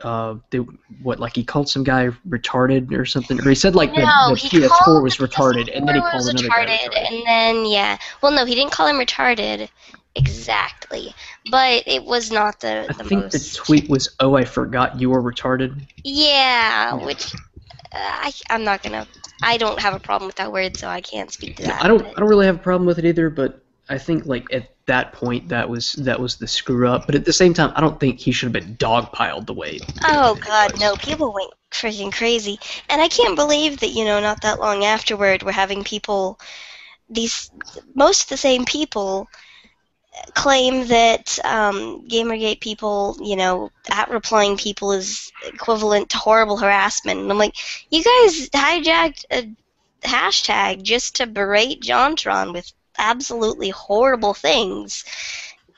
He called some guy retarded or something, or he said like the PS4 was retarded, and then he called another guy retarded. And then no, he didn't call him retarded exactly, but it was not the I think the tweet was, "Oh, I forgot you were retarded." Yeah, which I'm not gonna. I don't have a problem with that word, so I can't speak to that. I don't really have a problem with it either, but I think like at that point that was the screw up. But at the same time, I don't think he should have been dogpiled the way. Oh God, no! People went freaking crazy, and I can't believe that not that long afterward we're having people, most of the same people, claim that Gamergate people, at-replying people is equivalent to horrible harassment. And I'm like, you guys hijacked hashtag just to berate JonTron with absolutely horrible things.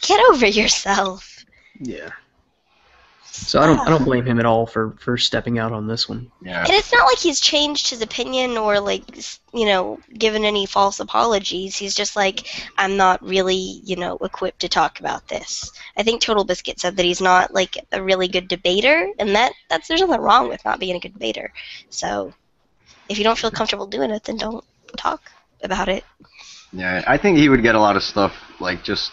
Get over yourself. Yeah. So I don't blame him at all for stepping out on this one. Yeah. And it's not like he's changed his opinion or, like, you know, given any false apologies. He's just like, I'm not really, you know, equipped to talk about this. I think Total Biscuit said that he's not, like, a really good debater, and that's there's nothing wrong with not being a good debater. So if you don't feel comfortable doing it, then don't talk about it. Yeah, I think he would get a lot of stuff, like, just...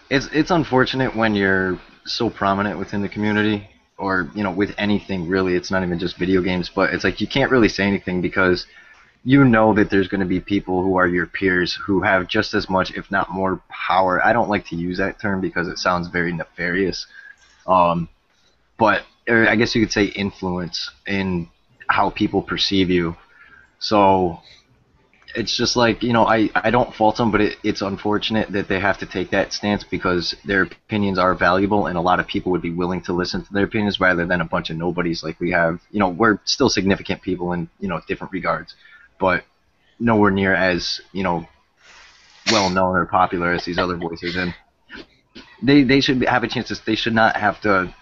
It's unfortunate when you're so prominent within the community, or, you know, with anything, really. It's not even just video games, but it's like you can't really say anything because you know that there's going to be people who are your peers who have just as much, if not more, power. I don't like to use that term because it sounds very nefarious. But I guess you could say influence in how people perceive you. So it's just like, you know, I don't fault them, but it's unfortunate that they have to take that stance because their opinions are valuable and a lot of people would be willing to listen to their opinions rather than a bunch of nobodies like we have. You know, we're still significant people in, you know, different regards, but nowhere near as, you know, well known or popular as these other voices. And they should have a chance to, they should not have to,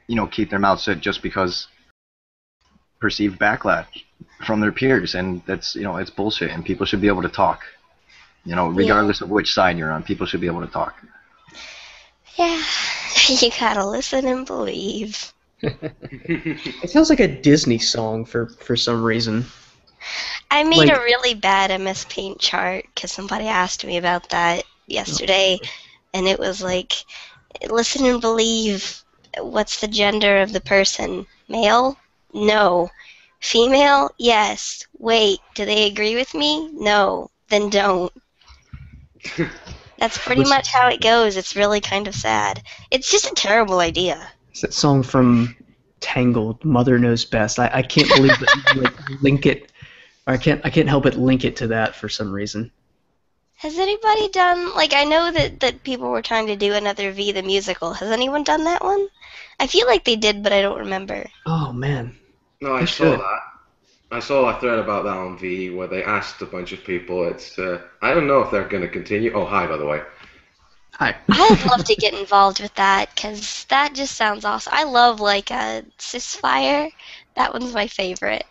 you know, keep their mouths shut just because perceived backlash from their peers, and that's, you know, it's bullshit, and people should be able to talk, you know, regardless of which side you're on. People should be able to talk. Yeah, you gotta listen and believe. It sounds like a Disney song for some reason. I made Like- a really bad MS Paint chart because somebody asked me about that yesterday, and it was like, listen and believe. What's the gender of the person? Male? No. Female? Yes. Wait, do they agree with me? No. Then don't. That's pretty much how it goes. It's really kind of sad. It's just a terrible idea. It's that song from Tangled, Mother Knows Best. I can't believe that you like link it. Or I can't help but link it to that for some reason. Has anybody done, like, I know that people were trying to do another V the musical. Has anyone done that one? I feel like they did, but I don't remember. Oh man. No, I They saw should. that. I saw a thread about that on V where they asked a bunch of people. It's I don't know if they're going to continue. Oh, hi, by the way. Hi. I'd love to get involved with that, because that just sounds awesome. I love, like, Cisfire. That one's my favorite.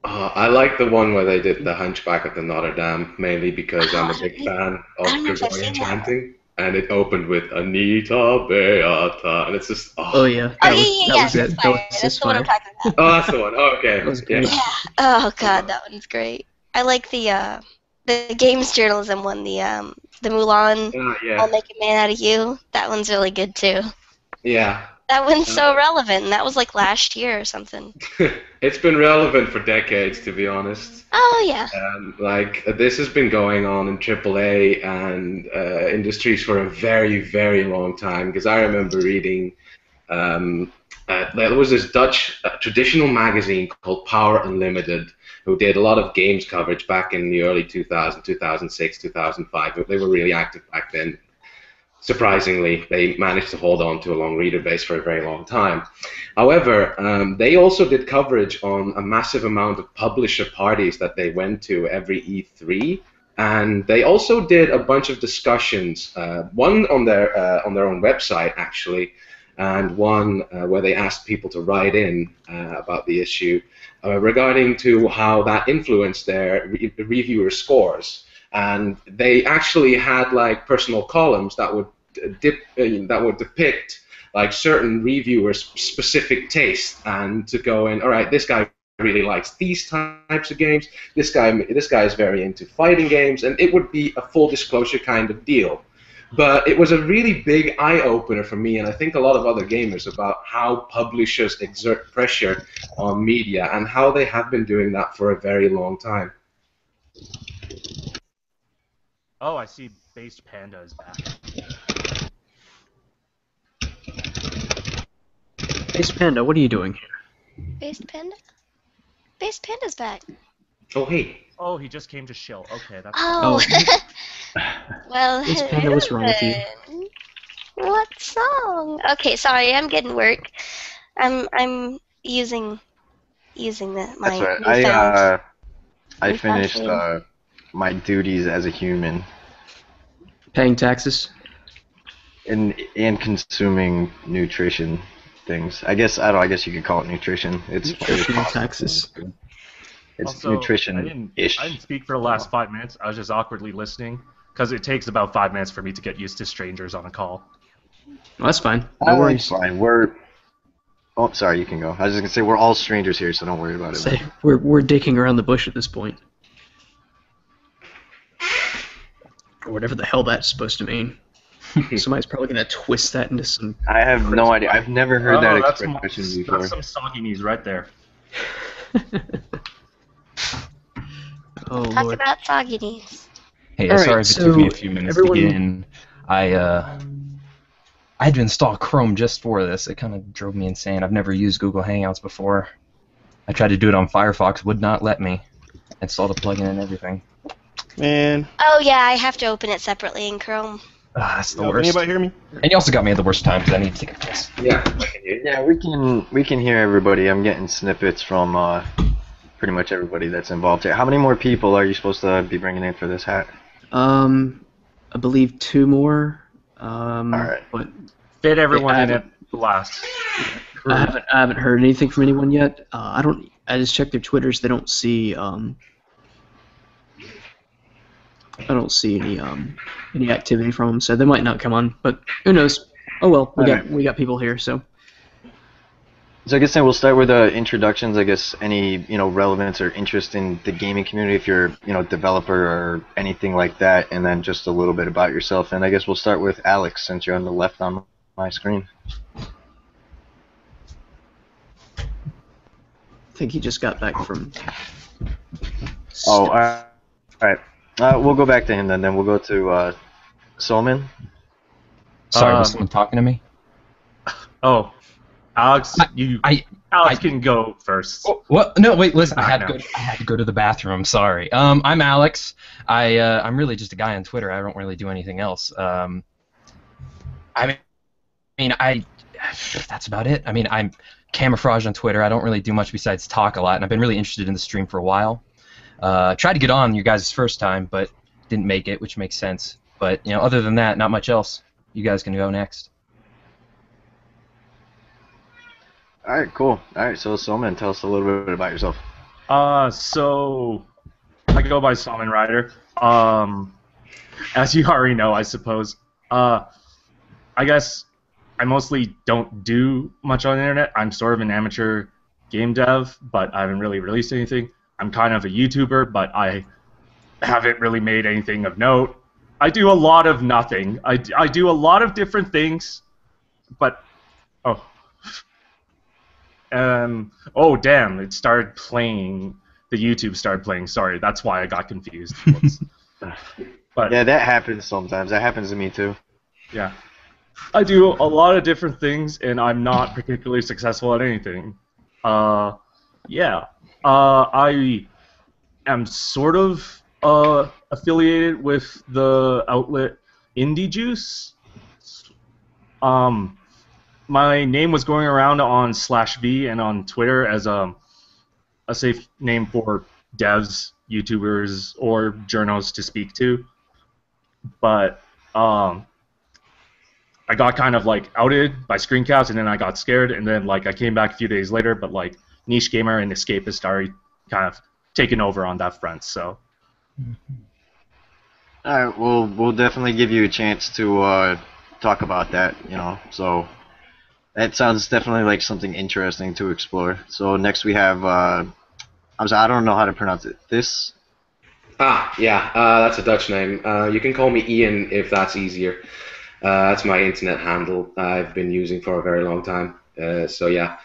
I like the one where they did the Hunchback of the Notre Dame, mainly because I'm a big fan of I don't know if I've Gregorian seen that. chanting. And it opened with Anita Beata, and it's just, Oh yeah. Oh, That was yeah, it. That Cisfire. was That's the one I'm Cisfire. talking about. oh, that's the one. Oh, okay. That was Yeah. great. Oh, God, that one's great. I like the games journalism one, the Mulan, Yeah. I'll Make a Man Out of You. That one's really good, too. Yeah. That one's so relevant, and that was, like, last year or something. It's been relevant for decades, to be honest. Oh, yeah. Like, this has been going on in AAA and industries for a very, very long time. Because I remember reading, there was this Dutch traditional magazine called Power Unlimited, who did a lot of games coverage back in the early 2000s, 2006, 2005. They were really active back then. Surprisingly, they managed to hold on to a long reader base for a very long time. However, they also did coverage on a massive amount of publisher parties that they went to every E3, and they also did a bunch of discussions. One on their own website, actually, and one where they asked people to write in about the issue regarding to how that influenced their reviewer scores. And they actually had like personal columns that would depict like certain reviewers' specific taste, and to go in, all right, this guy really likes these types of games. This guy is very into fighting games, and it would be a full disclosure kind of deal. But it was a really big eye-opener for me, and I think a lot of other gamers, about how publishers exert pressure on media and how they have been doing that for a very long time. Oh, I see. Based Panda is back. Ace Panda, what are you doing here? Based Panda? Based Panda's back. Oh, hey. Oh, he just came to shill. Okay, that's Oh. Well, Ace Panda, what's wrong with you? then. What song? Okay, sorry, I'm getting work. I'm using my That's right. newfound- I We got finished you. my duties as a human Paying taxes. and consuming nutrition things. I guess I don't. I guess you could call it nutrition. It's Nutritional taxes. It's Also, I didn't nutrition-ish. speak for the last 5 minutes. I was just awkwardly listening because it takes about 5 minutes for me to get used to strangers on a call. Well, that's fine. No worries. Fine. Oh, sorry. You can go. I was just gonna say we're all strangers here, so don't worry about it. Say, we're dicking around the bush at this point. Or whatever the hell that's supposed to mean. Somebody's probably gonna twist that into some. I have no idea. I've never heard that that's expression before. That's some soggy news right there. Oh Talk Lord. about soggy news. Hey, All right, sorry if it so took me a few minutes everyone- to get in. I had to install Chrome just for this. It kind of drove me insane. I've never used Google Hangouts before. I tried to do it on Firefox, would not let me. Install the plugin and everything. Man. Oh yeah, I have to open it separately in Chrome. That's the Yo, can worst. anybody hear me? And you also got me at the worst time because I need to take a piss. Yeah. Yeah, we can hear everybody. I'm getting snippets from pretty much everybody that's involved here. How many more people are you supposed to be bringing in for this hat? I believe 2 more. All right. But Fit everyone I in haven't- at last. I haven't heard anything from anyone yet. I just checked their Twitters. They don't see I don't see any activity from them, so they might not come on. But who knows? Oh well, we got people here, so. So I guess then we'll start with introductions. I guess any relevance or interest in the gaming community, if you're developer or anything like that, and then just a little bit about yourself. And I guess we'll start with Alex, since you're on the left on my screen. I think he just got back from. Oh, all right. We'll go back to him then. Then we'll go to Solomon. Sorry, was someone talking to me? Oh, Alex, Alex can go first. What? No, wait. Listen, I had to go to the bathroom. Sorry. I'm Alex. I'm really just a guy on Twitter. I don't really do anything else. That's about it. I mean, I'm camouflage on Twitter. I don't really do much besides talk a lot, and I've been really interested in the stream for a while. Tried to get on you guys' first time, but didn't make it, which makes sense. But other than that, not much else. You guys can go next. All right, cool. All right, so Solomon, tell us a little bit about yourself. So I go by Salmon Rider. As you already know, I suppose. I guess I mostly don't do much on the internet. I'm sort of an amateur game dev, but I haven't really released anything. I'm kind of a YouTuber, but I haven't really made anything of note. I do a lot of nothing. I do a lot of different things, but oh damn! It started playing. The YouTube started playing. Sorry, that's why I got confused. But yeah, that happens sometimes. That happens to me too. Yeah, I do a lot of different things, and I'm not particularly successful at anything. Yeah. I am sort of affiliated with the outlet Indie Juice. My name was going around on /V and on Twitter as a safe name for devs, YouTubers, or journos to speak to. But I got kind of outed by screencasts, and then I got scared, and then I came back a few days later, but Niche Gamer and Escapist already kind of taken over on that front, so. All right, we'll definitely give you a chance to talk about that, so that sounds definitely like something interesting to explore. So next we have, I'm sorry, I don't know how to pronounce it. This? Yeah, that's a Dutch name. You can call me Ian if that's easier. That's my internet handle I've been using for a very long time, so yeah.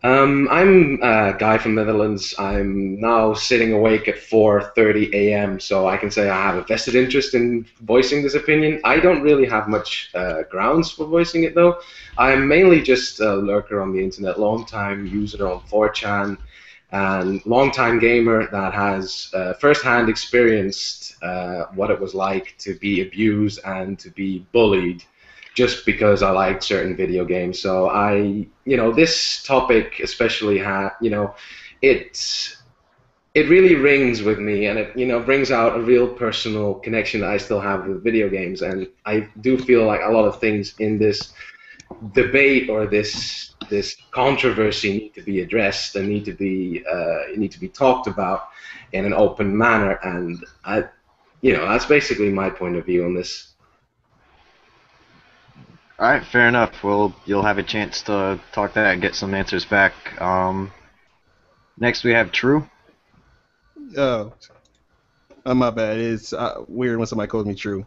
I'm a guy from Netherlands. I'm now sitting awake at 4:30 a.m., so I can say I have a vested interest in voicing this opinion. I don't really have much grounds for voicing it, though. I'm mainly just a lurker on the internet, long-time user on 4chan, and long-time gamer that has first-hand experienced what it was like to be abused and to be bullied just because I like certain video games. So this topic especially it it really rings with me, and it brings out a real personal connection that I still have with video games. And I do feel like a lot of things in this debate or this controversy need to be addressed and need to be talked about in an open manner. And that's basically my point of view on this. All right, fair enough. Well, you'll have a chance to talk that and get some answers back. Next we have True. Oh, my bad. It's weird when somebody calls me True.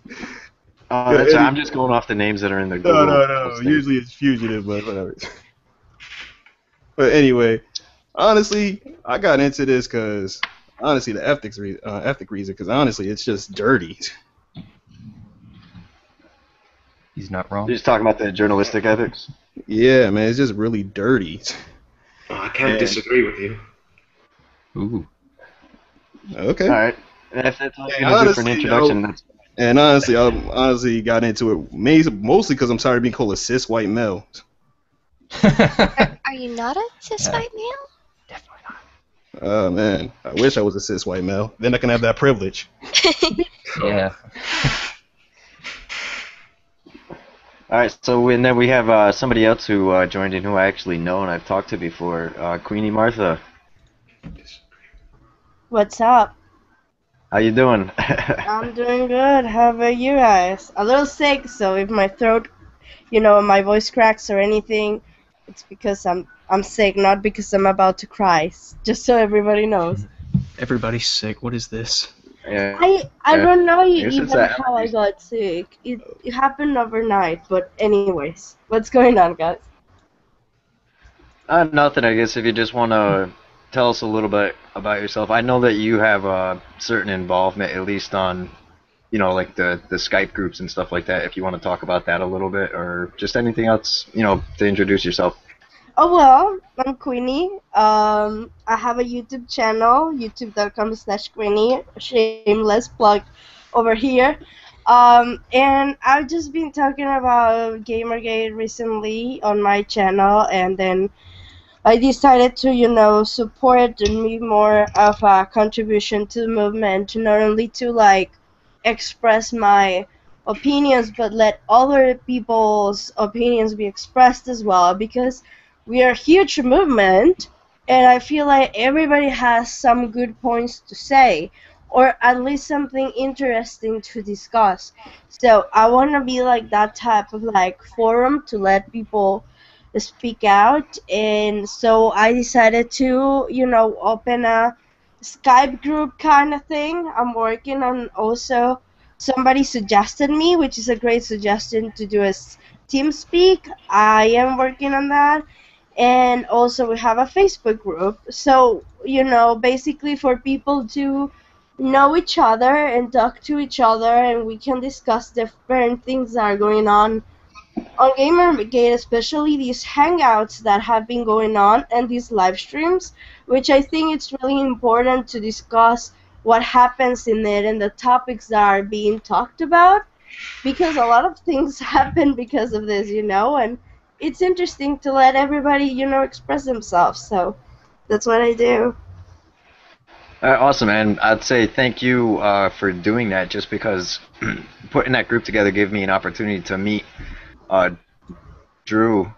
That's right. I'm just going off the names that are in the Google. No. Usually it's Fugitive, but whatever. But anyway, honestly, I got into this because honestly, the ethic reason. Because honestly, it's just dirty. He's not wrong. You're just talking about the journalistic ethics? Yeah, man, it's just really dirty. I can't disagree with you. Ooh. Okay. All right. If that's all you're going to do for an introduction, that's... And honestly, I honestly got into it mostly because I'm tired of being called a cis white male. Are you not a cis white male? Oh, man. I wish I was a cis white male. Then I can have that privilege. Yeah. All right, so and then we have somebody else who joined in who I actually know and I've talked to before, Queenie Martha. What's up? How you doing? I'm doing good. How about you guys? A little sick, so if my throat, my voice cracks or anything, it's because I'm sick, not because I'm about to cry. Just so everybody knows. Everybody's sick. What is this? Yeah. I don't know even that. how I got sick. It happened overnight, but anyways, what's going on, guys? Nothing, I guess, if you just want to tell us a little bit about yourself. I know that you have a certain involvement, at least on, like the Skype groups and stuff like that, if you want to talk about that a little bit, or just anything else, to introduce yourself. Oh, well, I'm Queenie. I have a YouTube channel, youtube.com/Queenie. Shameless plug over here. And I've just been talking about Gamergate recently on my channel, and then I decided to, support and make more of a contribution to the movement, not only to, express my opinions, but let other people's opinions be expressed as well, because we are a huge movement, and I feel like everybody has some good points to say, or at least something interesting to discuss. So I want to be like that type of forum to let people speak out, and so I decided to, open a Skype group kind of thing. I'm working on also, somebody suggested me, which is a great suggestion, to do a TeamSpeak. I am working on that. And also we have a Facebook group. So, basically for people to know each other and talk to each other, and we can discuss different things that are going on Gamergate, especially these hangouts that have been going on and these live streams, which I think it's really important to discuss what happens in it and the topics that are being talked about, because a lot of things happen because of this, and it's interesting to let everybody, express themselves. So that's what I do. Awesome, and I'd say thank you for doing that, just because putting that group together gave me an opportunity to meet Drew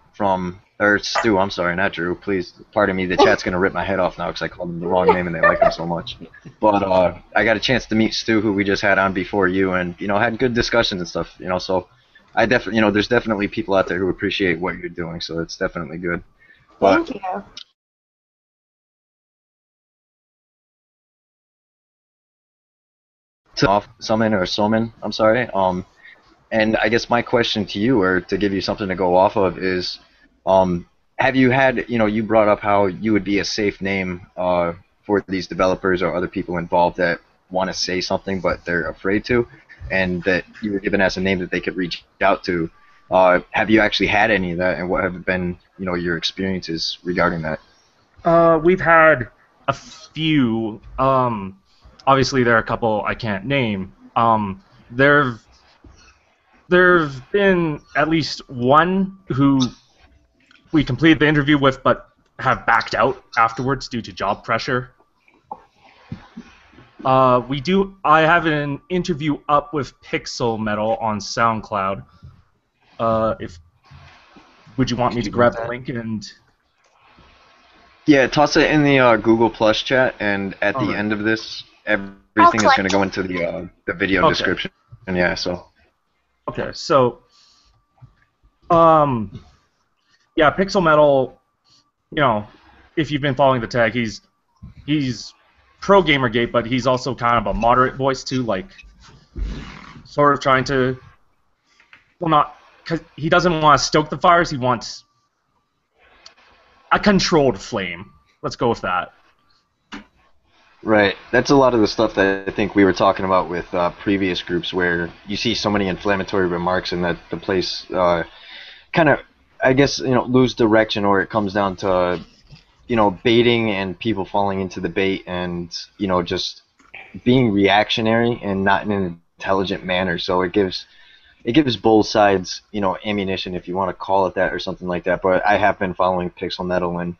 Stu, I'm sorry, not Drew, please pardon me, the chat's going to rip my head off now because I called him the wrong name and they like him so much. But I got a chance to meet Stu, who we just had on before you, and, had good discussions and stuff, so I definitely, there's definitely people out there who appreciate what you're doing, so it's definitely good. But, thank you. Soman, I'm sorry, and I guess my question to you, or to give you something to go off of, is, have you had, you brought up how you would be a safe name for these developers or other people involved that want to say something but they're afraid to, and that you were given as a name that they could reach out to. Have you actually had any of that, and what have been, your experiences regarding that? We've had a few. Obviously, there are a couple I can't name. There've been at least one who we completed the interview with, but have backed out afterwards due to job pressure. I have an interview up with Pixel Metal on SoundCloud. Would you want me to grab the link and? Yeah, toss it in the Google Plus chat, and at the end of this, everything is going to go into the video description. Yeah, so. Okay, so. Yeah, Pixel Metal. You know, if you've been following the tag, he's pro Gamergate, but he's also kind of a moderate voice too, like sort of trying to. Well, not because he doesn't want to stoke the fires. He wants a controlled flame. Let's go with that. Right. That's a lot of the stuff that I think we were talking about with previous groups, where you see so many inflammatory remarks and that the place kind of, I guess, lose direction, or it comes down to, baiting and people falling into the bait and, just being reactionary and not in an intelligent manner. So it gives both sides, ammunition, if you want to call it that or something like that. But I have been following Pixel Metal, and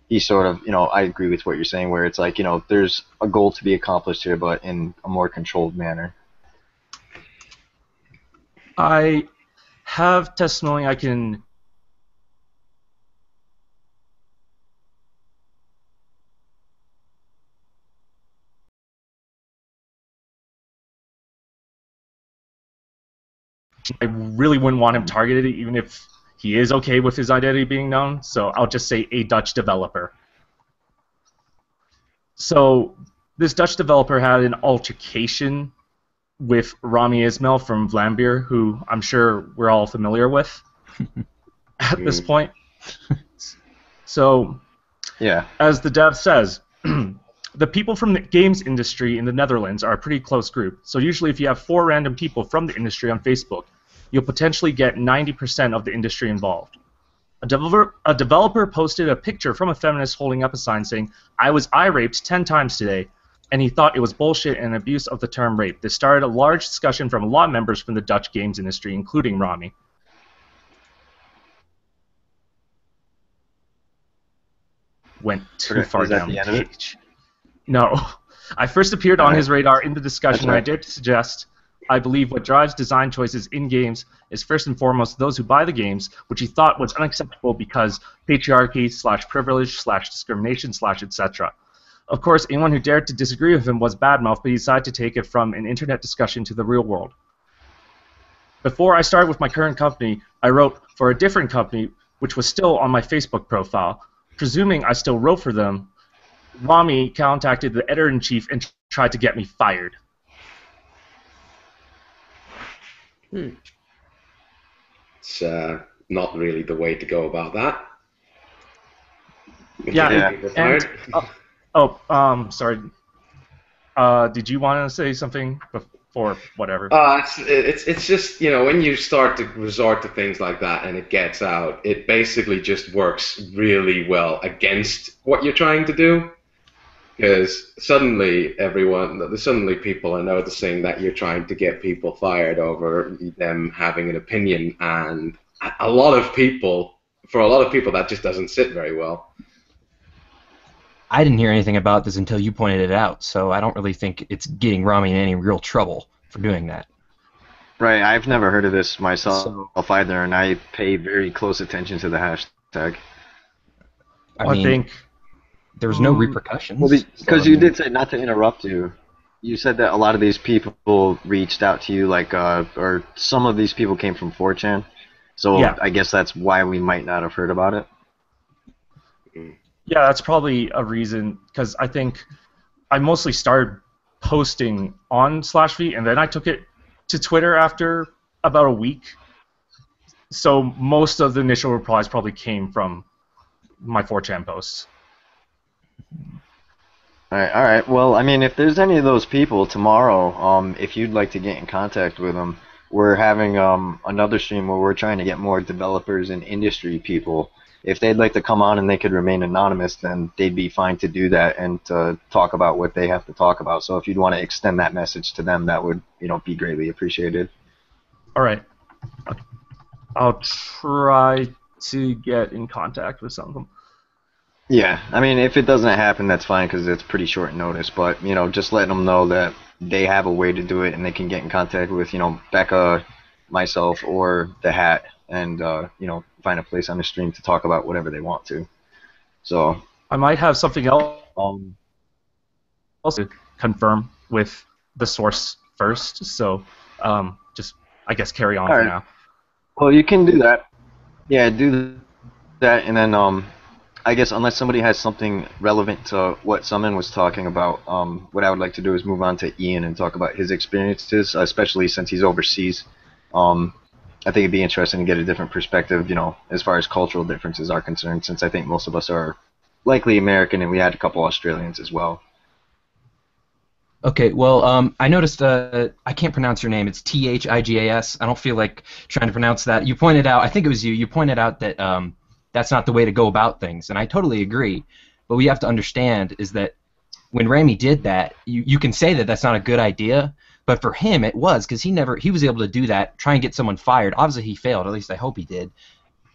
he's sort of, I agree with what you're saying, where it's like, there's a goal to be accomplished here, but in a more controlled manner. I have testimony I can. I really wouldn't want him targeted, even if he is okay with his identity being known, so I'll just say a Dutch developer. So this Dutch developer had an altercation with Rami Ismail from Vlambeer, who I'm sure we're all familiar with at this point. So, yeah, as the dev says, the people from the games industry in the Netherlands are a pretty close group. So usually if you have 4 random people from the industry on Facebook, you'll potentially get 90% of the industry involved. A developer posted a picture from a feminist holding up a sign saying, "I was eye-raped 10 times today," and he thought it was bullshit and abuse of the term rape. This started a large discussion from a lot of members from the Dutch games industry, including Rami. Went too far down the page. No. I first appeared on his radar in the discussion when I dared to suggest, I believe what drives design choices in games is first and foremost those who buy the games, which he thought was unacceptable because patriarchy/privilege/discrimination/etc. Of course, anyone who dared to disagree with him was badmouth, but he decided to take it from an internet discussion to the real world. Before I started with my current company, I wrote for a different company, which was still on my Facebook profile. Presuming I still wrote for them, Rami contacted the editor-in-chief and tried to get me fired. It's not really the way to go about that. Yeah. Sorry. Did you want to say something before whatever? It's just, when you start to resort to things like that and it gets out, it basically just works really well against what you're trying to do. Because suddenly people are noticing that you're trying to get people fired over them having an opinion, and for a lot of people, that just doesn't sit very well. I didn't hear anything about this until you pointed it out, so I don't really think it's getting Rami in any real trouble for doing that. Right, I've never heard of this myself either, and I pay very close attention to the hashtag. I think there's no repercussions. Well, because you did say, not to interrupt you, you said that a lot of these people reached out to you, like, or some of these people came from 4chan, so yeah. I guess that's why we might not have heard about it. Yeah, that's probably a reason, because I think I mostly started posting on /v, and then I took it to Twitter after about a week. So most of the initial replies probably came from my 4chan posts. All right. Well, I mean, if there's any of those people tomorrow, if you'd like to get in contact with them, we're having another stream where we're trying to get more developers and industry people. If they'd like to come on and they could remain anonymous, then they'd be fine to do that and to talk about what they have to talk about. So if you'd want to extend that message to them, that would, be greatly appreciated. All right. I'll try to get in contact with some of them. Yeah, I mean, if it doesn't happen, that's fine because it's pretty short notice. But just letting them know that they have a way to do it, and they can get in contact with Becca, myself, or the Hat, and find a place on the stream to talk about whatever they want to. So I might have something else to confirm with the source first. So just I guess carry on for now. Well, you can do that. Yeah, do that, and then I guess unless somebody has something relevant to what Summon was talking about, what I would like to do is move on to Ian and talk about his experiences, especially since he's overseas. I think it'd be interesting to get a different perspective, as far as cultural differences are concerned, since I think most of us are likely American, and we had a couple Australians as well. Okay, well, I noticed I can't pronounce your name. It's Thigas. I don't feel like trying to pronounce that. You pointed out, I think it was you pointed out that that's not the way to go about things, and I totally agree. But what you have to understand is that when Rami did that, you can say that that's not a good idea, but for him it was, because he was able to do that, try and get someone fired. Obviously he failed, at least I hope he did.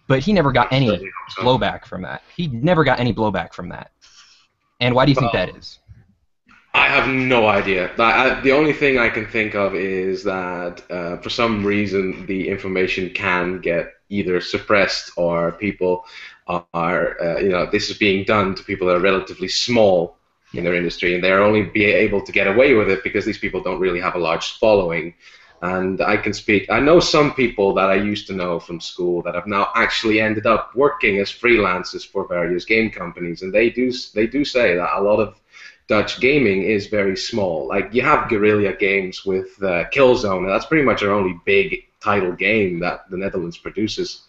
But he never got any blowback from that. He never got any blowback from that. And why do you think that is? I have no idea. The only thing I can think of is that for some reason the information can get either suppressed, or people are, this is being done to people that are relatively small in their industry, and they're only be able to get away with it because these people don't really have a large following. And I know some people that I used to know from school that have now actually ended up working as freelancers for various game companies, and they do say that a lot of Dutch gaming is very small. Like, you have guerrilla games with Killzone, and that's pretty much our only big title game that the Netherlands produces.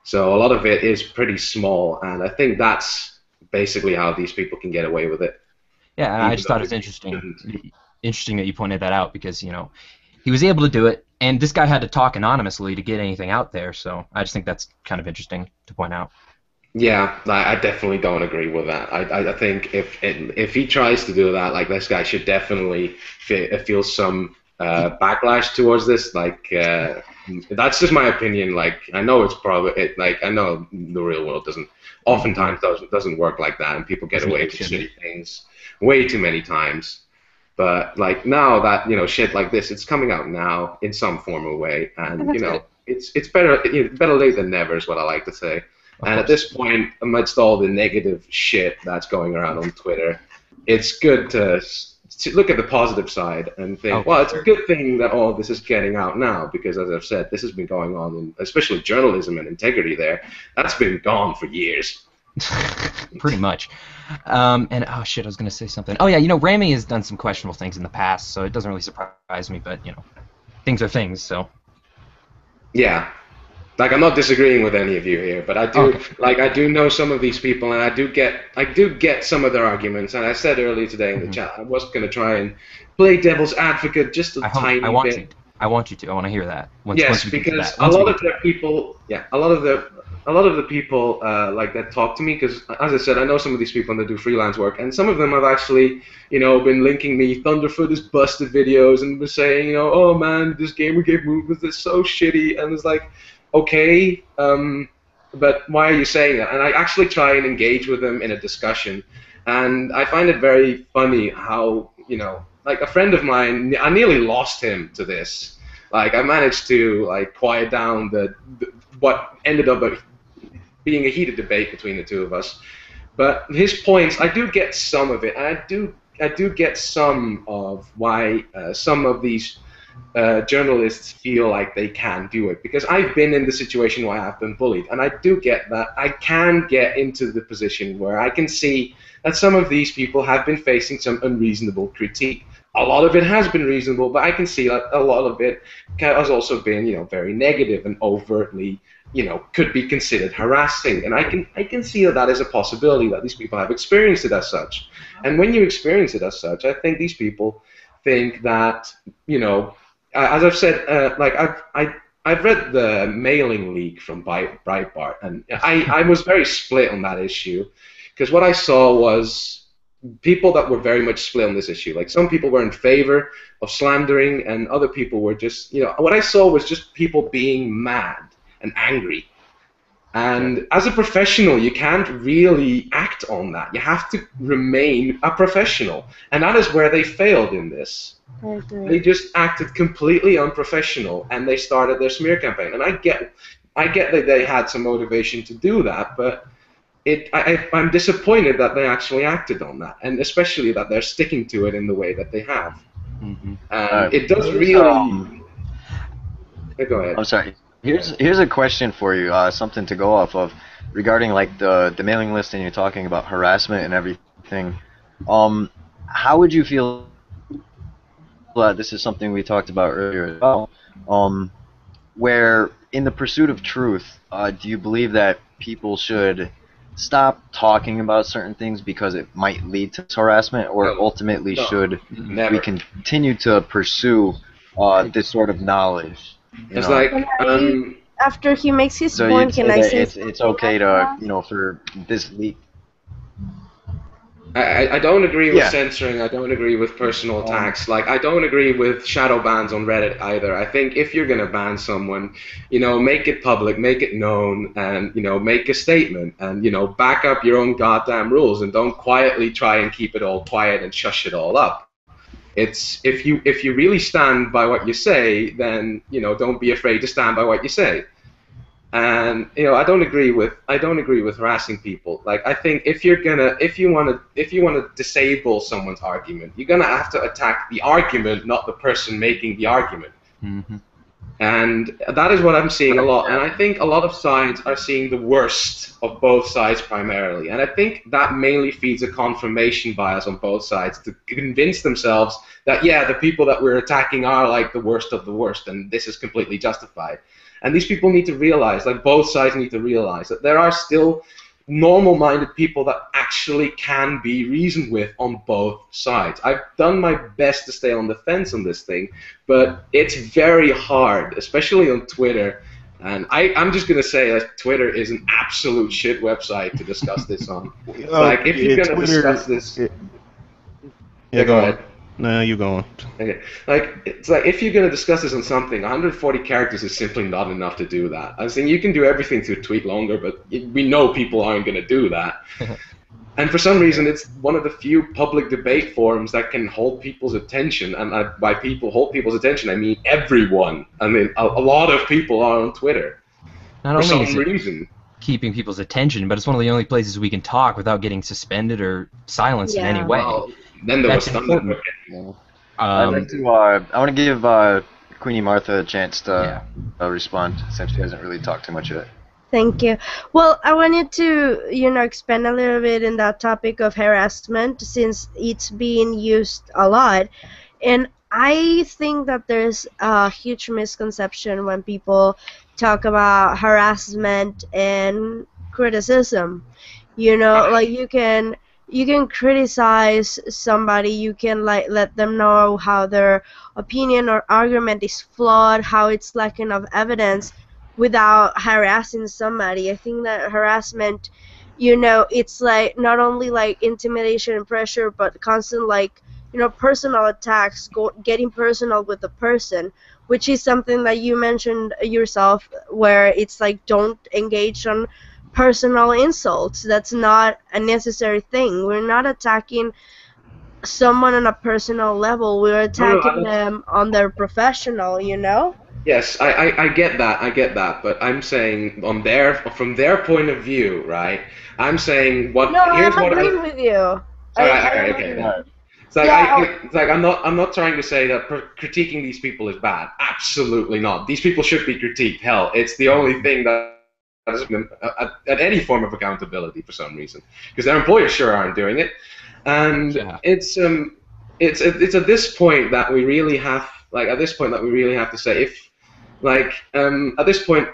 So a lot of it is pretty small, and I think that's basically how these people can get away with it. Yeah, and I just thought it was interesting that you pointed that out, because he was able to do it, and this guy had to talk anonymously to get anything out there. So I just think that's kind of interesting to point out. Yeah, I definitely don't agree with that. I think if he tries to do that, like, this guy should definitely feel some backlash towards this. Like, that's just my opinion. Like, I know it's probably I know the real world oftentimes doesn't work like that, and people get away with shitty things way too many times. But like, now that shit like this, it's coming out now in some form or way, and it's better late than never is what I like to say. And at this point, amidst all the negative shit that's going around on Twitter, it's good to look at the positive side and think, well, it's a good thing that all of this is getting out now, because, as I've said, this has been going on, in, especially journalism and integrity there, that's been gone for years. Pretty much. And, oh shit, I was going to say something. Oh yeah, Rami has done some questionable things in the past, so it doesn't really surprise me, but, things are things, so. Yeah. Like, I'm not disagreeing with any of you here, but I do know some of these people, and I do get some of their arguments. And I said earlier today in the chat, I was going to try and play devil's advocate just a tiny bit. I want you to. I want to hear that. Yes, because a lot of the people like that talk to me, because, as I said, I know some of these people and they do freelance work, and some of them have actually, been linking me Thunderfoot is busted videos and was saying, oh man, this Gamergate movement is so shitty, and it's like, okay, but why are you saying that? And I actually try and engage with them in a discussion, and I find it very funny how, like, a friend of mine, I nearly lost him to this. Like, I managed to, like, quiet down what ended up being a heated debate between the two of us. But his points, I do get some of it, and I do get some of why some of these journalists feel like they can do it, because I've been in the situation where I've been bullied, and I do get that. I can get into the position where I can see that some of these people have been facing some unreasonable critique. A lot of it has been reasonable, but I can see that a lot of it has also been, very negative and overtly, could be considered harassing. And I can see that is a possibility, that these people have experienced it as such. And when you experience it as such, I think these people think that, as I've said, like, I've read the mailing leak from Breitbart, and I was very split on that issue, because what I saw was people that were very much split on this issue. Like, some people were in favor of slandering, and other people were just, what I saw was just people being mad and angry. And as a professional, you can't really act on that. You have to remain a professional. And that is where they failed in this. I agree. They just acted completely unprofessional, and they started their smear campaign. And I get that they had some motivation to do that, but I'm disappointed that they actually acted on that, and especially that they're sticking to it in the way that they have. It does really. Go ahead. I'm sorry. Here's a question for you, something to go off of, regarding like the mailing list, and you're talking about harassment and everything. How would you feel? This is something we talked about earlier as well. Where in the pursuit of truth, do you believe that people should stop talking about certain things because it might lead to harassment, or ultimately should we continue to pursue this sort of knowledge? It's like after he makes his so point, you'd can I say it's okay to for this leak? I don't agree with Yeah. censoring. I don't agree with personal attacks. Like, I don't agree with shadow bans on Reddit either. I think if you're gonna ban someone, make it public, make it known, and make a statement, and back up your own goddamn rules, and don't quietly try and keep it all quiet and shush it all up. It's if you really stand by what you say, then don't be afraid to stand by what you say. And I don't agree with harassing people. Like, I think if you want to disable someone's argument, you're gonna have to attack the argument, not the person making the argument. And that is what I'm seeing a lot. And I think a lot of sides are seeing the worst of both sides primarily. And I think that mainly feeds a confirmation bias on both sides to convince themselves that, yeah, the people that we're attacking are like the worst of the worst, and this is completely justified. And these people need to realize, like both sides need to realize, that there are still normal-minded people that actually can be reasoned with on both sides. I've done my best to stay on the fence on this thing, but it's very hard, especially on Twitter. And I'm just going to say that Twitter is an absolute shit website to discuss this on. Like, if you're going to discuss this... Yeah, go ahead. No, you go on. Okay. It's like if you're going to discuss this on something, 140 characters is simply not enough to do that. I was saying you can do everything to a tweet longer, but we know people aren't going to do that. And for some reason, it's one of the few public debate forums that can hold people's attention. And by people hold people's attention, I mean everyone. I mean, a lot of people are on Twitter. Not for only some is it reason. keeping people's attention, but it's one of the only places we can talk without getting suspended or silenced in any way. Well, then there was important. I'd like to. I want to give Queenie Martha a chance to respond, since she hasn't really talked too much yet. Thank you. Well, I wanted to, expand a little bit in that topic of harassment, since it's being used a lot. And I think that there's a huge misconception when people talk about harassment and criticism. Like you can criticize somebody, you can let them know how their opinion or argument is flawed, how it's lacking of evidence, without harassing somebody. I think that harassment, it's like not only like intimidation and pressure, but constant personal attacks, getting personal with the person, which is something that you mentioned yourself, where it's like don't engage on personal insults. That's not a necessary thing. We're not attacking someone on a personal level. We're attacking them on their professional, Yes, I get that, but I'm saying from their point of view, right? I'm saying No, I'm agreeing with you. Alright, okay. It's like I'm not trying to say that critiquing these people is bad. Absolutely not. These people should be critiqued. Hell, it's the only thing that at any form of accountability for some reason, because their employers sure aren't doing it, and it's at this point that we really have to say, if at this point,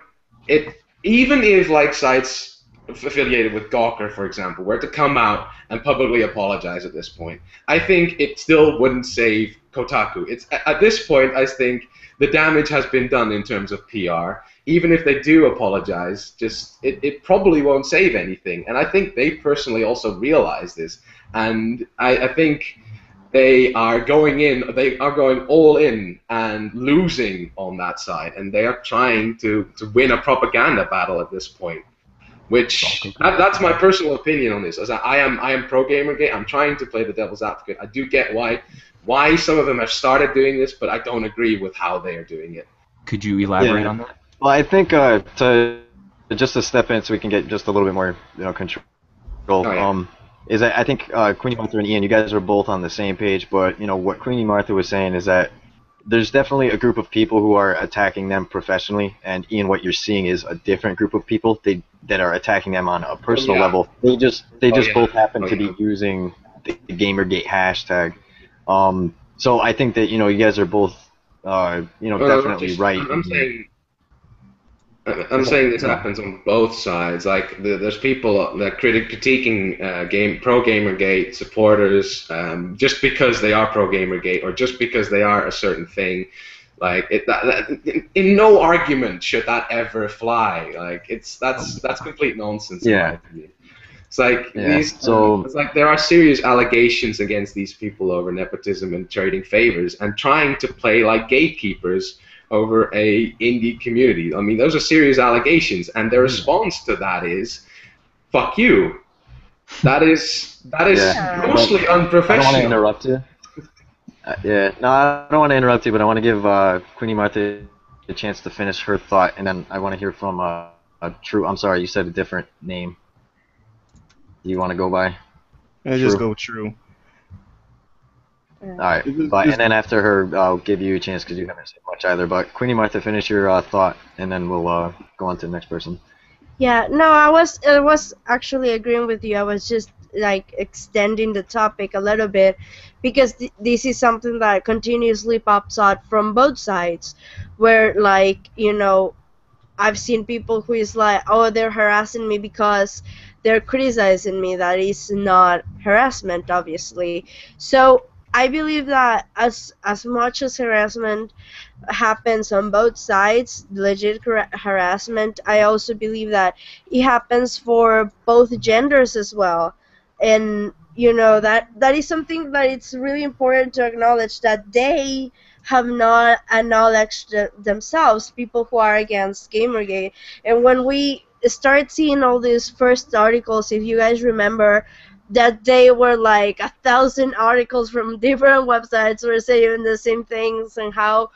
even if sites affiliated with Gawker, for example, were to come out and publicly apologize at this point, I think it still wouldn't save Kotaku. It's at this point, I think the damage has been done in terms of PR. Even if they do apologize, it probably won't save anything. And I think they personally also realize this. And I think they are going all in and losing on that side. And they are trying to win a propaganda battle at this point. Which that's my personal opinion on this. As I am pro Gamergate. I'm trying to play the devil's advocate. I do get why some of them have started doing this, but I don't agree with how they are doing it. Could you elaborate on that? Well, I think just to step in so we can get just a little bit more control. Oh, yeah. Is that I think Queenie Martha and Ian, you guys are both on the same page, but what Queenie Martha was saying is that there's definitely a group of people who are attacking them professionally, and Ian, what you're seeing is a different group of people that are attacking them on a personal level. They just both happen to be using the Gamergate hashtag. So I think that you guys are both definitely right. I'm saying this happens on both sides. Like there's people that critiquing pro Gamergate supporters just because they are pro Gamergate or just because they are a certain thing. Like in no argument should that ever fly. Like that's complete nonsense. In my opinion. It's like it's like there are serious allegations against these people over nepotism and trading favors and trying to play like gatekeepers over a indie community. I mean, those are serious allegations, and their response to that is, "Fuck you." That is mostly unprofessional. I don't want to interrupt you. No, I don't want to interrupt you, but I want to give Queenie Martha a chance to finish her thought, and then I want to hear from True. I'm sorry, you said a different name. Do you want to go by? I just go True. Alright, and then after her, I'll give you a chance because you haven't said much either. But Queenie Martha, finish your thought, and then we'll go on to the next person. Yeah, no, I was actually agreeing with you. I was just like extending the topic a little bit because this is something that continuously pops out from both sides, where like I've seen people who is like, oh, they're harassing me because they're criticizing me. That is not harassment, obviously. So I believe that as much as harassment happens on both sides, legit harassment, I also believe that it happens for both genders as well. And that is something that it's really important to acknowledge, that they have not acknowledged themselves, people who are against Gamergate. And when we start seeing all these first articles, if you guys remember, that they were like 1,000 articles from different websites were saying the same things, and how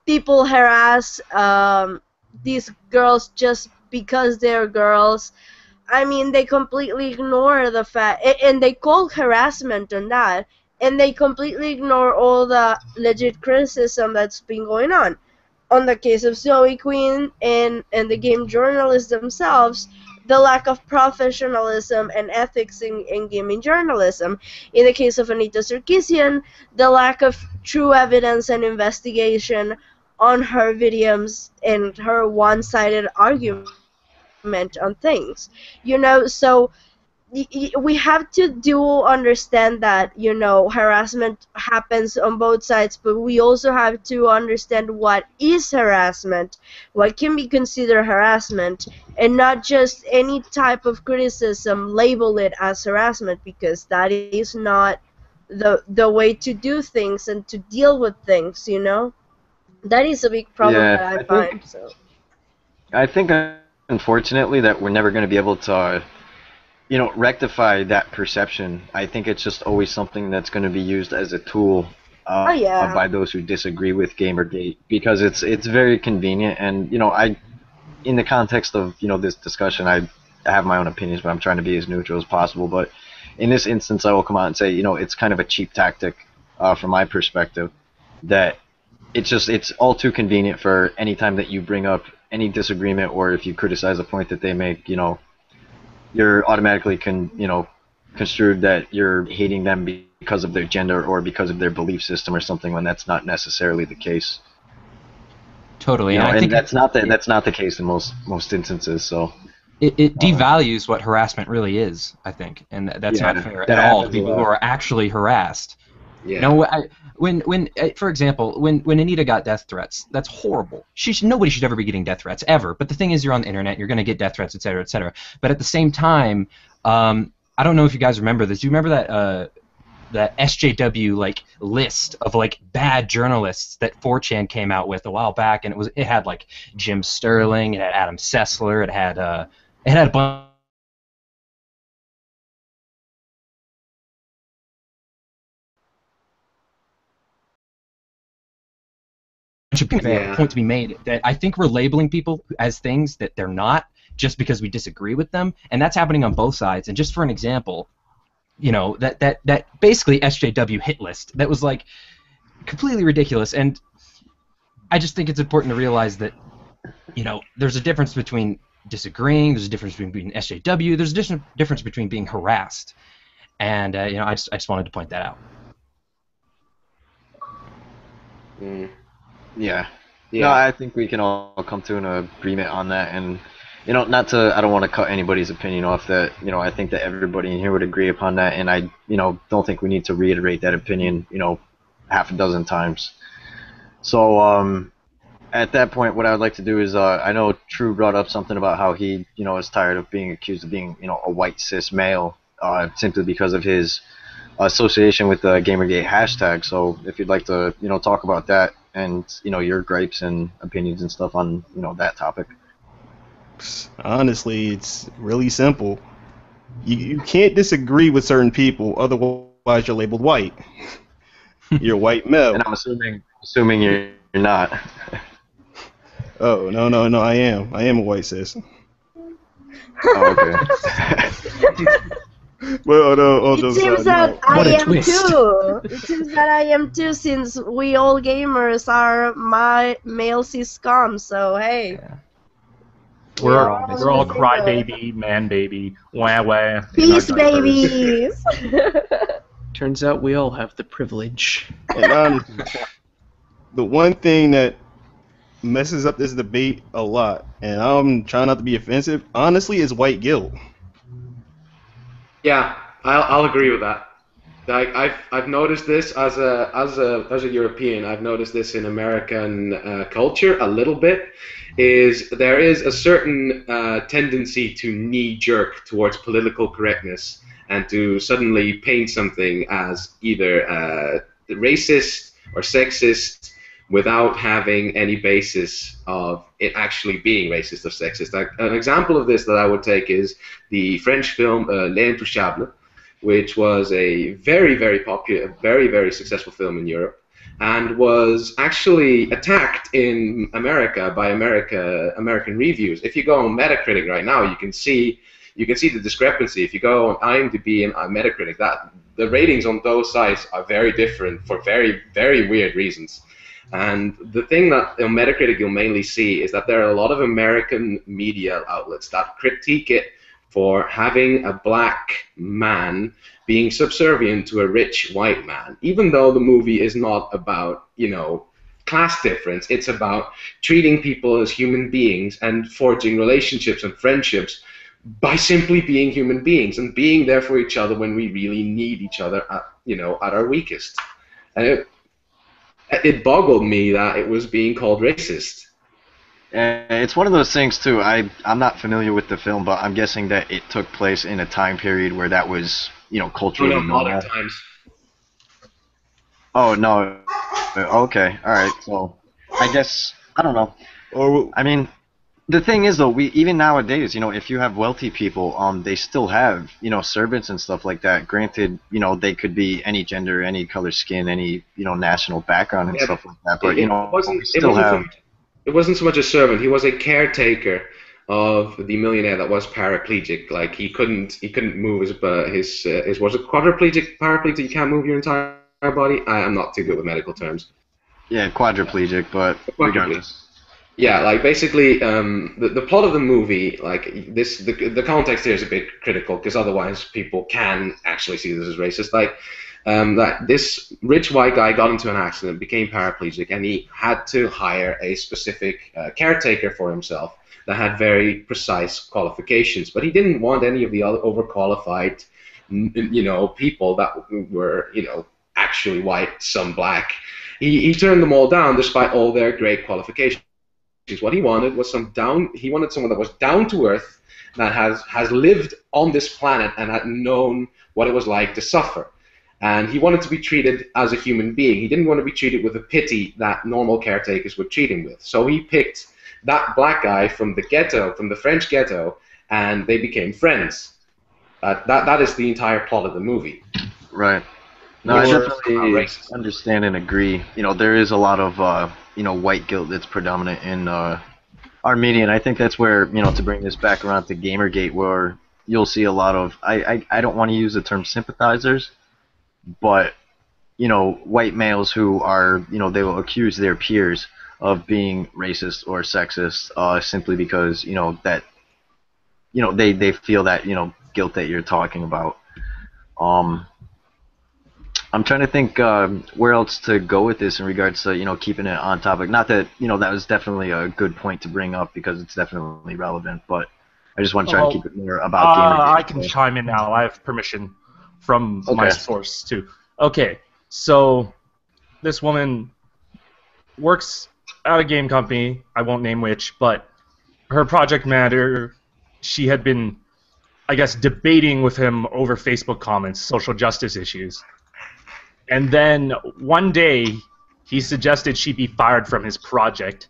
people harass these girls just because they're girls. I mean, they completely ignore the fact, and they call harassment on that, and they completely ignore all the legit criticism that's been going on. On the case of Zoe Queen and the game journalists themselves, the lack of professionalism and ethics in gaming journalism. In the case of Anita Sarkeesian, the lack of true evidence and investigation on her videos and her one-sided argument on things. So we have to understand that harassment happens on both sides, but we also have to understand what is harassment, what can be considered harassment, and not just any type of criticism label it as harassment, because that is not the way to do things and to deal with things. That is a big problem that I find. I think unfortunately that we're never going to be able to rectify that perception. I think it's just always something that's going to be used as a tool by those who disagree with Gamergate, because it's very convenient. And in the context of this discussion, I have my own opinions, but I'm trying to be as neutral as possible. But in this instance, I will come out and say it's kind of a cheap tactic from my perspective, that it's all too convenient for any time that you bring up any disagreement, or if you criticize a point that they make, you're automatically construed that you're hating them because of their gender or because of their belief system or something, when that's not necessarily the case. Totally, and I think that's not the case in most instances. So it devalues what harassment really is, I think, and that's not fair at all to people who are actually harassed. Yeah. When for example, when Anita got death threats, that's horrible. Nobody should ever be getting death threats ever. But the thing is, you're on the internet, you're going to get death threats, etc., etc. But at the same time, I don't know if you guys remember this. Do you remember that SJW list of bad journalists that 4chan came out with a while back? And it had Jim Sterling, it had Adam Sessler, it had a bunch point to be made that I think we're labeling people as things that they're not just because we disagree with them, and that's happening on both sides. And just for an example, you know, that basically SJW hit list that was like completely ridiculous, and I just think it's important to realize that, you know, there's a difference between disagreeing, there's a difference between being SJW, there's a difference between being harassed, and you know, I just wanted to point that out. Yeah. No, I think we can all come to an agreement on that, and you know, I don't want to cut anybody's opinion off that, you know, I think that everybody in here would agree upon that, and I, you know, don't think we need to reiterate that opinion, you know, half a dozen times. So, at that point, what I would like to do is, I know True brought up something about how he, you know, is tired of being accused of being, you know, a white cis male, simply because of his association with the Gamergate hashtag. So, if you'd like to, you know, talk about that and, you know, your gripes and opinions and stuff on, you know, that topic. Honestly, it's really simple. You can't disagree with certain people, otherwise you're labeled white. You're a white male. And I'm assuming you're not. Oh, no, I am. I am a white cis. Oh, okay. Well, no, all It jokes seems aside, that no. I am too. It seems that I am too, since we all gamers are my male cis scum. So hey, We're all crybaby, man baby, wah wah. peace, babies. Turns out we all have the privilege. And honestly, the one thing that messes up this debate a lot, and I'm trying not to be offensive, honestly, is white guilt. Yeah, I'll agree with that. Like I've noticed this as a European. I've noticed this in American culture a little bit. There is a certain tendency to knee jerk towards political correctness and to suddenly paint something as either racist or sexist without having any basis of it actually being racist or sexist. Like, an example of this that I would take is the French film Les Intouchables, which was a very, very popular, very, very successful film in Europe, and was actually attacked in America by American reviews. If you go on Metacritic right now, you can see the discrepancy. If you go on IMDb and Metacritic, that the ratings on those sites are very different for very, very weird reasons. And the thing that on Metacritic you'll mainly see is that there are a lot of American media outlets that critique it for having a black man being subservient to a rich white man, even though the movie is not about, you know, class difference. It's about treating people as human beings and forging relationships and friendships by simply being human beings and being there for each other when we really need each other at, you know, at our weakest. And it boggled me that it was being called racist. It's one of those things too. I'm not familiar with the film, but I'm guessing that it took place in a time period where that was, you know, culturally normal. Modern times. Oh no. Okay. All right. So I guess I don't know. Or I mean, the thing is though, even nowadays, you know, if you have wealthy people, they still have, you know, servants and stuff like that. Granted, you know, they could be any gender, any color skin, any, you know, national background and stuff like that. But you know, it wasn't so much a servant. He was a caretaker of the millionaire that was paraplegic. Like he couldn't move his was it quadriplegic, paraplegic? You can't move your entire body. I'm not too good with medical terms. Yeah, quadriplegic, but regardless. Yeah, like basically, the plot of the movie, like this, the context here is a bit critical because otherwise people can actually see this as racist. Like, that this rich white guy got into an accident, became paraplegic, and he had to hire a specific caretaker for himself that had very precise qualifications. But he didn't want any of the other overqualified, you know, people that were, you know, actually white, some black. He turned them all down despite all their great qualifications. What he wanted was he wanted someone that was down to earth, that has lived on this planet and had known what it was like to suffer. And he wanted to be treated as a human being. He didn't want to be treated with the pity that normal caretakers would treat him with. So he picked that black guy from the ghetto, from the French ghetto, and they became friends. That is the entire plot of the movie. Right. No, I definitely understand and agree. You know, there is a lot of white guilt that's predominant in our media, and I think that's where, to bring this back around to Gamergate, where you'll see a lot of, I don't want to use the term sympathizers, but, white males who are, they will accuse their peers of being racist or sexist simply because, that, they feel that, guilt that you're talking about. I'm trying to think where else to go with this in regards to keeping it on topic. Not that that was definitely a good point to bring up because it's definitely relevant, but I just want to try to keep it more about Gamergate. I can chime in now. I have permission from my Okay. source too. Okay, so this woman works at a game company. I won't name which, but her project manager, she had been, I guess, debating with him over Facebook comments, social justice issues. And then one day, he suggested she be fired from his project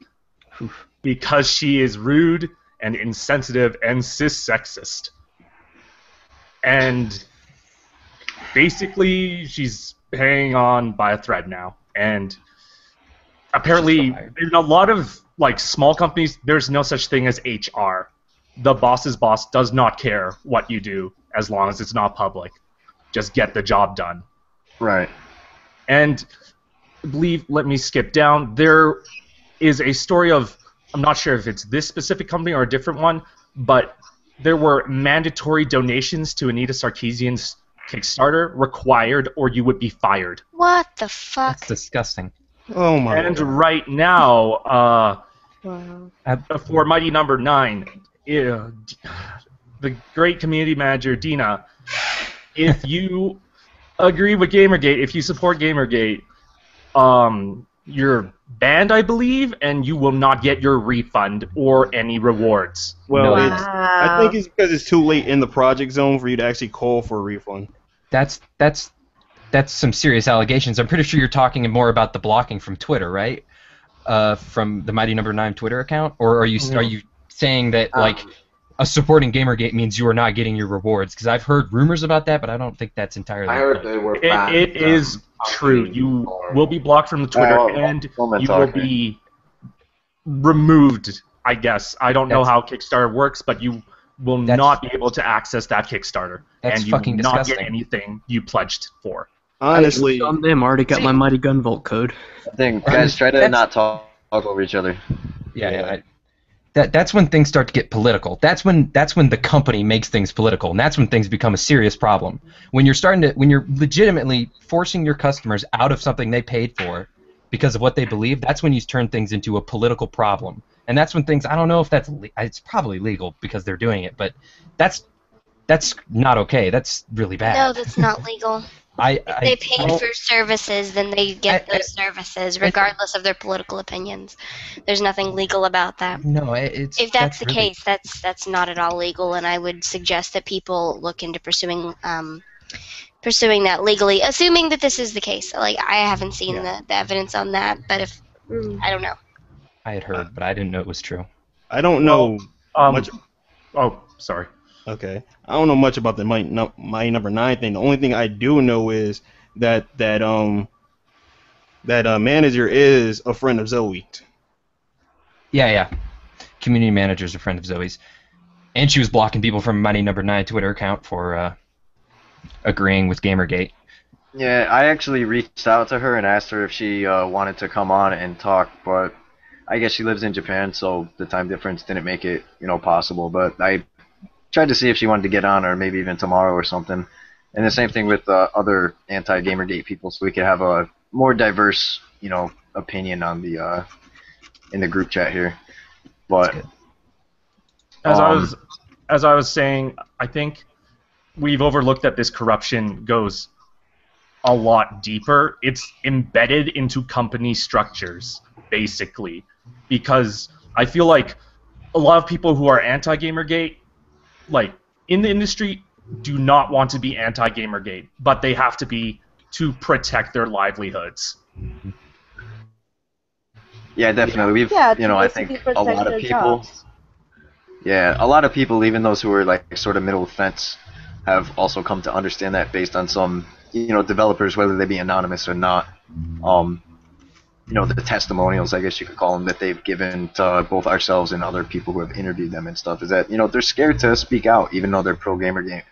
because she is rude and insensitive and cis-sexist. And basically, she's hanging on by a thread now. And apparently, in a lot of small companies, there's no such thing as HR. The boss's boss does not care what you do as long as it's not public. Just get the job done. Right. And I believe, let me skip down, there is a story of, I'm not sure if it's this specific company or a different one, but there were mandatory donations to Anita Sarkeesian's Kickstarter required or you would be fired. What the fuck? That's disgusting. Oh my And God. right now, Wow. for Mighty Number 9, the great community manager, Dina, if you agree with Gamergate, if you support Gamergate, you're banned, I believe, and you will not get your refund or any rewards. Well, Wow. I think it's because it's too late in the project zone for you to actually call for a refund. That's some serious allegations. I'm pretty sure you're talking more about the blocking from Twitter, right? From the Mighty Number 9 Twitter account, or are you saying that a supporting Gamergate means you are not getting your rewards? Because I've heard rumors about that, but I don't think that's entirely. I heard they were banned. It is true. You will be blocked from the Twitter, and you will be removed, I guess. I don't know how Kickstarter works, but you will not be able to access that Kickstarter, That's and you will fucking not disgusting. get anything you pledged for. Honestly, on them. I already got my Mighty Gunvolt code. Guys, try to not talk over each other. Yeah. That's when things start to get political. That's when the company makes things political, and that's when things become a serious problem. When you're legitimately forcing your customers out of something they paid for because of what they believe, that's when you turn things into a political problem. And that's when things, I don't know if it's probably legal because they're doing it, but that's not okay. That's really bad. No, that's not legal. If they paid for services, then they get those services, regardless of their political opinions. There's nothing legal about that. No, If that's the case, that's not at all legal, and I would suggest that people look into pursuing that legally, assuming that this is the case. I haven't seen the evidence on that, but if I don't know. I had heard, but I didn't know it was true. I don't know much. Oh, sorry. Okay, I don't know much about the Mighty Number 9 thing. The only thing I do know is that manager is a friend of Zoe. Yeah. Community manager's a friend of Zoe's, and she was blocking people from Mighty Number 9 Twitter account for agreeing with Gamergate. Yeah, I actually reached out to her and asked her if she wanted to come on and talk, but I guess she lives in Japan, so the time difference didn't make it, possible. But I tried to see if she wanted to get on, or maybe even tomorrow or something. And the same thing with other anti-Gamergate people, so we could have a more diverse, opinion on the in the group chat here. But as I was saying, I think we've overlooked that this corruption goes a lot deeper. It's embedded into company structures, basically, because I feel like a lot of people who are anti-Gamergate, in the industry, do not want to be anti-Gamergate, but they have to be to protect their livelihoods. yeah, definitely. We've, I think a lot of people. Yeah, a lot of people, even those who are sort of middle of the fence, have also come to understand that based on some, developers, whether they be anonymous or not. the testimonials, I guess you could call them, that they've given to both ourselves and other people who have interviewed them and stuff, is that they're scared to speak out, even though they're pro gamer.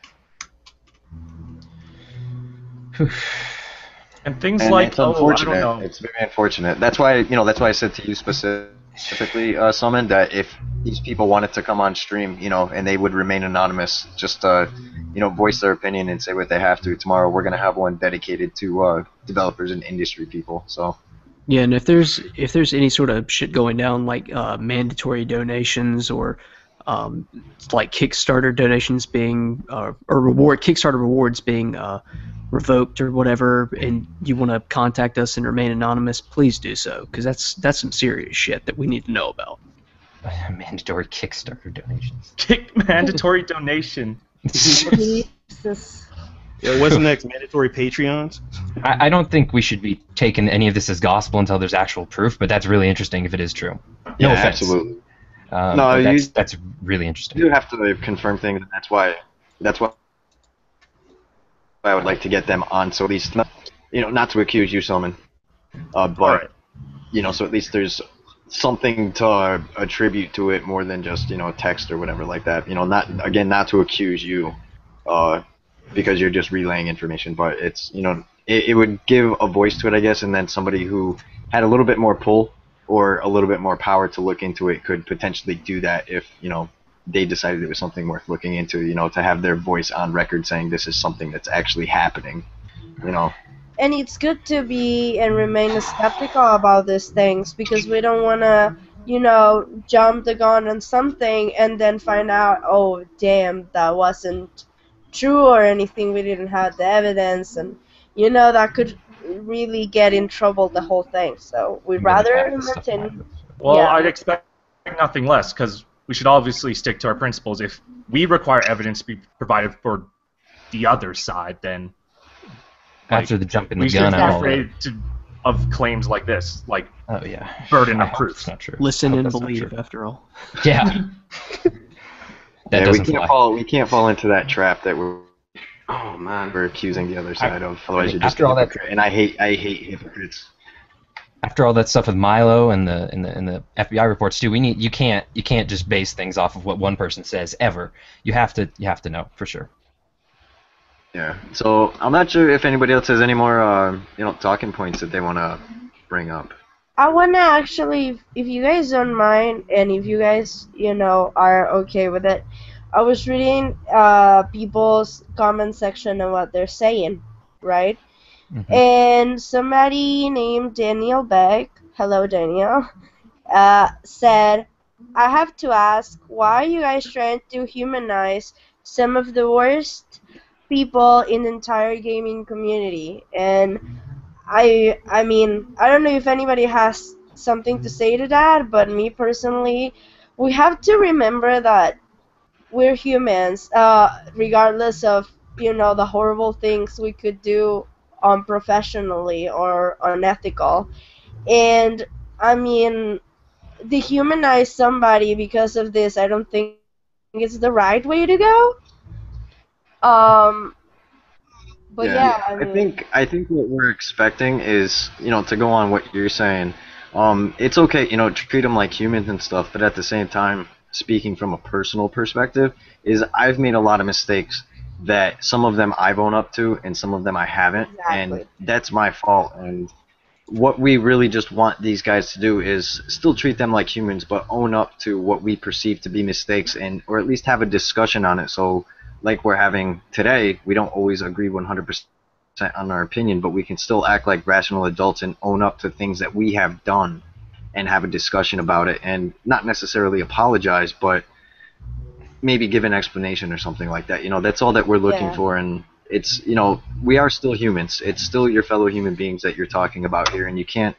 And things And like, it's oh, I don't unfortunate. know. It's very unfortunate. That's why I said to you specifically, Summon, that if these people wanted to come on stream, and they would remain anonymous, just voice their opinion and say what they have to. Tomorrow we're gonna have one dedicated to developers and industry people. So. Yeah, and if there's any sort of shit going down, like mandatory donations or like Kickstarter donations being or Kickstarter rewards being revoked or whatever, and you want to contact us and remain anonymous, please do so, because that's some serious shit that we need to know about. Mandatory Kickstarter donations. Mandatory donation. Jesus. Yeah, what's next? Mandatory Patreons? I don't think we should be taking any of this as gospel until there's actual proof, but that's really interesting if it is true. No offense. Absolutely. No, that's really interesting. You do have to confirm things, and that's why I would like to get them on, so at least not to accuse you, Solomon, but so at least there's something to attribute to it more than just text or whatever like that. Not to accuse you, because you're just relaying information, but it's it would give a voice to it, I guess, and then somebody who had a little bit more pull or a little bit more power to look into it could potentially do that if they decided it was something worth looking into, to have their voice on record saying this is something that's actually happening, And it's good to be and remain skeptical about these things, because we don't want to, jump the gun on something and then find out, oh, damn, that wasn't true or anything, we didn't have the evidence, and, that could really get in trouble, the whole thing. So we'd rather maintain... Well, yeah. I'd expect nothing less, because we should obviously stick to our principles. If we require evidence to be provided for the other side, then after the jump in the we gun, should be afraid of claims like this, like burden of proof. Not true. Listen and believe, after all. Yeah. We can't fall into that trap that we're accusing the other side of. Otherwise, you're just a hypocrite. And I hate hypocrites. After all that stuff with Milo and the FBI reports too, you can't just base things off of what one person says ever. You have to know for sure. Yeah. So I'm not sure if anybody else has any more talking points that they want to bring up. I want to actually, if you guys don't mind, and if you guys, are okay with it, I was reading people's comment section and what they're saying, right? Mm-hmm. And somebody named Daniel Beck, hello Daniel, said, I have to ask, why are you guys trying to humanize some of the worst people in the entire gaming community? And I mean, I don't know if anybody has something to say to that, but me personally, we have to remember that we're humans, regardless of, the horrible things we could do unprofessionally or unethical. And, I mean, dehumanize somebody because of this, I don't think it's the right way to go. But yeah, I think what we're expecting is, to go on what you're saying, it's okay, to treat them like humans and stuff, but at the same time, speaking from a personal perspective, is I've made a lot of mistakes that some of them I've owned up to and some of them I haven't, and that's my fault. And what we really just want these guys to do is still treat them like humans, but own up to what we perceive to be mistakes, or at least have a discussion on it. So, like we're having today, we don't always agree 100% on our opinion, but we can still act like rational adults and own up to things that we have done and have a discussion about it, and not necessarily apologize, but maybe give an explanation or something like that. That's all that we're looking for, and it's, we are still humans. It's still your fellow human beings that you're talking about here, and you can't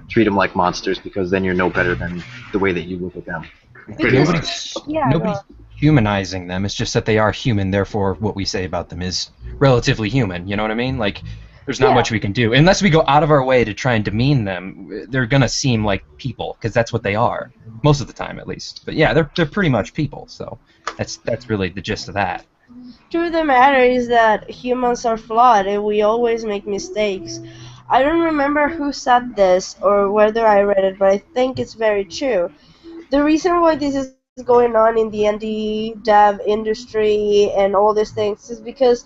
treat them like monsters, because then you're no better than the way that you look at them. Nobody's humanizing them. It's just that they are human, therefore what we say about them is relatively human. You know what I mean? Like, there's not much we can do. Unless we go out of our way to try and demean them, they're going to seem like people, because that's what they are. Most of the time, at least. But yeah, they're pretty much people, so that's really the gist of that. Truth of the matter is that humans are flawed and we always make mistakes. I don't remember who said this or whether I read it, but I think it's very true. The reason why this is going on in the indie dev industry and all these things is because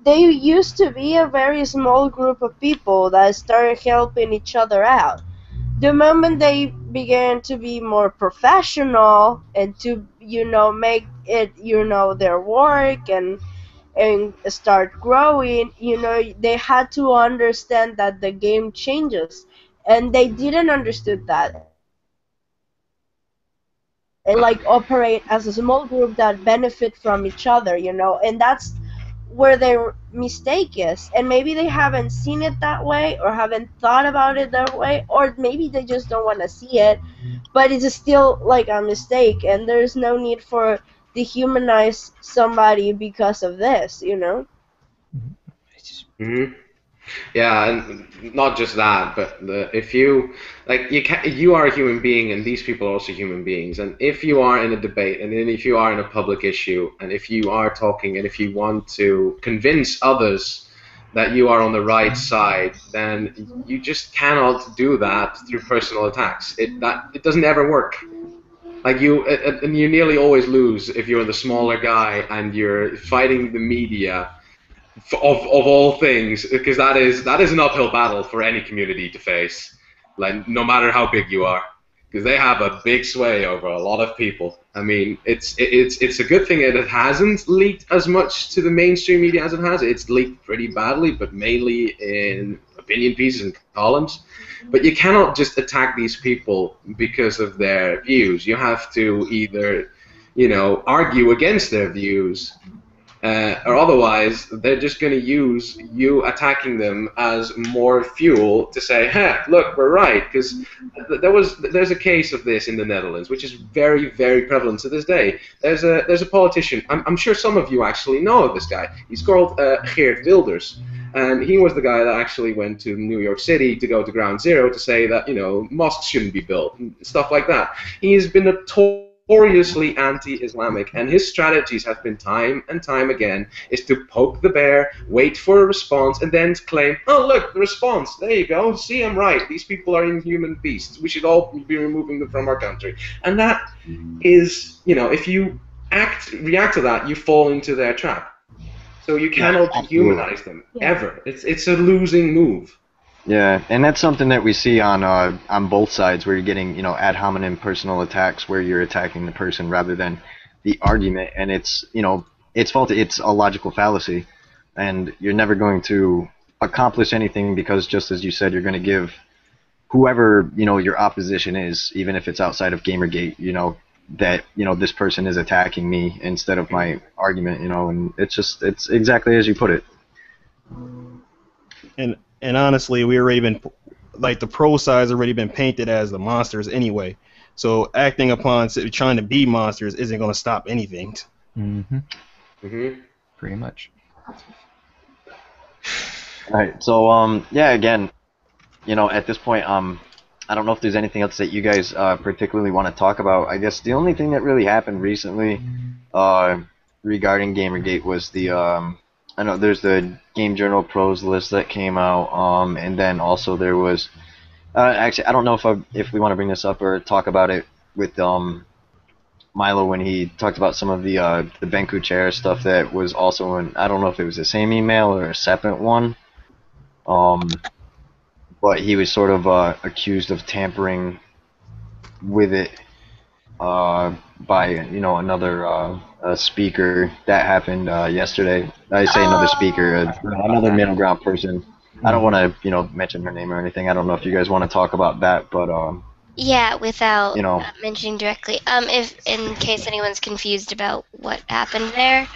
they used to be a very small group of people that started helping each other out. The moment they began to be more professional and to make it their work and start growing, they had to understand that the game changes, and they didn't understood that, and they like operate as a small group that benefit from each other, and that's where their mistake is. And maybe they haven't seen it that way or haven't thought about it that way, or maybe they just don't want to see it, but it's still like a mistake, and there's no need for dehumanize somebody because of this. Hmm. Yeah, and not just that, but if you like, you are a human being, and these people are also human beings. And if you are in a debate, and then if you are in a public issue, and if you are talking, and if you want to convince others that you are on the right side, then you just cannot do that through personal attacks. It doesn't ever work. Like and you nearly always lose if you're the smaller guy and you're fighting the media of all things, because that is an uphill battle for any community to face, like no matter how big you are, because they have a big sway over a lot of people. I mean, it's a good thing that it hasn't leaked as much to the mainstream media as it has. It's leaked pretty badly, but mainly in opinion pieces and columns. But you cannot just attack these people because of their views. You have to either, argue against their views, or otherwise they're just going to use you attacking them as more fuel to say, "Hey, look, we're right." Because there's a case of this in the Netherlands, which is very, very prevalent to this day. There's a politician. I'm sure some of you actually know of this guy. He's called Geert Wilders, and he was the guy that actually went to New York City to go to Ground Zero to say that mosques shouldn't be built and stuff like that. He's been notoriously anti-Islamic, and his strategies have been time and time again is to poke the bear, wait for a response, and then claim, "Oh, look, the response, there you go, see, I'm right, these people are inhuman beasts, we should all be removing them from our country." And that is, if you react to that, you fall into their trap. So you cannot dehumanize them, ever. It's a losing move. Yeah, and that's something that we see on both sides, where you're getting ad hominem personal attacks, where you're attacking the person rather than the argument, and it's it's faulty. It's a logical fallacy, and you're never going to accomplish anything, because just as you said, you're going to give whoever your opposition is, even if it's outside of Gamergate, that this person is attacking me instead of my argument, and it's exactly as you put it. And honestly, we already been, like, the pro side's already been painted as the monsters anyway. So acting upon trying to be monsters isn't going to stop anything. Mm-hmm. Mm-hmm. Pretty much. All right. So yeah, again, at this point, I don't know if there's anything else that you guys particularly want to talk about. I guess the only thing that really happened recently regarding Gamergate was I know there's the Game Journal Pros list that came out, and then also there was actually, I don't know if we want to bring this up or talk about it with Milo when he talked about some of the Benku chair stuff that was also in, I don't know if it was the same email or a separate one, but he was sort of accused of tampering with it by another speaker. That happened yesterday. I say another speaker, another middle ground person. I don't want to mention her name or anything. I don't know if you guys want to talk about that, but Yeah, without mentioning directly. If in case anyone's confused about what happened there,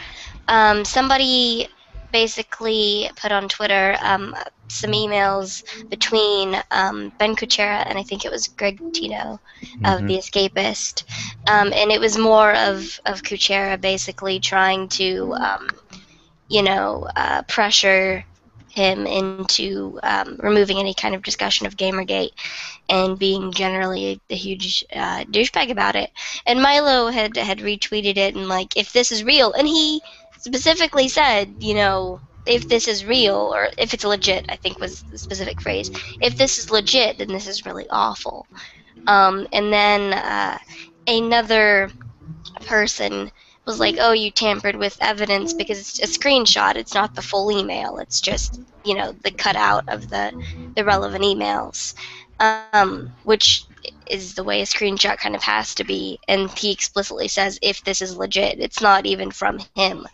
somebody basically put on Twitter some emails between Ben Kuchera and I think it was Greg Tito of The Escapist, and it was more of Kuchera basically trying to pressure him into removing any kind of discussion of Gamergate and being generally a huge douchebag about it. And Milo had retweeted it and like, if this is real, and he specifically said, if this is real, or if it's legit, I think was the specific phrase. If this is legit, then this is really awful. And then another person was like, "Oh, you tampered with evidence because it's a screenshot. It's not the full email. It's just, you know, the cutout of the relevant emails," which is the way a screenshot kind of has to be. And he explicitly says, if this is legit, it's not even from him.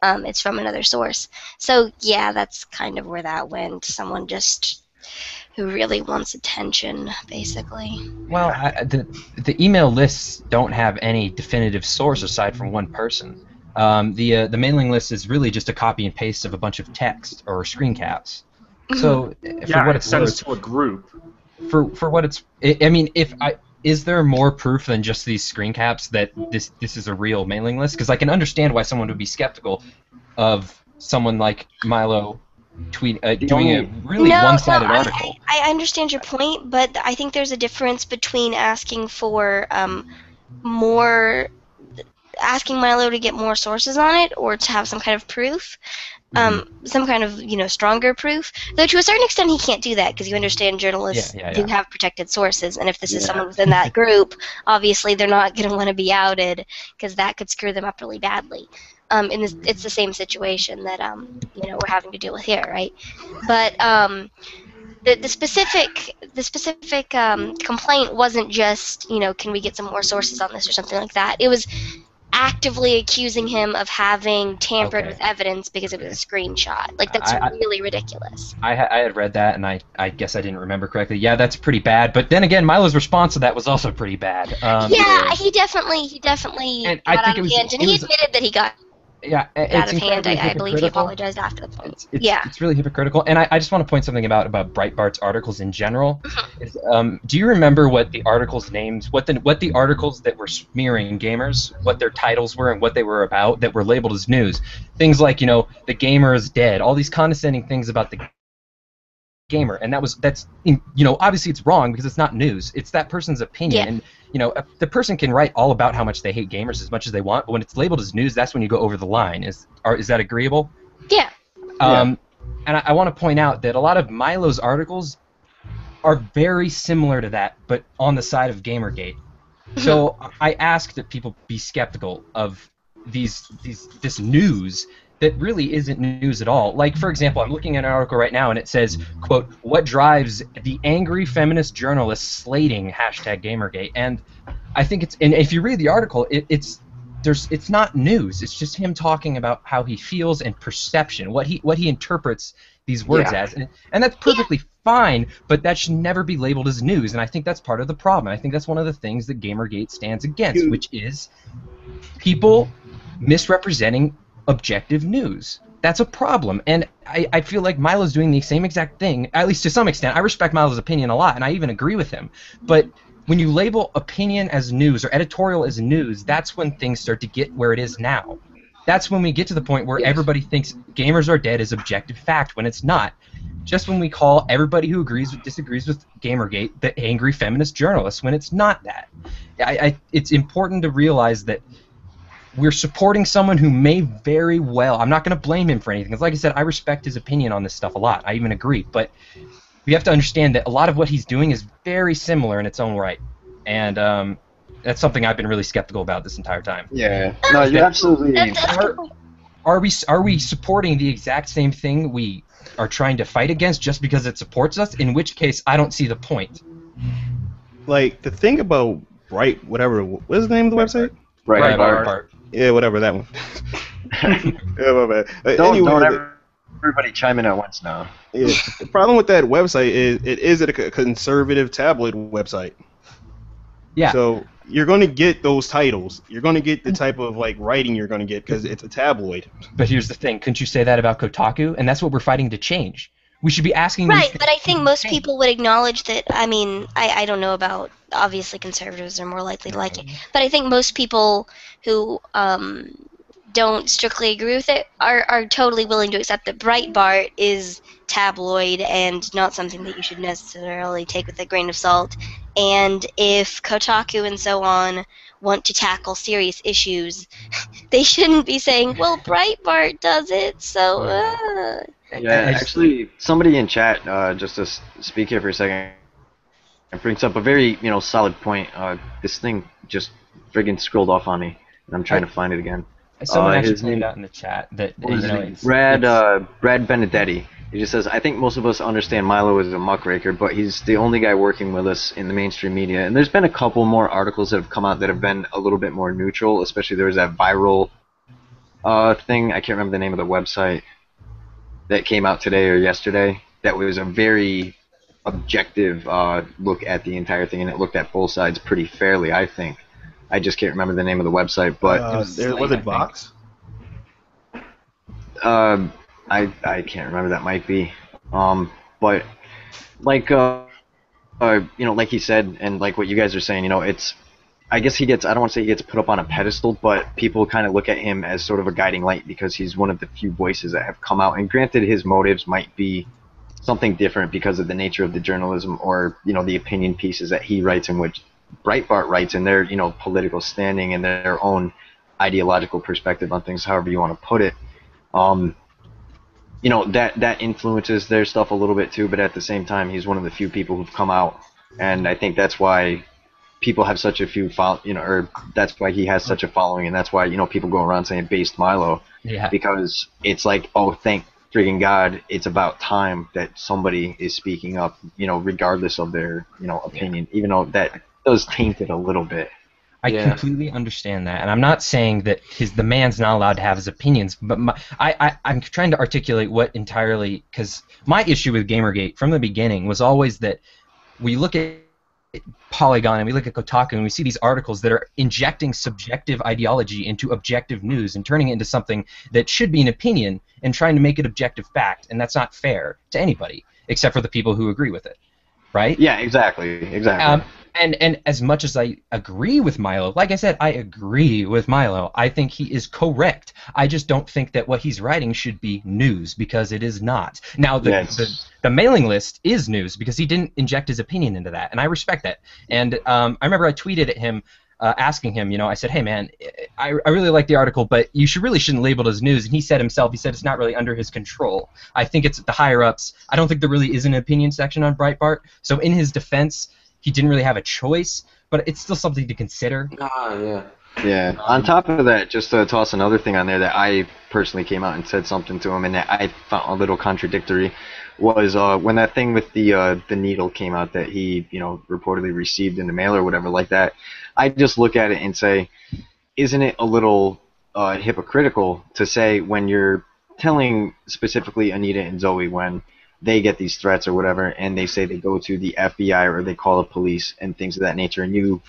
It's from another source. So yeah, that's kind of where that went. Someone just who really wants attention, basically. Well, the email lists don't have any definitive source aside from one person. The mailing list is really just a copy and paste of a bunch of text or screen caps. So yeah, for what it it's sends worth, to a group. For what it's, I mean, is there more proof than just these screen caps that this is a real mailing list? Because I can understand why someone would be skeptical of someone like Milo doing a really one-sided article. I understand your point, but I think there's a difference between asking for asking Milo to get more sources on it, or to have some kind of proof, some kind of, you know, stronger proof. Though to a certain extent he can't do that, because you understand journalists do have protected sources, and if this is someone within that group, obviously they're not going to want to be outed, because that could screw them up really badly. It's the same situation that you know, we're having to deal with here, right? But the specific complaint wasn't just, you know, can we get some more sources on this or something like that. It was actively accusing him of having tampered with evidence because it was a screenshot. Like, that's really ridiculous. I had read that, and I guess I didn't remember correctly. Yeah, that's pretty bad. But then again, Milo's response to that was also pretty bad. He definitely got out of hand, and he admitted that he got out of hand. I believe he apologized after the point. It's really hypocritical, and I just want to point something about Breitbart's articles in general. Do you remember what the articles names, what the articles that were smearing gamers, what their titles were and what they were about that were labeled as news? Things like, you know, the gamer is dead, all these condescending things about the gamer, and that's you know, obviously it's wrong because it's not news. It's that person's opinion, and you know, the person can write all about how much they hate gamers as much as they want, but when it's labeled as news, that's when you go over the line. Is that agreeable? Yeah. And I want to point out that a lot of Milo's articles are very similar to that, but on the side of Gamergate. So I ask that people be skeptical of this news that really isn't news at all. Like, for example, I'm looking at an article right now, and it says, quote, "What drives the angry feminist journalists slating #Gamergate?" And I think and if you read the article, it's not news. It's just him talking about how he feels and perception, what he interprets these words as, and that's perfectly fine. But that should never be labeled as news, and I think that's part of the problem. I think that's one of the things that Gamergate stands against, which is people misrepresenting objective news. That's a problem, and I feel like Milo's doing the same exact thing, at least to some extent. I respect Milo's opinion a lot, and I even agree with him, but when you label opinion as news or editorial as news, that's when things start to get where it is now. That's when we get to the point where everybody thinks gamers are dead is objective fact, when it's not. Just when we call everybody who disagrees with Gamergate the angry feminist journalists, when it's not that. It's important to realize that we're supporting someone who may very well, I'm not going to blame him for anything, because like I said, I respect his opinion on this stuff a lot. I even agree, but we have to understand that a lot of what he's doing is very similar in its own right, and that's something I've been really skeptical about this entire time. Yeah, no, you absolutely. Are we supporting the exact same thing we are trying to fight against just because it supports us? In which case, I don't see the point. Like, the thing about what is the name of the website? Breitbart. Yeah, whatever, that one. Yeah, my bad. Don't everybody chime in at once now. Yeah, the problem with that website is it is a conservative tabloid website. Yeah. So you're going to get those titles. You're going to get the type of like writing you're going to get because it's a tabloid. But here's the thing: couldn't you say that about Kotaku? And that's what we're fighting to change. We should be asking. Right, but I think most people would acknowledge that. I mean, I don't know about, obviously conservatives are more likely to like it, but I think most people who don't strictly agree with it are totally willing to accept that Breitbart is tabloid and not something that you should necessarily take with a grain of salt. And if Kotaku and so on want to tackle serious issues, they shouldn't be saying, well, Breitbart does it, so... Yeah, actually, somebody in chat, just to speak here for a second, brings up a very, solid point. This thing just friggin' scrolled off on me, and I'm trying to find it again. Someone actually His pointed name, out in the chat that Brad Benedetti. He just says, I think most of us understand Milo is a muckraker, but he's the only guy working with us in the mainstream media. And there's been a couple more articles that have come out that have been a little bit more neutral, especially there was that viral thing. I can't remember the name of the website that came out today or yesterday. That was a very objective look at the entire thing, and it looked at both sides pretty fairly, I think. I just can't remember the name of the website, but was it Vox? I can't remember. That might be. But like like he said, and like what you guys are saying, it's. I guess he gets. I don't want to say he gets put up on a pedestal, but people kind of look at him as sort of a guiding light because he's one of the few voices that have come out. And granted, his motives might be something different because of the nature of the journalism or the opinion pieces that he writes and which Breitbart writes and their political standing and their own ideological perspective on things, however you want to put it. That influences their stuff a little bit too, but at the same time, he's one of the few people who've come out, and I think that's why people have such a few or that's why he has such a following, and that's why people go around saying "based Milo," because it's like, oh, thank friggin' God, it's about time that somebody is speaking up, regardless of their opinion, even though that does taint it a little bit. I completely understand that, and I'm not saying that the man's not allowed to have his opinions, but I'm trying to articulate what entirely, because my issue with Gamergate from the beginning was always that we look at Polygon and we look at Kotaku and we see these articles that are injecting subjective ideology into objective news and turning it into something that should be an opinion and trying to make it objective fact, and that's not fair to anybody except for the people who agree with it, right? Yeah, exactly. And as much as I agree with Milo, like I said, I agree with Milo. I think he is correct. I just don't think that what he's writing should be news, because it is not. Now, the mailing list is news because he didn't inject his opinion into that, and I respect that. And I remember I tweeted at him asking him, I said, hey, man, I really like the article, but you shouldn't label it as news. And he said himself, it's not really under his control. I think it's the higher-ups. I don't think there really is an opinion section on Breitbart. So in his defense, he didn't really have a choice, but it's still something to consider. Yeah. On top of that, just to toss another thing on there that I personally came out and said something to him and that I found a little contradictory was when that thing with the needle came out that he reportedly received in the mail or whatever like that. I just look at it and say, isn't it a little hypocritical to say when you're telling specifically Anita and Zoe when they get these threats or whatever, and they say they go to the FBI or they call the police and things of that nature, and you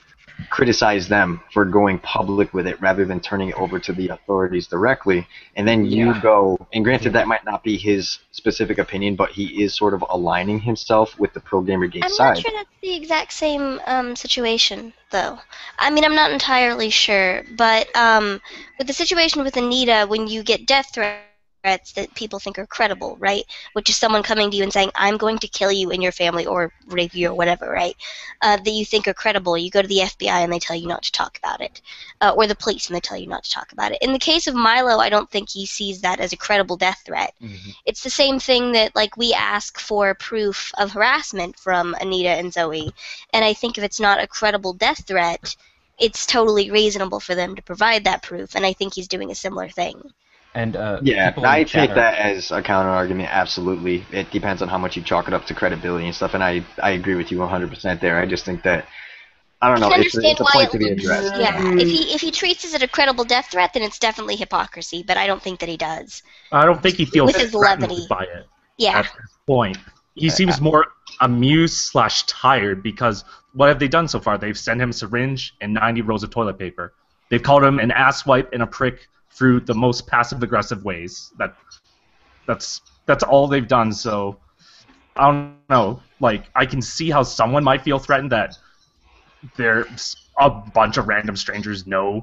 criticize them for going public with it rather than turning it over to the authorities directly, and then you go, and granted that might not be his specific opinion, but he is sort of aligning himself with the pro-Gamergate side. I'm not sure that's the exact same situation, though. I mean, I'm not entirely sure, but with the situation with Anita, when you get death threats that people think are credible, right? Which is someone coming to you and saying, I'm going to kill you and your family or rape you or whatever, right? That you think are credible. You go to the FBI and they tell you not to talk about it. Or the police and they tell you not to talk about it. In the case of Milo, I don't think he sees that as a credible death threat. Mm-hmm. It's the same thing that, like, we ask for proof of harassment from Anita and Zoe. And I think if it's not a credible death threat, it's totally reasonable for them to provide that proof. And I think he's doing a similar thing. And I take that as a counter argument. Absolutely, it depends on how much you chalk it up to credibility and stuff. And I agree with you 100% there. I just think that I don't know. It's a point to be addressed. Yeah, if he treats it as a credible death threat, then it's definitely hypocrisy. But I don't think that he does. I don't think he feels with his levity by it. Yeah. At this point, he seems more amused/tired because what have they done so far? They've sent him a syringe and 90 rolls of toilet paper. They've called him an asswipe and a prick through the most passive-aggressive ways. That's all they've done. So I don't know. Like, I can see how someone might feel threatened that there's a bunch of random strangers know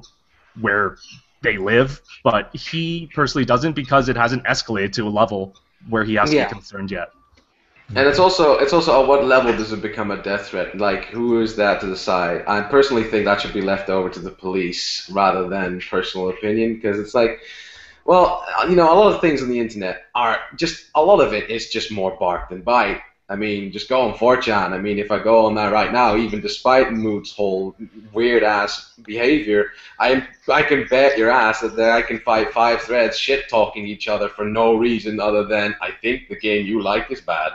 where they live, but he personally doesn't because it hasn't escalated to a level where he has to be concerned yet. And it's also at what level does it become a death threat? Like, who is that to decide? I personally think that should be left over to the police rather than personal opinion, because it's like, well, a lot of things on the internet are just, a lot of it is just more bark than bite. I mean, just go on 4chan. I mean, if I go on there right now, even despite Mood's whole weird ass behavior, I can bet your ass that I can find 5 threads shit talking each other for no reason other than I think the game you like is bad.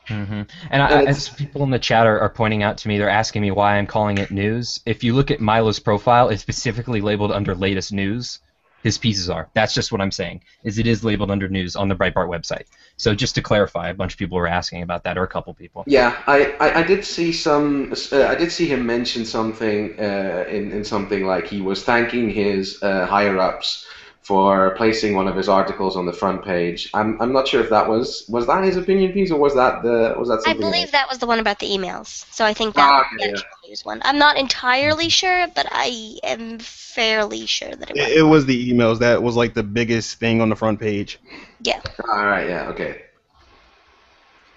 And as people in the chat are pointing out to me, they're asking me why I'm calling it news. If you look at Milo's profile, it's specifically labeled under latest news. His pieces are. That's just what I'm saying. Is it is labeled under news on the Breitbart website. So just to clarify, a bunch of people were asking about that, or a couple people. Yeah, I did see some. I did see him mention something in something like he was thanking his higher ups for placing one of his articles on the front page. I'm not sure if that was that his opinion piece, or was that I something believe else? that was the one about the emails. So I think that was the actual news one. I'm not entirely sure, but I am fairly sure that it was. It was the emails that was like the biggest thing on the front page. Yeah. All right. Yeah. Okay.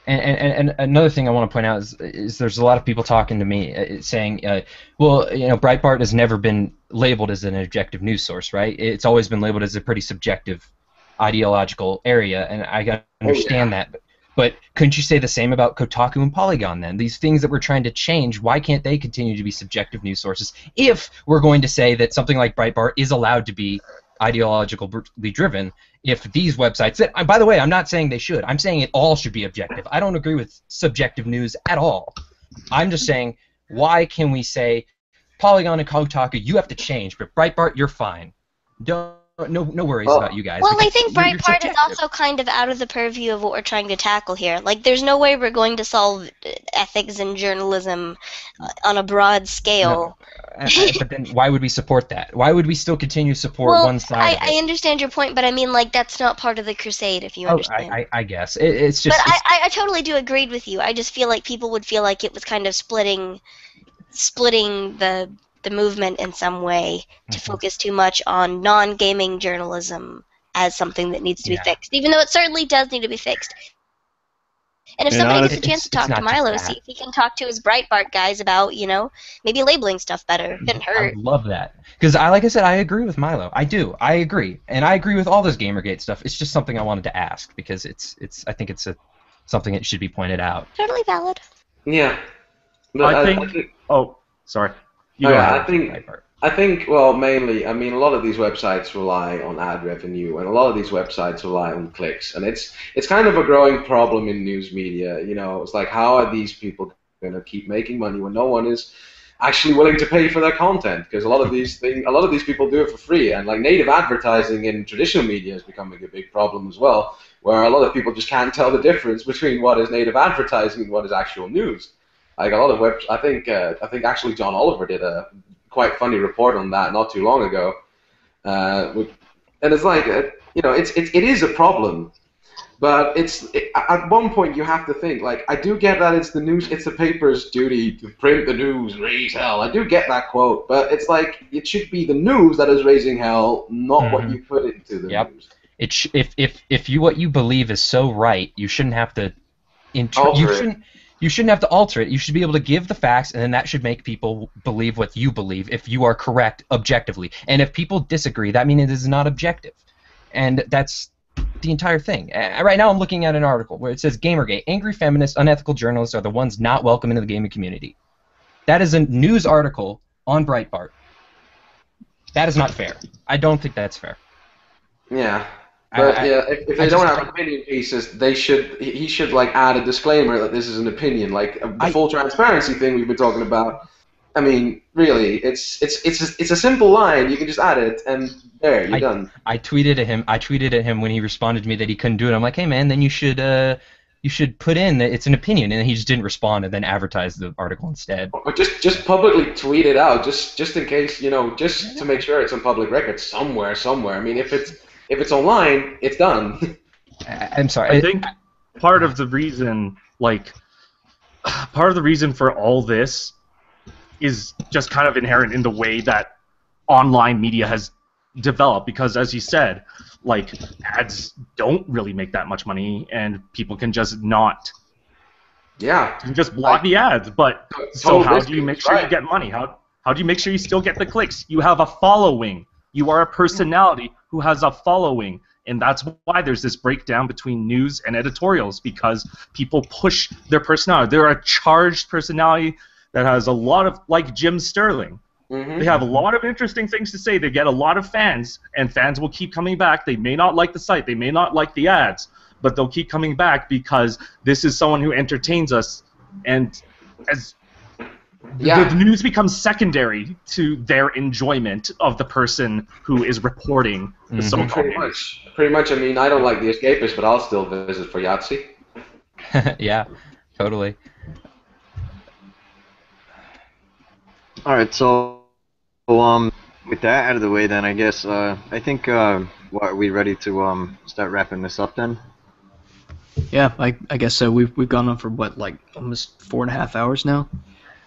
And another thing I want to point out is there's a lot of people talking to me saying, well, Breitbart has never been labeled as an objective news source, right? It's always been labeled as a pretty subjective ideological area, and I understand that. But couldn't you say the same about Kotaku and Polygon then? These things that we're trying to change, why can't they continue to be subjective news sources if we're going to say that something like Breitbart is allowed to be ideologically driven? If these websites, by the way, I'm not saying they should. I'm saying it all should be objective. I don't agree with subjective news at all. I'm just saying, why can we say, Polygon and Kotaku, you have to change, but Breitbart, you're fine. No worries about you guys. Well, I think you're Breitbart is subjective. also kind of out of the purview of what we're trying to tackle here. Like, there's no way we're going to solve ethics and journalism on a broad scale. But then why would we support that? Why would we still continue to support one side of it? I understand your point, but I mean, like, that's not part of the crusade, if you understand. I guess. It's just... But I totally do agree with you. I just feel like people would feel like it was kind of splitting the movement in some way to focus too much on non-gaming journalism as something that needs to be fixed, even though it certainly does need to be fixed. And if somebody gets a chance to talk to Milo, see if he can talk to his Breitbart guys about, maybe labeling stuff better. Couldn't hurt. I love that. Because, like I said, I agree with Milo. I do. I agree. And I agree with all this Gamergate stuff. It's just something I wanted to ask because I think it's something that should be pointed out. Totally valid. Yeah. But I think... Oh, sorry. I think, well, mainly, I mean, a lot of these websites rely on ad revenue, and a lot of these websites rely on clicks, and it's kind of a growing problem in news media. It's like, how are these people going to keep making money when no one is actually willing to pay for their content? Because a lot of these people do it for free, and like native advertising in traditional media is becoming a big problem as well, where a lot of people just can't tell the difference between what is native advertising and what is actual news. Like a lot of I think actually John Oliver did a quite funny report on that not too long ago, and it's like it is a problem, but at one point you have to think, like, I do get that it's the paper's duty to print the news, raise hell. I do get that quote, but it's like it should be the news that is raising hell, not what you put into the news. If what you believe is so right, you shouldn't have to You shouldn't have to alter it. You should be able to give the facts, and then that should make people believe what you believe if you are correct objectively. And if people disagree, that means it is not objective. And that's the entire thing. Right now I'm looking at an article where it says, Gamergate, angry feminists, unethical journalists are the ones not welcome into the gaming community. That is a news article on Breitbart. That is not fair. I don't think that's fair. Yeah. But if they don't have opinion pieces, he should like add a disclaimer that this is an opinion, like the full transparency thing we've been talking about. I mean, really, it's a simple line. You can just add it, and there, you're done. I tweeted at him when he responded to me that he couldn't do it. I'm like, hey man, then you should put in that it's an opinion, and he just didn't respond, and then advertise the article instead. Or just publicly tweet it out, just in case, just to make sure it's on public record somewhere. I mean, if it's online, it's done. I'm sorry. I think part of the reason for all this is just kind of inherent in the way that online media has develop because, as you said, like ads don't really make that much money, and people can just not. Yeah. You can just block the ads, but so how do you make sure you get money? How do you make sure you still get the clicks? You have a following. You are a personality who has a following. And that's why there's this breakdown between news and editorials, because people push their personality. They're a charged personality that has a lot of, like Jim Sterling. They have a lot of interesting things to say. They get a lot of fans, and fans will keep coming back. They may not like the site. They may not like the ads, but they'll keep coming back because this is someone who entertains us. And as the news becomes secondary to their enjoyment of the person who is reporting the so-called news. Pretty much. I mean, I don't like The Escapist, but I'll still visit for Yahtzee. Yeah, totally. All right, so with that out of the way, then I guess I think are we ready to start wrapping this up then? Yeah, I guess so. We've gone on for what, like almost 4.5 hours now.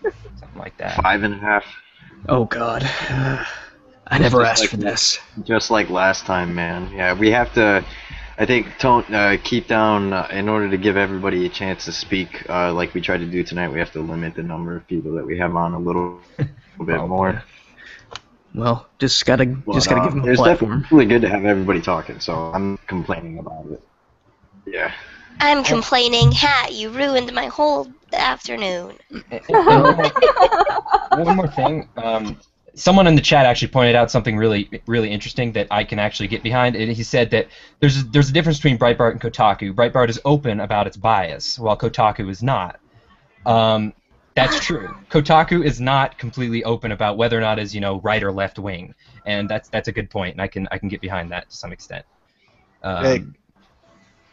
Something like that. 5.5. Oh God, I never asked for this. Just like last time, man. Yeah, we have to. I think keep down in order to give everybody a chance to speak. Like we tried to do tonight, we have to limit the number of people that we have on a little bit more. Well, just gotta give them a it's platform. definitely good to have everybody talking. So I'm complaining about it. Yeah. I'm complaining. You ruined my whole afternoon. One more thing. Someone in the chat actually pointed out something really interesting that I can actually get behind. He said that there's a difference between Breitbart and Kotaku. Breitbart is open about its bias, while Kotaku is not. That's true. Kotaku is not completely open about whether or not it's right or left wing, and that's a good point, and I can get behind that to some extent. Hey,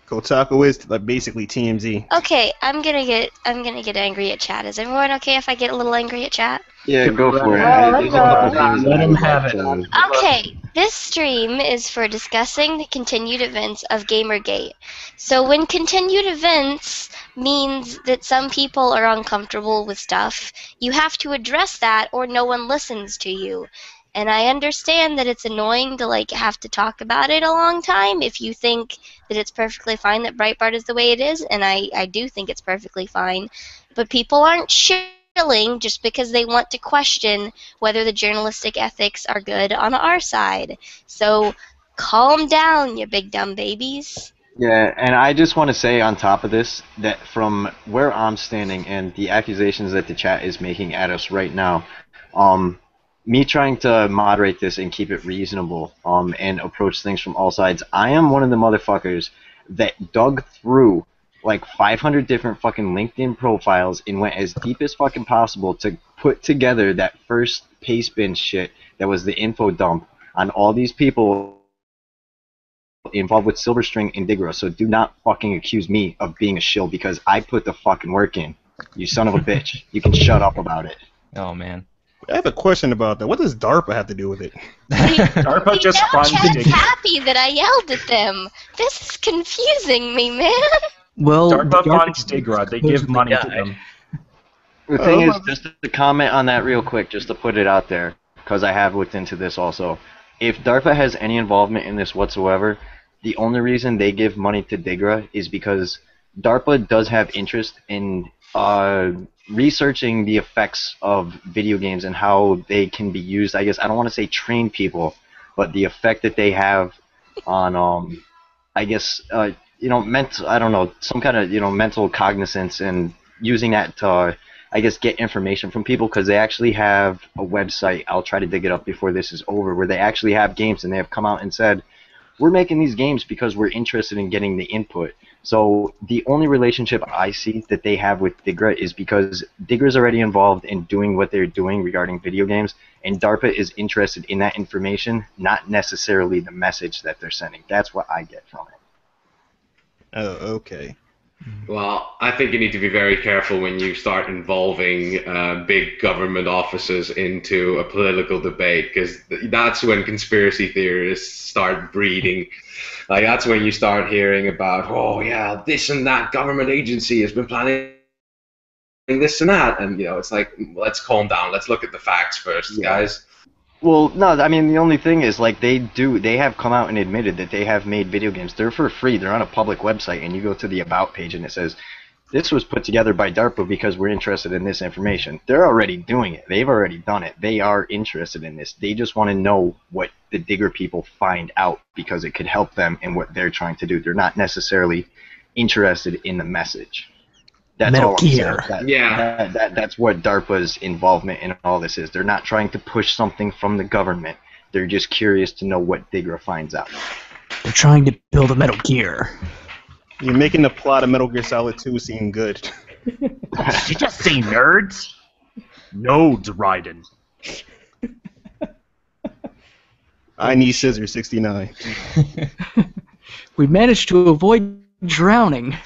Kotaku is like basically TMZ. Okay, I'm gonna get angry at chat. Is everyone okay if I get a little angry at chat? Yeah, go for it. Let him have it. Okay, this stream is for discussing the continued events of Gamergate. So when continued events means that some people are uncomfortable with stuff, you have to address that or no one listens to you. And I understand that it's annoying to have to talk about it a long time if you think that it's perfectly fine that Breitbart is the way it is, and I do think it's perfectly fine. But people aren't shilling just because they want to question whether the journalistic ethics are good on our side. So calm down, you big dumb babies. Yeah, and I just want to say on top of this that from where I'm standing and the accusations that the chat is making at us right now, me trying to moderate this and keep it reasonable and approach things from all sides, I am one of the motherfuckers that dug through like 500 different fucking LinkedIn profiles and went as deep as fucking possible to put together that first paste bin shit that was the info dump on all these people involved with Silverstring and Digra. So do not fucking accuse me of being a shill because I put the fucking work in. You son of a bitch. You can shut up about it. Oh, man. I have a question about that. What does DARPA have to do with it? DARPA just funds Chat's happy that I yelled at them. This is confusing me, man. Well, DARPA funds Digra. They give money to them. The thing is, just to comment on that real quick, just to put it out there, because I have looked into this also. If DARPA has any involvement in this whatsoever, the only reason they give money to Digra is because DARPA does have interest in researching the effects of video games and how they can be used. I guess I don't want to say train people, but the effect that they have on, I guess, mental. I don't know, some kind of mental cognizance and using that to, I guess, get information from people because they actually have a website. I'll try to dig it up before this is over, where they actually have games and they have come out and said, we're making these games because we're interested in getting the input. So the only relationship I see that they have with Digra is because Digra's already involved in doing what they're doing regarding video games, and DARPA is interested in that information, not necessarily the message that they're sending. That's what I get from it. Oh, okay. Well, I think you need to be very careful when you start involving big government offices into a political debate, because that's when conspiracy theorists start breeding. Like, that's when you start hearing about, oh yeah, this and that government agency has been planning this and that, and it's like, let's calm down. Let's look at the facts first, guys. Well, no, I mean the only thing is like they have come out and admitted that they have made video games. They're for free. They're on a public website, and you go to the about page and it says this was put together by DARPA because we're interested in this information. They're already doing it. They've already done it. They are interested in this. They just want to know what the Digger people find out because it could help them in what they're trying to do. They're not necessarily interested in the message. That's Metal all I'm saying. Gear. That's what DARPA's involvement in all this is. They're not trying to push something from the government. They're just curious to know what Digger finds out. They're trying to build a Metal Gear. You're making the plot of Metal Gear Solid 2 seem good. Did you just say nerds? Nodes, Raiden. I need scissors 69. We managed to avoid drowning.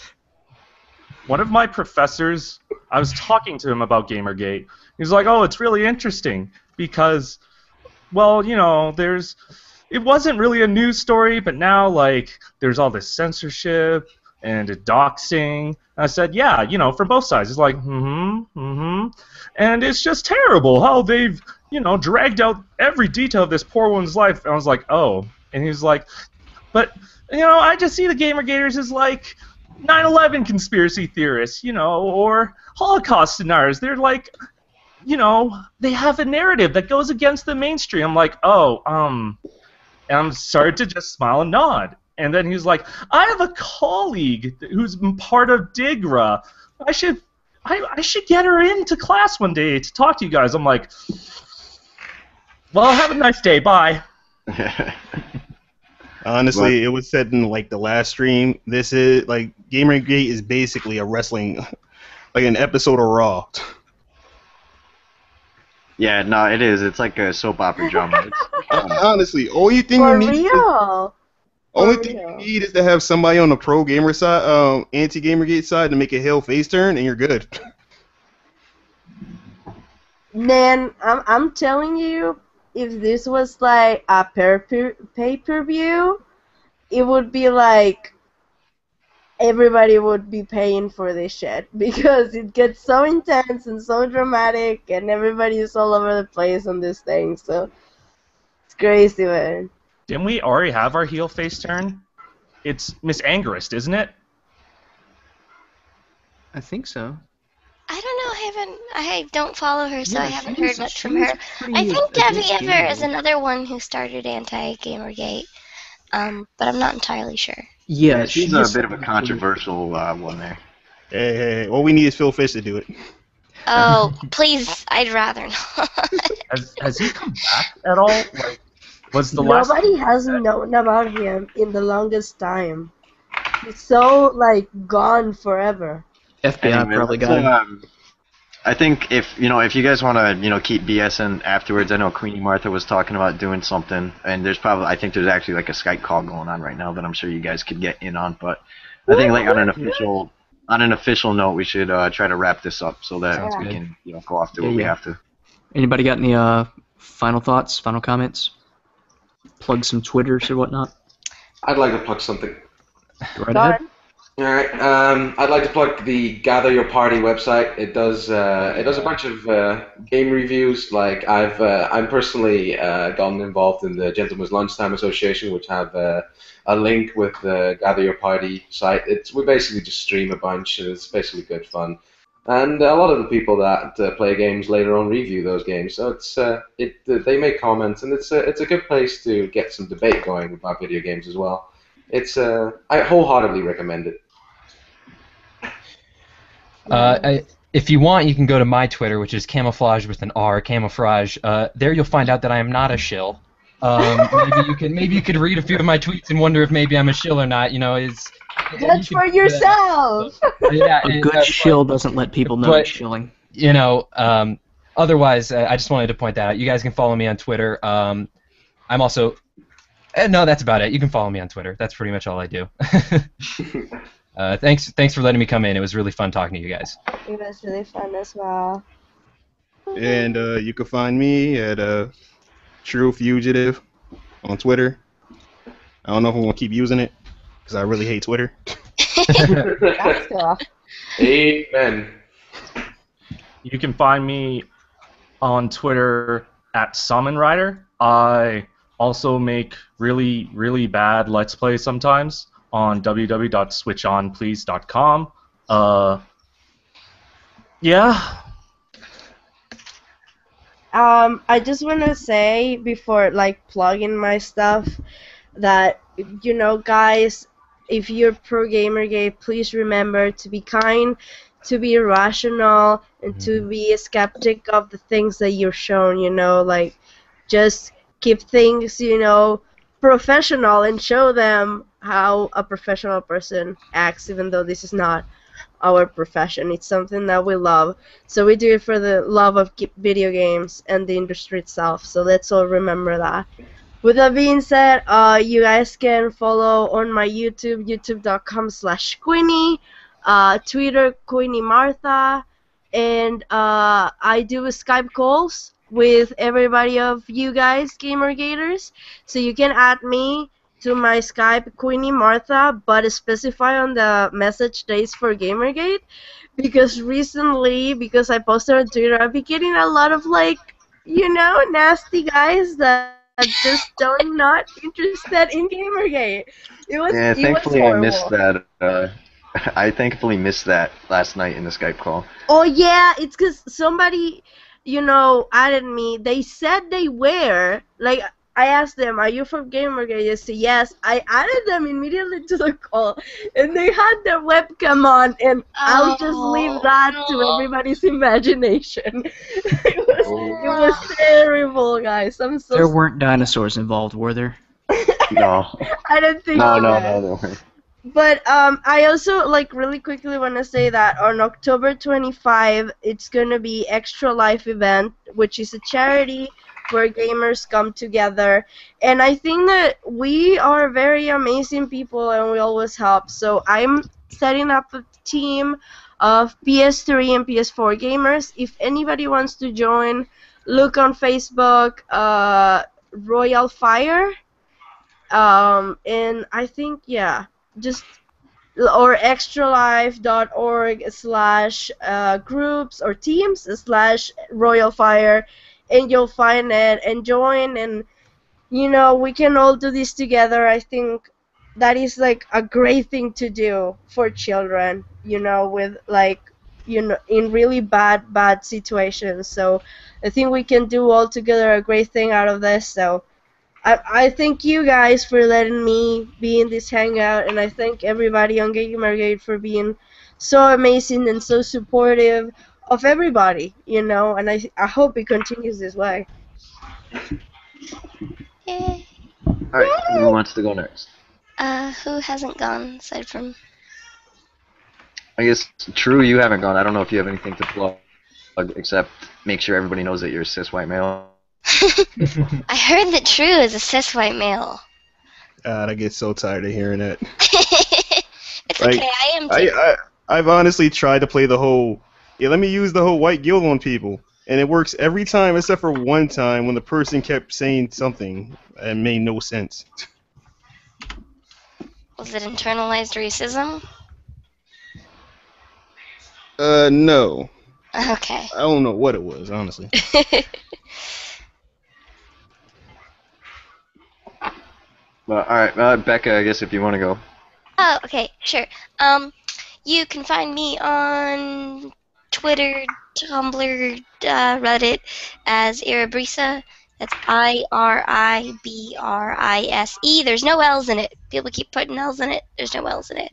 One of my professors, I was talking to him about Gamergate. He was like, "Oh, it's really interesting because, well, you know, it wasn't really a news story, but now, like, there's all this censorship and doxing." And I said, "Yeah, you know, from both sides." It's like, and it's just terrible how they've, you know, dragged out every detail of this poor woman's life. And I was like, "Oh," and he was like, "But, you know, I just see the Gamergaters as like 9/11 conspiracy theorists, you know, or Holocaust deniers. They're like, you know, they have a narrative that goes against the mainstream." I'm like, "Oh, and I'm started to just smile and nod. And then he was like, "I have a colleague who's part of DIGRA. I should get her into class one day to talk to you guys." I'm like, "Well, have a nice day. Bye." Honestly, it was said in like the last stream. This is like Gamergate is basically a wrestling, like an episode of Raw. Yeah, no, it is. It's like a soap opera drama. Honestly, only thing For you need. real. Only thing you need is to have somebody on the pro gamer side, anti-Gamergate side, to make a heel face turn, and you're good. Man, I'm telling you, if this was like a pay-per-view, it would be like everybody would be paying for this shit because it gets so intense and so dramatic, and everybody is all over the place on this thing. So it's crazy, man. Didn't we already have our heel face turn? It's Miss Angerist, isn't it? I think so. I don't know. I don't follow her, so Yeah, I haven't she's- heard much from she's her. pretty I think against Xavier is Gamergate. another one who started anti-Gamergate, but I'm not entirely sure. Yeah, she's a bit of a controversial one there. Hey, all we need is Phil Fish to do it. Oh, please, I'd rather not. Has he come back at all? Like, was the last? Nobody has known about him in the longest time. He's so like gone forever. FBI Anyway, probably let's, got him. I think if you guys want to keep BSing afterwards, I know Queenie Martha was talking about doing something, and I think there's actually like a Skype call going on right now that I'm sure you guys could get in on. But I think like on an official note, we should try to wrap this up so that we can go off to what we have to. Anybody got any final thoughts, final comments? Plug some Twitters or whatnot? I'd like to plug something. Go right ahead. All right. I'd like to plug the Gather Your Party website. It does a bunch of game reviews. Like I'm personally gotten involved in the Gentlemen's Lunchtime Association, which have a link with the Gather Your Party site. We basically just stream a bunch, and it's basically good fun. And a lot of the people that play games later on review those games. So they make comments, and it's a good place to get some debate going about video games as well. I wholeheartedly recommend it. If you want, you can go to my Twitter, which is camouflage with an R, camouflage. There you'll find out that I am not a shill. Maybe you could read a few of my tweets and wonder if maybe I'm a shill or not. Judge for yourself. A good shill doesn't let people know it's shilling. Otherwise, I just wanted to point that out. You guys can follow me on Twitter. I'm also. No, that's about it. You can follow me on Twitter. That's pretty much all I do. Thanks for letting me come in. It was really fun talking to you guys. It was really fun as well. And you can find me at True Fugitive on Twitter. I don't know if I'm gonna keep using it because I really hate Twitter. That's cool. Amen. You can find me on Twitter at Summon Rider. I also make really, really bad Let's Play sometimes on www.switchonplease.com. Yeah. I just want to say before like plugging my stuff that guys, if you're pro Gamergate, please remember to be kind, to be rational, and to be a skeptic of the things that you're shown. Like just keep things professional and show them how a professional person acts, even though this is not our profession. It's something that we love. So we do it for the love of video games and the industry itself. So let's all remember that. With that being said, you guys can follow on my YouTube, youtube.com/Queenie, Twitter, Queenie Martha, and I do Skype calls with everybody of you guys, Gamergaters. So you can add me to my Skype, Queenie Martha, but specify on the message days for Gamergate, because recently, because I posted on Twitter, I've been getting a lot of nasty guys that just don't not interested in Gamergate. It was Thankfully I horrible. missed that. I thankfully missed that last night in the Skype call. Oh yeah, it's because somebody, added me. They said they were like. I asked them, "Are you from Gamergate?" They said yes. I added them immediately to the call, and they had their webcam on, and I'll just leave that to everybody's imagination. It was terrible, guys. I'm so There weren't dinosaurs involved, were there? No. I didn't think No, so. don't worry. But I also really quickly want to say that on October 25, it's gonna be Extra Life event, which is a charity where gamers come together, and I think that we are very amazing people and we always help. So I'm setting up a team of PS3 and PS4 gamers. If anybody wants to join, look on Facebook, Royal Fire, and I think just or extralife.org/groups or teams/Royal Fire, and you'll find it and join, and we can all do this together. I think that is like a great thing to do for children, with in really bad situations. So I think we can do all together a great thing out of this. So I thank you guys for letting me be in this hangout, and I thank everybody on Gamergate for being so amazing and so supportive of everybody, and I hope it continues this way. Yay. Alright, who wants to go next? Who hasn't gone aside from? I guess, True, you haven't gone. I don't know if you have anything to plug, except make sure everybody knows that you're a cis white male. I heard that True is a cis white male. God, I get so tired of hearing it. It's okay, I am too. I've honestly tried to play the whole, let me use the whole white guilt on people, and it works every time except for one time when the person kept saying something and made no sense. Was it internalized racism? No. Okay. I don't know what it was, honestly. Well, alright, Becca, I guess if you want to go. Oh, okay, sure. You can find me on Twitter, Tumblr, Reddit as Irabrisa. That's IRIBRISE. There's no L's in it. People keep putting L's in it. There's no L's in it.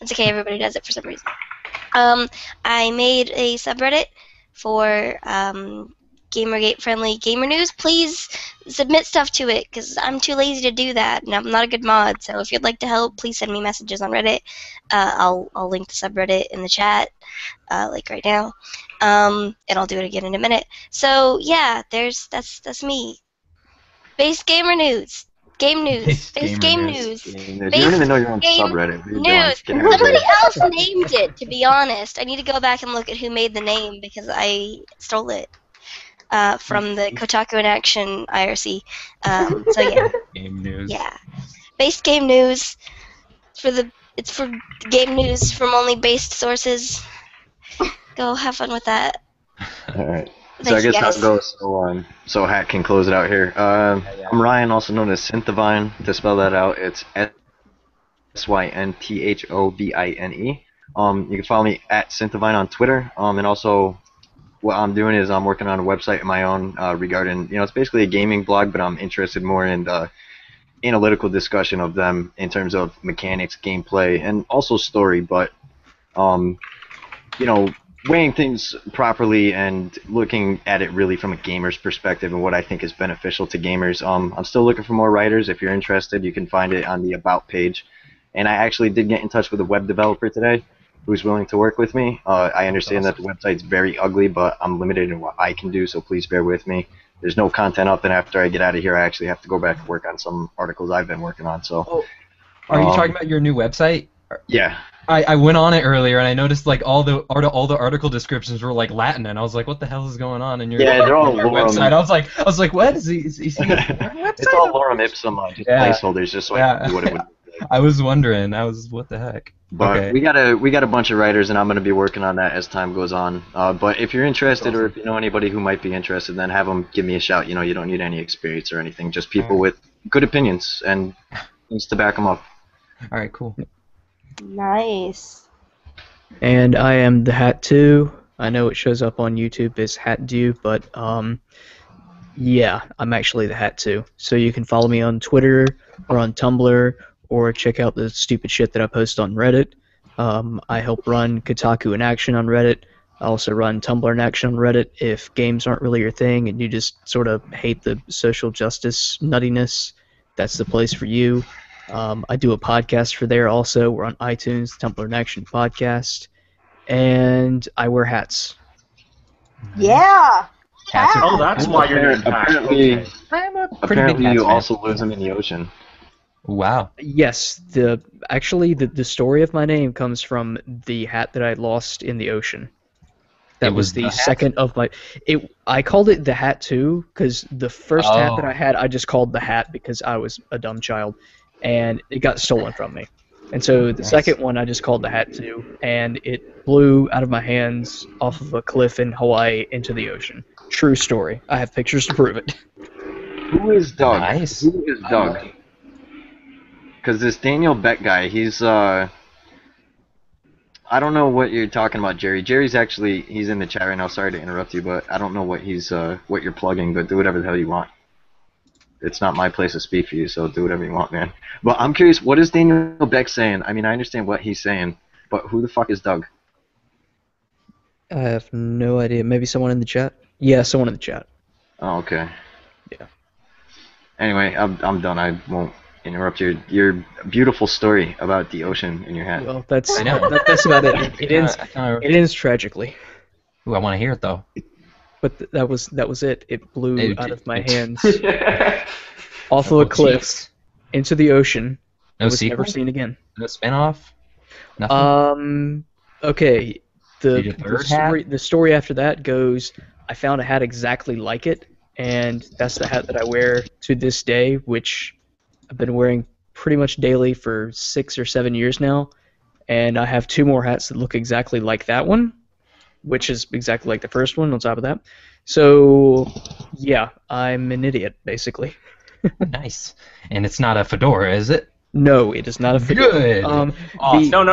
It's okay, everybody does it for some reason. I made a subreddit for Gamergate-friendly gamer news. Please submit stuff to it, because I'm too lazy to do that, and I'm not a good mod. So if you'd like to help, please send me messages on Reddit. I'll link the subreddit in the chat, like right now, and I'll do it again in a minute. So yeah, that's me. Base gamer news. Game news. Base game news. You don't even know your own subreddit. What are you doing? News. Somebody else named it, to be honest. I need to go back and look at who made the name, because I stole it from the KotakuInAction IRC. So yeah. Game news. Yeah. Base game news. It's for game news from only based sources. Go have fun with that. Alright. So I Thank you, guess I'll guys. go so Hat can close it out here. I'm Ryan, also known as Synthivine. To spell that out, it's SYNTHOVINE. You can follow me at Synthivine on Twitter. And also what I'm doing is I'm working on a website of my own regarding, it's basically a gaming blog, but I'm interested more in the analytical discussion of them in terms of mechanics, gameplay, and also story. But weighing things properly and looking at it really from a gamer's perspective and what I think is beneficial to gamers. I'm still looking for more writers. If you're interested, you can find it on the About page. And I actually did get in touch with a web developer today who's willing to work with me. I understand that the website's very ugly, but I'm limited in what I can do, so please bear with me. There's no content up, and after I get out of here, I actually have to go back and work on some articles I've been working on. So, Are you talking about your new website? Yeah. I went on it earlier and I noticed like all the article descriptions were like Latin and I was like, what the hell is going on in your, they're all your lorem. website? I was like, what is he? Is he It's all lorem ipsum, just placeholders, just so I can do what it would. I was wondering. What the heck? But okay. we got a bunch of writers, and I'm going to be working on that as time goes on. But if you're interested, or if you know anybody who might be interested, then have them give me a shout. You don't need any experience or anything. Just people with good opinions and things to back them up. All right, cool. Nice. And I am the Hat 2. I know it shows up on YouTube as Hat Dew, but yeah, I'm actually the Hat 2. So you can follow me on Twitter or on Tumblr, or check out the stupid shit that I post on Reddit. I help run KotakuInAction on Reddit. I also run Tumblr on Reddit. If games aren't really your thing and you just sort of hate the social justice nuttiness, that's the place for you. I do a podcast for there also. We're on iTunes, Tumblr in Action podcast, and I wear hats. Yeah. Hats Oh, that's why you're named Hat. Okay. Apparently you also lose them in the ocean. Wow. Yes, actually the story of my name comes from the hat that I lost in the ocean. That was the second of my. I called it the Hat 2 because the first hat that I had I just called the Hat because I was a dumb child, and it got stolen from me. And so the second one I just called the Hat 2, and it blew out of my hands off of a cliff in Hawaii into the ocean. True story. I have pictures to prove it. Who is Doug? Nice. Who is Doug? Because this Daniel Beck guy, he's I don't know what you're talking about, Jerry. Jerry's actually, he's in the chat right now. Sorry to interrupt you, but I don't know what what you're plugging, but do whatever the hell you want. It's not my place to speak for you, so do whatever you want, man. But I'm curious, what is Daniel Beck saying? I mean, I understand what he's saying, but who the fuck is Doug? I have no idea. Maybe someone in the chat? Yeah, someone in the chat. Oh, okay. Yeah. Anyway, I'm done. I won't interrupt your beautiful story about the ocean in your hat. Well, that's about it. It ends tragically. Ooh, I want to hear it though. But that was it. It blew out of my hands off of a cliff into the ocean. No was sequel? never seen again. No spinoff? Nothing? Okay. Did your third The story after that goes, I found a hat exactly like it, and that's the hat that I wear to this day, which I've been wearing pretty much daily for 6 or 7 years now, and I have 2 more hats that look exactly like that one, which is exactly like the first one on top of that. So, yeah, I'm an idiot, basically. Nice. And it's not a fedora, is it? No, it is not a fedora. Good. No,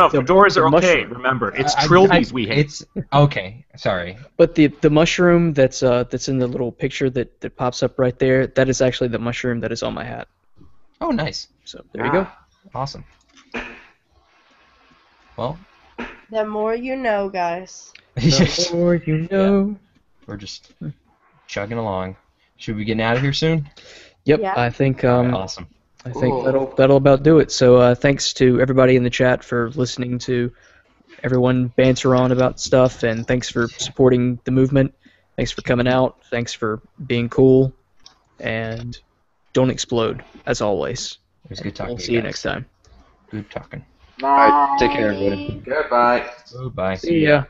fedoras are okay. Remember, it's trilbies we hate. It's okay. Sorry. But the mushroom that's in the little picture that pops up right there, that is actually the mushroom that is on my hat. Oh, nice. So there you go. Awesome. Well, The more you know, guys. The more you know. We're just chugging along. Should we be getting out of here soon? Yep, Yeah. I think Awesome. I think that'll about do it. So thanks to everybody in the chat for listening to everyone banter on about stuff, and thanks for supporting the movement. Thanks for coming out. Thanks for being cool, and don't explode as always. It was good talking. We'll to see you guys. next time. Good talking. Alright, take care, everybody. Goodbye. Goodbye. See ya.